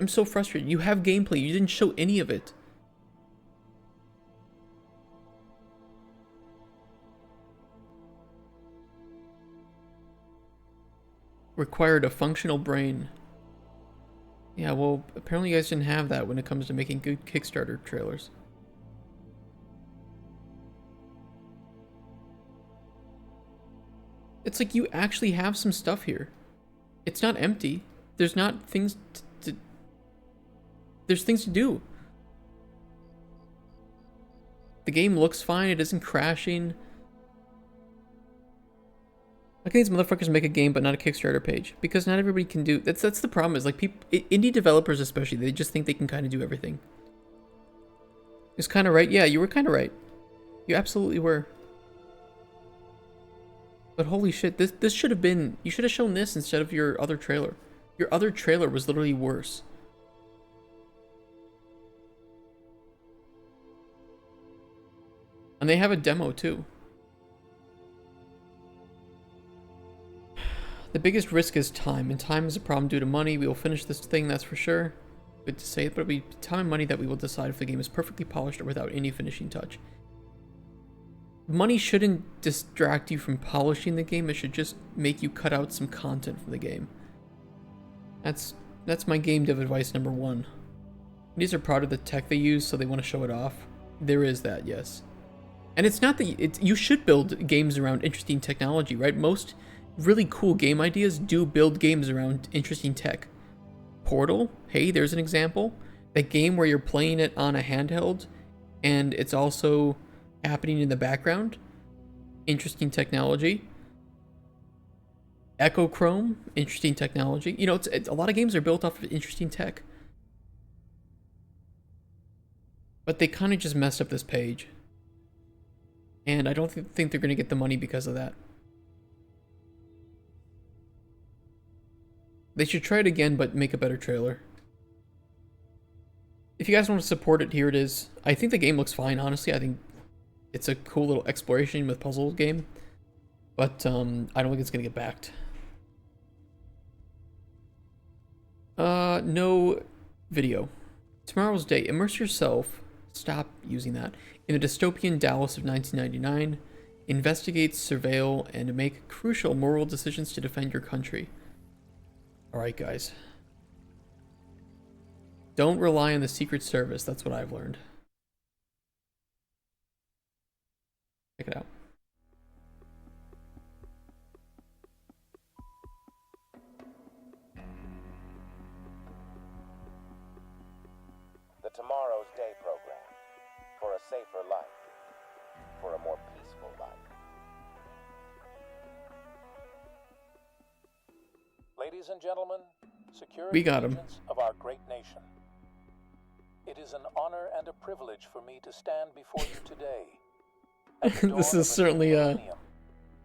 Speaker 1: I'm so frustrated. You have gameplay. You didn't show any of it. Required a functional brain. Yeah, well, apparently you guys didn't have that when it comes to making good Kickstarter trailers. It's like you actually have some stuff here. It's not empty. There's not things to there's things to do. The game looks fine. It isn't crashing. How can these motherfuckers make a game but not a Kickstarter page? Because not everybody can do... That's the problem, is like people... Indie developers especially, they just think they can kind of do everything. It's kind of right. Yeah, you were kind of right. You absolutely were. But holy shit, this should have been... You should have shown this instead of your other trailer. Your other trailer was literally worse. And they have a demo too. The biggest risk is time, and time is a problem due to money. We will finish this thing, that's for sure. Good to say it, but it'll be time and money that we will decide if the game is perfectly polished or without any finishing touch. Money shouldn't distract you from polishing the game, it should just make you cut out some content from the game. That's my game dev advice number 1. These are proud of the tech they use, so they want to show it off. There is that, yes. And it's not that you should build games around interesting technology, right? Most really cool game ideas do build games around interesting tech. Portal, hey, there's an example. That game where you're playing it on a handheld and it's also happening in the background. Interesting technology. Echo Chrome, interesting technology. You know, it's a lot of games are built off of interesting tech. But they kind of just messed up this page. And I don't think they're going to get the money because of that. They should try it again, but make a better trailer. If you guys want to support it, here it is. I think the game looks fine, honestly. I think it's a cool little exploration with puzzle game. But I don't think it's going to get backed. No video. Tomorrow's Day. Immerse yourself. Stop using that. In a dystopian Dallas of 1999. Investigate, surveil, and make crucial moral decisions to defend your country. Alright, guys. Don't rely on the Secret Service. That's what I've learned. Check it out.
Speaker 5: The Tomorrow's Day program. For a safer life. For a more peaceful life. Ladies and gentlemen, security
Speaker 1: We got him.
Speaker 5: agents of our great nation. It is an honor and a privilege for me to stand before you today.
Speaker 1: This is certainly a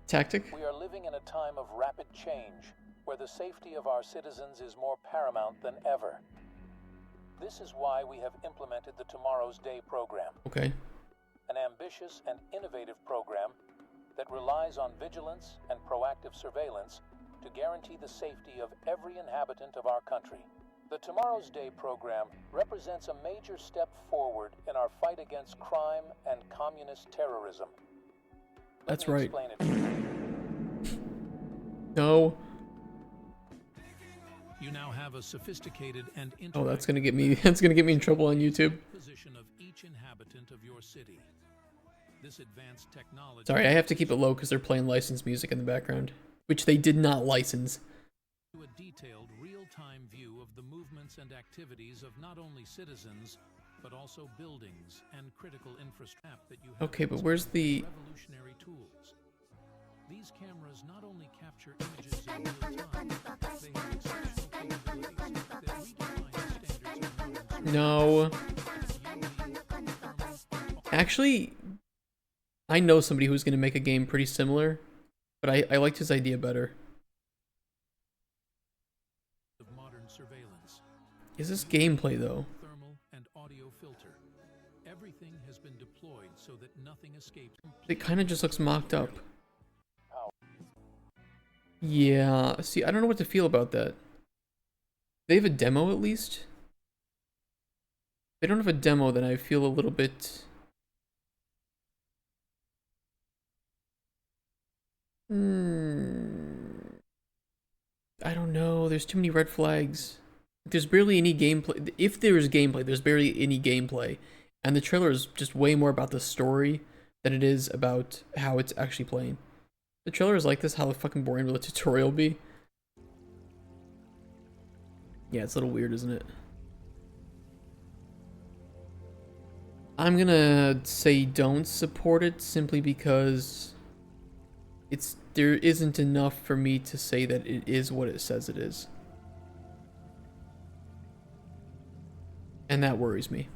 Speaker 1: tactic.
Speaker 5: We are living in a time of rapid change, where the safety of our citizens is more paramount than ever. This is why we have implemented the Tomorrow's Day program.
Speaker 1: Okay.
Speaker 5: An ambitious and innovative program that relies on vigilance and proactive surveillance to guarantee the safety of every inhabitant of our country. The Tomorrow's Day program represents a major step forward in our fight against crime and communist terrorism.
Speaker 1: That's right.
Speaker 5: Explain it.
Speaker 1: No.
Speaker 22: You now have a sophisticated and
Speaker 1: Oh, that's gonna get me. That's gonna get me in trouble on YouTube.
Speaker 22: position of each inhabitant of your city. This advanced technology.
Speaker 1: Sorry, I have to keep it low because they're playing licensed music in the background, which they did not license.
Speaker 22: To a detailed, real-time view of the movements and activities of not only citizens, but also buildings and critical infrastructure that you have.
Speaker 1: Okay, but where's the?
Speaker 22: Revolutionary tools. These cameras not only capture images in real time, they have exceptional capabilities that redefine the standards of modern
Speaker 1: No. Actually, I know somebody who's gonna make a game pretty similar, but I liked his idea better.
Speaker 22: of modern surveillance.
Speaker 1: Is this gameplay though?
Speaker 22: Thermal and audio filter. Everything has been deployed so that nothing escapes.
Speaker 1: It kind of just looks mocked up. Yeah, see, I don't know what to feel about that. They have a demo at least? If they don't have a demo, then I feel a little bit... I don't know, there's too many red flags. There's barely any gameplay. If there's gameplay, there's barely any gameplay. And the trailer is just way more about the story than it is about how it's actually playing. The trailer is like this, how fucking boring will the tutorial be? Yeah, it's a little weird, isn't it? I'm gonna say don't support it simply because there isn't enough for me to say that it is what it says it is. And that worries me.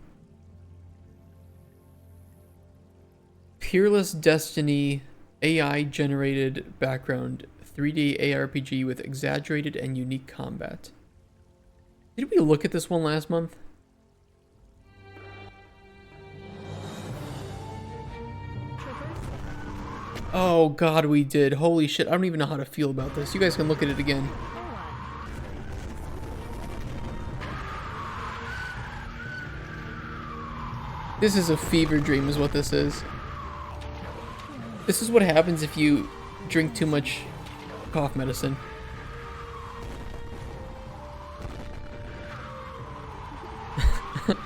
Speaker 1: Peerless Destiny AI generated background 3D ARPG with exaggerated and unique combat. Did we look at this one last month? Oh god, we did. Holy shit, I don't even know how to feel about this. You guys can look at it again. This is a fever dream is what this is. This is what happens if you drink too much cough medicine.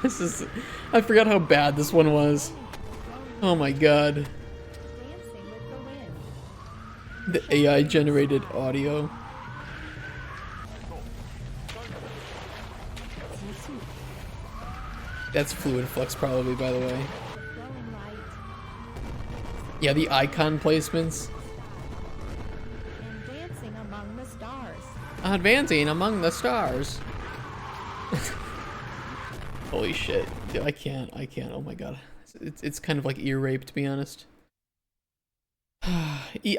Speaker 1: This is... I forgot how bad this one was. Oh my god. The AI generated audio. That's Fluid Flux probably, by the way. Yeah, the icon placements.
Speaker 23: Dancing among the stars.
Speaker 1: Advancing among the stars. Holy shit. Dude, I can't. Oh my god. It's kind of like ear rape, to be honest.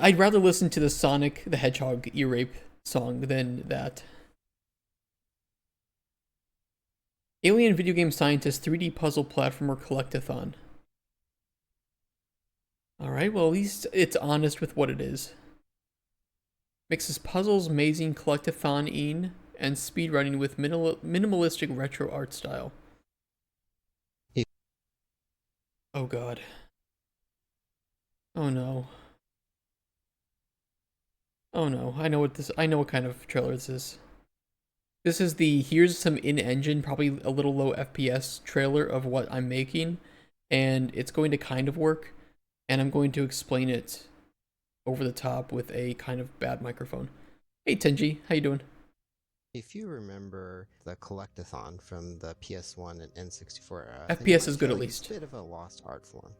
Speaker 1: I'd rather listen to the Sonic the Hedgehog ear rape song than that. Alien video game scientist 3D puzzle platformer collectathon. Alright, well at least it's honest with what it is. Mixes puzzles, mazing, collectathon-ine, and speedrunning with minimalistic retro art style. Oh god. Oh no. Oh no, I know what kind of trailer this is. This is the here's some in-engine, probably a little low FPS trailer of what I'm making, and it's going to kind of work, and I'm going to explain it over the top with a kind of bad microphone. Hey Tenji, how you doing?
Speaker 6: If you remember the collectathon from the PS1 and N64 era,
Speaker 1: FPS is good at least.
Speaker 6: It's a bit of a lost art form.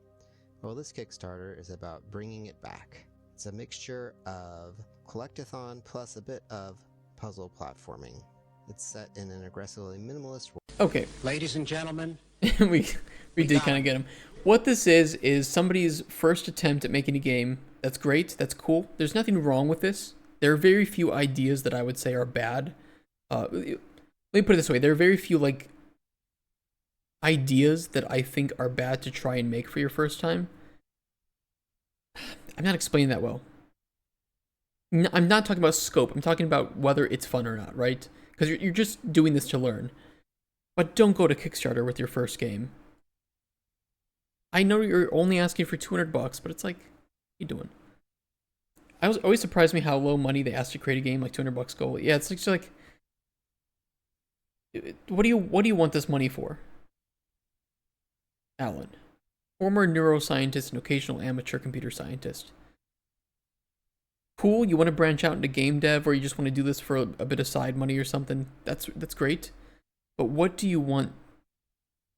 Speaker 6: Well, this Kickstarter is about bringing it back. It's a mixture of collectathon plus a bit of puzzle platforming. It's set in an aggressively minimalist world.
Speaker 1: Okay.
Speaker 21: Ladies and gentlemen,
Speaker 1: we did kind of get him. What this is somebody's first attempt at making a game. That's great. That's cool. There's nothing wrong with this. There are very few ideas that I would say are bad. Let me put it this way. There are very few like ideas that I think are bad to try and make for your first time. I'm not explaining that well. I'm not talking about scope. I'm talking about whether it's fun or not, right? Because you're just doing this to learn. But don't go to Kickstarter with your first game. I know you're only asking for $200, but it's like, what are you doing? I was always surprised me how low money they asked to create a game, like $200 goal. Yeah, it's just like, what do you want this money for? Alan, former neuroscientist and occasional amateur computer scientist. Cool, you want to branch out into game dev, or you just want to do this for a bit of side money or something. That's great. But what do you want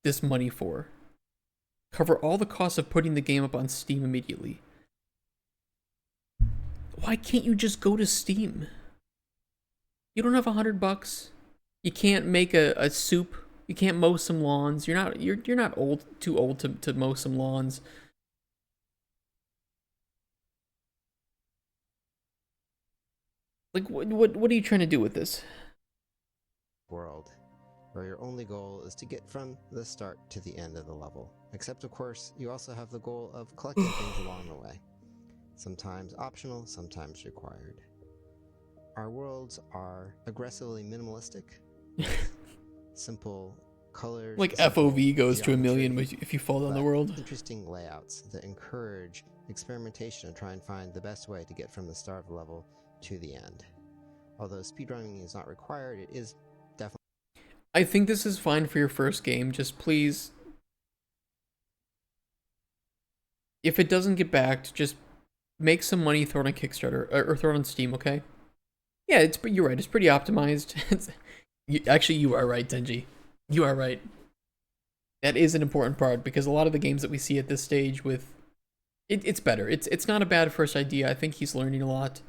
Speaker 1: this money for? Cover all the costs of putting the game up on Steam immediately. Why can't you just go to Steam? You don't have $100. You can't make a soup. You can't mow some lawns. You're not too old to mow some lawns. Like what are you trying to do with this?
Speaker 6: World, where your only goal is to get from the start to the end of the level. Except of course, you also have the goal of collecting things along the way. Sometimes optional, sometimes required. Our worlds are aggressively minimalistic. Simple colors.
Speaker 1: Like FOV goes to 1 million if you fall down the world.
Speaker 6: Interesting layouts that encourage experimentation to try and find the best way to get from the start of the level to the end. Although speedrunning is not required, it is definitely...
Speaker 1: I think this is fine for your first game. Just please, if it doesn't get backed, just make some money, throw it on Kickstarter, or throw it on Steam, okay? Yeah, you're right. It's pretty optimized. Actually, you are right, Denji. You are right. That is an important part, because a lot of the games that we see at this stage with... It's better. It's not a bad first idea. I think he's learning a lot.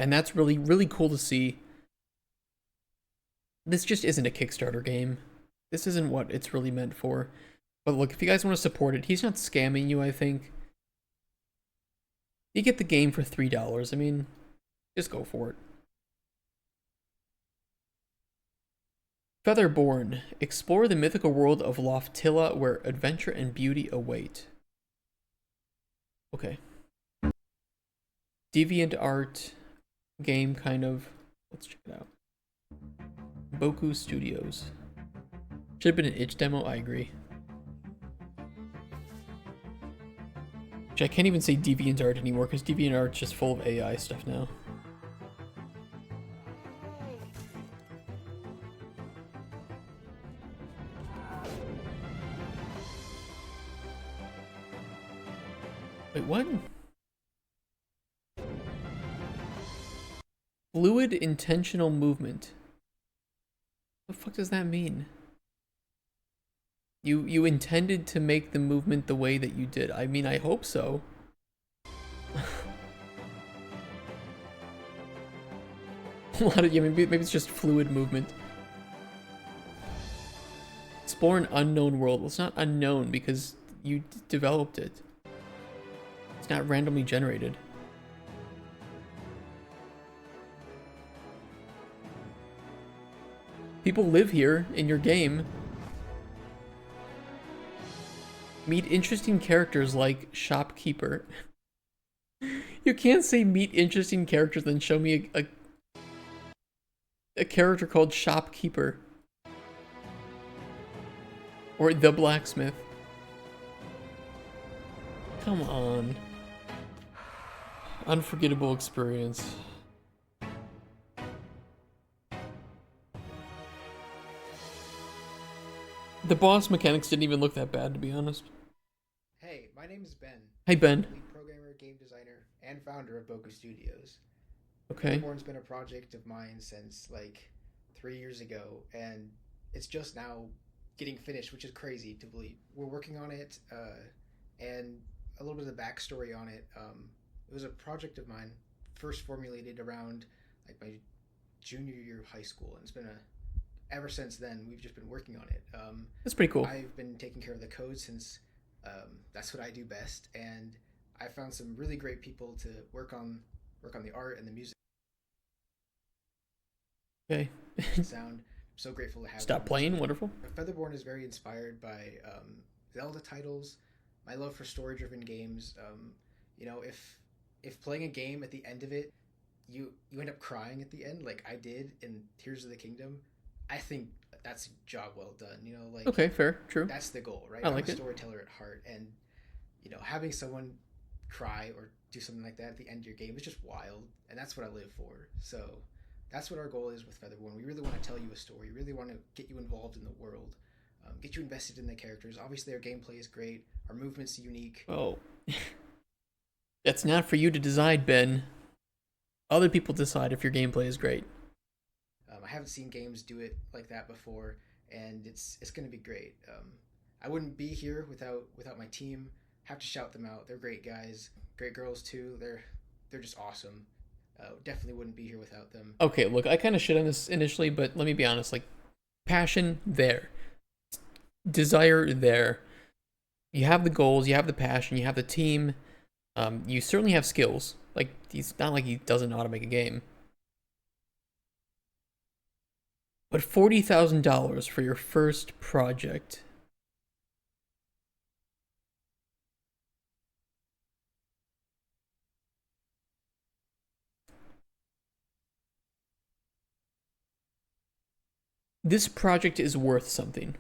Speaker 1: And that's really, really cool to see. This just isn't a Kickstarter game. This isn't what it's really meant for. But look, if you guys want to support it, he's not scamming you, I think. You get the game for $3. I mean, just go for it. Featherborn. Explore the mythical world of Loftilla where adventure and beauty await. Okay. Deviant art game kind of. Let's check it out. Boku Studios. Should have been an itch demo, I agree. Which I can't even say Deviant art anymore because Deviant art's just full of AI stuff now. Wait, what? Fluid intentional movement. What the fuck does that mean? You intended to make the movement the way that you did. I mean, I hope so. Maybe it's just fluid movement. Explore an unknown world. Well, it's not unknown because you developed it. It's not randomly generated. People live here in your game. Meet interesting characters like Shopkeeper. You can't say meet interesting characters then show me a character called Shopkeeper. Or the blacksmith. Come on. Unforgettable experience. The boss mechanics didn't even look that bad, to be honest.
Speaker 7: Hey, my name is Ben.
Speaker 1: Hey, Ben.
Speaker 7: I'm lead programmer, game designer, and founder of Boku Studios.
Speaker 1: Okay.
Speaker 7: Featherborn's been a project of mine since like 3 years ago, and it's just now getting finished, which is crazy to believe. We're working on it, and a little bit of the backstory on it. It was a project of mine, first formulated around like my junior year of high school, and it's been ever since then we've just been working on it.
Speaker 1: That's pretty cool.
Speaker 7: I've been taking care of the code since that's what I do best, and I found some really great people to work on the art and the music.
Speaker 1: Okay.
Speaker 7: Sound. So grateful to have
Speaker 1: Stop
Speaker 7: them.
Speaker 1: playing. Wonderful.
Speaker 7: Featherborn is very inspired by Zelda titles, my love for story-driven games. You know, if playing a game at the end of it, you end up crying at the end, like I did in Tears of the Kingdom, I think that's a job well done. You know, like
Speaker 1: Okay, fair, true.
Speaker 7: That's the goal, right?
Speaker 1: I like
Speaker 7: I'm a
Speaker 1: it.
Speaker 7: storyteller at heart, and you know, having someone cry or do something like that at the end of your game is just wild, and that's what I live for. So that's what our goal is with Featherborn. We really want to tell you a story. We really want to get you involved in the world, get you invested in the characters. Obviously, our gameplay is great. Our movement's unique.
Speaker 1: Oh. That's not for you to decide, Ben. Other people decide if your gameplay is great.
Speaker 7: I haven't seen games do it like that before, and it's going to be great. I wouldn't be here without my team. Have to shout them out. They're great guys, great girls too. They're just awesome. Definitely wouldn't be here without them.
Speaker 1: Okay, look, I kind of shit on this initially, but let me be honest. Like, passion there, desire there. You have the goals, you have the passion, you have the team. You certainly have skills. Like, he's not like he doesn't know how to make a game. But $40,000 for your first project. This project is worth something.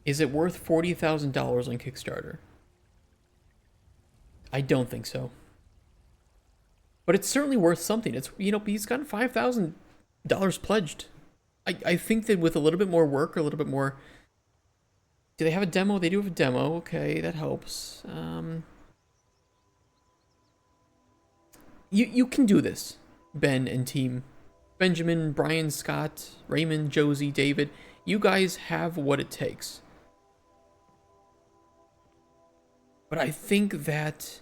Speaker 1: Is it worth $40,000 on Kickstarter? I don't think so. But it's certainly worth something. It's, you know, he's gotten $5,000 pledged. I think that with a little bit more work, or a little bit more... Do they have a demo? They do have a demo. Okay, that helps. You can do this, Ben and team. Benjamin, Brian, Scott, Raymond, Josie, David. You guys have what it takes. But I think that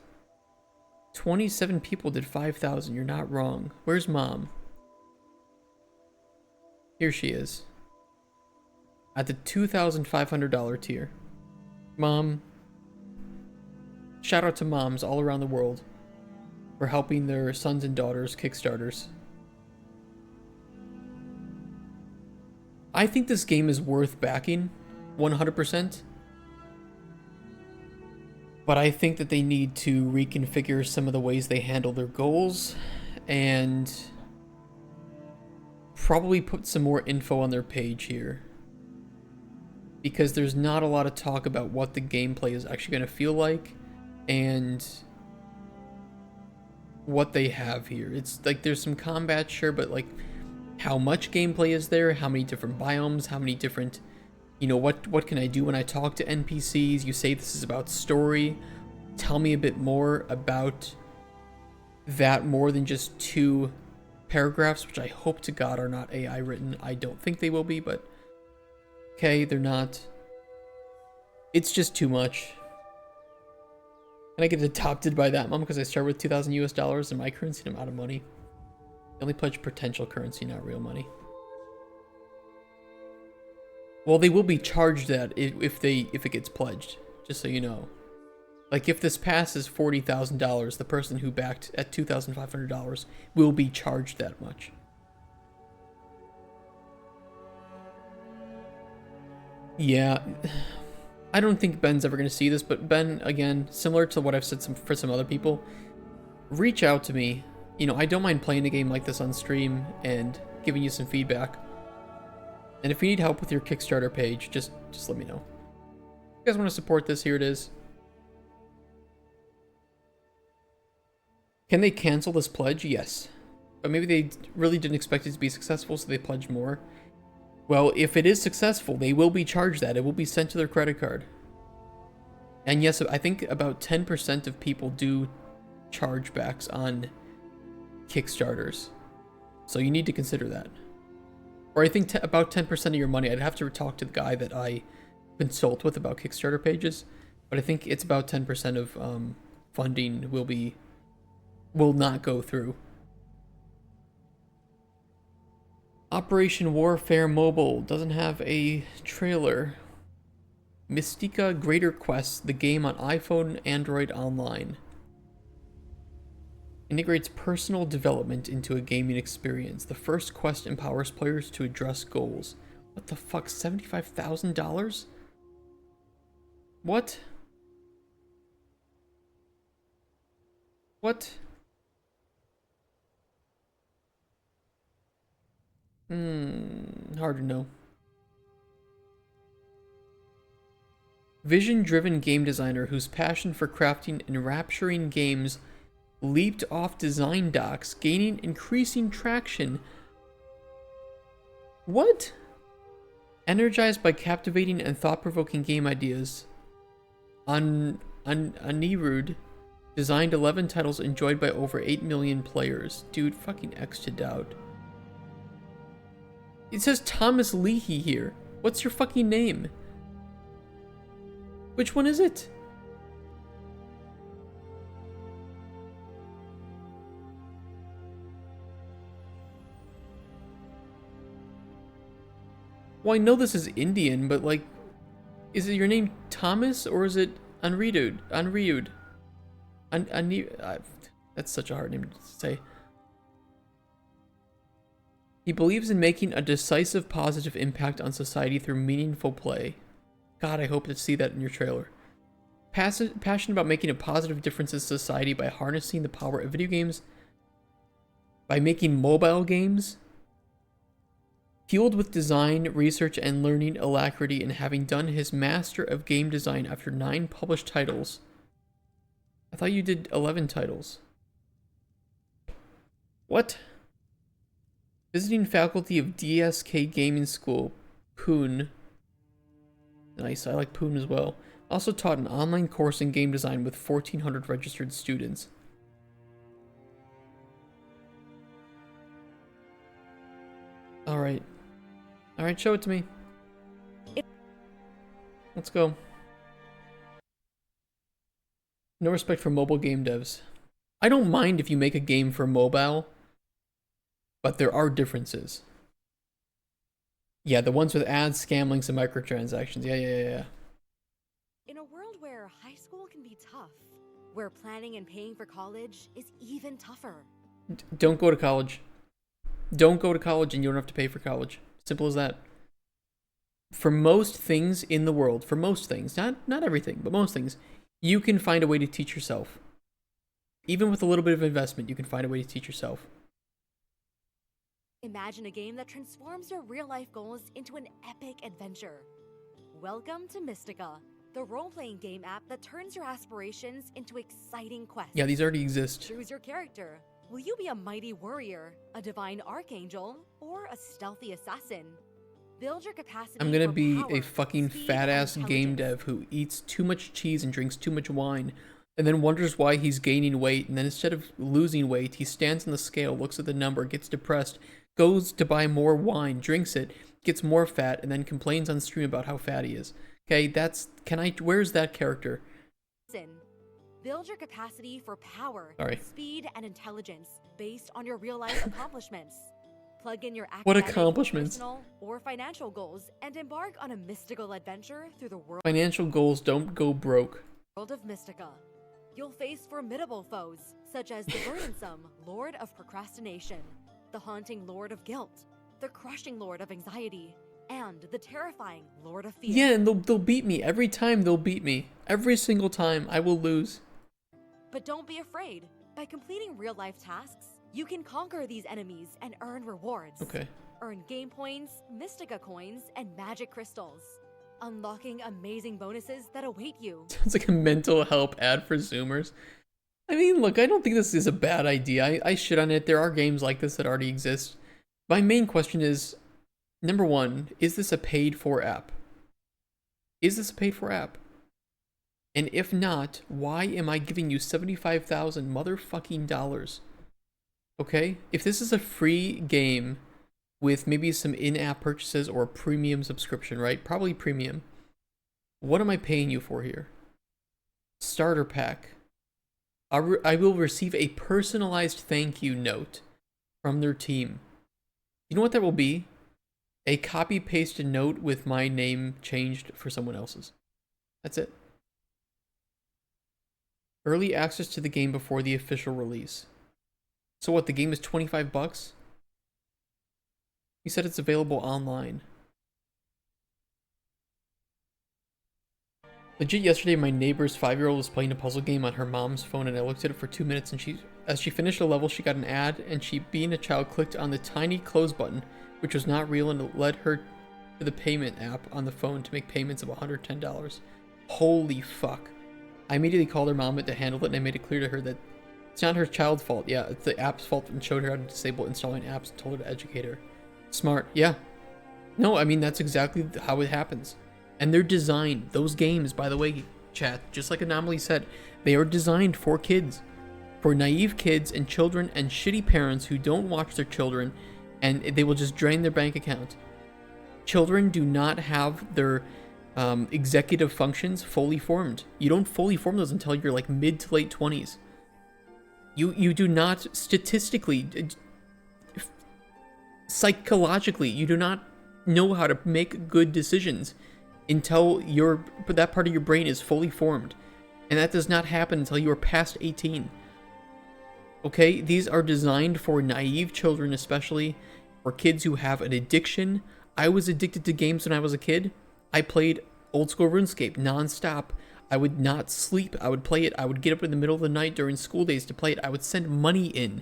Speaker 1: 27 people did 5,000. You're not wrong. Where's Mom? Here she is. At the $2,500 tier. Mom. Shout out to moms all around the world for helping their sons and daughters Kickstarters. I think this game is worth backing 100%. But I think that they need to reconfigure some of the ways they handle their goals and probably put some more info on their page here. Because there's not a lot of talk about what the gameplay is actually going to feel like and what they have here. It's like there's some combat, sure, but like how much gameplay is there? How many different biomes? How many different... You know, what can I do when I talk to NPCs? You say this is about story. Tell me a bit more about that, more than just 2 paragraphs, which I hope to God are not AI written. I don't think they will be, but okay, they're not. It's just too much. And I get adopted by that mom because I start with 2,000 US dollars in my currency and I'm out of money. I only pledge potential currency, not real money. Well, they will be charged that if it gets pledged, just so you know. Like, if this passes $40,000, the person who backed at $2,500 will be charged that much. Yeah, I don't think Ben's ever going to see this, but Ben, again, similar to what I've said for some other people, reach out to me. You know, I don't mind playing the game like this on stream and giving you some feedback. And if you need help with your Kickstarter page, just let me know. If you guys want to support this, here it is. Can they cancel this pledge? Yes. But maybe they really didn't expect it to be successful, so they pledged more. Well, if it is successful, they will be charged that. It will be sent to their credit card. And yes, I think about 10% of people do chargebacks on Kickstarters. So you need to consider that. Or I think about 10% of your money. I'd have to talk to the guy that I consult with about Kickstarter pages. But I think it's about 10% of funding will not go through. Operation Warfare Mobile doesn't have a trailer. Mystica Greater Quest, the game on iPhone, Android online. Integrates personal development into a gaming experience. The first quest empowers players to address goals. What the fuck, $75,000? What? What? Hard to know. Vision-driven game designer whose passion for crafting enrapturing games leaped off design docks, gaining increasing traction. What? Energized by captivating and thought-provoking game ideas, Anirudh designed 11 titles enjoyed by over 8 million players. Dude, fucking X to doubt. It says Thomas Leahy here. What's your fucking name? Which one is it? Well, I know this is Indian, but like, is it your name Thomas or is it Anirudh? That's such a hard name to say. He believes in making a decisive positive impact on society through meaningful play. God, I hope to see that in your trailer. Passionate about making a positive difference in society by harnessing the power of video games, by making mobile games, fueled with design, research, and learning alacrity, and having done his Master of Game Design after 9 published titles. I thought you did 11 titles. What? Visiting faculty of DSK Gaming School, Pune. Nice, I like Pune as well. Also taught an online course in game design with 1,400 registered students. Alright. Alright, show it to me. Let's go. No respect for mobile game devs. I don't mind if you make a game for mobile, but there are differences. Yeah, the ones with ads, scam links, and microtransactions. Yeah.
Speaker 8: In a world where high school can be tough, where planning and paying for college is even tougher.
Speaker 1: Don't go to college. Don't go to college and you don't have to pay for college. Simple as that. For most things in the world, for most things, not everything, but most things, you can find a way to teach yourself. Even with a little bit of investment, you can find a way to teach yourself.
Speaker 8: Imagine a game that transforms your real-life goals into an epic adventure. Welcome to Mystica, the role-playing game app that turns your aspirations into exciting quests.
Speaker 1: Yeah, these already exist.
Speaker 8: Choose your character. Will you be a mighty warrior, a divine archangel, or a stealthy assassin? Build your capacity.
Speaker 1: I'm gonna
Speaker 8: for
Speaker 1: be
Speaker 8: power,
Speaker 1: a fucking
Speaker 8: speed,
Speaker 1: fat-ass
Speaker 8: and
Speaker 1: game
Speaker 8: intelligence.
Speaker 1: dev who eats too much cheese and drinks too much wine, and then wonders why he's gaining weight, and then instead of losing weight, he stands on the scale, looks at the number, gets depressed, goes to buy more wine, drinks it, gets more fat, and then complains on stream about how fat he is. Okay, where's that character?
Speaker 8: Build your capacity for power,
Speaker 1: Sorry.
Speaker 8: speed, and intelligence based on your real-life accomplishments. Plug in your
Speaker 1: What
Speaker 8: academic,
Speaker 1: accomplishments?
Speaker 8: personal, or financial goals and embark on a mystical adventure through the
Speaker 1: Financial goals don't go broke.
Speaker 8: world of Mystica. You'll face formidable foes, such as the burdensome Lord of Procrastination, the haunting Lord of Guilt, the crushing Lord of Anxiety, and the terrifying Lord of Fear.
Speaker 1: Yeah, and they'll beat me. Every time they'll beat me. Every single time I will lose.
Speaker 8: But don't be afraid. By completing real-life tasks, you can conquer these enemies and earn rewards.
Speaker 1: Okay.
Speaker 8: Earn game points, Mystica coins, and magic crystals, unlocking amazing bonuses that await you.
Speaker 1: Sounds like a mental help ad for Zoomers. I mean, look, I don't think this is a bad idea. I shit on it. There are games like this that already exist. My main question is, number one, is this a paid-for app? Is this a paid-for app? And if not, why am I giving you 75,000 motherfucking dollars? Okay? If this is a free game with maybe some in-app purchases or a premium subscription, right? Probably premium. What am I paying you for here? Starter pack. I will receive a personalized thank you note from their team. You know what that will be? A copy-pasted note with my name changed for someone else's. That's it. Early access to the game before the official release. So what, the game is 25 bucks? He said it's available online. Legit, yesterday my neighbor's 5-year-old was playing a puzzle game on her mom's phone and I looked at it for 2 minutes and as she finished a level she got an ad and she, being a child, clicked on the tiny close button, which was not real, and it led her to the payment app on the phone to make payments of $110. Holy fuck. I immediately called her mom to handle it and I made it clear to her that it's not her child's fault. Yeah, it's the app's fault, and showed her how to disable installing apps and told her to educate her. Smart, yeah. No, I mean, that's exactly how it happens. And they're designed, those games, by the way, chat, just like Anomaly said, they are designed for kids. For naive kids and children and shitty parents who don't watch their children and they will just drain their bank account. Children do not have their executive functions fully formed. You don't fully form those until you're like mid to late 20s. You do not statistically, psychologically, you do not know how to make good decisions until that part of your brain is fully formed. And that does not happen until you are past 18. Okay, these are designed for naive children, especially for kids who have an addiction. I was addicted to games when I was a kid. I played old school RuneScape non-stop. I would not sleep. I would play it. I would get up in the middle of the night during school days to play it. I would send money in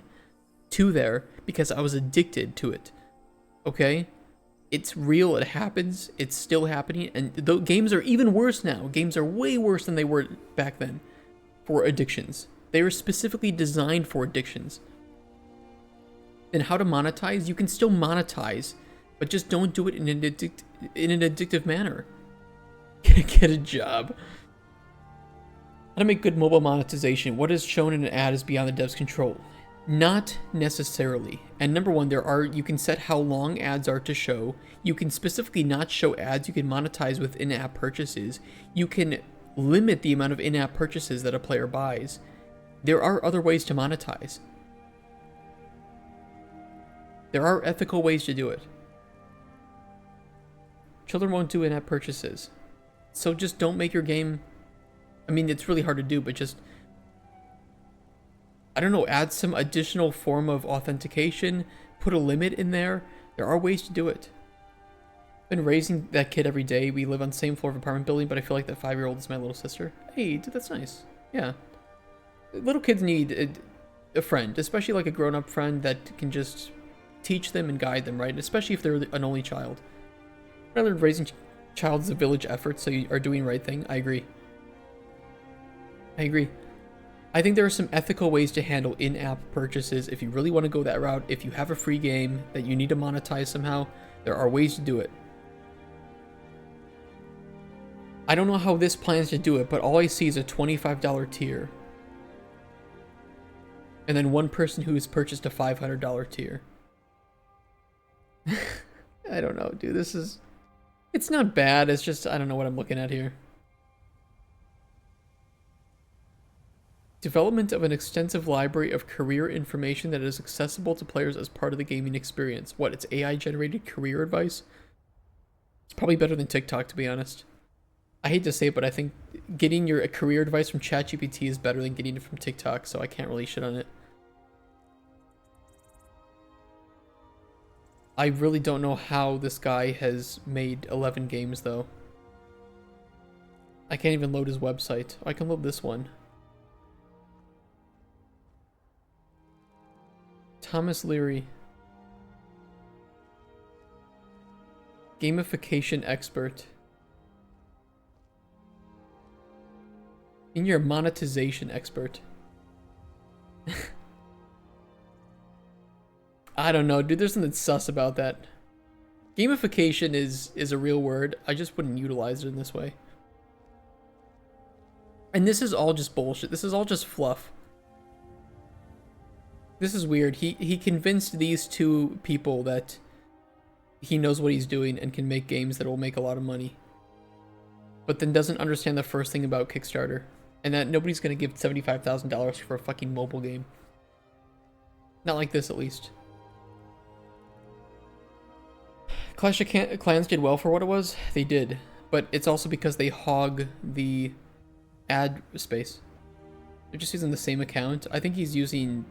Speaker 1: to there because I was addicted to it. Okay? It's real. It happens. It's still happening. And the games are even worse now. Games are way worse than they were back then for addictions. They were specifically designed for addictions. And how to monetize? You can still monetize, but just don't do it in an addictive manner. Get a job. How to make good mobile monetization? What is shown in an ad is beyond the dev's control. Not necessarily. And number one, you can set how long ads are to show. You can specifically not show ads. You can monetize with in-app purchases. You can limit the amount of in-app purchases that a player buys. There are other ways to monetize. There are ethical ways to do it. Children won't do in-app purchases. So just don't make your game... I mean, it's really hard to do, but just... I don't know, add some additional form of authentication, put a limit in there. There are ways to do it. I've been raising that kid every day. We live on the same floor of an apartment building, but I feel like that 5-year-old is my little sister. Hey, dude, that's nice. Yeah. Little kids need a friend, especially like a grown-up friend that can just teach them and guide them, right? Especially if they're an only child. Rather than raising child is a village effort, so you are doing the right thing. I agree. I agree. I think there are some ethical ways to handle in-app purchases if you really want to go that route. If you have a free game that you need to monetize somehow, there are ways to do it. I don't know how this plans to do it, but all I see is a $25 tier. And then one person who has purchased a $500 tier. I don't know, dude. It's not bad. It's just, I don't know what I'm looking at here. Development of an extensive library of career information that is accessible to players as part of the gaming experience. What, it's AI-generated career advice? It's probably better than TikTok, to be honest. I hate to say it, but I think getting your career advice from ChatGPT is better than getting it from TikTok, so I can't really shit on it. I really don't know how this guy has made 11 games, though. I can't even load his website. I can load this one. Thomas Leary. Gamification expert. And you're a monetization expert. I don't know, dude. There's something sus about that. Gamification is a real word. I just wouldn't utilize it in this way. And this is all just bullshit. This is all just fluff. This is weird. He convinced these two people that he knows what he's doing and can make games that will make a lot of money. But then doesn't understand the first thing about Kickstarter. And that nobody's going to give $75,000 for a fucking mobile game. Not like this, at least. Clash of Clans did well for what it was. They did. But it's also because they hog the ad space. They're just using the same account. I think he's using...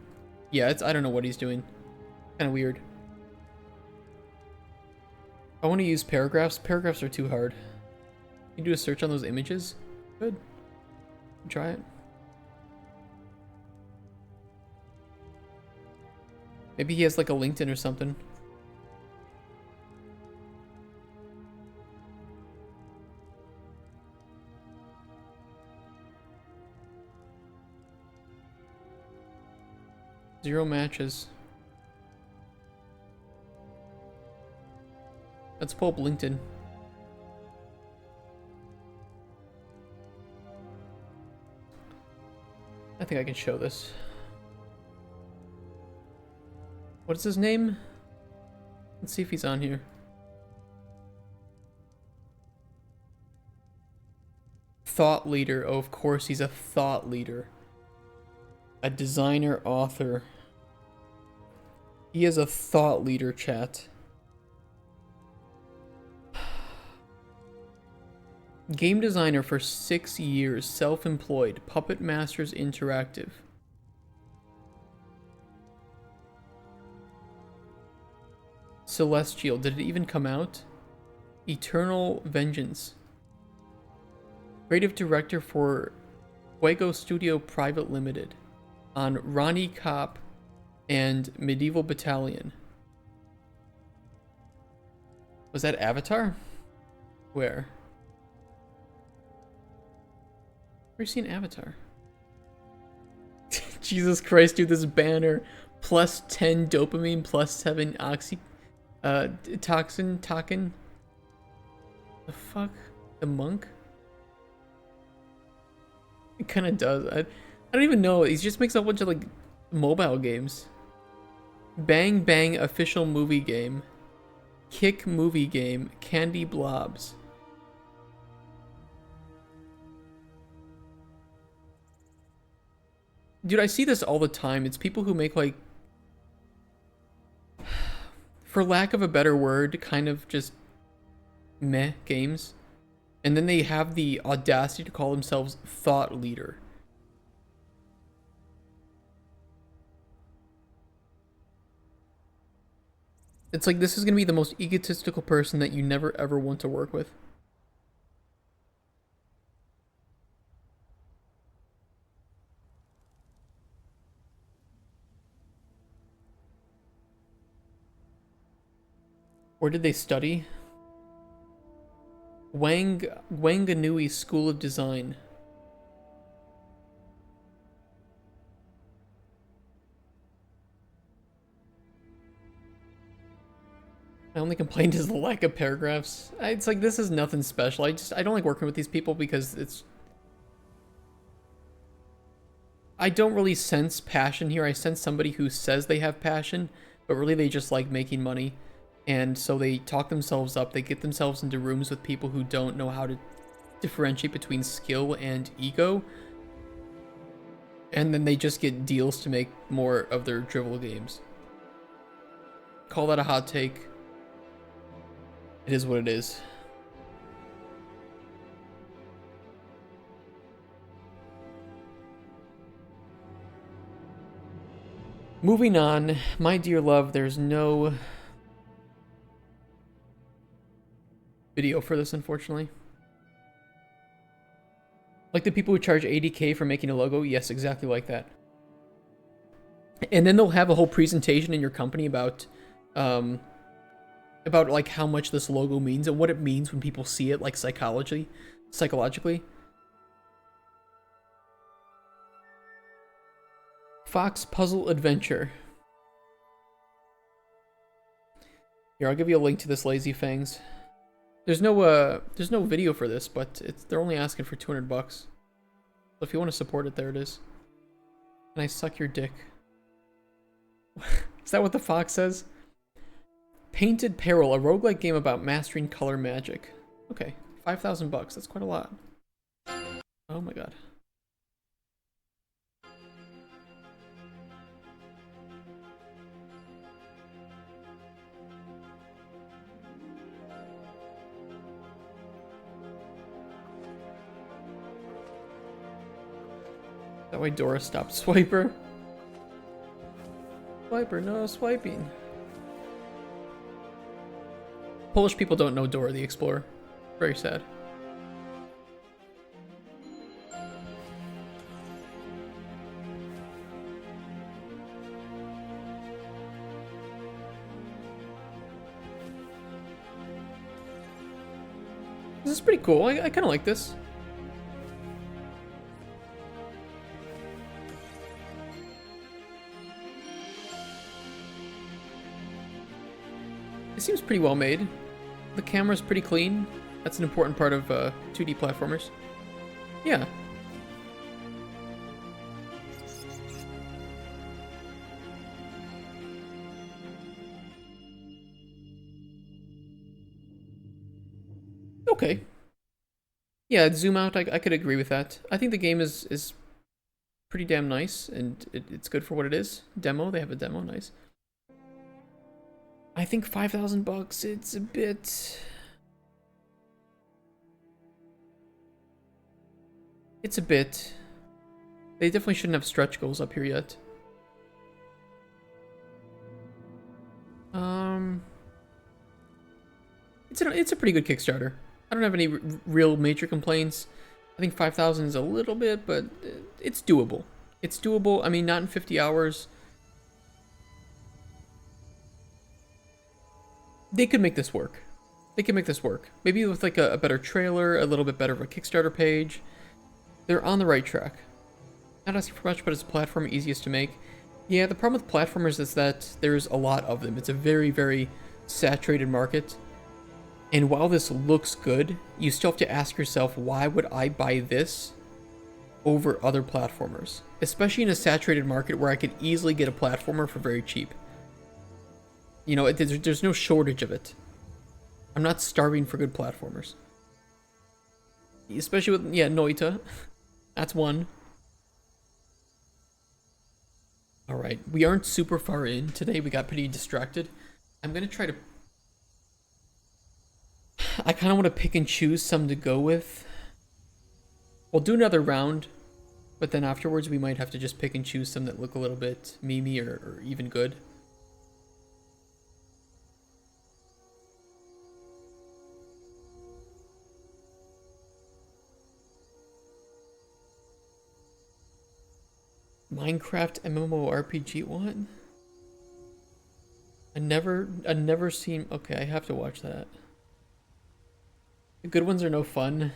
Speaker 1: Yeah, I don't know what he's doing. Kind of weird. I want to use paragraphs. Paragraphs are too hard. You do a search on those images? Good. Try it. Maybe he has like a LinkedIn or something. Zero matches. Let's pull up LinkedIn. I think I can show this. What is his name? Let's see if he's on here. Thought leader. Oh, of course he's a thought leader. A designer, author. He is a thought leader, chat. Game designer for 6 years, self-employed, Puppet Masters Interactive. Celestial, did it even come out? Eternal Vengeance. Creative director for Fuego Studio Private Limited on Ronnie Cop and Medieval Battalion. Was that Avatar? Where? Where's seen Avatar? Jesus Christ, dude, this banner. Plus 10 dopamine, plus 7 toxin. The fuck? The monk? It kind of does. I don't even know. He just makes a bunch of like mobile games. Bang Bang official movie game. Kick movie game. Candy Blobs. Dude, I see this all the time. It's people who make like, for lack of a better word, kind of just meh games. And then they have the audacity to call themselves thought leader. It's like this is going to be the most egotistical person that you never ever want to work with. Where did they study? Wanganui School of Design. My only complaint is the lack of paragraphs. It's like, this is nothing special. I don't like working with these people because it's... I don't really sense passion here. I sense somebody who says they have passion, but really they just like making money. And so they talk themselves up. They get themselves into rooms with people who don't know how to differentiate between skill and ego. And then they just get deals to make more of their drivel games. Call that a hot take. It is what it is. Moving on, my dear love, there's no video for this, unfortunately. Like the people who charge 80K for making a logo? Yes, exactly like that. And then they'll have a whole presentation in your company about like how much this logo means and what it means when people see it, like psychologically. Fox Puzzle Adventure. Here, I'll give you a link to this, Lazy Fangs. There's no video for this, but they're only asking for 200 bucks. So if you want to support it, there it is. Can I suck your dick? Is that what the fox says? Painted Peril, a roguelike game about mastering color magic. Okay, 5,000 bucks. That's quite a lot. Oh my god. That way Dora stopped Swiper. Swiper, no swiping. Polish people don't know Dora the Explorer. Very sad. This is pretty cool. I kind of like this. It seems pretty well made. The camera's pretty clean. That's an important part of 2D platformers. Yeah. Okay. Yeah, zoom out, I could agree with that. I think the game is pretty damn nice, and it's good for what it is. Demo, they have a demo, nice. I think 5,000 bucks, it's a bit... It's a bit... They definitely shouldn't have stretch goals up here yet. It's a pretty good Kickstarter. I don't have any real major complaints. I think 5,000 is a little bit, but it's doable. It's doable. I mean, not in 50 hours. They could make this work. They could make this work. Maybe with like a better trailer, a little bit better of a Kickstarter page. They're on the right track. Not asking for much, but it's a platform easiest to make. Yeah, the problem with platformers is that there's a lot of them. It's a very, very saturated market. And while this looks good, you still have to ask yourself, why would I buy this over other platformers? Especially in a saturated market where I could easily get a platformer for very cheap. You know, there's no shortage of it. I'm not starving for good platformers. Especially with, yeah, Noita. That's one. Alright, we aren't super far in today. We got pretty distracted. I'm going to try to... I kind of want to pick and choose some to go with. We'll do another round, but then afterwards we might have to just pick and choose some that look a little bit memey or even good. Minecraft MMORPG, what? I never seen... Okay, I have to watch that. The good ones are no fun.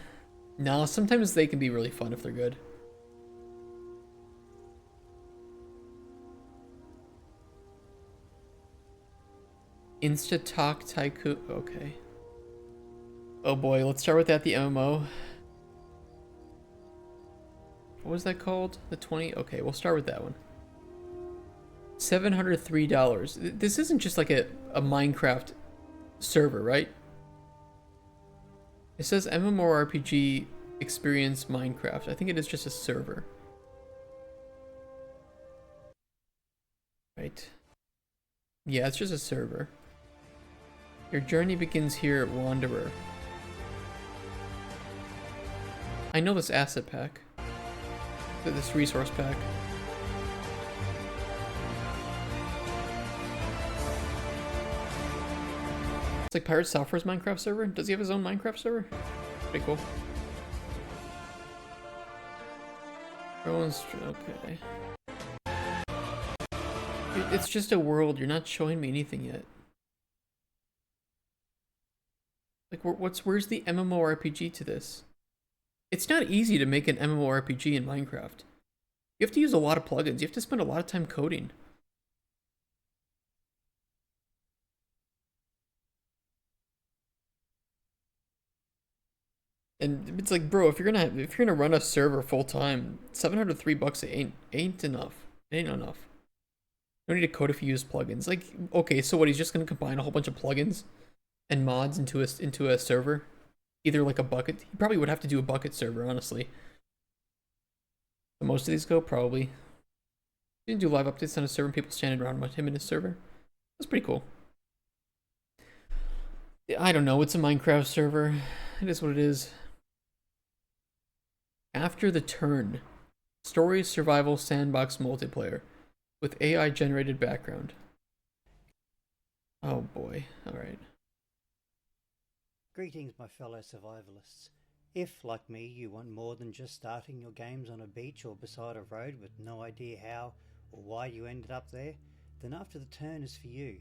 Speaker 1: No, sometimes they can be really fun if they're good. Insta-Talk Tycoon... Okay. Oh boy, let's start with that, the MMO. What was that called? The 20? Okay, we'll start with that one. $703. This isn't just like a Minecraft server, right? It says MMORPG Experience Minecraft. I think it is just a server. Right. Yeah, it's just a server. Your journey begins here at Wanderer. I know this asset pack. This resource pack. It's like Pirate Software's Minecraft server. Does he have his own Minecraft server? Pretty cool. Okay. It's just a world. You're not showing me anything yet. Like, where's the MMORPG to this? It's not easy to make an MMORPG in Minecraft. You have to use a lot of plugins. You have to spend a lot of time coding. And it's like, bro, if you're gonna run a server full time, $703 ain't enough. It ain't enough. You don't need to code if you use plugins. Like, okay, so what? He's just gonna combine a whole bunch of plugins and mods into a server, either like a bucket. He probably would have to do a bucket server, honestly. But most of these go probably. He didn't do live updates on a server and people standing around with him in his server. That's pretty cool. I don't know. It's a Minecraft server. It is what it is. After the Turn, story survival sandbox multiplayer with AI generated background. Oh boy. All right.
Speaker 21: Greetings, my fellow survivalists. If, like me, you want more than just starting your games on a beach or beside a road with no idea how or why you ended up there, then After the Turn is for you.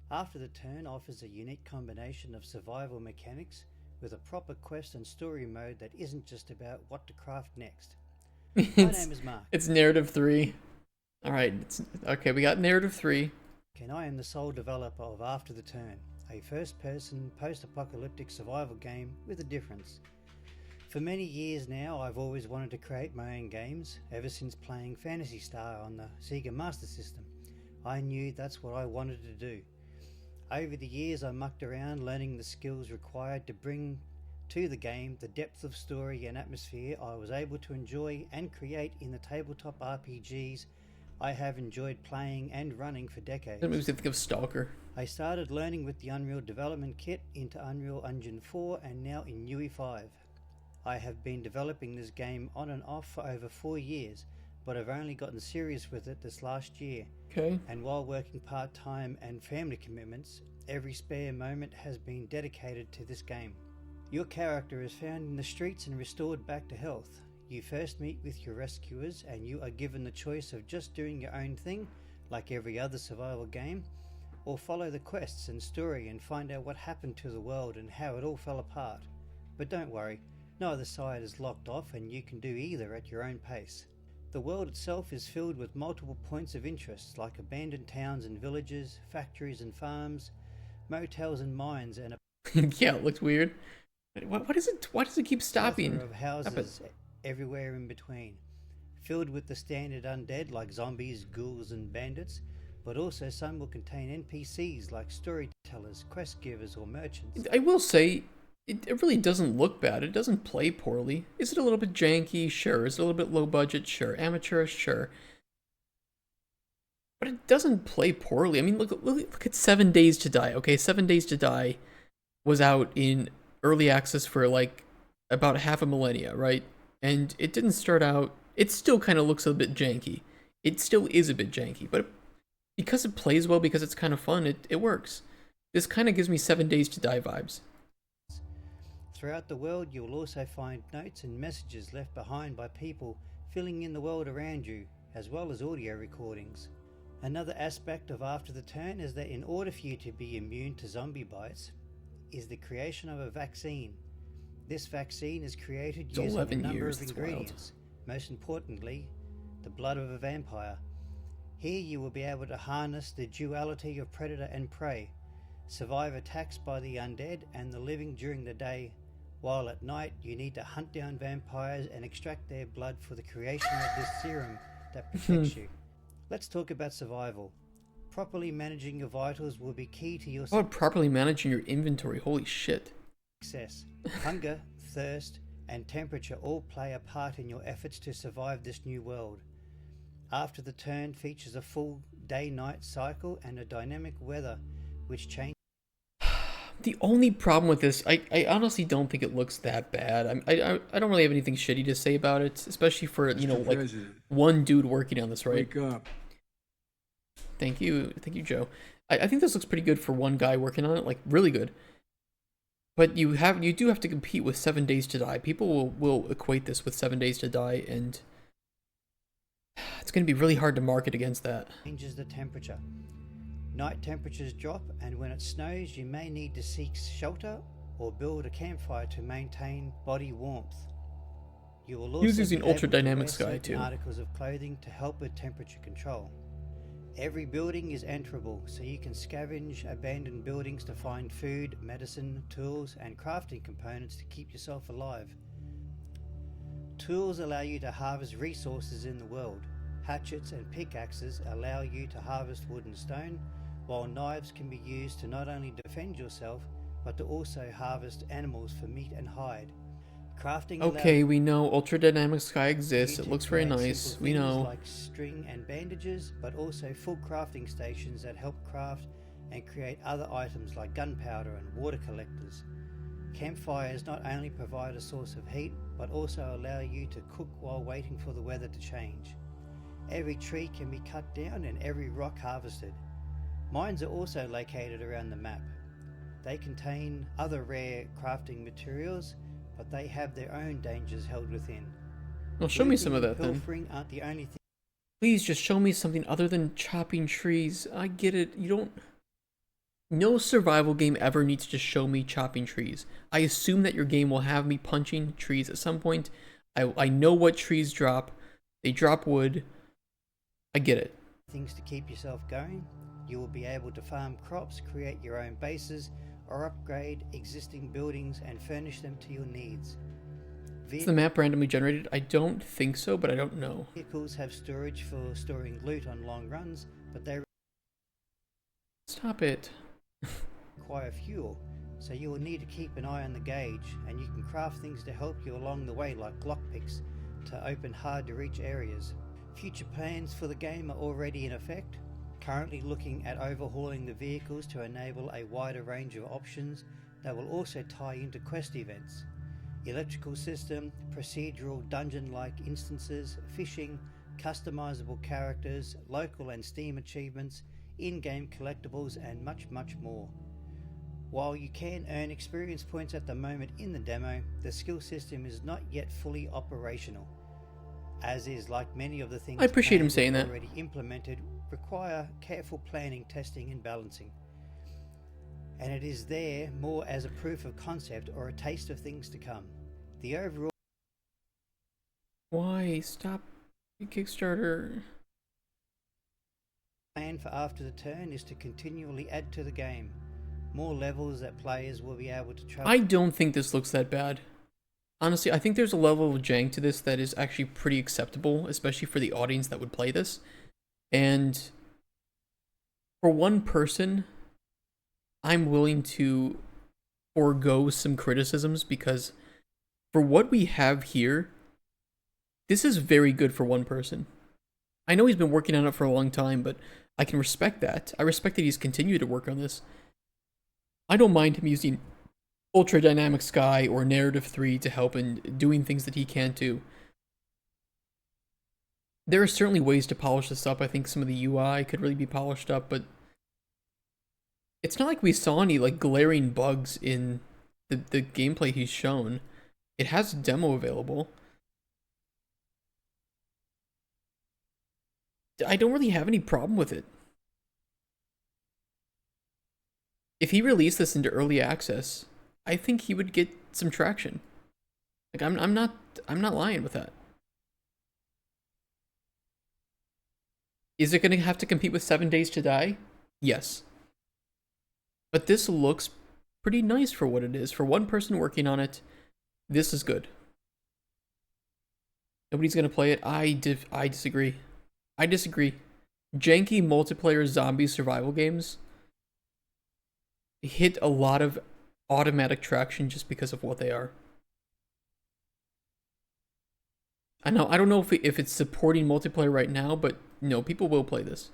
Speaker 21: After the Turn offers a unique combination of survival mechanics with a proper quest and story mode that isn't just about what to craft next. My name is Mark.
Speaker 1: It's Narrative 3. Alright, okay, we got Narrative 3.
Speaker 21: And I am the sole developer of After the Turn, a first-person post-apocalyptic survival game with a difference. For many years now, I've always wanted to create my own games, ever since playing Phantasy Star on the Sega Master System. I knew that's what I wanted to do. Over the years, I mucked around learning the skills required to bring to the game the depth of story and atmosphere I was able to enjoy and create in the tabletop RPGs I have enjoyed playing and running for decades.
Speaker 1: That makes me think of Stalker.
Speaker 21: I started learning with the Unreal Development Kit into Unreal Engine 4 and now in UE 5. I have been developing this game on and off for over 4 years, but I've only gotten serious with it this last year.
Speaker 1: Okay.
Speaker 21: And while working part-time and family commitments, every spare moment has been dedicated to this game. Your character is found in the streets and restored back to health. You first meet with your rescuers and you are given the choice of just doing your own thing, like every other survival game, or follow the quests and story and find out what happened to the world and how it all fell apart. But don't worry, neither side is locked off and you can do either at your own pace. The world itself is filled with multiple points of interest like abandoned towns and villages, factories and farms, motels and mines, and
Speaker 1: yeah, it looked weird. What is it? Why does it keep stopping?
Speaker 21: Of houses everywhere in between, filled with the standard undead like zombies, ghouls and bandits, but also some will contain NPCs like storytellers, quest givers or merchants.
Speaker 1: I will say, it really doesn't look bad. It doesn't play poorly. Is it a little bit janky? Sure. Is it a little bit low budget? Sure. Amateurish? Sure. But it doesn't play poorly. I mean, look at 7 Days to Die. Okay, 7 Days to Die was out in early access for like about half a millennia, right? And it didn't start out... It still kind of looks a bit janky. It still is a bit janky, but because it plays well, because it's kind of fun, it works. This kind of gives me 7 Days to Die vibes.
Speaker 21: Throughout the world, you will also find notes and messages left behind by people filling in the world around you, as well as audio recordings. Another aspect of After the Turn is that in order for you to be immune to zombie bites, is the creation of a vaccine. This vaccine is created using a number of ingredients, most importantly, the blood of a vampire. Here you will be able to harness the duality of predator and prey, survive attacks by the undead and the living during the day, while at night you need to hunt down vampires and extract their blood for the creation of this serum that protects you. Let's talk about survival. Properly managing your vitals will be key to your
Speaker 1: properly managing your inventory, holy shit.
Speaker 21: Success. Hunger, thirst, and temperature all play a part in your efforts to survive this new world. After the Turn features a full day-night cycle and a dynamic weather which changes.
Speaker 1: The only problem with this, I honestly don't think it looks that bad. I don't really have anything shitty to say about it, especially for, you know, like one dude working on this, right?
Speaker 10: Wake up.
Speaker 1: Thank you, Joe. I think this looks pretty good for one guy working on it, like really good. But you do have to compete with 7 Days to Die. People will equate this with 7 Days to Die, and it's going to be really hard to market against that.
Speaker 21: Changes the temperature. Night temperatures drop, and when it snows, you may need to seek shelter or build a campfire to maintain body warmth. You will also
Speaker 1: He was using
Speaker 21: be able
Speaker 1: Ultra
Speaker 21: to
Speaker 1: Dynamic
Speaker 21: wear
Speaker 1: Sky
Speaker 21: certain
Speaker 1: too.
Speaker 21: articles of clothing to help with temperature control. Every building is enterable, so you can scavenge abandoned buildings to find food, medicine, tools, and crafting components to keep yourself alive. Tools allow you to harvest resources in the world. Hatchets and pickaxes allow you to harvest wood and stone, while knives can be used to not only defend yourself, but to also harvest animals for meat and hide. Crafting
Speaker 1: Okay, we know Ultra Dynamic Sky exists.
Speaker 21: you
Speaker 1: It
Speaker 21: to
Speaker 1: looks very
Speaker 21: create
Speaker 1: nice.
Speaker 21: simple
Speaker 1: We
Speaker 21: things
Speaker 1: know.
Speaker 21: like string and bandages, but also full crafting stations that help craft and create other items like gunpowder and water collectors. Campfires not only provide a source of heat, but also allow you to cook while waiting for the weather to change. Every tree can be cut down and every rock harvested. Mines are also located around the map. They contain other rare crafting materials, but they have their own dangers held within.
Speaker 1: Well, show me
Speaker 21: Looting
Speaker 1: some of
Speaker 21: and
Speaker 1: that then.
Speaker 21: pilfering aren't the only thing.
Speaker 1: Please just show me something other than chopping trees. I get it. You don't... No survival game ever needs to show me chopping trees. I assume that your game will have me punching trees at some point. I know what trees drop. They drop wood. I get it.
Speaker 21: Things to keep yourself going. You will be able to farm crops, create your own bases, or upgrade existing buildings and furnish them to your needs.
Speaker 1: Is the map randomly generated? I don't think so, but I don't know.
Speaker 21: Vehicles have storage for storing loot on long runs, but they
Speaker 1: Stop it.
Speaker 21: require fuel, so you will need to keep an eye on the gauge, and you can craft things to help you along the way like lockpicks to open hard to reach areas. Future plans for the game are already in effect, currently looking at overhauling the vehicles to enable a wider range of options that will also tie into quest events. Electrical system, procedural dungeon-like instances, fishing, customizable characters, local and Steam achievements, in-game collectibles, and much, much more. While you can earn experience points at the moment in the demo, the skill system is not yet fully operational. As is like many of the things
Speaker 1: I appreciate him
Speaker 21: planned
Speaker 1: saying
Speaker 21: or
Speaker 1: that.
Speaker 21: already implemented, require careful planning, testing, and balancing. And it is there more as a proof of concept or a taste of things to come. The overall
Speaker 1: Why? Stop Kickstarter.
Speaker 21: plan for After the Turn is to continually add to the game. More levels that players will be able to travel.
Speaker 1: I don't think this looks that bad. Honestly, I think there's a level of jank to this that is actually pretty acceptable, especially for the audience that would play this. And for one person, I'm willing to forego some criticisms because for what we have here, this is very good for one person. I know he's been working on it for a long time, but I can respect that. I respect that he's continued to work on this. I don't mind him using Ultra Dynamic Sky or Narrative 3 to help in doing things that he can't do. There are certainly ways to polish this up. I think some of the UI could really be polished up, but it's not like we saw any like glaring bugs in the gameplay he's shown. It has a demo available. I don't really have any problem with it. If he released this into early access, I think he would get some traction. Like I'm not lying with that. Is it going to have to compete with 7 Days to Die? Yes. But this looks pretty nice for what it is. For one person working on it, this is good. Nobody's going to play it. I disagree. I disagree. Janky multiplayer zombie survival games hit a lot of automatic traction just because of what they are. I don't know if it's supporting multiplayer right now, but no, people will play this.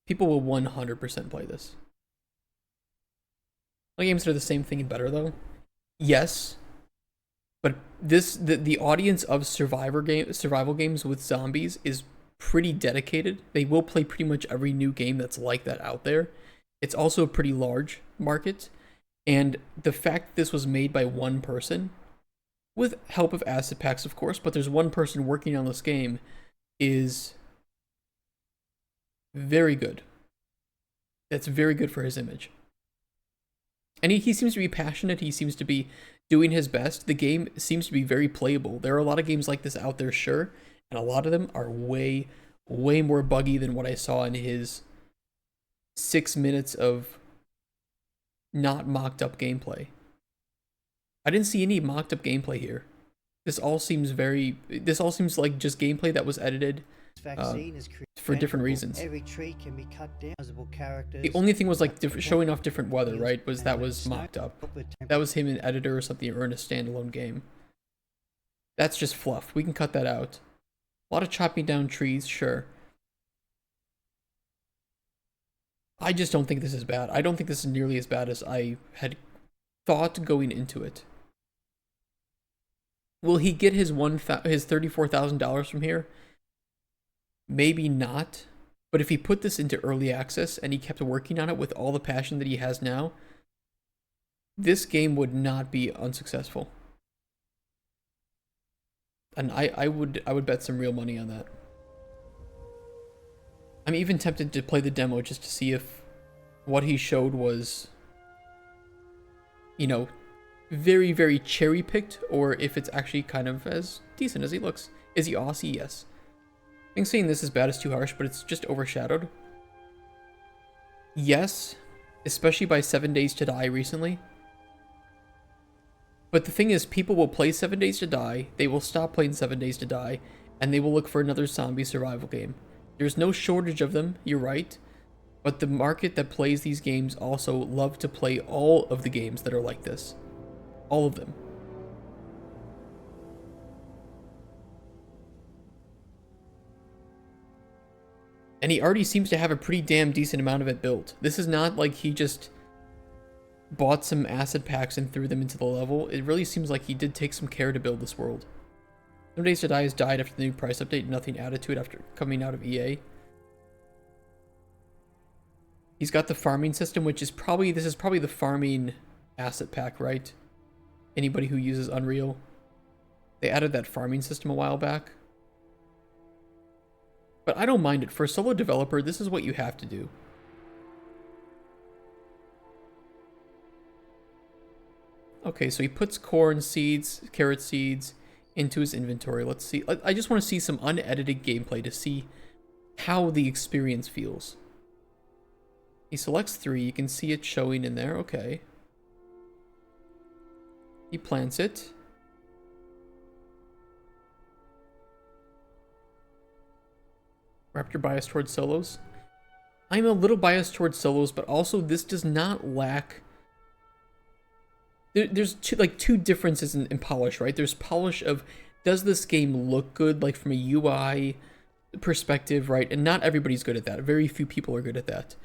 Speaker 1: People will 100% play this. All games are the same thing and better though. Yes. But the audience of survival games with zombies is pretty dedicated. They will play pretty much every new game that's like that out there. It's also a pretty large market. And the fact that this was made by one person, with help of asset packs, of course, but there's one person working on this game, is very good. That's very good for his image. And he seems to be passionate. He seems to be doing his best. The game seems to be very playable. There are a lot of games like this out there, sure, and a lot of them are way, way more buggy than what I saw in his 6 minutes of not mocked up gameplay. I didn't see any mocked up gameplay here. This all seems like just gameplay that was edited for different reasons.
Speaker 21: Every tree can be cut down. Characters.
Speaker 1: The only thing was like showing off different weather, right? That was mocked up. That was him in editor or something, or in a standalone game. That's just fluff. We can cut that out. A lot of chopping down trees, sure. I just don't think this is bad. I don't think this is nearly as bad as I had thought going into it. Will he get his $34,000 from here? Maybe not. But if he put this into early access and he kept working on it with all the passion that he has now, this game would not be unsuccessful. And I would bet some real money on that. I'm even tempted to play the demo just to see if what he showed was, you know, very, very cherry-picked, or if it's actually kind of as decent as he looks. Is he Aussie? Yes. I think saying this is bad is too harsh, but it's just overshadowed. Yes, especially by 7 Days to Die recently. But the thing is, people will play 7 Days to Die, they will stop playing 7 Days to Die, and they will look for another zombie survival game. There's no shortage of them, you're right, but the market that plays these games also love to play all of the games that are like this. All of them. And he already seems to have a pretty damn decent amount of it built. This is not like he just bought some asset packs and threw them into the level. It really seems like he did take some care to build this world. 7 Days to Die has died after the new price update, nothing added to it after coming out of EA. He's got the farming system, which is probably, this is probably the farming asset pack, right? Anybody who uses Unreal. They added that farming system a while back. But I don't mind it. For a solo developer, this is what you have to do. Okay, so he puts corn seeds, carrot seeds into his inventory. Let's see. I just want to see some unedited gameplay to see how the experience feels. He selects 3. You can see it showing in there. Okay. He plants it. Raptor bias towards solos. I'm a little biased towards solos, but also this does not lack... There's two differences in polish, right? There's polish of, does this game look good, like from a UI perspective, right? And not everybody's good at that. Very few people are good at that.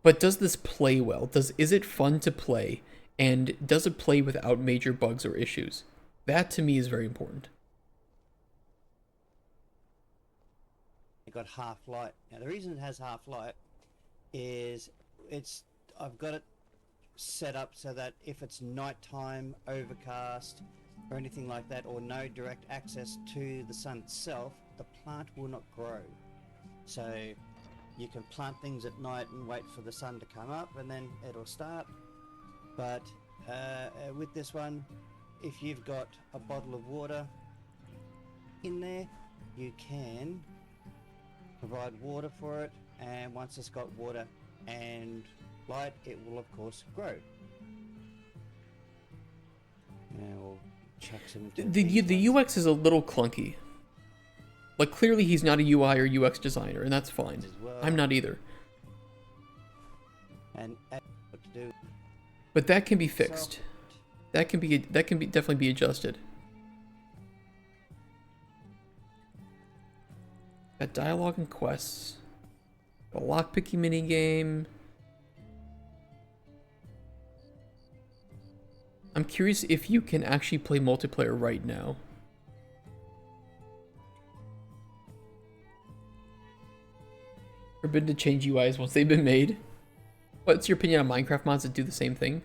Speaker 1: But does this play well? Is it fun to play? And does it play without major bugs or issues? That to me is very important.
Speaker 21: It got half light. Now the reason it has half light is I've got it set up so that if it's nighttime, overcast, or anything like that, or no direct access to the sun itself, the plant will not grow. So you can plant things at night and wait for the sun to come up, and then it'll start. But with this one, if you've got a bottle of water in there, you can provide water for it, and once it's got water and light, it will of course grow. And we'll chuck some
Speaker 1: the UX is a little clunky. Like, clearly he's not a UI or UX designer, and that's fine. I'm not either.
Speaker 21: And what to do.
Speaker 1: But that can be fixed. That can definitely be adjusted. Got dialogue and quests. A lockpicking minigame. I'm curious if you can actually play multiplayer right now. Forbidden to change UIs once they've been made. What's your opinion on Minecraft mods that do the same thing?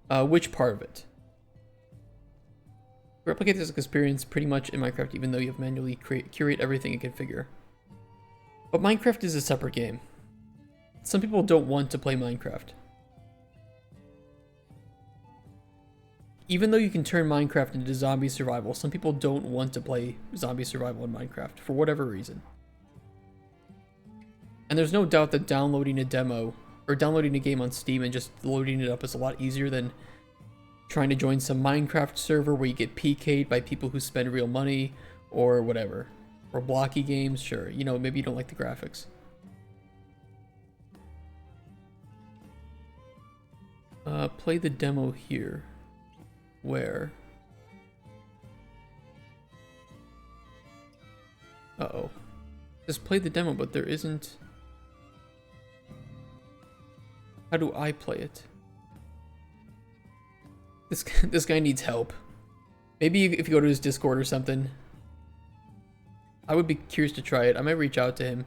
Speaker 1: Which part of it? Replicate this experience pretty much in Minecraft, even though you have manually curate everything and configure. But Minecraft is a separate game. Some people don't want to play Minecraft. Even though you can turn Minecraft into zombie survival, some people don't want to play zombie survival in Minecraft for whatever reason. And there's no doubt that downloading a demo or downloading a game on Steam and just loading it up is a lot easier than trying to join some Minecraft server where you get PK'd by people who spend real money or whatever. Or blocky games, sure. You know, maybe you don't like the graphics. Play the demo here. Where? Uh-oh. Just play the demo, but there isn't... How do I play it? This guy needs help. Maybe if you go to his Discord or something. I would be curious to try it. I might reach out to him.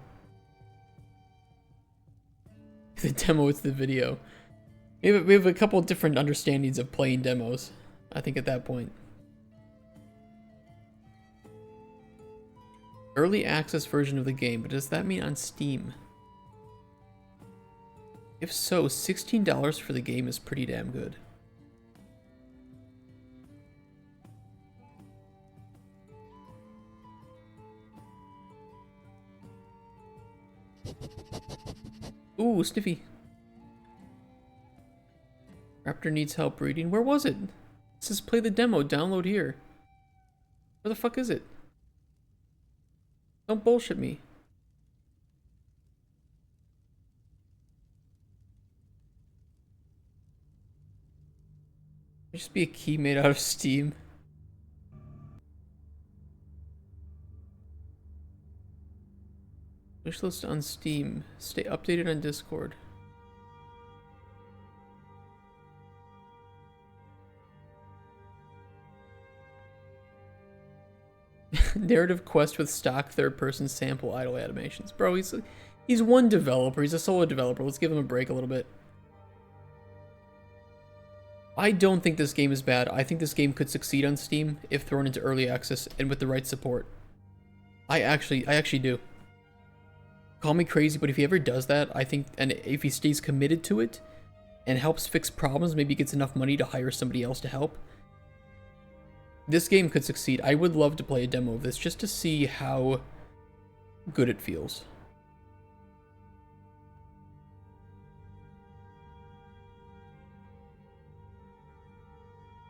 Speaker 1: The demo is the video. We have a couple of different understandings of playing demos, I think, at that point. Early access version of the game, but does that mean on Steam? If so, $16 for the game is pretty damn good. Ooh, Sniffy. Raptor needs help breeding. Where was it? It says play the demo, download here. Where the fuck is it? Don't bullshit me. Could just be a key made out of Steam. Wishlist on Steam. Stay updated on Discord. Narrative quest with stock third-person sample idle animations. Bro, he's one developer. He's a solo developer. Let's give him a break a little bit. I don't think this game is bad. I think this game could succeed on Steam if thrown into early access and with the right support. I actually do. Call me crazy, but if he ever does that, I think, and if he stays committed to it and helps fix problems, maybe gets enough money to hire somebody else to help, this game could succeed. I would love to play a demo of this just to see how good it feels.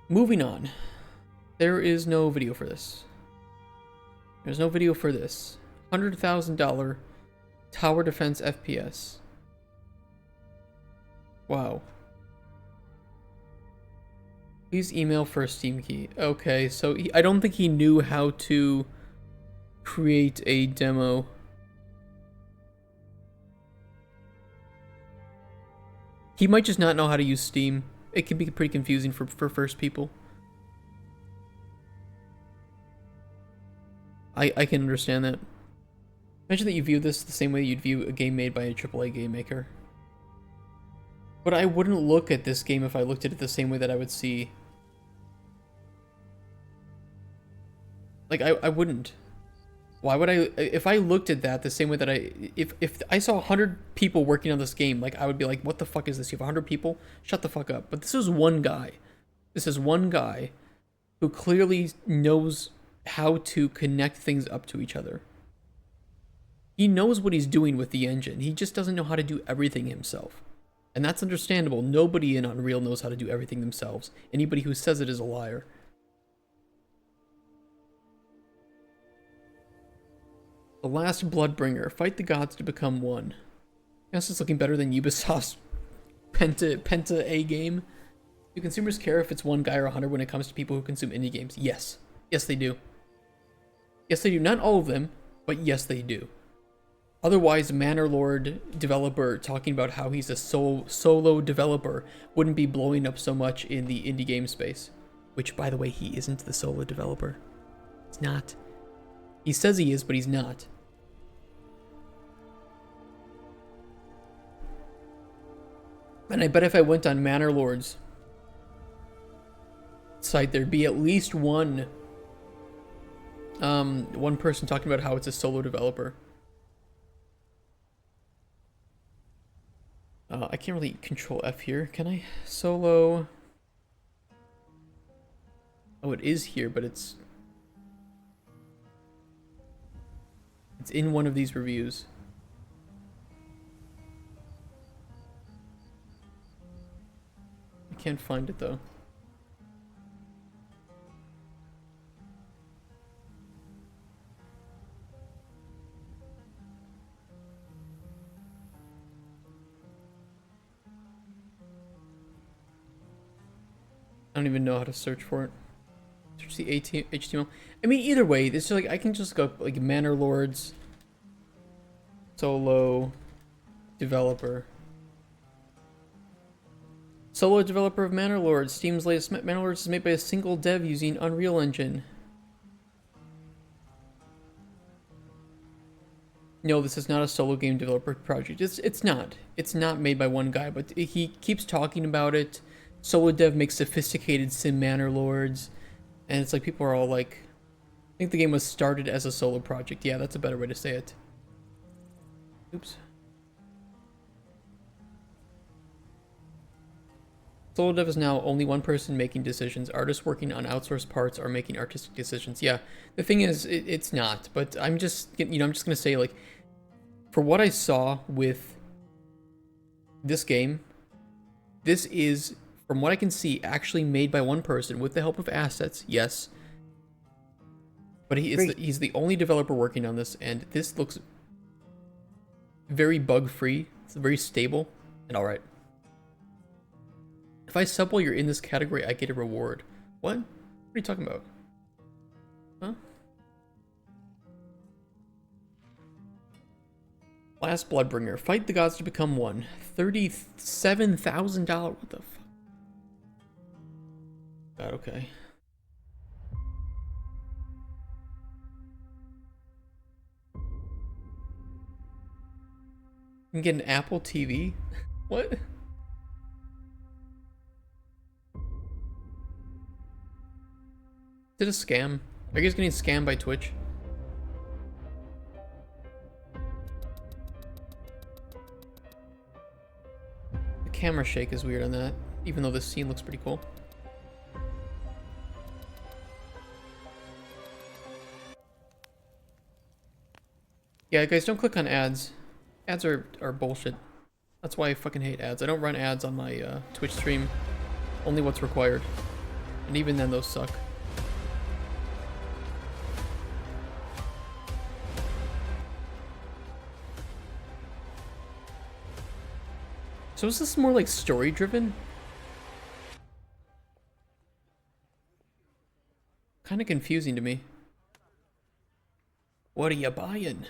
Speaker 1: Moving on. There is no video for this. There's no video for this. $100,000 tower defense FPS. Wow. Please email for a Steam key. Okay, so I don't think he knew how to create a demo. He might just not know how to use Steam. It can be pretty confusing for first people. I can understand that. Imagine that you view this the same way you'd view a game made by a AAA game maker. But I wouldn't look at this game if I looked at it the same way that I would see... Like, I wouldn't. Why would I... If I looked at that the same way that if I saw 100 people working on this game, like, I would be like, what the fuck is this? You have 100 people? Shut the fuck up. But this is one guy. This is one guy who clearly knows how to connect things up to each other. He knows what he's doing with the engine. He just doesn't know how to do everything himself. And that's understandable. Nobody in Unreal knows how to do everything themselves. Anybody who says it is a liar. The Last Bloodbringer. Fight the gods to become one. I guess it's looking better than Ubisoft's Penta A game. Do consumers care if it's one guy or 100 when it comes to people who consume indie games? Yes. Yes, they do. Yes, they do. Not all of them, but yes, they do. Otherwise, Manor Lord developer talking about how he's a solo developer wouldn't be blowing up so much in the indie game space. Which, by the way, he isn't the solo developer. He's not. He says he is, but he's not. And I bet if I went on Manor Lord's site, there'd be at least one person talking about how it's a solo developer. I can't really control F here, can I? Solo. Oh, it is here, but it's in one of these reviews. I can't find it though. I don't even know how to search for it. Search the HTML. I mean, either way, this is like I can just go like Manor Lords solo developer. Solo developer of Manor Lords. Steam's latest Manor Lords is made by a single dev using Unreal Engine. No, this is not a solo game developer project. It's not. It's not made by one guy, but he keeps talking about it. Solo dev makes sophisticated sim Manor Lords, and it's like people are all like, I think the game was started as a solo project. Yeah, that's a better way to say it. Oops. Solo dev is now only one person making decisions. Artists working on outsourced parts are making artistic decisions. Yeah, the thing is, it's not. But I'm just, I'm just gonna say, like, for what I saw with this game, this is, from what I can see, actually made by one person with the help of assets. Yes, but he's the only developer working on this, and this looks very bug-free. It's very stable and all right. If I sub while you're in this category, I get a reward. What? What are you talking about? Huh? Last Bloodbringer. Fight the gods to become one. $37,000. What the fuck? God, okay. You can get an Apple TV? What? Is it a scam? Are you guys getting scammed by Twitch? The camera shake is weird on that, even though this scene looks pretty cool. Yeah, guys, don't click on ads. Ads are bullshit. That's why I fucking hate ads. I don't run ads on my Twitch stream. Only what's required. And even then, those suck. So is this more like story-driven? Kind of confusing to me. What are you buying?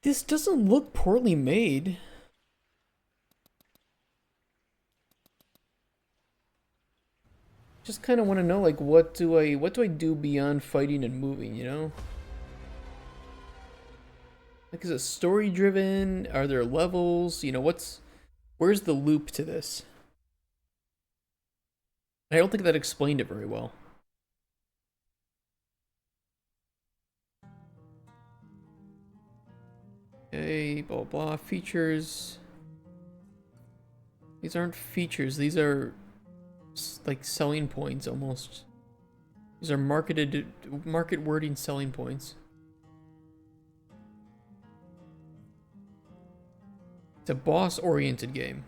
Speaker 1: This doesn't look poorly made. Just kind of want to know, like, what do I do beyond fighting and moving, you know? Like, is it story driven? Are there levels? You know, where's the loop to this? I don't think that explained it very well. Okay, blah, blah, features. These aren't features, these are like selling points almost. These are market wording selling points. It's a boss-oriented game.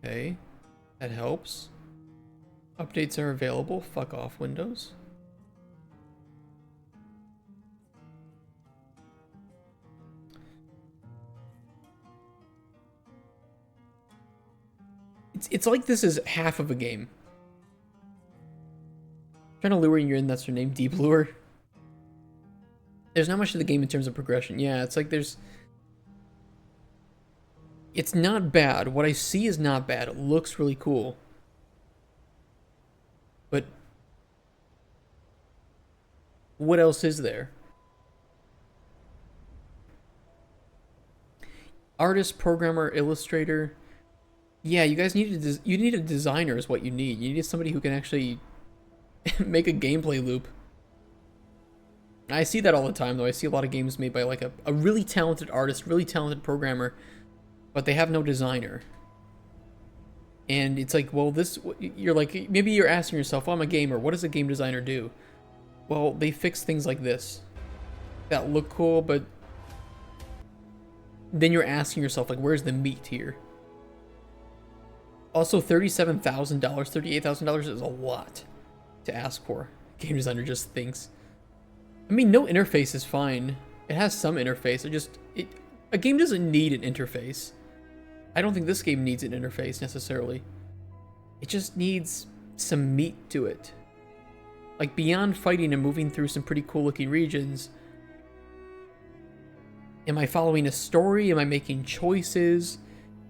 Speaker 1: Okay, that helps. Updates are available. Fuck off, Windows. It's like this is half of a game. Trying to lure you in, that's her name, Deep Lure. There's not much to the game in terms of progression. Yeah, it's like there's... It's not bad. What I see is not bad. It looks really cool. But... what else is there? Artist, programmer, illustrator. Yeah, you guys need you need a designer is what you need. You need somebody who can actually make a gameplay loop. I see that all the time, though. I see a lot of games made by like a really talented artist, really talented programmer, but they have no designer. And it's like, well, you're like, maybe you're asking yourself, well, I'm a gamer. What does a game designer do? Well, they fix things like this that look cool, but then you're asking yourself, like, where's the meat here? Also, $37,000, $38,000 is a lot to ask for. Game designer just thinks. I mean, no interface is fine. It has some interface. A game doesn't need an interface. I don't think this game needs an interface necessarily. It just needs some meat to it. Like, beyond fighting and moving through some pretty cool looking regions, am I following a story? Am I making choices?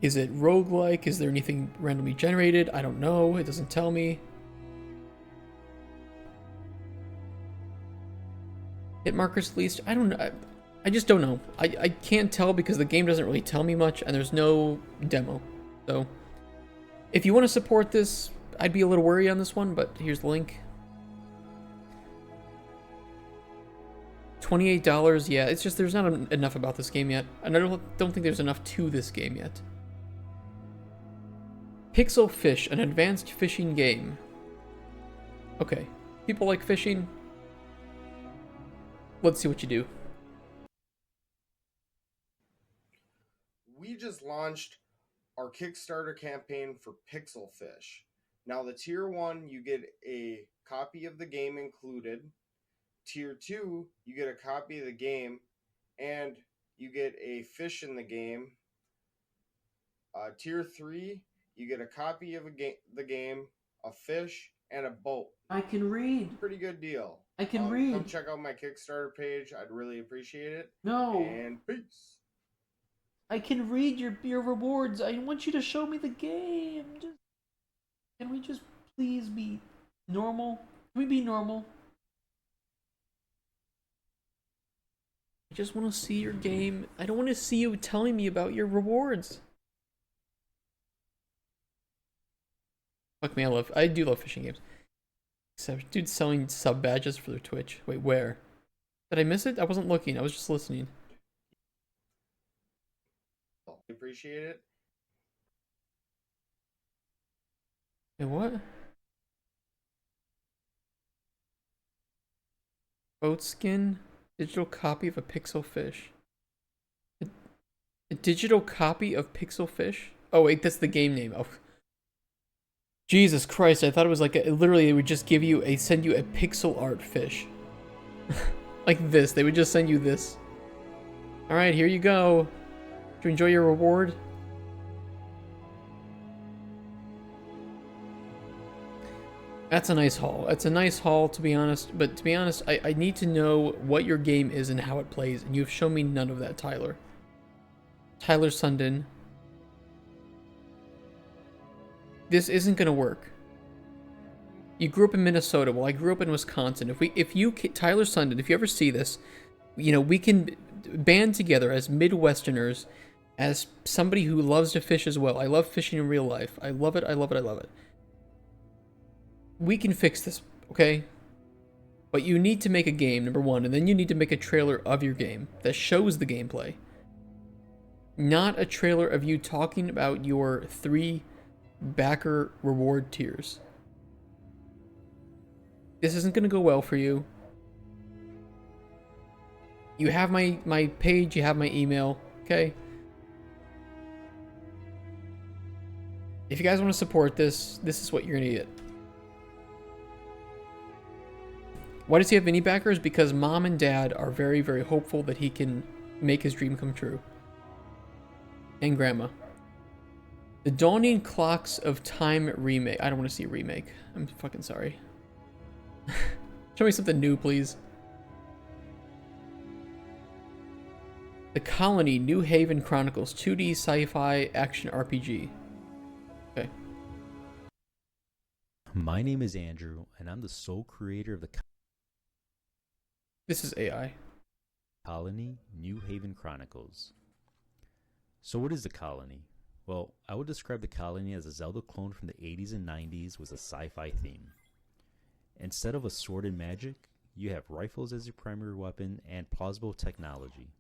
Speaker 1: Is it roguelike? Is there anything randomly generated? I don't know. It doesn't tell me. Hit markers at least? I don't know. I just don't know. I can't tell because the game doesn't really tell me much and there's no demo. So, if you want to support this, I'd be a little worried on this one, but here's the link. $28, yeah, it's just there's not enough about this game yet. And I don't think there's enough to this game yet. Pixel Fish, an advanced fishing game. Okay, people like fishing. Let's see what you do.
Speaker 10: We just launched our Kickstarter campaign for Pixel Fish. Now the tier 1, you get a copy of the game included. Tier 2, you get a copy of the game and you get a fish in the game. Tier 3, you get a copy of the game, a fish, and a boat.
Speaker 1: I can read.
Speaker 10: Pretty good deal.
Speaker 1: I can read.
Speaker 10: Come check out my Kickstarter page. I'd really appreciate it.
Speaker 1: No.
Speaker 10: And peace.
Speaker 1: I can read your rewards. I want you to show me the game. Can we just please be normal? Can we be normal? I just want to see your game. I don't want to see you telling me about your rewards. Fuck me, I do love fishing games. Except, dude selling sub badges for their Twitch. Wait, where? Did I miss it? I wasn't looking. I was just listening.
Speaker 10: Appreciate it.
Speaker 1: Hey, what? Boat skin? Digital copy of a pixel fish. A digital copy of Pixel Fish? Oh wait, that's the game name. Oh. Jesus Christ, I thought it was like literally they would just give you send you a pixel art fish. Like this, they would just send you this. Alright, here you go. To enjoy your reward. That's a nice haul. That's a nice haul, to be honest. But to be honest, I need to know what your game is and how it plays. And you've shown me none of that, Tyler. Tyler Sundin. This isn't going to work. You grew up in Minnesota. Well, I grew up in Wisconsin. Tyler Sundin, if you ever see this, you know, we can band together as Midwesterners, as somebody who loves to fish as well. I love fishing in real life. I love it, I love it, I love it. We can fix this, okay? But you need to make a game, number one, and then you need to make a trailer of your game that shows the gameplay. Not a trailer of you talking about your 3 backer reward tiers. This isn't going to go well for you. You have my page, you have my email, okay? If you guys want to support this, this is what you're going to get. Why does he have any backers? Because mom and dad are very, very hopeful that he can make his dream come true. And grandma. The Dawning Clocks of Time remake. I don't want to see a remake. I'm fucking sorry. Show me something new, please. The Colony New Haven Chronicles 2D sci-fi action RPG. Okay.
Speaker 11: My name is Andrew, and I'm the sole creator of the
Speaker 1: This is AI.
Speaker 11: Colony New Haven Chronicles. So what is the Colony? Well, I would describe the Colony as a Zelda clone from the 80s and 90s with a sci-fi theme. Instead of a sword and magic, you have rifles as your primary weapon and plausible technology.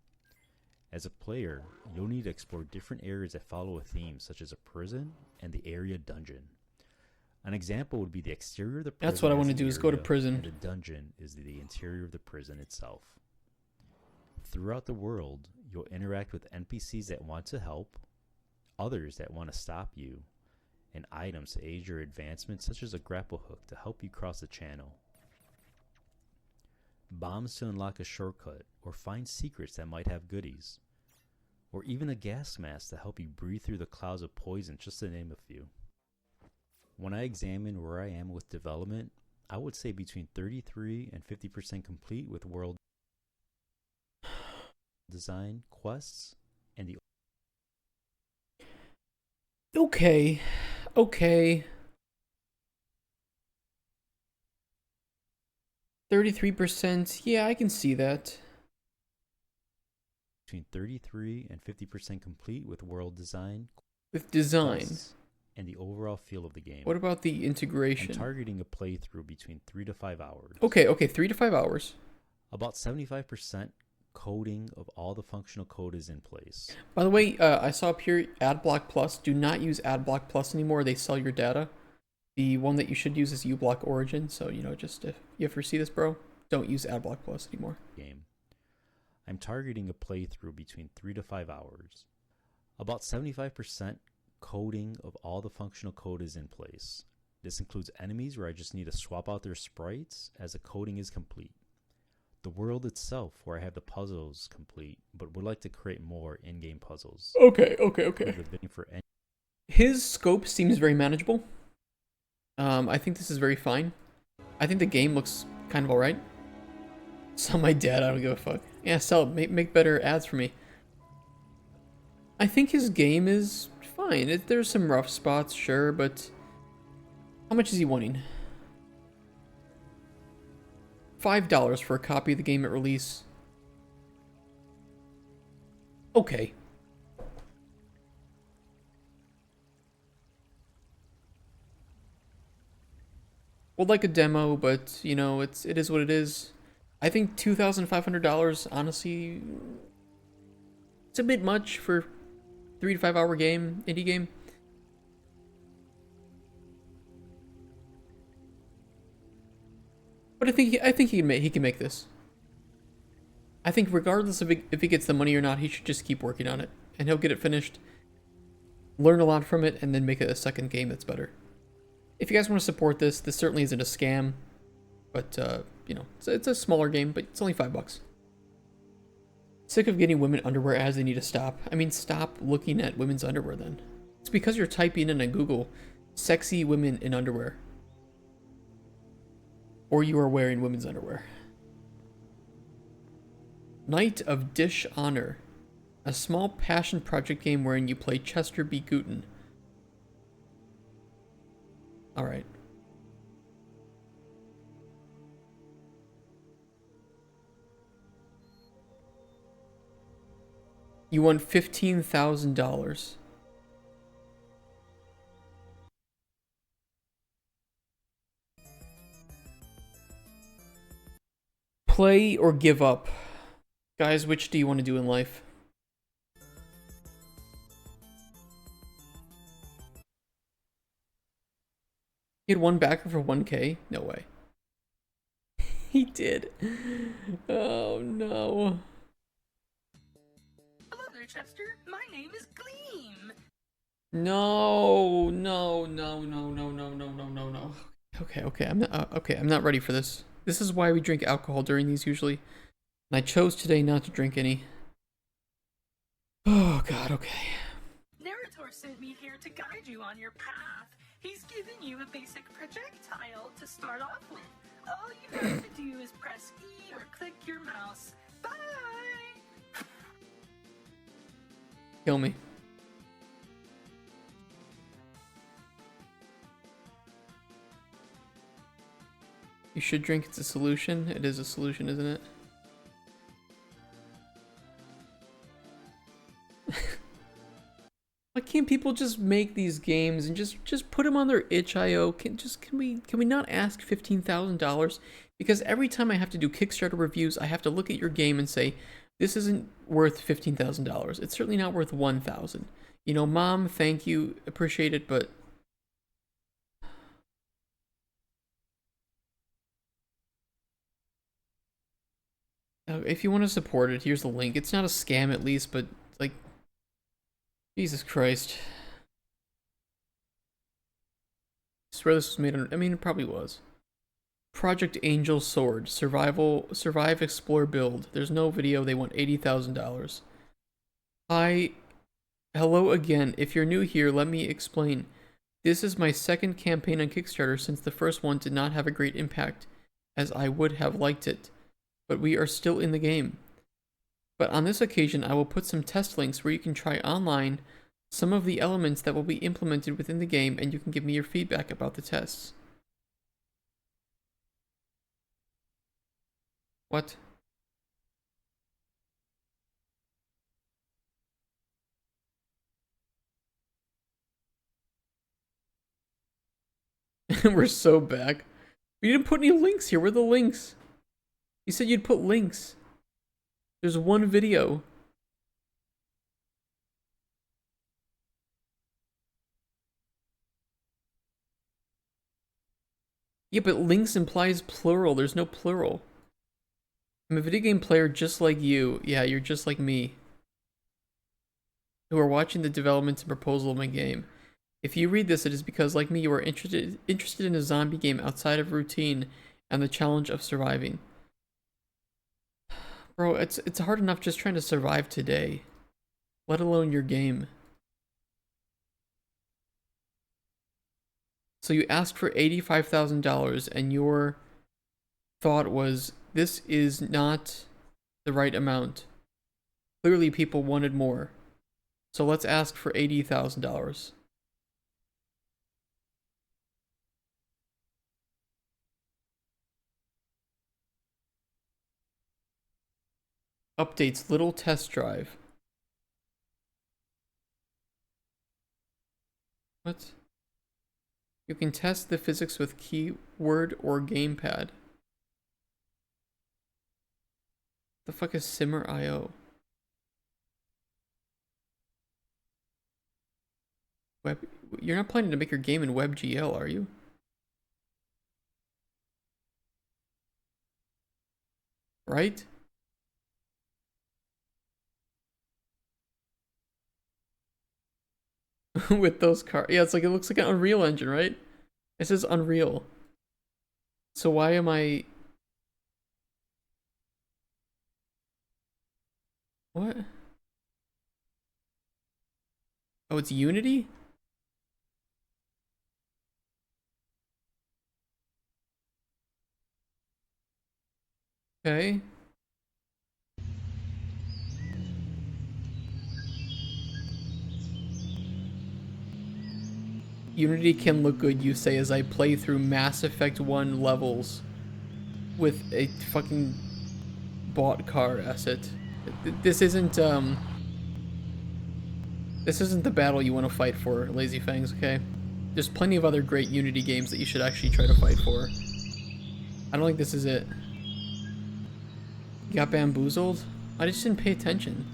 Speaker 11: As a player, you'll need to explore different areas that follow a theme, such as a prison and the area dungeon. An example would be the exterior of the prison.
Speaker 1: That's what I
Speaker 11: as
Speaker 1: want to
Speaker 11: the
Speaker 1: do, is go to
Speaker 11: area,
Speaker 1: prison.
Speaker 11: And the dungeon is the interior of the prison itself. Throughout the world, you'll interact with NPCs that want to help, others that want to stop you, and items to aid your advancement, such as a grapple hook to help you cross the channel. Bombs to unlock a shortcut, or find secrets that might have goodies. Or even a gas mask to help you breathe through the clouds of poison, just to name a few. When I examine where I am with development, I would say between 33 and 50% complete with world design, quests, and the...
Speaker 1: Okay. Okay. 33%. Yeah, I can see that.
Speaker 11: Between 33 and 50% complete with world design.
Speaker 1: With design.
Speaker 11: And the overall feel of the game.
Speaker 1: What about the integration?
Speaker 11: I'm targeting a playthrough between 3 to 5 hours.
Speaker 1: Okay, 3 to 5 hours.
Speaker 11: About 75% coding of all the functional code is in place.
Speaker 1: By the way, I saw up here AdBlock Plus. Do not use AdBlock Plus anymore. They sell your data. The one that you should use is uBlock Origin. So, you know, just if you ever see this, bro, don't use AdBlock Plus anymore.
Speaker 11: Game. I'm targeting a playthrough between 3 to 5 hours. About 75% coding of all the functional code is in place. This includes enemies where I just need to swap out their sprites as the coding is complete. The world itself where I have the puzzles complete, but would like to create more in-game puzzles.
Speaker 1: Okay. His scope seems very manageable. I think this is very fine. I think the game looks kind of alright. Sell my dad, I don't give a fuck. Yeah, sell it. Make better ads for me. I think his game is fine. There's some rough spots, sure, but how much is he wanting? $5 for a copy of the game at release. Okay. Would like a demo, but you know, it is what it is. I think $2,500, honestly, it's a bit much for 3 to 5 hour game, indie game. But I think he can make this. I think regardless of if he gets the money or not, he should just keep working on it, and he'll get it finished, learn a lot from it, and then make it a second game that's better. If you guys want to support this certainly isn't a scam, but you know, it's a smaller game, but it's only $5. Sick of getting women underwear ads, they need to stop. I mean, stop looking at women's underwear then. It's because you're typing in on Google, sexy women in underwear. Or you are wearing women's underwear. Knight of Dish Honor. A small passion project game wherein you play Chester B. Gooten. Alright. You won $15,000. Play or give up? Guys, which do you want to do in life? He had one backer for 1K? No way. He did. Oh no.
Speaker 13: Hello there, Chester. My name is Gleam.
Speaker 1: No. Okay. I'm not ready for this. This is why we drink alcohol during these usually. And I chose today not to drink any. Oh god, okay.
Speaker 13: Narrator mentor sent me here to guide you on your path. He's given you a basic projectile to start off with. All you have to do is press E or click your mouse. Bye!
Speaker 1: Kill me. You should drink. It's a solution. It is a solution, isn't it? Why can't people just make these games and just put them on their itch.io? Can we not ask $15,000? Because every time I have to do Kickstarter reviews, I have to look at your game and say, this isn't worth $15,000. It's certainly not worth $1,000. You know, Mom, thank you, appreciate it, but if you want to support it, here's the link. It's not a scam at least, but like, Jesus Christ. I swear this was made on, I mean, it probably was. Project Angel Sword. Survive, explore, build. There's no video. They want $80,000. Hello again. If you're new here, let me explain. This is my second campaign on Kickstarter since the first one did not have a great impact as I would have liked it. But we are still in the game. But on this occasion, I will put some test links where you can try online some of the elements that will be implemented within the game, and you can give me your feedback about the tests. What? We're so back. We didn't put any links here. Where are the links? You said you'd put links. There's one video. Yeah, but links implies plural. There's no plural. I'm a video game player just like you. Yeah, you're just like me. Who are watching the development and proposal of my game. If you read this, it is because, like me, you are interested in a zombie game outside of routine and the challenge of surviving. Bro, it's hard enough just trying to survive today, let alone your game. So you asked for $85,000 and your thought was, this is not the right amount. Clearly people wanted more. So let's ask for $80,000. Updates, little test drive. What? You can test the physics with keyword or gamepad. The fuck is Simmer.io? You're not planning to make your game in WebGL, are you? Right? With those cars. Yeah, it's like, it looks like an Unreal Engine, right? It says Unreal. So why am I... What? Oh, it's Unity? Okay. Unity can look good, you say, as I play through Mass Effect 1 levels with a fucking bought car asset. This isn't the battle you want to fight for, Lazy Fangs, okay? There's plenty of other great Unity games that you should actually try to fight for. I don't think this is it. You got bamboozled? I just didn't pay attention.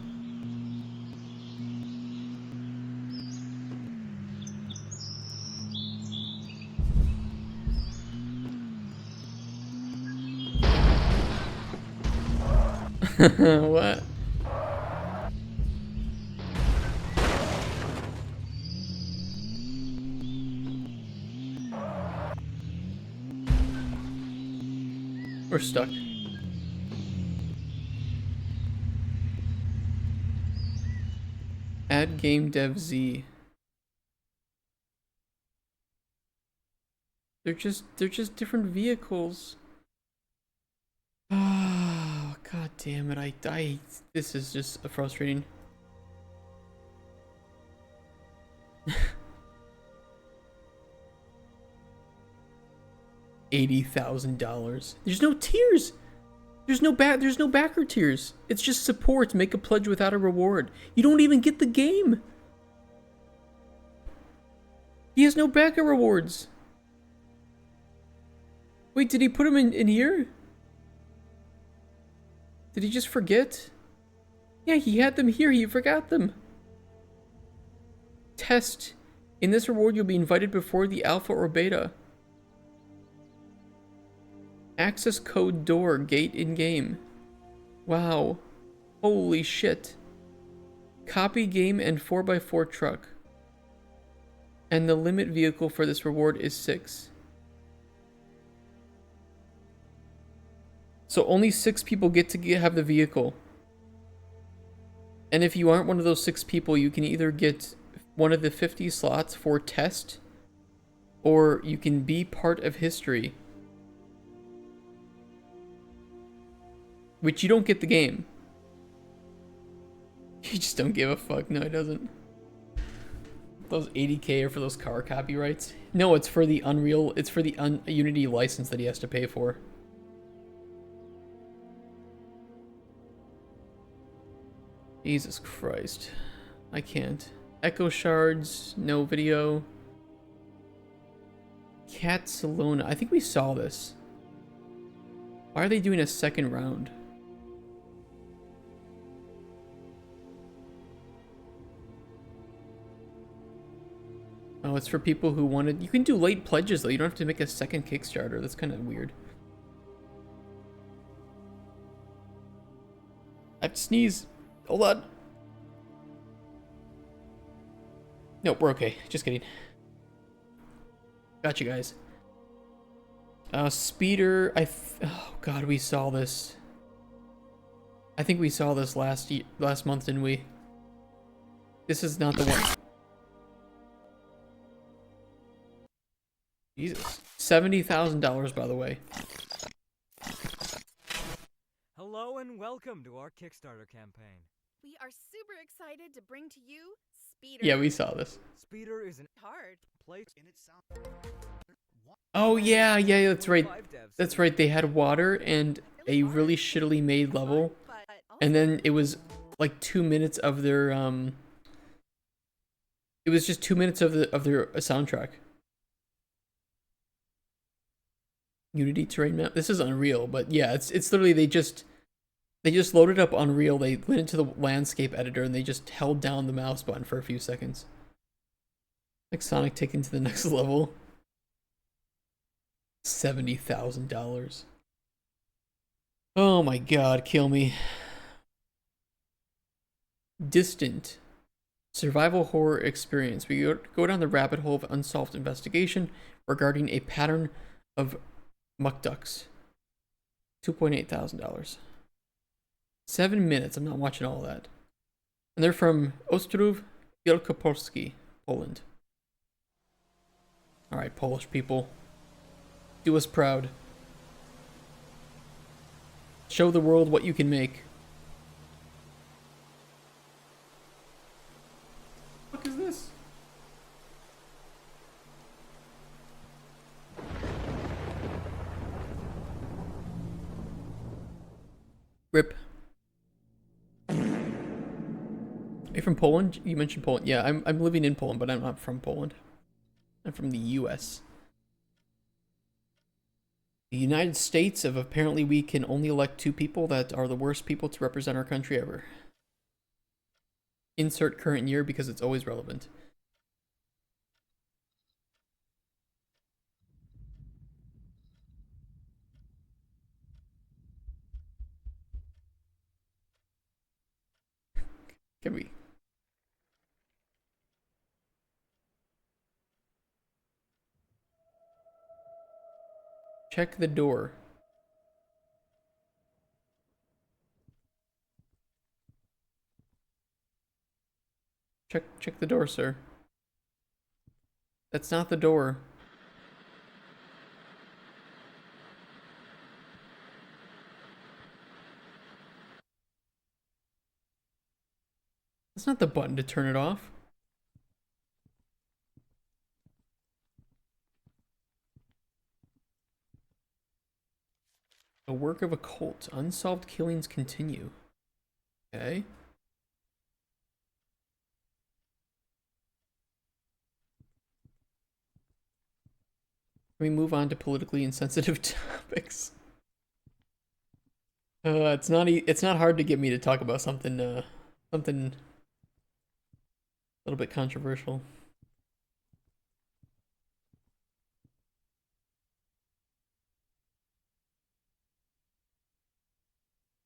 Speaker 1: What? We're stuck. Add game dev Z. They're just different vehicles. Oh, god damn it. I this is just frustrating. $80,000. There's no tiers. There's no backer tiers. It's just support. Make a pledge without a reward. You don't even get the game. He has no backer rewards. Wait, did he put them in here? Did he just forget? Yeah, he had them here. He forgot them. Test. In this reward, you'll be invited before the alpha or beta. Access code door. Gate in-game. Wow. Holy shit. Copy game and 4x4 truck. And the limit vehicle for this reward is 6. So only 6 people get to have the vehicle. And if you aren't one of those 6 people, you can either get one of the 50 slots for test, or you can be part of history. Which you don't get the game. You just don't give a fuck. No, it doesn't. Those 80K are for those car copyrights. No, it's for the Unreal. It's for the Unity license that he has to pay for. Jesus Christ. I can't. Echo shards. No video. Cat Salona. I think we saw this. Why are they doing a second round? Oh, it's for people who wanted... You can do late pledges, though. You don't have to make a second Kickstarter. That's kind of weird. I have to sneeze. Hold on. Nope, we're okay. Just kidding. Got you guys. Speeder... Oh, God, we saw this. I think we saw this last month, didn't we? This is not the one. Jesus. $70,000, by the way.
Speaker 2: Hello and welcome to our Kickstarter campaign.
Speaker 9: We are super excited to bring to you Speeder.
Speaker 1: Yeah, we saw this.
Speaker 2: Speeder is an
Speaker 9: hard
Speaker 2: place in itself.
Speaker 1: Oh, yeah, that's right. That's right. They had water and a really shittily made level. And then it was like 2 minutes of their, It was just 2 minutes of their soundtrack. Unity terrain map. This is Unreal, but yeah, it's literally they just loaded up Unreal. They went into the landscape editor and they just held down the mouse button for a few seconds. Like Sonic taken to the next level. $70,000. Oh my god, kill me. Distant. Survival horror experience. We go down the rabbit hole of unsolved investigation regarding a pattern of muck ducks. $2,800. 7 minutes. I'm not watching all that. And they're from Ostrów Wielkopolski, Poland. Alright, Polish people. Do us proud. Show the world what you can make. What the fuck is this? Rip. Are you from Poland? You mentioned Poland. Yeah, I'm living in Poland, but I'm not from Poland. I'm from the US. The United States of apparently we can only elect 2 people that are the worst people to represent our country ever. Insert current year because it's always relevant. Can we? Check the door. Check the door, sir. That's not the door. That's not the button to turn it off. The work of a cult. Unsolved killings continue. Okay. Can we move on to politically insensitive topics? It's not hard to get me to talk about something something a little bit controversial.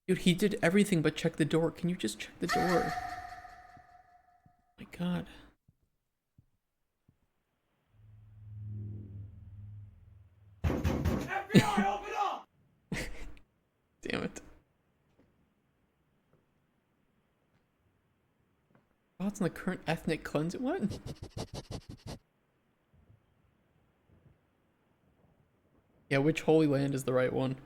Speaker 1: Dude, he did everything but check the door. Can you just check the door? My God.
Speaker 12: FBI, open up!
Speaker 1: Damn it. Thoughts on the current ethnic cleansing? What? Yeah, which Holy Land is the right one?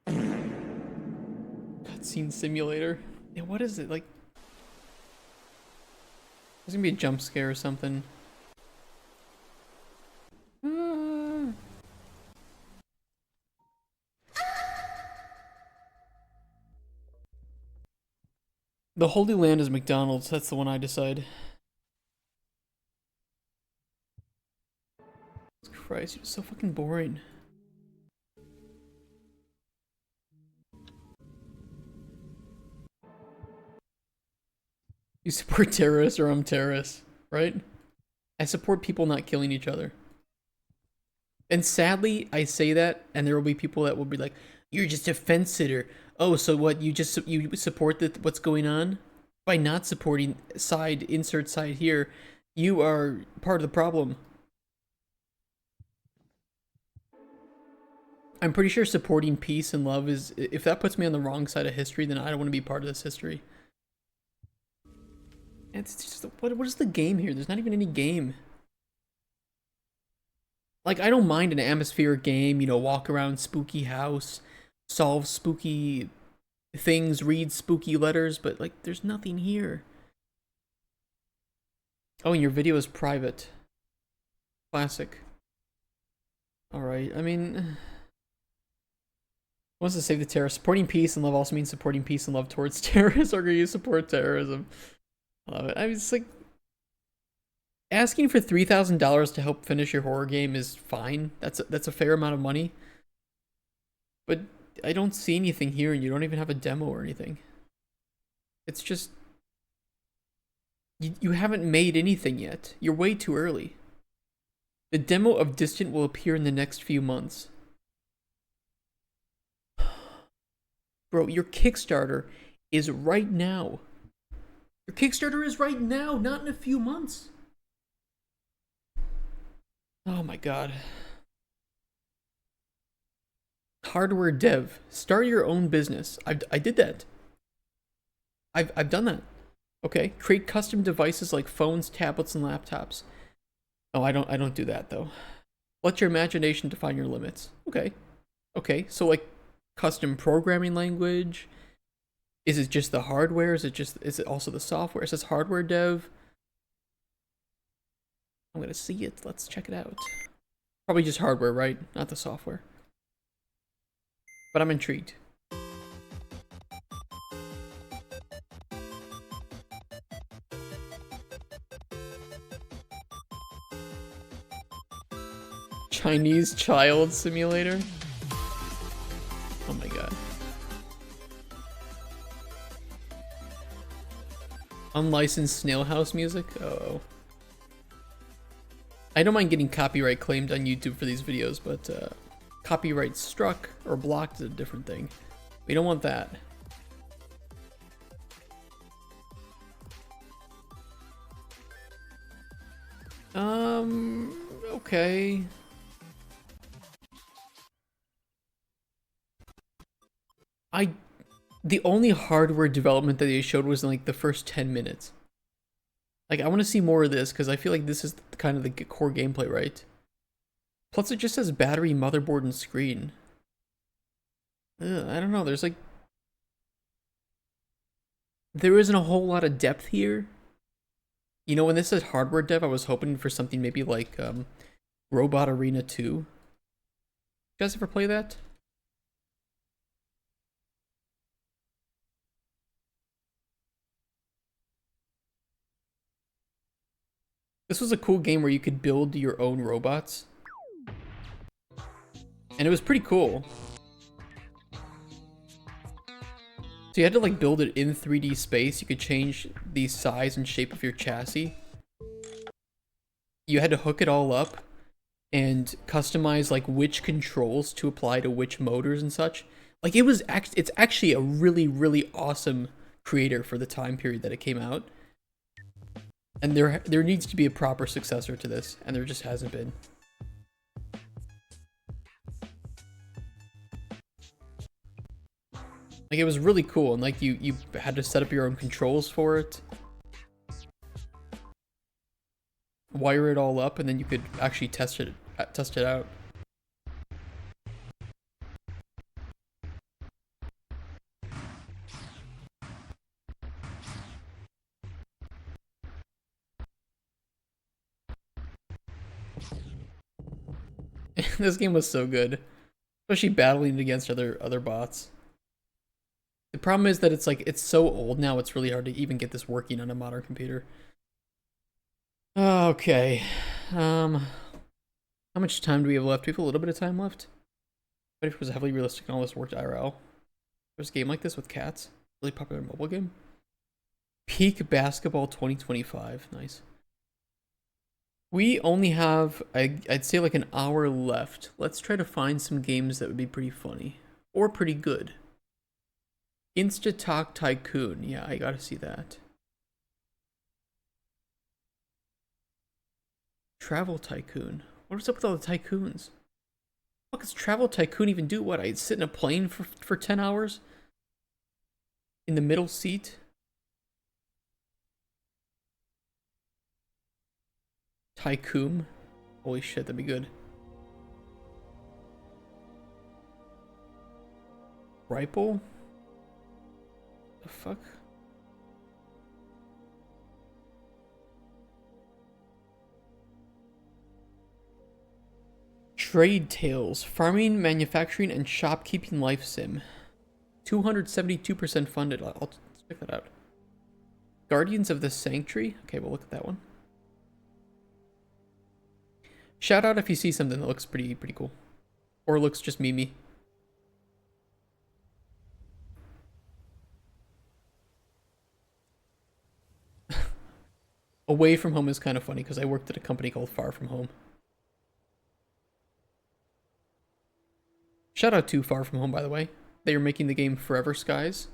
Speaker 1: Cutscene simulator. Yeah, what is it? Like, there's gonna be a jump scare or something. The Holy Land is McDonald's. That's the one I decide. Christ, you're so fucking boring. You support terrorists or I'm terrorist, right? I support people not killing each other. And sadly, I say that, and there will be people that will be like, "You're just a fence sitter." Oh, so what? You support what's going on by not supporting insert side here. You are part of the problem. I'm pretty sure supporting peace and love is, if that puts me on the wrong side of history, then I don't want to be part of this history. It's just, what is the game here? There's not even any game. Like, I don't mind an atmospheric game, you know, walk around spooky house, solve spooky things, read spooky letters, but, like, there's nothing here. Oh, and your video is private. Classic. Alright, I mean... Wants to save the terrorists. Supporting peace and love also means supporting peace and love towards terrorists, or you support terrorism. I love it. I mean, it's like... Asking for $3,000 to help finish your horror game is fine. That's a fair amount of money. But I don't see anything here, and you don't even have a demo or anything. It's just... You haven't made anything yet. You're way too early. The demo of Distant will appear in the next few months. Bro, your Kickstarter is right now. Your Kickstarter is right now, not in a few months. Oh my God. Hardware dev. Start your own business. I did that. I've done that. Okay. Create custom devices like phones, tablets, and laptops. Oh, I don't do that though. Let your imagination define your limits. Okay. Okay. So like custom programming language. Is it just the hardware? Is it also the software? It says hardware dev. I'm gonna see it. Let's check it out. Probably just hardware, right? Not the software. But I'm intrigued. Chinese child simulator? Oh my God. Unlicensed snail house music? Oh. I don't mind getting copyright claimed on YouTube for these videos, but copyright struck or blocked is a different thing. We don't want that. Okay. The only hardware development that they showed was in like the first 10 minutes. Like, I want to see more of this because I feel like this is kind of the core gameplay, right? Plus, it just says battery, motherboard, and screen. I don't know. There's like... there isn't a whole lot of depth here. You know, when this is hardware dev, I was hoping for something maybe like Robot Arena 2. You guys ever play that? This was a cool game where you could build your own robots. And it was pretty cool. So you had to like build it in 3D space. You could change the size and shape of your chassis. You had to hook it all up and customize like which controls to apply to which motors and such. Like it's actually a really, really awesome creator for the time period that it came out. And there needs to be a proper successor to this, and there just hasn't been. Like, it was really cool, and like you had to set up your own controls for it. Wire it all up, and then you could actually test it out. This game was so good, especially battling against other bots. The problem is that it's so old now, it's really hard to even get this working on a modern computer. Okay. How much time do we have left? We have a little bit of time left. But if it was heavily realistic and all this worked IRL. There's a game like this with cats. Really popular mobile game. Peak Basketball 2025. Nice. We only have, I'd say, like an hour left. Let's try to find some games that would be pretty funny. Or pretty good. Insta-Talk Tycoon. Yeah, I gotta see that. Travel Tycoon. What's up with all the tycoons? What does Travel Tycoon even do? What, I sit in a plane for 10 hours? In the middle seat? Tycoon. Holy shit, that'd be good. Ripple? The fuck? Trade Tales. Farming, manufacturing, and shopkeeping life sim. 272% funded. I'll check that out. Guardians of the Sanctuary. Okay, we'll look at that one. Shout out if you see something that looks pretty cool. Or looks just memey. Away From Home is kind of funny because I worked at a company called Far From Home. Shout out to Far From Home, by the way. They are making the game Forever Skies.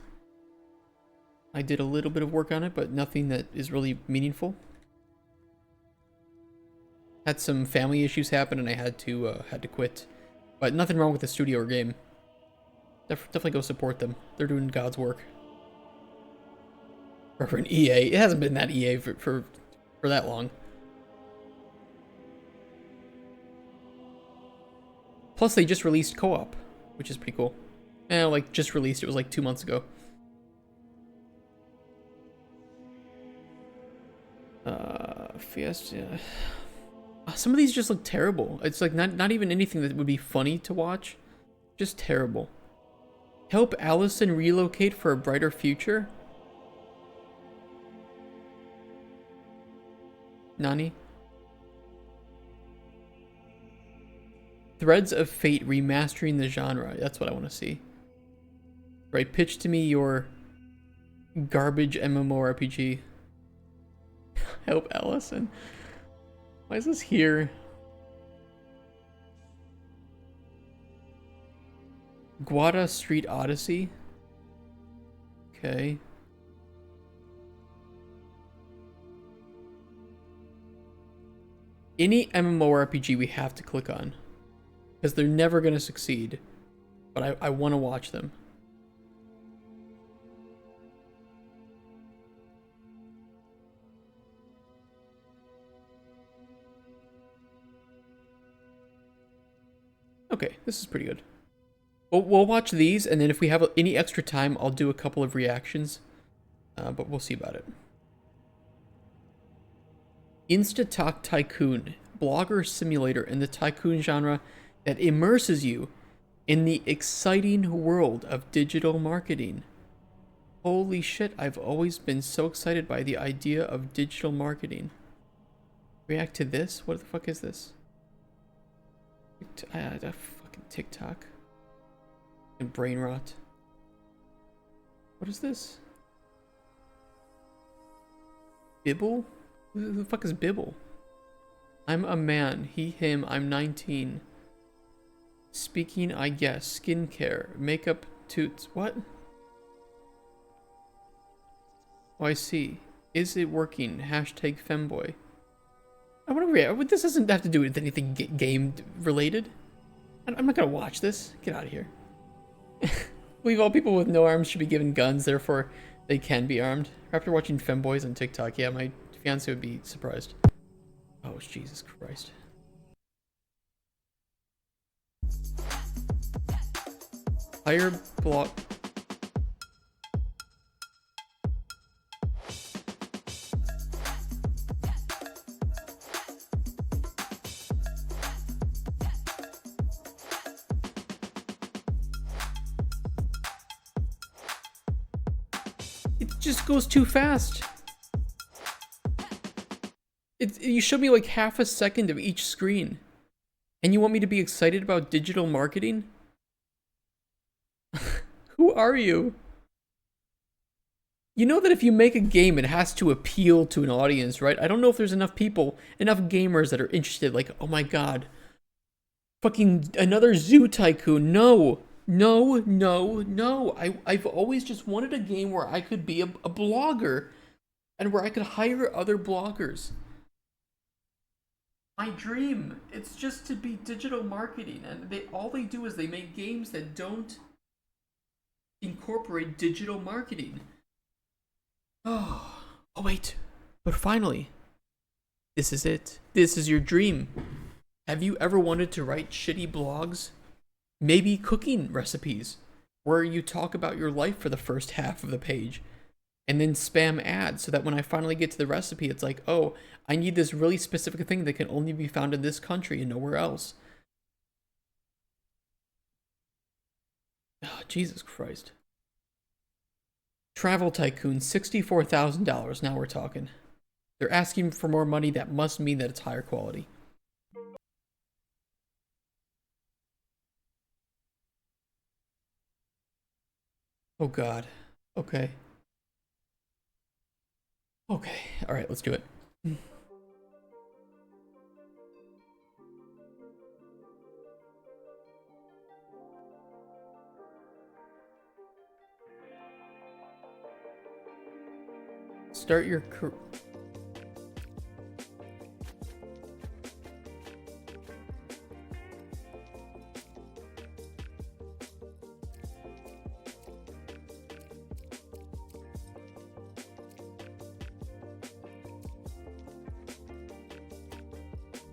Speaker 1: I did a little bit of work on it, but nothing that is really meaningful. Had some family issues happen and I had to quit. But nothing wrong with the studio or game. Definitely go support them. They're doing God's work. Or for an EA. It hasn't been that EA for that long. Plus they just released co-op, which is pretty cool. Like just released, it was like 2 months ago. Fiesta. Some of these just look terrible. It's like not even anything that would be funny to watch. Just terrible. Help Alyson relocate for a brighter future? Nani? Threads of Fate remastering the genre. That's what I want to see. Right, pitch to me your garbage MMORPG. Help Alyson. Why is this here? Guada Street Odyssey. Okay. Any MMORPG we have to click on. Because they're never going to succeed. But I want to watch them. Okay, this is pretty good. We'll watch these, and then if we have any extra time, I'll do a couple of reactions. but we'll see about it. Instatalk Tycoon, blogger simulator in the tycoon genre that immerses you in the exciting world of digital marketing. Holy shit, I've always been so excited by the idea of digital marketing. React to this? What the fuck is this? Fucking TikTok. And brain rot. What is this? Bibble? Who the fuck is Bibble? I'm a man. He, him. I'm 19. Speaking, I guess. Skincare. Makeup. Toots. What? Oh, I see. Is it working? Hashtag femboy. I want to react. This doesn't have to do with anything game related. I'm not gonna watch this. Get out of here. Believe all people with no arms should be given guns, therefore they can be armed. After watching femboys on TikTok, yeah, my fiance would be surprised. Oh, Jesus Christ. Higher block. It just goes too fast. You showed me like half a second of each screen. And you want me to be excited about digital marketing? Who are you? You know that if you make a game, it has to appeal to an audience, right? I don't know if there's enough people, enough gamers that are interested. Like, oh my god. Fucking another zoo tycoon. No. No, no, no. I've always just wanted a game where I could be a blogger. And where I could hire other bloggers. My dream. It's just to be digital marketing. And all they do is they make games that don't incorporate digital marketing. Oh wait. But finally, this is it. This is your dream. Have you ever wanted to write shitty blogs? Maybe cooking recipes, where you talk about your life for the first half of the page, and then spam ads so that when I finally get to the recipe, it's like, oh, I need this really specific thing that can only be found in this country and nowhere else. Oh, Jesus Christ. Travel Tycoon, $64,000. Now we're talking. They're asking for more money. That must mean that it's higher quality. Oh God. Okay. Okay. All right, let's do it. Start your career.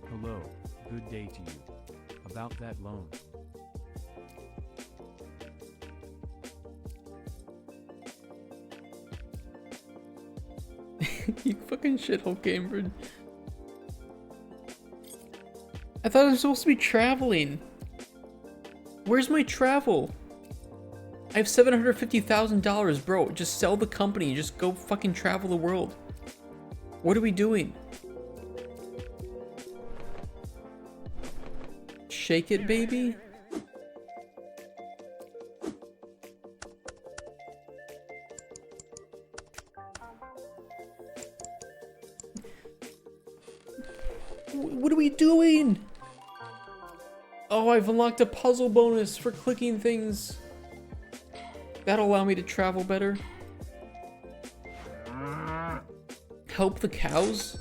Speaker 22: Hello, good day to you. About that loan.
Speaker 1: You fucking shithole Cambridge. I thought I was supposed to be traveling. Where's my travel? I have $750,000, bro. Just sell the company and just go fucking travel the world. What are we doing? Shake it, baby. What are we doing? Oh, I've unlocked a puzzle bonus for clicking things. That'll allow me to travel better. Help the cows?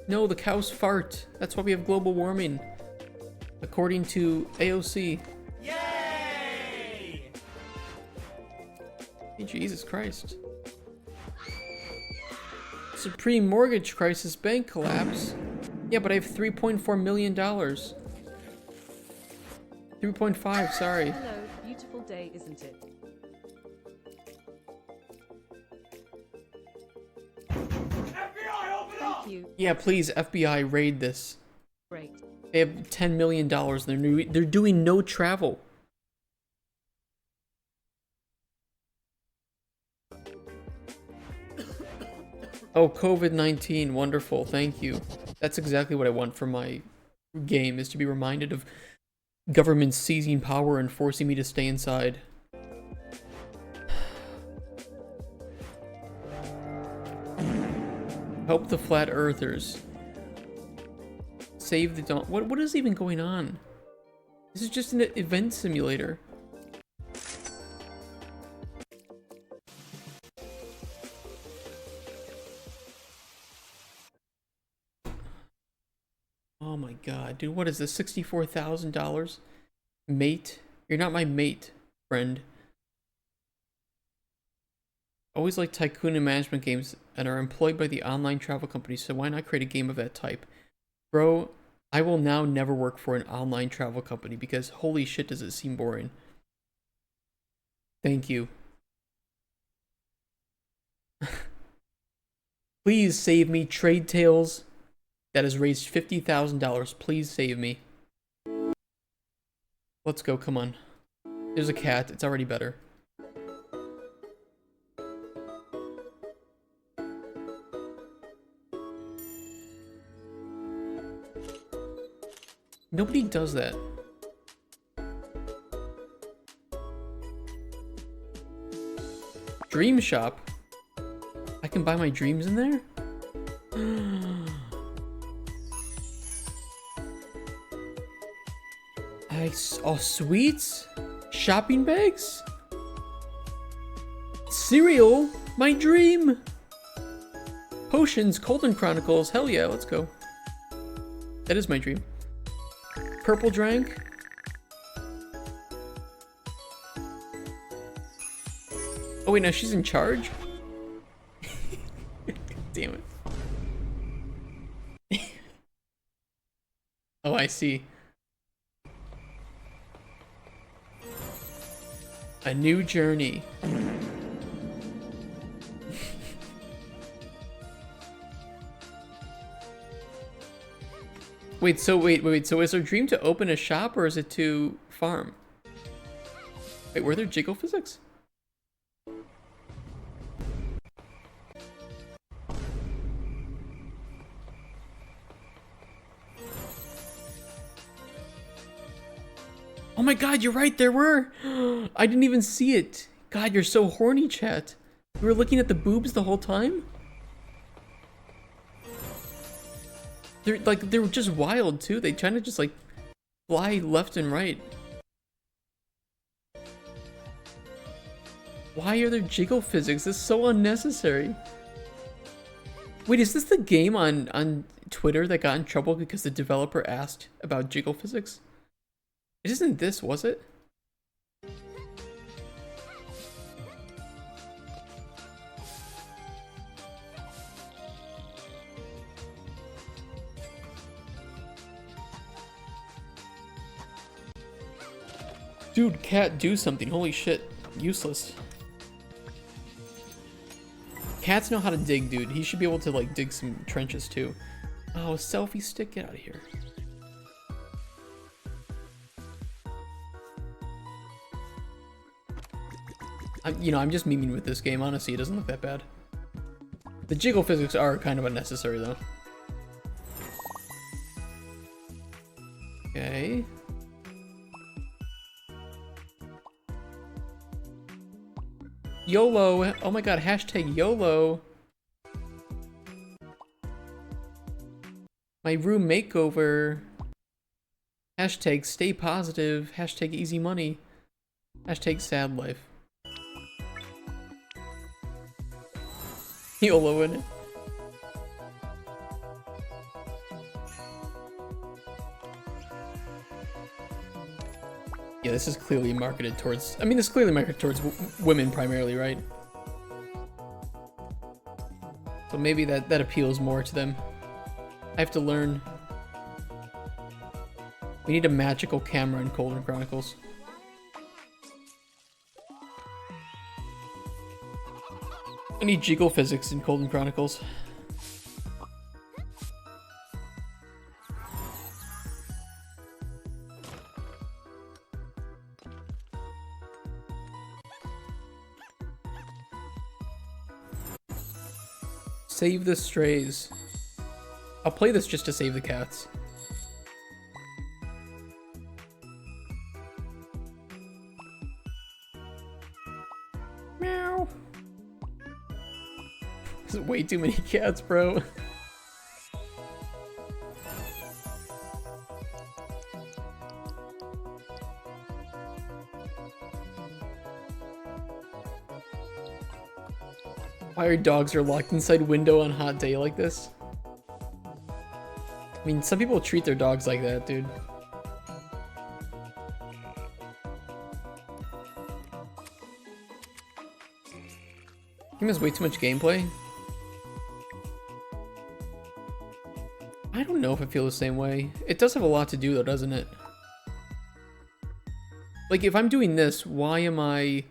Speaker 1: No, the cows fart. That's why we have global warming. According to AOC.
Speaker 12: Yay!
Speaker 1: Hey, Jesus Christ. Supreme mortgage crisis, bank collapse. Yeah, but I have $3.4 million. 3.5, sorry.
Speaker 14: Hello, beautiful day, isn't it?
Speaker 23: you.
Speaker 1: Yeah, please, FBI, raid this.
Speaker 23: Great.
Speaker 1: They have $10 million. They're doing no travel. Oh, COVID-19, wonderful, thank you. That's exactly what I want for my game, is to be reminded of government seizing power and forcing me to stay inside. Help the flat earthers. Save the dawn. What is even going on? This is just an event simulator. Oh my god, dude, what is this? $64,000? Mate? You're not my mate, friend. Always like tycoon and management games and are employed by the online travel company, so why not create a game of that type? Bro, I will now never work for an online travel company because holy shit does it seem boring. Thank you. Please save me, Trade Tales. That has raised $50,000. Please save me. Let's go, come on. There's a cat, it's already better. Nobody does that. Dream shop? I can buy my dreams in there? Oh, sweets? Shopping bags? Cereal? My dream! Potions, Colton Chronicles, hell yeah, let's go. That is my dream. Purple drank? Oh wait, no, she's in charge? Damn it. Oh, I see. A new journey. Wait, so is our dream to open a shop or is it to farm? Wait, were there jiggle physics? Oh my god, you're right, there were! I didn't even see it. God, you're so horny, chat. You were looking at the boobs the whole time? They were just wild too. They kind of just like fly left and right. Why are there jiggle physics? This is so unnecessary. Wait, is this the game on Twitter that got in trouble because the developer asked about jiggle physics? It isn't this, was it? Dude, cat, do something. Holy shit. Useless. Cats know how to dig, dude. He should be able to, like, dig some trenches, too. Oh, selfie stick. Get out of here. I'm just memeing with this game. Honestly, it doesn't look that bad. The jiggle physics are kind of unnecessary, though. Okay. YOLO! Oh my god, hashtag YOLO! My room makeover. Hashtag stay positive. Hashtag easy money. Hashtag sad life. YOLO in it. Yeah, this is clearly marketed towards... I mean, this is clearly marketed towards women primarily, right? So maybe that appeals more to them. I have to learn. We need a magical camera in Colton Chronicles. I need jiggle physics in Colton Chronicles. Save the strays. I'll play this just to save the cats. Meow. There's way too many cats, bro. Why are dogs locked inside window on hot day like this? I mean, some people treat their dogs like that, dude. Game has way too much gameplay. I don't know if I feel the same way. It does have a lot to do though, doesn't it? Like, if I'm doing this, why am I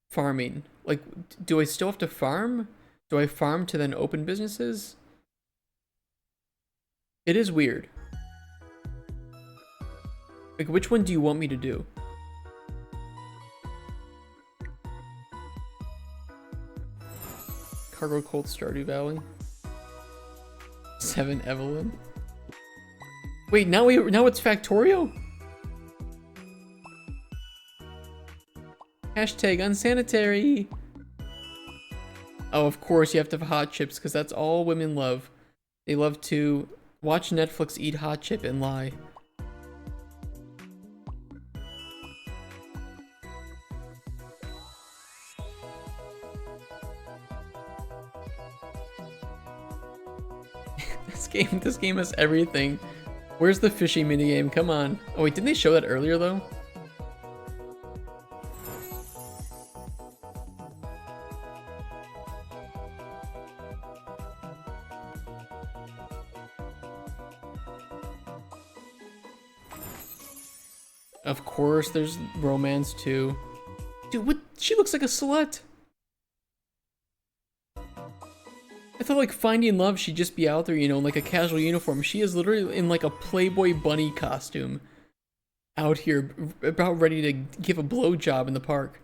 Speaker 1: farming? Like, do I still have to farm? Do I farm to then open businesses? It is weird. Like, which one do you want me to do? Cargo Cold Stardew Valley. 7 Evelyn. Wait, now it's Factorio? Hashtag unsanitary. Oh, of course you have to have hot chips because that's all women love. They love to watch Netflix, eat hot chip, and lie. This game has everything. Where's the fishing minigame? Come on. Oh wait, didn't they show that earlier though? Of course, there's romance too. Dude, what? She looks like a slut. I thought like Finding Love, she'd just be out there, you know, in like a casual uniform. She is literally in like a Playboy bunny costume. Out here, about ready to give a blowjob in the park.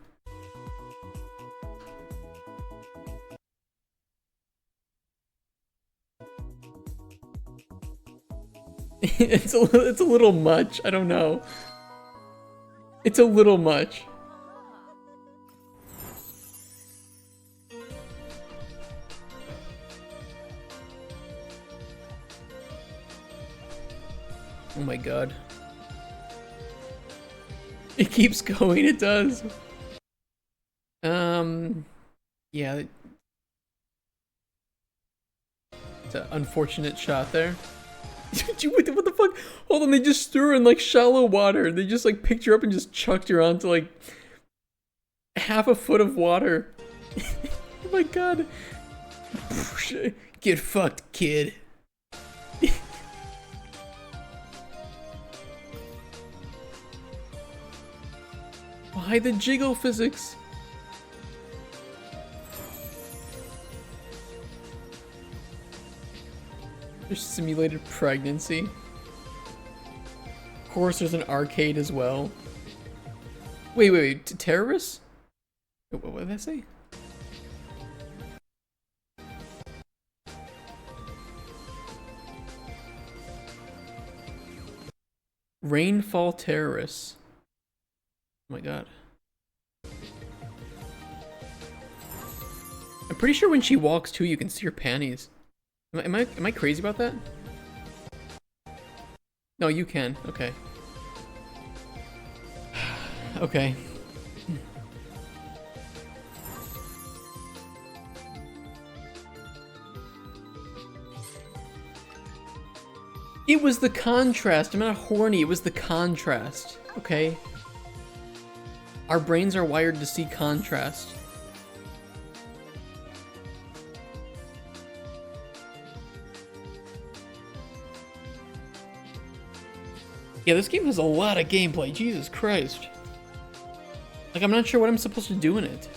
Speaker 1: It's a little much. I don't know. It's a little much. Oh my god. It keeps going, it does. Yeah. It's an unfortunate shot there. What the fuck? Hold on, they just threw her in like shallow water. They just like picked her up and just chucked her onto like half a foot of water. Oh my god. Get fucked, kid. Why the jiggle physics? There's simulated pregnancy. Of course, there's an arcade as well. Wait. Terrorists? What did I say? Rainfall terrorists. Oh my god. I'm pretty sure when she walks too, you can see her panties. Am I crazy about that? No, you can. Okay. Okay. It was the contrast. I'm not horny. It was the contrast. Okay? Our brains are wired to see contrast. Yeah, this game has a lot of gameplay. Jesus Christ. Like, I'm not sure what I'm supposed to do in it.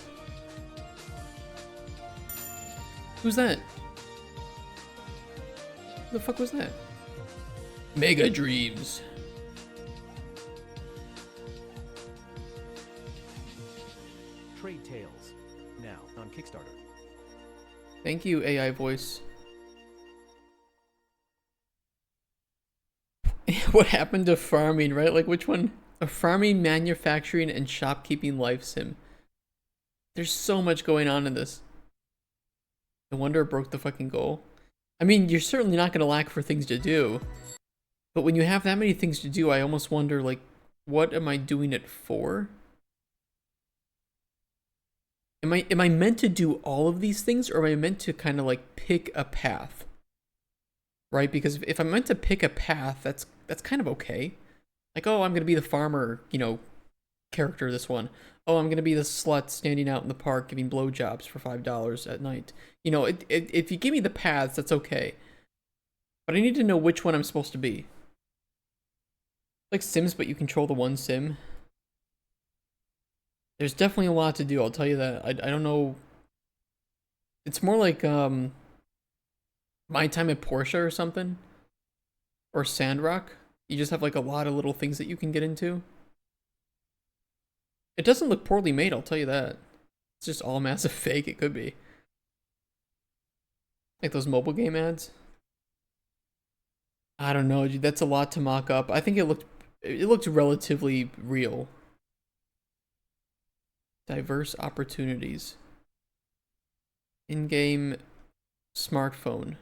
Speaker 1: Who's that? Who the fuck was that? Mega Dreams.
Speaker 12: Trade Tales, now on Kickstarter.
Speaker 1: Thank you, AI voice. What happened to farming, right? Like, which one? A farming, manufacturing, and shopkeeping life sim. There's so much going on in this. No wonder it broke the fucking goal. I mean, you're certainly not gonna lack for things to do. But when you have that many things to do, I almost wonder, like, what am I doing it for? Am I meant to do all of these things, or am I meant to kind of like pick a path? Right? Because if I'm meant to pick a path, that's kind of okay. Like, oh, I'm gonna be the farmer, you know, character this one. Oh, I'm gonna be the slut standing out in the park giving blowjobs for $5 at night. You know, if you give me the paths, that's okay. But I need to know which one I'm supposed to be. Like Sims, but you control the one sim. There's definitely a lot to do, I'll tell you that. I don't know. It's more like My Time at Portia or something. Or Sandrock. You just have like a lot of little things that you can get into. It doesn't look poorly made, I'll tell you that. It's just all massive fake, it could be. Like those mobile game ads. I don't know, dude, that's a lot to mock up. I think it looked relatively real. Diverse opportunities. In-game smartphone.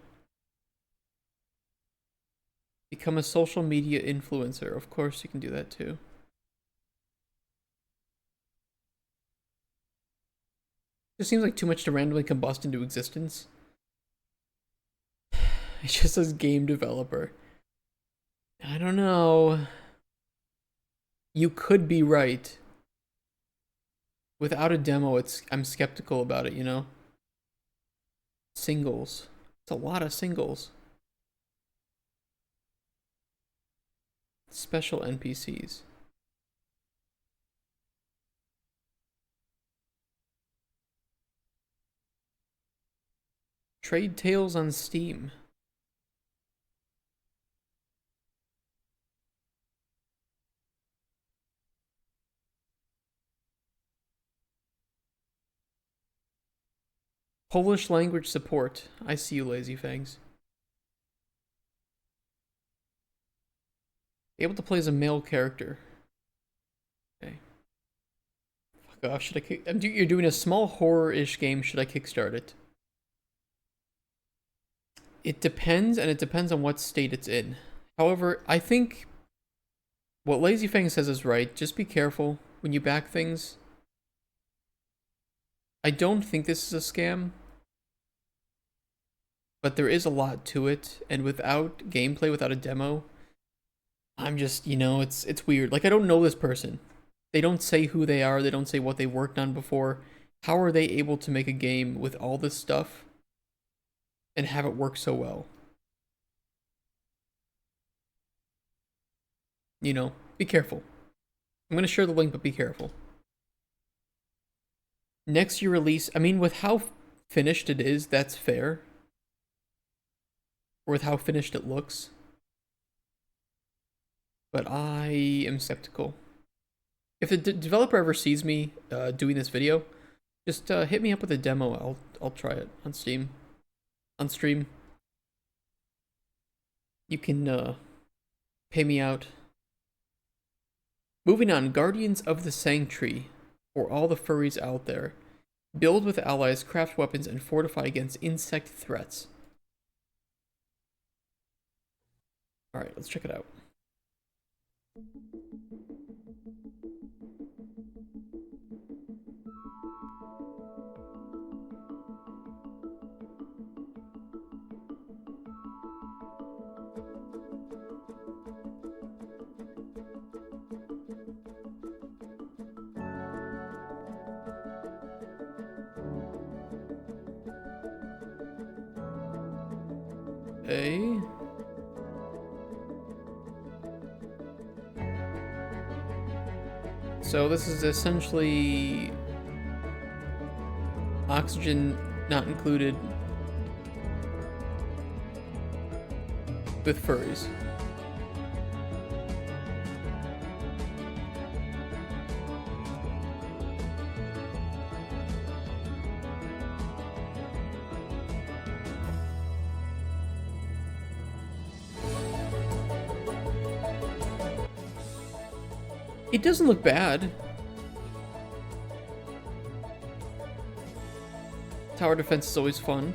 Speaker 1: Become a social media influencer. Of course you can do that too. It seems like too much to randomly combust into existence. It just says game developer. I don't know. You could be right. Without a demo, I'm skeptical about it, you know? Singles. It's a lot of singles. Special NPCs. Trade Tales on Steam. Polish language support. I see you, Lazy Fangs. Able to play as a male character. Okay. Fuck off. Should I you're doing a small horror-ish game. Should I kickstart it? It depends, and it depends on what state it's in. However, I think what Lazy Fang says is right. Just be careful when you back things. I don't think this is a scam, but there is a lot to it, and without gameplay, without a demo, I'm just, you know, it's weird. Like, I don't know this person. They don't say who they are, they don't say what they've worked on before. How are they able to make a game with all this stuff and have it work so well? You know, be careful. I'm going to share the link, but be careful. Next year release, I mean, with how finished it is, that's fair. Or with how finished it looks. But I am skeptical. If the developer ever sees me doing this video, just hit me up with a demo. I'll try it on Steam. On stream. You can pay me out. Moving on, Guardians of the Sanctuary. For all the furries out there. Build with allies, craft weapons, and fortify against insect threats. Alright, let's check it out. Okay. So this is essentially oxygen not included with furries. It doesn't look bad. Tower defense is always fun.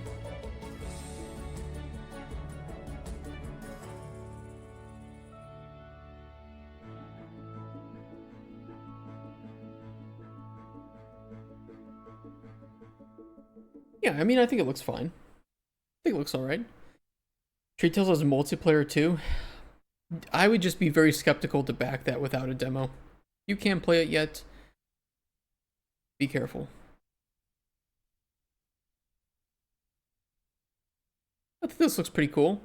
Speaker 1: Yeah, I mean, I think it looks fine. I think it looks alright. Trade Tales has multiplayer too. I would just be very skeptical to back that without a demo. You can't play it yet. Be careful. I think this looks pretty cool.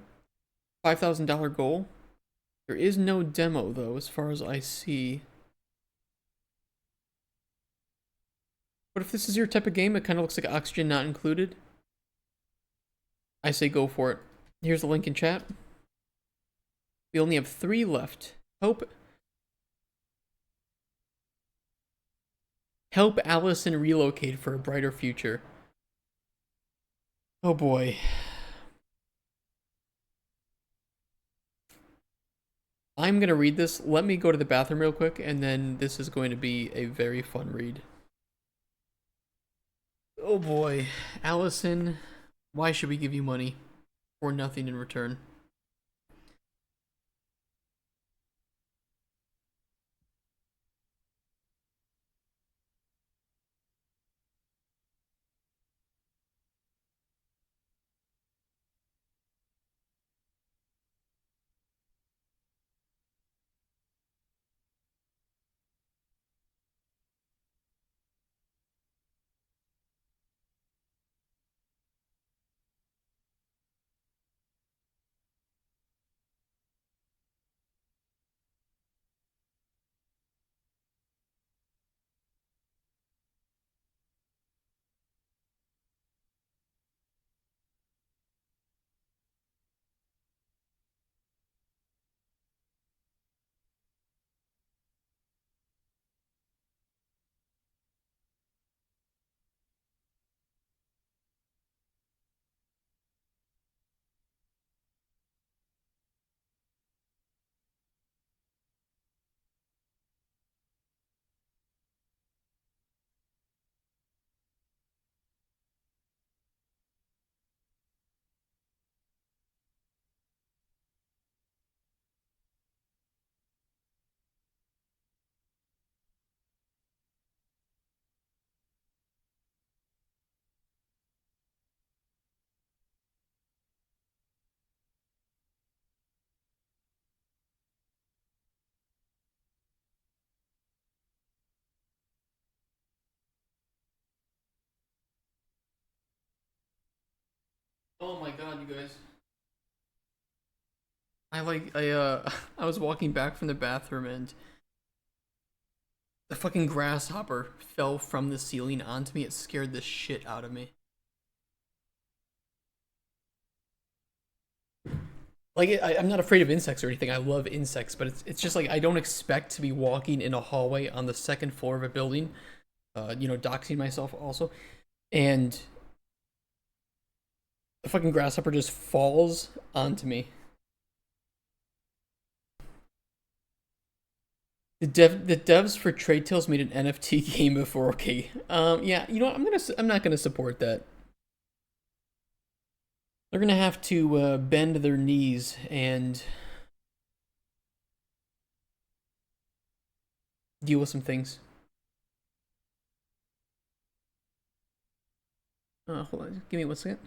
Speaker 1: $5,000 goal. There is no demo though, as far as I see. But if this is your type of game, it kind of looks like Oxygen Not Included. I say go for it. Here's the link in chat. We only have 3 left. Help Alyson relocate for a brighter future. Oh boy. I'm gonna read this. Let me go to the bathroom real quick, and then this is going to be a very fun read. Oh boy. Alyson, why should we give you money for nothing in return? Oh my god, you guys. I was walking back from the bathroom and the fucking grasshopper fell from the ceiling onto me. It scared the shit out of me. Like, I'm not afraid of insects or anything. I love insects, but it's just like I don't expect to be walking in a hallway on the second floor of a building, you know, doxing myself also, and the fucking grasshopper just falls onto me. The devs for Trade Tales made an NFT game before. Okay, yeah, you know what? I'm not gonna support that. They're gonna have to bend their knees and deal with some things. Hold on, give me 1 second.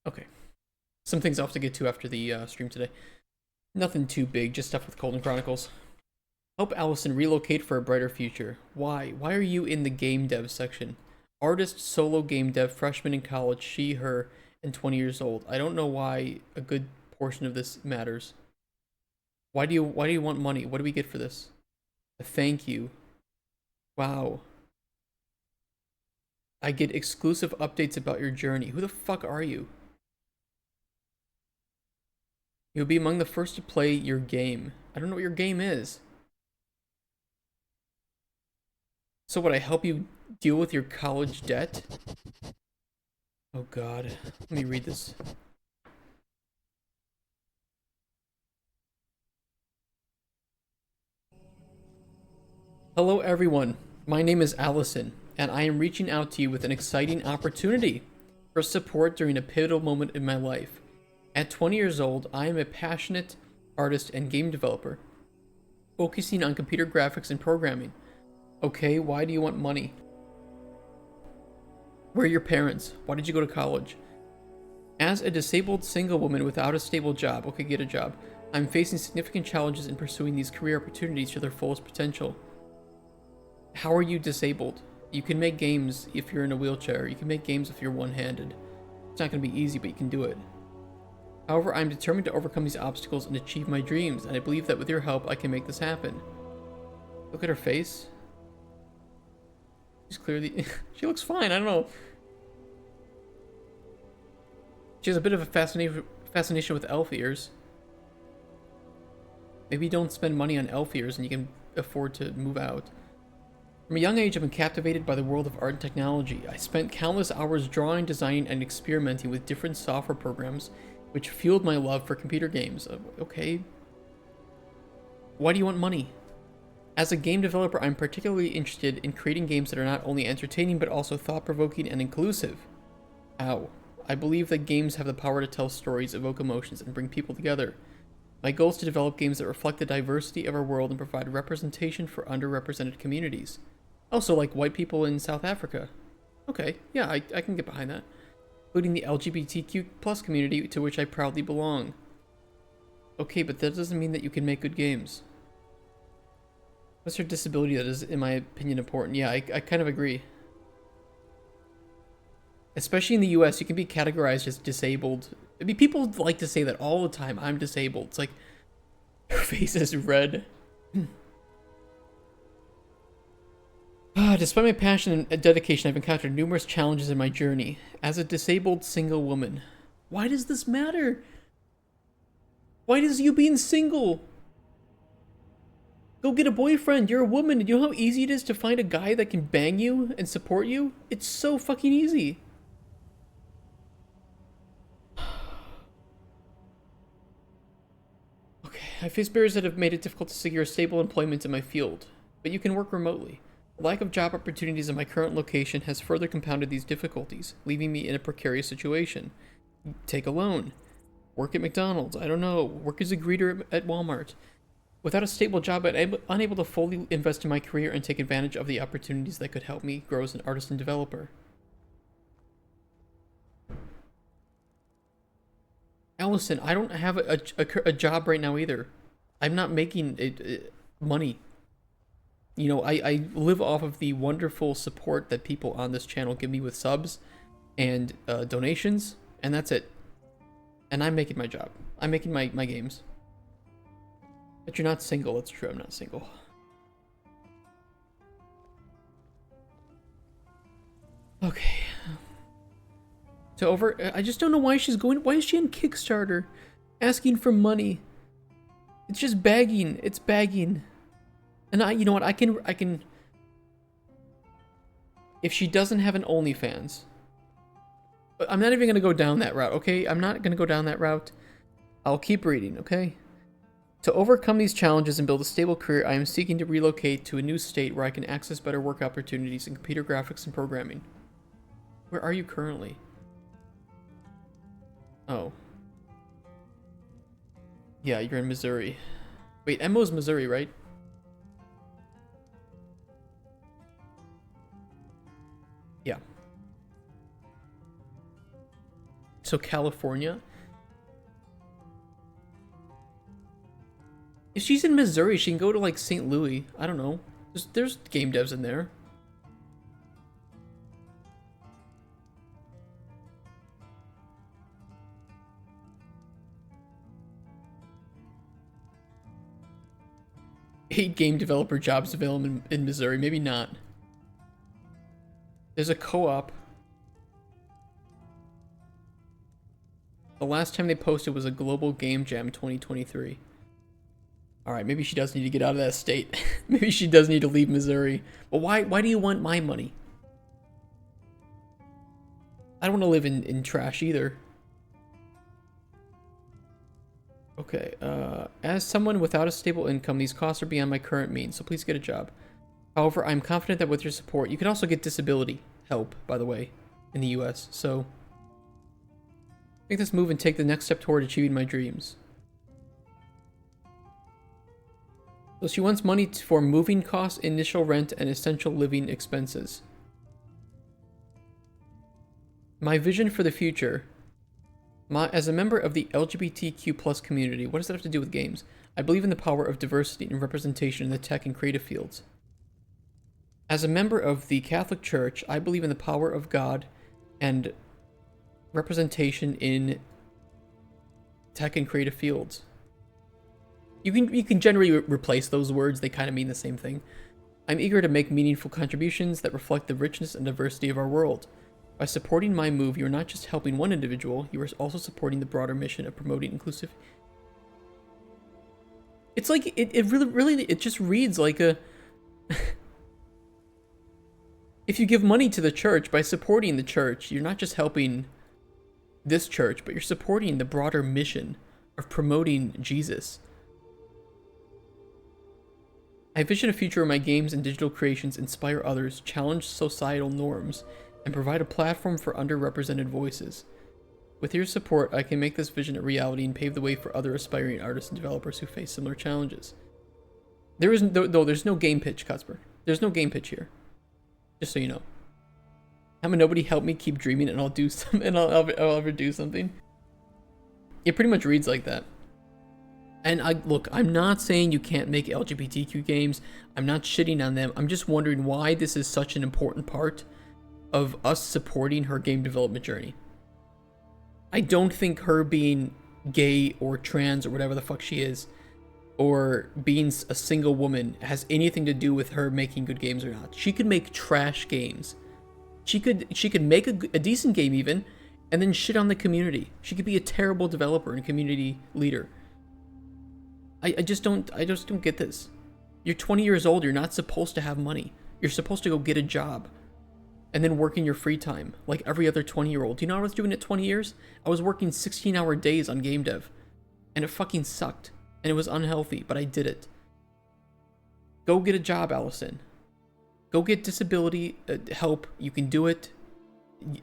Speaker 1: Okay. Some things I'll have to get to after the stream today. Nothing too big, just stuff with Golden Chronicles. Help Alyson relocate for a brighter future. Why? Why are you in the game dev section? Artist, solo game dev, freshman in college, she, her, and 20 years old. I don't know why a good portion of this matters. Why do you want money? What do we get for this? A thank you. Wow. I get exclusive updates about your journey. Who the fuck are you? You'll be among the first to play your game. I don't know what your game is. So would I help you deal with your college debt? Oh god. Let me read this. Hello everyone, my name is Alyson, and I am reaching out to you with an exciting opportunity for support during a pivotal moment in my life. At 20 years old, I am a passionate artist and game developer, focusing on computer graphics and programming. Okay, why do you want money? Where are your parents? Why did you go to college? As a disabled single woman without a stable job, okay, get a job, I'm facing significant challenges in pursuing these career opportunities to their fullest potential. How are you disabled? You can make games if you're in a wheelchair. You can make games if you're one-handed. It's not going to be easy, but you can do it. However, I'm determined to overcome these obstacles and achieve my dreams, and I believe that with your help, I can make this happen. Look at her face. She's clearly... she looks fine, I don't know. She has a bit of a fascination with elf ears. Maybe don't spend money on elf ears and you can afford to move out. From a young age, I've been captivated by the world of art and technology. I spent countless hours drawing, designing, and experimenting with different software programs, which fueled my love for computer games. Okay. Why do you want money? As a game developer, I'm particularly interested in creating games that are not only entertaining, but also thought-provoking and inclusive. Ow. I believe that games have the power to tell stories, evoke emotions, and bring people together. My goal is to develop games that reflect the diversity of our world and provide representation for underrepresented communities. Also, like white people in South Africa. Okay, yeah, I can get behind that. Including the LGBTQ+ community, to which I proudly belong. Okay, but that doesn't mean that you can make good games. What's her disability that is, in my opinion, important? Yeah, I kind of agree. Especially in the US, you can be categorized as disabled. I mean, people like to say that all the time, I'm disabled. It's like, her face is red. Despite my passion and dedication, I've encountered numerous challenges in my journey. As a disabled single woman, why does this matter? Why does you being single? Go get a boyfriend, you're a woman. Do you know how easy it is to find a guy that can bang you and support you? It's so fucking easy. Okay, I face barriers that have made it difficult to secure stable employment in my field, but you can work remotely. Lack of job opportunities in my current location has further compounded these difficulties, leaving me in a precarious situation. Take a loan. Work at McDonald's. I don't know. Work as a greeter at Walmart. Without a stable job, I'm unable to fully invest in my career and take advantage of the opportunities that could help me grow as an artist and developer. Alyson, I don't have a job right now either. I'm not making money. You know, I live off of the wonderful support that people on this channel give me with subs and donations, and that's it. And I'm making my job. I'm making my games. But you're not single, that's true, I'm not single. Okay. So I just don't know why she's going, why is she on Kickstarter? Asking for money. It's just begging, it's begging. And you know what, I can, if she doesn't have an OnlyFans, I'm not even going to go down that route, okay? I'm not going to go down that route. I'll keep reading, okay? To overcome these challenges and build a stable career, I am seeking to relocate to a new state where I can access better work opportunities in computer graphics and programming. Where are you currently? Oh. Yeah, you're in Missouri. Wait, Emo's Missouri, right? Yeah. So California? If she's in Missouri, she can go to like St. Louis. I don't know. There's game devs in there. Eight game developer jobs available in Missouri. Maybe not. There's a co-op. The last time they posted was a global game jam 2023. Alright, maybe she does need to get out of that state. Maybe she does need to leave Missouri. But why do you want my money? I don't want to live in trash either. Okay, as someone without a stable income, these costs are beyond my current means, so please get a job. However, I'm confident that with your support, you can also get disability help, by the way, in the US. So, make this move and take the next step toward achieving my dreams. So she wants money for moving costs, initial rent, and essential living expenses. My vision for the future. As a member of the LGBTQ+ community, what does that have to do with games? I believe in the power of diversity and representation in the tech and creative fields. As a member of the Catholic Church, I believe in the power of God and representation in tech and creative fields. You can generally replace those words, they kind of mean the same thing. I'm eager to make meaningful contributions that reflect the richness and diversity of our world. By supporting my move, you're not just helping one individual, you are also supporting the broader mission of promoting inclusive. It's like, it really, it just reads like a... If you give money to the church, by supporting the church, you're not just helping this church, but you're supporting the broader mission of promoting Jesus. I envision a future where my games and digital creations inspire others, challenge societal norms, and provide a platform for underrepresented voices. With your support, I can make this vision a reality and pave the way for other aspiring artists and developers who face similar challenges. There's no game pitch, Cuthbert. There's no game pitch here. Just so you know. Have nobody help me keep dreaming and I'll do some and I'll ever do something. It pretty much reads like that. And look, I'm not saying you can't make LGBTQ games. I'm not shitting on them. I'm just wondering why this is such an important part of us supporting her game development journey. I don't think her being gay or trans or whatever the fuck she is, or being a single woman, has anything to do with her making good games or not. She could make trash games. She could make a decent game even, and then shit on the community. She could be a terrible developer and community leader. I just don't get this. You're 20 years old. You're not supposed to have money. You're supposed to go get a job and then work in your free time like every other 20-year-old. Do you know what I was doing at 20 years? I was working 16-hour days on game dev, and it fucking sucked, and it was unhealthy, but I did it. Go get a job, Alyson. Go get disability help. You can do it.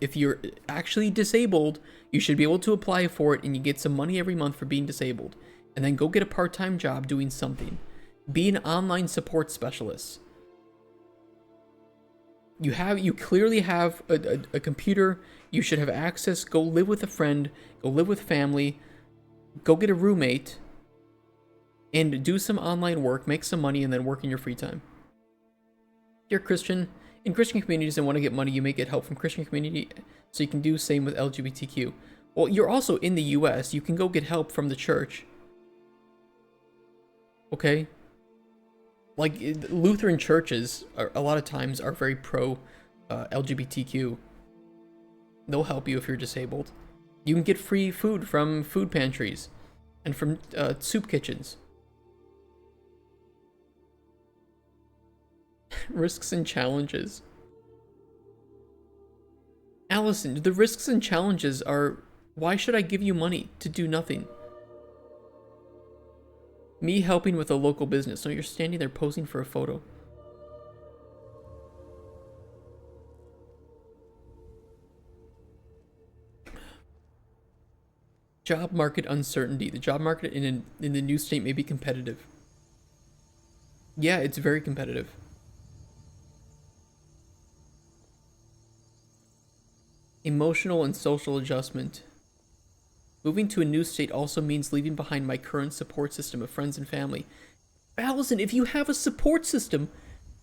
Speaker 1: If you're actually disabled, you should be able to apply for it, and you get some money every month for being disabled. And then go get a part-time job doing something. Be an online support specialist. You clearly have a computer. You should have access. Go live with a friend. Go live with family. Go get a roommate. And do some online work. Make some money and then work in your free time. If you're Christian, in Christian communities and want to get money, you may get help from Christian community. So you can do the same with LGBTQ. Well, you're also in the US. You can go get help from the church. Okay? Like, Lutheran churches, a lot of times, are very pro LGBTQ. They'll help you if you're disabled. You can get free food from food pantries and from soup kitchens. Risks and challenges. Alyson, the risks and challenges are, why should I give you money to do nothing? Me helping with a local business. No, you're standing there posing for a photo. Job market uncertainty. The job market in the new state may be competitive. Yeah, it's very competitive. Emotional and social adjustment. Moving to a new state also means leaving behind my current support system of friends and family. Alyson, if you have a support system,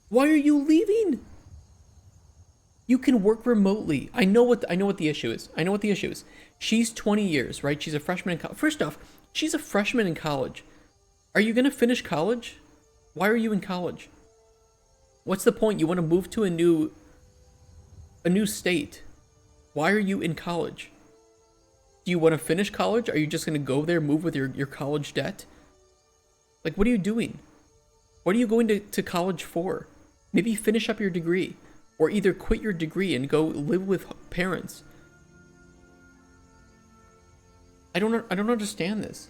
Speaker 1: why are you leaving? You can work remotely. I know what the issue is. She's 20 years, right? She's a freshman in college. First off, she's a freshman in college. Are you going to finish college? Why are you in college? What's the point? You want to move to a new state. Why are you in college? Do you want to finish college? Are you just going to go there, move with your college debt? Like, what are you doing? What are you going to college for? Maybe finish up your degree. Or either quit your degree and go live with parents. I don't understand this.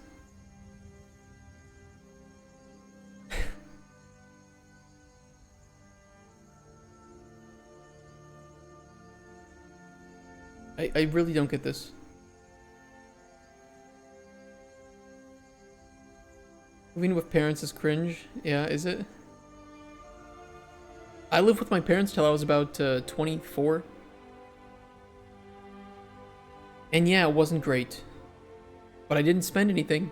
Speaker 1: I really don't get this. Moving with parents is cringe. Yeah, is it? I lived with my parents till I was about 24. And yeah, it wasn't great. But I didn't spend anything.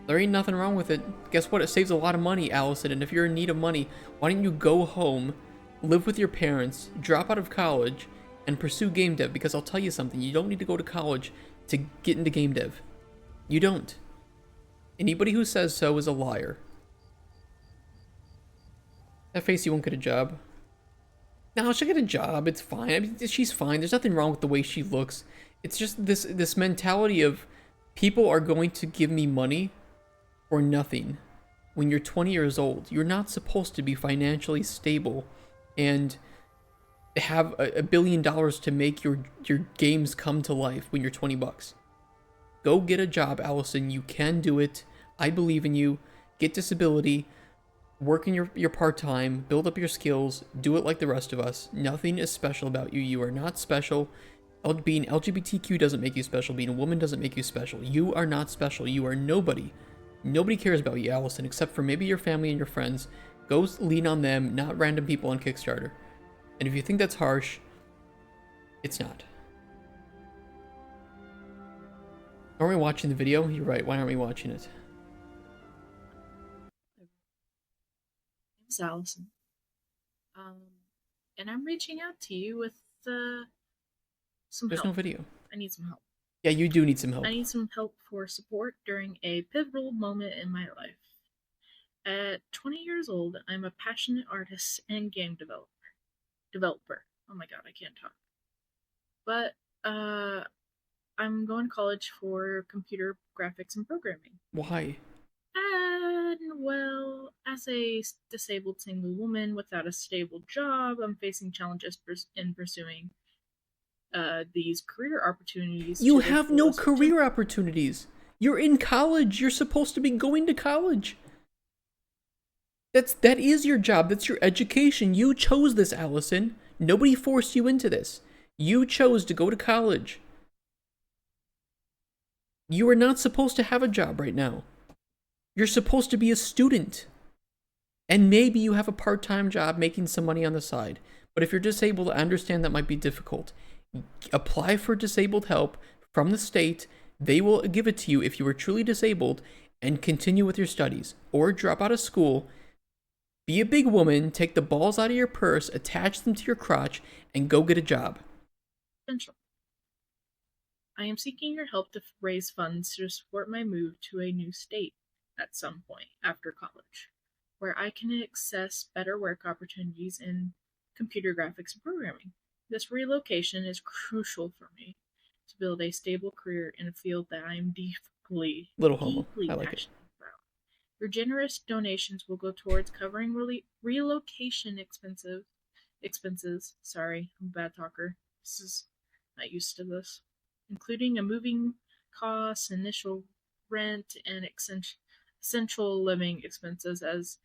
Speaker 1: There ain't nothing wrong with it. Guess what? It saves a lot of money, Alyson. And if you're in need of money, why don't you go home, live with your parents, drop out of college, and pursue game dev? Because I'll tell you something. You don't need to go to college to get into game dev. You don't. Anybody who says so is a liar. That face, you won't get a job. No, she'll get a job. It's fine. I mean, she's fine. There's nothing wrong with the way she looks. It's just this mentality of people are going to give me money or nothing. When you're 20 years old, you're not supposed to be financially stable and have $1 billion to make your games come to life when you're 20 bucks. Go get a job, Alyson. You can do it. I believe in you. Get disability. Work in your part-time. Build up your skills. Do it like the rest of us. Nothing is special about you. You are not special. Being LGBTQ doesn't make you special. Being a woman doesn't make you special. You are not special. You are nobody. Nobody cares about you, Alyson, except for maybe your family and your friends. Go lean on them, not random people on Kickstarter. And if you think that's harsh, it's not. Aren't we watching the video? You're right. Why aren't we watching it?
Speaker 12: It's Alyson. And I'm reaching out to you with some
Speaker 1: There's
Speaker 12: help.
Speaker 1: no video.
Speaker 12: I need some help.
Speaker 1: Yeah, you do need some help.
Speaker 12: I need some help for support during a pivotal moment in my life. At 20 years old, I'm a passionate artist and game developer. Oh my god, I can't talk. But I'm going to college for computer graphics and programming.
Speaker 1: Why?
Speaker 12: And, well, as a disabled single woman without a stable job, I'm facing challenges in pursuing these career opportunities.
Speaker 1: You have no career opportunities. You're in college. You're supposed to be going to college. That is your job. That's your education. You chose this, Alyson. Nobody forced you into this. You chose to go to college. You are not supposed to have a job right now. You're supposed to be a student. And maybe you have a part-time job making some money on the side. But if you're disabled, I understand that might be difficult. Apply for disabled help from the state. They will give it to you if you are truly disabled, and continue with your studies. Or drop out of school, be a big woman, take the balls out of your purse, attach them to your crotch, and go get a job.
Speaker 12: Potential. I am seeking your help to raise funds to support my move to a new state at some point after college, where I can access better work opportunities in computer graphics and programming. This relocation is crucial for me to build a stable career in a field that I am deeply passionate about. Your generous donations will go towards covering relocation expenses. Sorry, I'm a bad talker. This is not used to this. Including a moving costs, initial rent, and essential living expenses as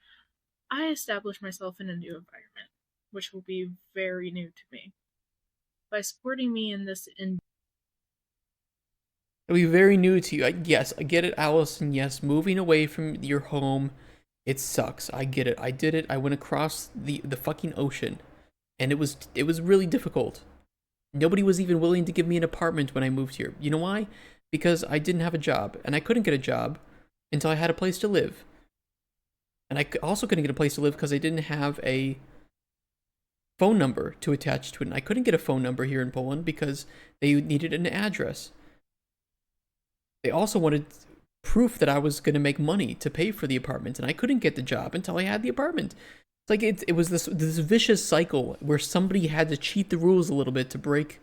Speaker 12: I establish myself in a new environment, which will be very new to me. By supporting me in this It'll
Speaker 1: be very new to you. Yes, I get it, Alyson. Yes, moving away from your home, it sucks. I get it. I did it. I went across the fucking ocean, and it was really difficult. Nobody was even willing to give me an apartment when I moved here. You know why? Because I didn't have a job, and I couldn't get a job until I had a place to live. And I also couldn't get a place to live because I didn't have a phone number to attach to it. And I couldn't get a phone number here in Poland because they needed an address. They also wanted proof that I was going to make money to pay for the apartment, and I couldn't get the job until I had the apartment. It's like it was this vicious cycle where somebody had to cheat the rules a little bit to break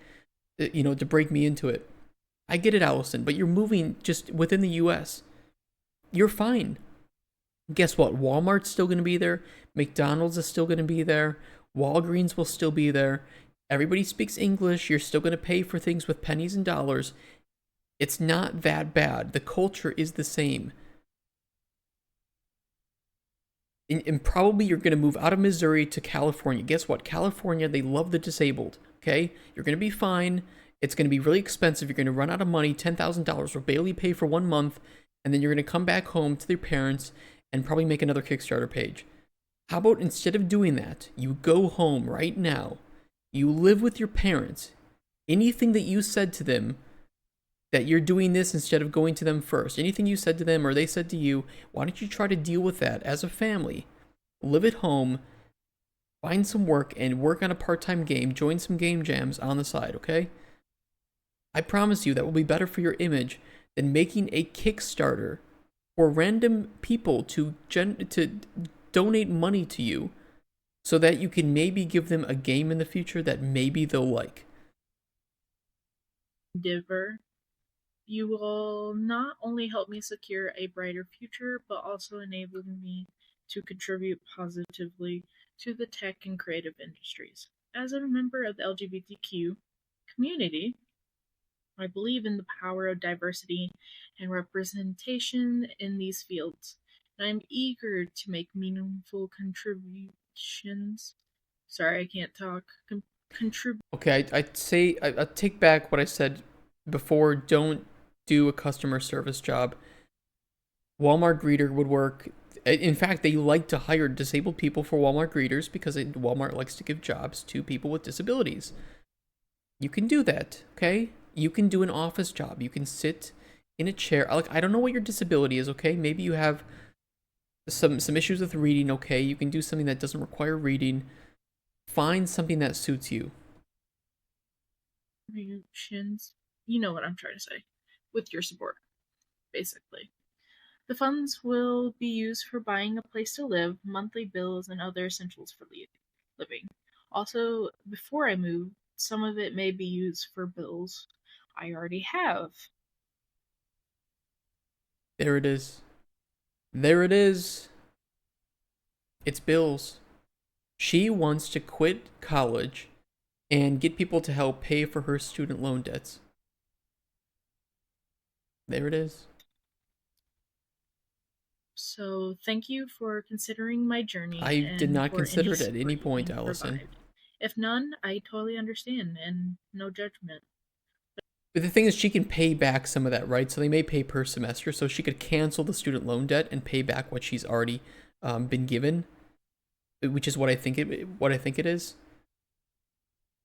Speaker 1: me into it. I get it, Alyson, but you're moving just within the US. You're fine. Guess what? Walmart's still going to be there. McDonald's is still going to be there. Walgreens will still be there. Everybody speaks English. You're still going to pay for things with pennies and dollars. It's not that bad. The culture is the same. And probably you're going to move out of Missouri to California. Guess what? California, they love the disabled. okay? You're going to be fine. It's going to be really expensive. You're going to run out of money. $10,000 will barely pay for 1 month. And then you're going to come back home to your parents and probably make another Kickstarter page. How about instead of doing that, you go home right now. You live with your parents. Anything that you said to them, that you're doing this instead of going to them first. Anything you said to them or they said to you, why don't you try to deal with that as a family? Live at home, find some work, and work on a part-time game. Join some game jams on the side, okay? I promise you that will be better for your image than making a Kickstarter for random people to donate money to you so that you can maybe give them a game in the future that maybe they'll like.
Speaker 12: Diver, you will not only help me secure a brighter future, but also enable me to contribute positively to the tech and creative industries. As a member of the LGBTQ community, I believe in the power of diversity and representation in these fields, and I'm eager to make meaningful contributions. Sorry, I can't talk.
Speaker 1: Okay, I'd say I take back what I said before. Don't do a customer service job. Walmart greeter would work. In fact, they like to hire disabled people for Walmart greeters because Walmart likes to give jobs to people with disabilities. You can do that, okay? You can do an office job. You can sit in a chair. Like, I don't know what your disability is, okay? Maybe you have some issues with reading, okay? You can do something that doesn't require reading. Find something that suits you.
Speaker 12: You know what I'm trying to say. With your support, basically. The funds will be used for buying a place to live, monthly bills, and other essentials for living. Also, before I move, some of it may be used for bills I already have.
Speaker 1: There it is. There it is. It's bills. She wants to quit college and get people to help pay for her student loan debts. There it is.
Speaker 12: So, thank you for considering my journey.
Speaker 1: I did not consider it at any point, Alyson.
Speaker 12: If none, I totally understand, and no judgment.
Speaker 1: But the thing is, she can pay back some of that, right? So they may pay per semester, so she could cancel the student loan debt and pay back what she's already been given, which is what I think it is.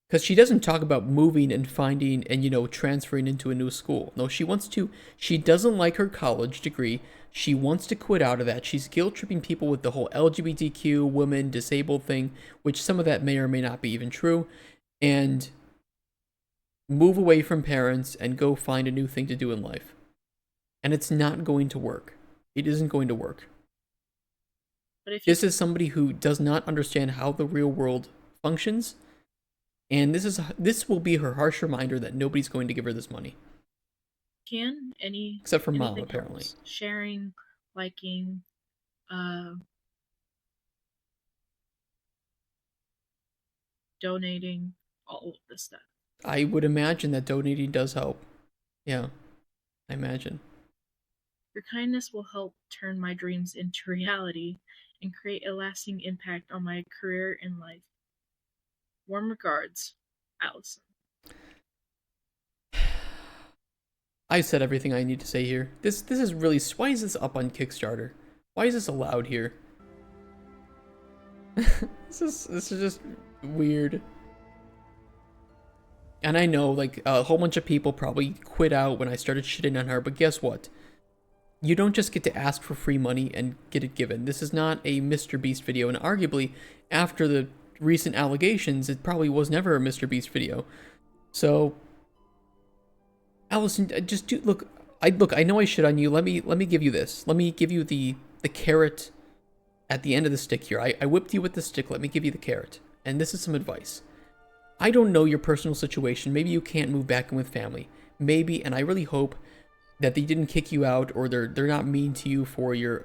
Speaker 1: Because she doesn't talk about moving and finding and, transferring into a new school. No, she doesn't like her college degree. She wants to quit out of that. She's guilt-tripping people with the whole LGBTQ, women, disabled thing, which some of that may or may not be even true, and move away from parents and go find a new thing to do in life. And it's not going to work. It isn't going to work. This is somebody who does not understand how the real world functions. And this will be her harsh reminder that nobody's going to give her this money. Except for Mom, apparently.
Speaker 12: Sharing, liking, donating, all of this stuff.
Speaker 1: I would imagine that donating does help. Yeah, I imagine.
Speaker 12: Your kindness will help turn my dreams into reality and create a lasting impact on my career and life. Warm regards, Alyson.
Speaker 1: I said everything I need to say here. This is really... Why is this up on Kickstarter? Why is this allowed here? This is just weird. And I know, like, a whole bunch of people probably quit out when I started shitting on her, but guess what? You don't just get to ask for free money and get it given. This is not a Mr. Beast video, and arguably, after the recent allegations, it probably was never a Mr. Beast video. So, Alyson, just do... Look, I know I shit on you. Let me give you this. Let me give you the carrot at the end of the stick here. I whipped you with the stick. Let me give you the carrot. And this is some advice. I don't know your personal situation. Maybe you can't move back in with family. Maybe, and I really hope that they didn't kick you out or they're not mean to you for your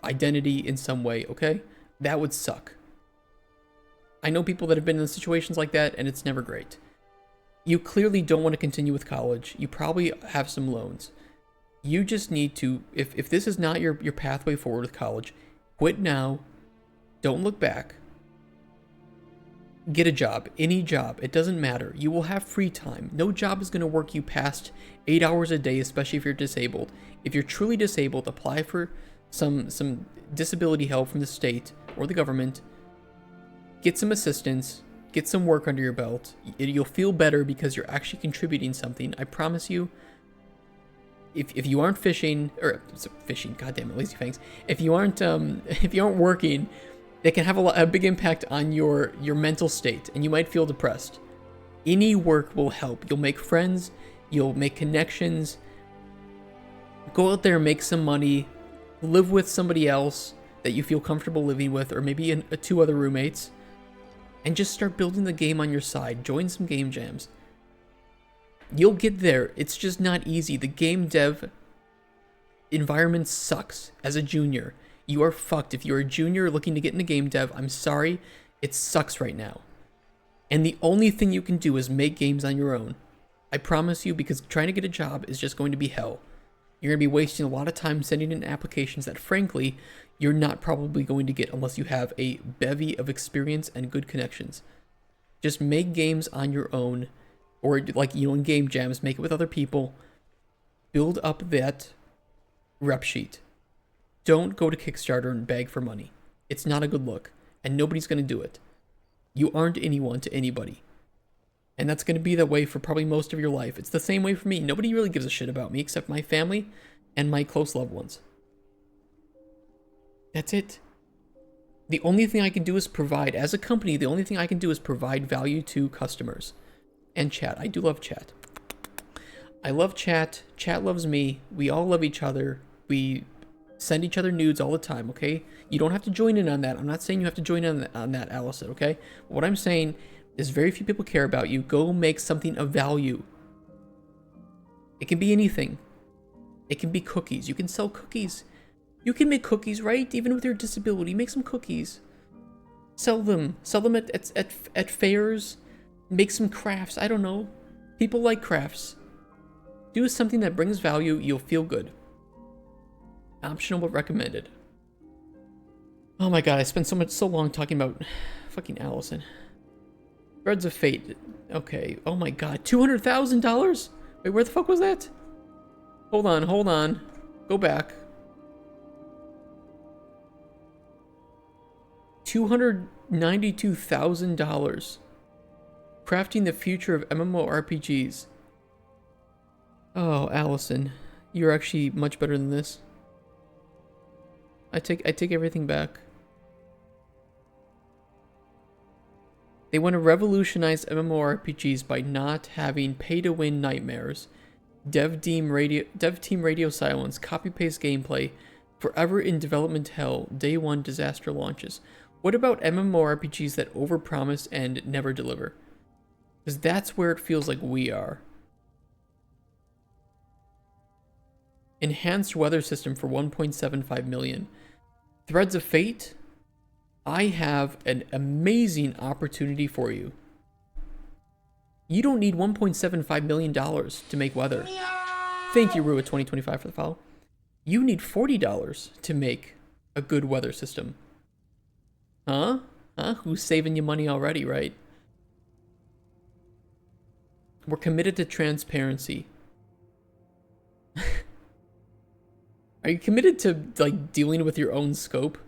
Speaker 1: identity in some way, okay? That would suck. I know people that have been in situations like that, and it's never great. You clearly don't want to continue with college. You probably have some loans. You just need to, if this is not your pathway forward with college, quit now. Don't look back. Get a job, any job, it doesn't matter. You will have free time. No job is going to work you past 8 hours a day, especially if you're disabled. If you're truly disabled, apply for some disability help from the state or the government. Get some assistance, get some work under your belt. You'll feel better because you're actually contributing something. I promise you. If you aren't fishing, goddamn it, lazy fangs. If you aren't working, that can have a big impact on your mental state, and you might feel depressed. Any work will help. You'll make friends, you'll make connections, go out there and make some money, live with somebody else that you feel comfortable living with, or maybe two other roommates, and just start building the game on your side. Join some game jams. You'll get there. It's just not easy. The game dev environment sucks as a junior. You are fucked. If you're a junior looking to get into game dev, I'm sorry, it sucks right now. And the only thing you can do is make games on your own. I promise you, because trying to get a job is just going to be hell. You're going to be wasting a lot of time sending in applications that, frankly, you're not probably going to get unless you have a bevy of experience and good connections. Just make games on your own, or in game jams, make it with other people. Build up that rep sheet. Don't go to Kickstarter and beg for money. It's not a good look, and nobody's going to do it. You aren't anyone to anybody. And that's going to be that way for probably most of your life. It's the same way for me. Nobody really gives a shit about me except my family and my close loved ones. That's it. The only thing I can do is provide, as a company, the only thing I can do is provide value to customers. And chat. I do love chat. I love chat. Chat loves me. We all love each other. We send each other nudes all the time, okay? You don't have to join in on that. I'm not saying you have to join in on that, Alyson, okay? What I'm saying is very few people care about you. Go make something of value. It can be anything. It can be cookies. You can sell cookies. You can make cookies, right? Even with your disability, make some cookies. Sell them. Sell them at fairs. Make some crafts. I don't know. People like crafts. Do something that brings value. You'll feel good. Optional but recommended. Oh my god, I spent so long talking about fucking Alyson. Threads of Fate. Okay. Oh my god, $200,000? Wait, where the fuck was that? Hold on. Go back. $292,000. Crafting the future of MMORPGs. Oh, Alyson, you're actually much better than this. I take everything back. They want to revolutionize MMORPGs by not having pay-to-win nightmares, dev team radio silence, copy-paste gameplay, forever in development hell, day one disaster launches. What about MMORPGs that overpromise and never deliver? Because that's where it feels like we are. Enhanced weather system for 1.75 million. Threads of Fate, I have an amazing opportunity for you. You don't need $1.75 million to make weather. Thank you, Rua2025, for the follow. You need $40 to make a good weather system. Huh? Who's saving you money already, right? We're committed to transparency. Are you committed to, dealing with your own scope?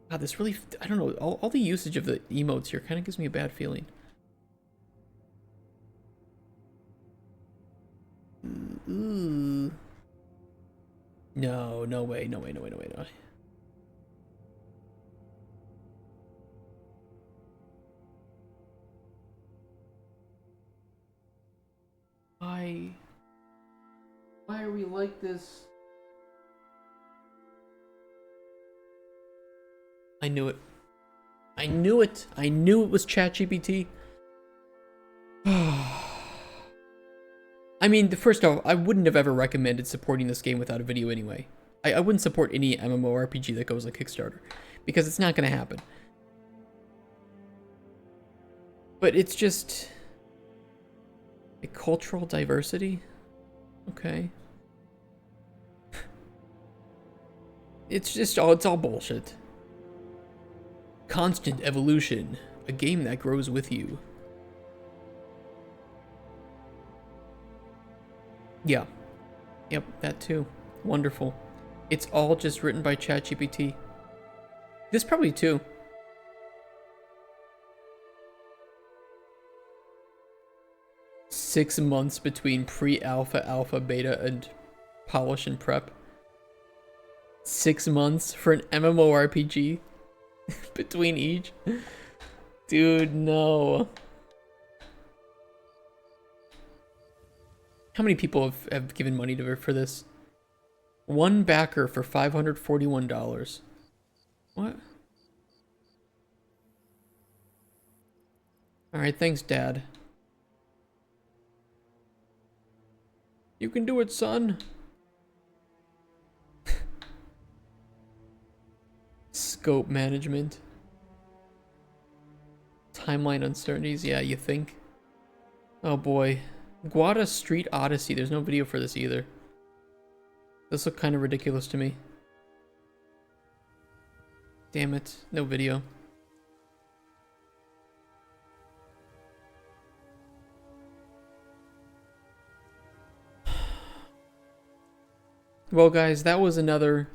Speaker 1: God, this really, I don't know, all the usage of the emotes here kind of gives me a bad feeling. Ooh. No way. Why are we like this? I knew it. I knew it was ChatGPT. I mean, first off, I wouldn't have ever recommended supporting this game without a video anyway. I wouldn't support any MMORPG that goes on Kickstarter, because it's not going to happen. But it's just a cultural diversity. Okay. It's all bullshit. Constant evolution. a game that grows with you. Yeah. Yep, that too. Wonderful. It's all just written by ChatGPT. This probably too. Six months between pre-alpha, alpha, beta, and polish and prep. 6 months for an MMORPG between each. Dude, no. How many people have given money to her for this? One backer for $541. What? Alright, thanks, Dad. You can do it, son. Scope management. Timeline uncertainties, yeah, you think? Oh boy. Guada Street Odyssey, there's no video for this either. This looked kind of ridiculous to me. Damn it, no video. Well guys, that was another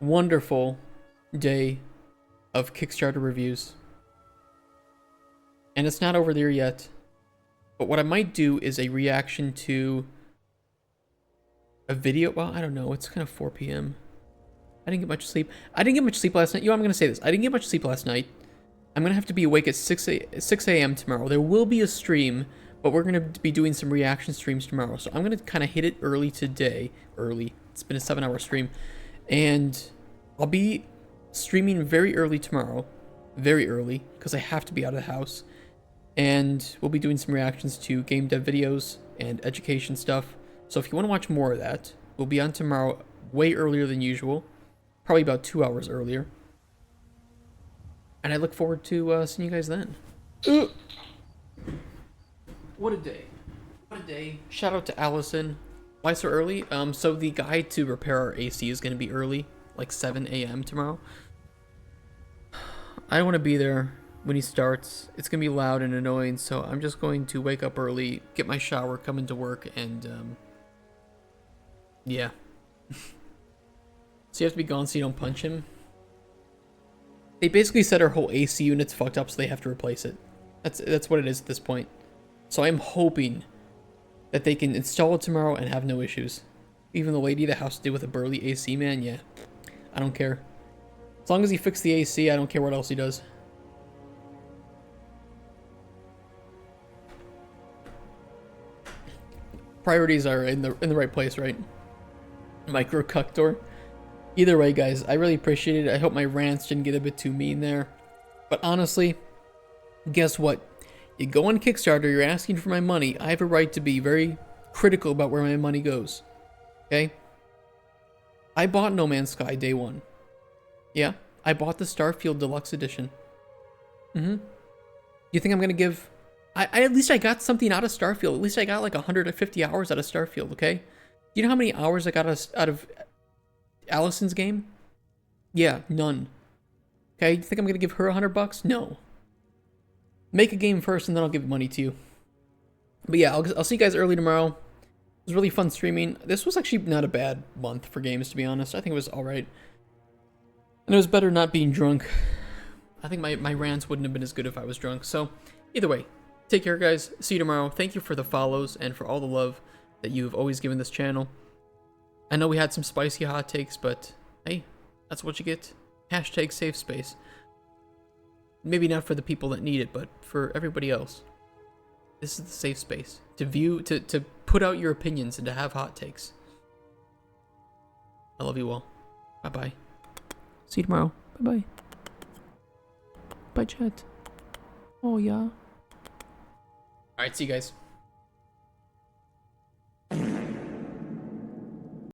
Speaker 1: wonderful day of Kickstarter reviews. And it's not over there yet. But what I might do is a reaction to a video. Well, I don't know. It's kind of 4 p.m. I didn't get much sleep. I didn't get much sleep last night. I'm going to say this. I didn't get much sleep last night. I'm going to have to be awake at 6 a.m. tomorrow. There will be a stream, but we're going to be doing some reaction streams tomorrow. So I'm going to kind of hit it early today. Early. It's been a 7-hour stream. And I'll be streaming very early tomorrow. Very early, because I have to be out of the house. And we'll be doing some reactions to game dev videos and education stuff. So if you want to watch more of that, we'll be on tomorrow way earlier than usual. Probably about 2 hours earlier. And I look forward to seeing you guys then. What a day. What a day. Shout out to Alyson. Why so early? So the guy to repair our AC is going to be early. Like 7 a.m. tomorrow. I don't want to be there when he starts. It's going to be loud and annoying. So I'm just going to wake up early, get my shower, come into work, and yeah. So you have to be gone so you don't punch him. They basically said our whole AC unit's fucked up, so they have to replace it. That's what it is at this point. So I'm hoping that they can install it tomorrow and have no issues. Even the lady that has to deal with a burly AC man, yeah. I don't care. As long as he fixes the AC, I don't care what else he does. Priorities are in the right place, right? Micro cuctor. Either way, guys, I really appreciate it. I hope my rants didn't get a bit too mean there. But honestly, guess what? You go on Kickstarter, you're asking for my money. I have a right to be very critical about where my money goes. Okay? I bought No Man's Sky day one. Yeah, I bought the Starfield Deluxe Edition. You think I'm going to give... at least I got something out of Starfield. At least I got like 150 hours out of Starfield, okay? You know how many hours I got out of Alyson's game? Yeah, none. Okay, you think I'm going to give her $100? No. Make a game first and then I'll give money to you. But yeah, I'll see you guys early tomorrow. It was really fun streaming. This was actually not a bad month for games, to be honest. I think it was alright. And it was better not being drunk. I think my rants wouldn't have been as good if I was drunk. So, either way, take care, guys. See you tomorrow. Thank you for the follows and for all the love that you've always given this channel. I know we had some spicy hot takes, but hey, that's what you get. Hashtag safe space. Maybe not for the people that need it, but for everybody else. This is the safe space to view, to put out your opinions and to have hot takes. I love you all. Bye-bye. See you tomorrow. Bye-bye. Bye, chat. Oh, yeah. Alright, see you guys.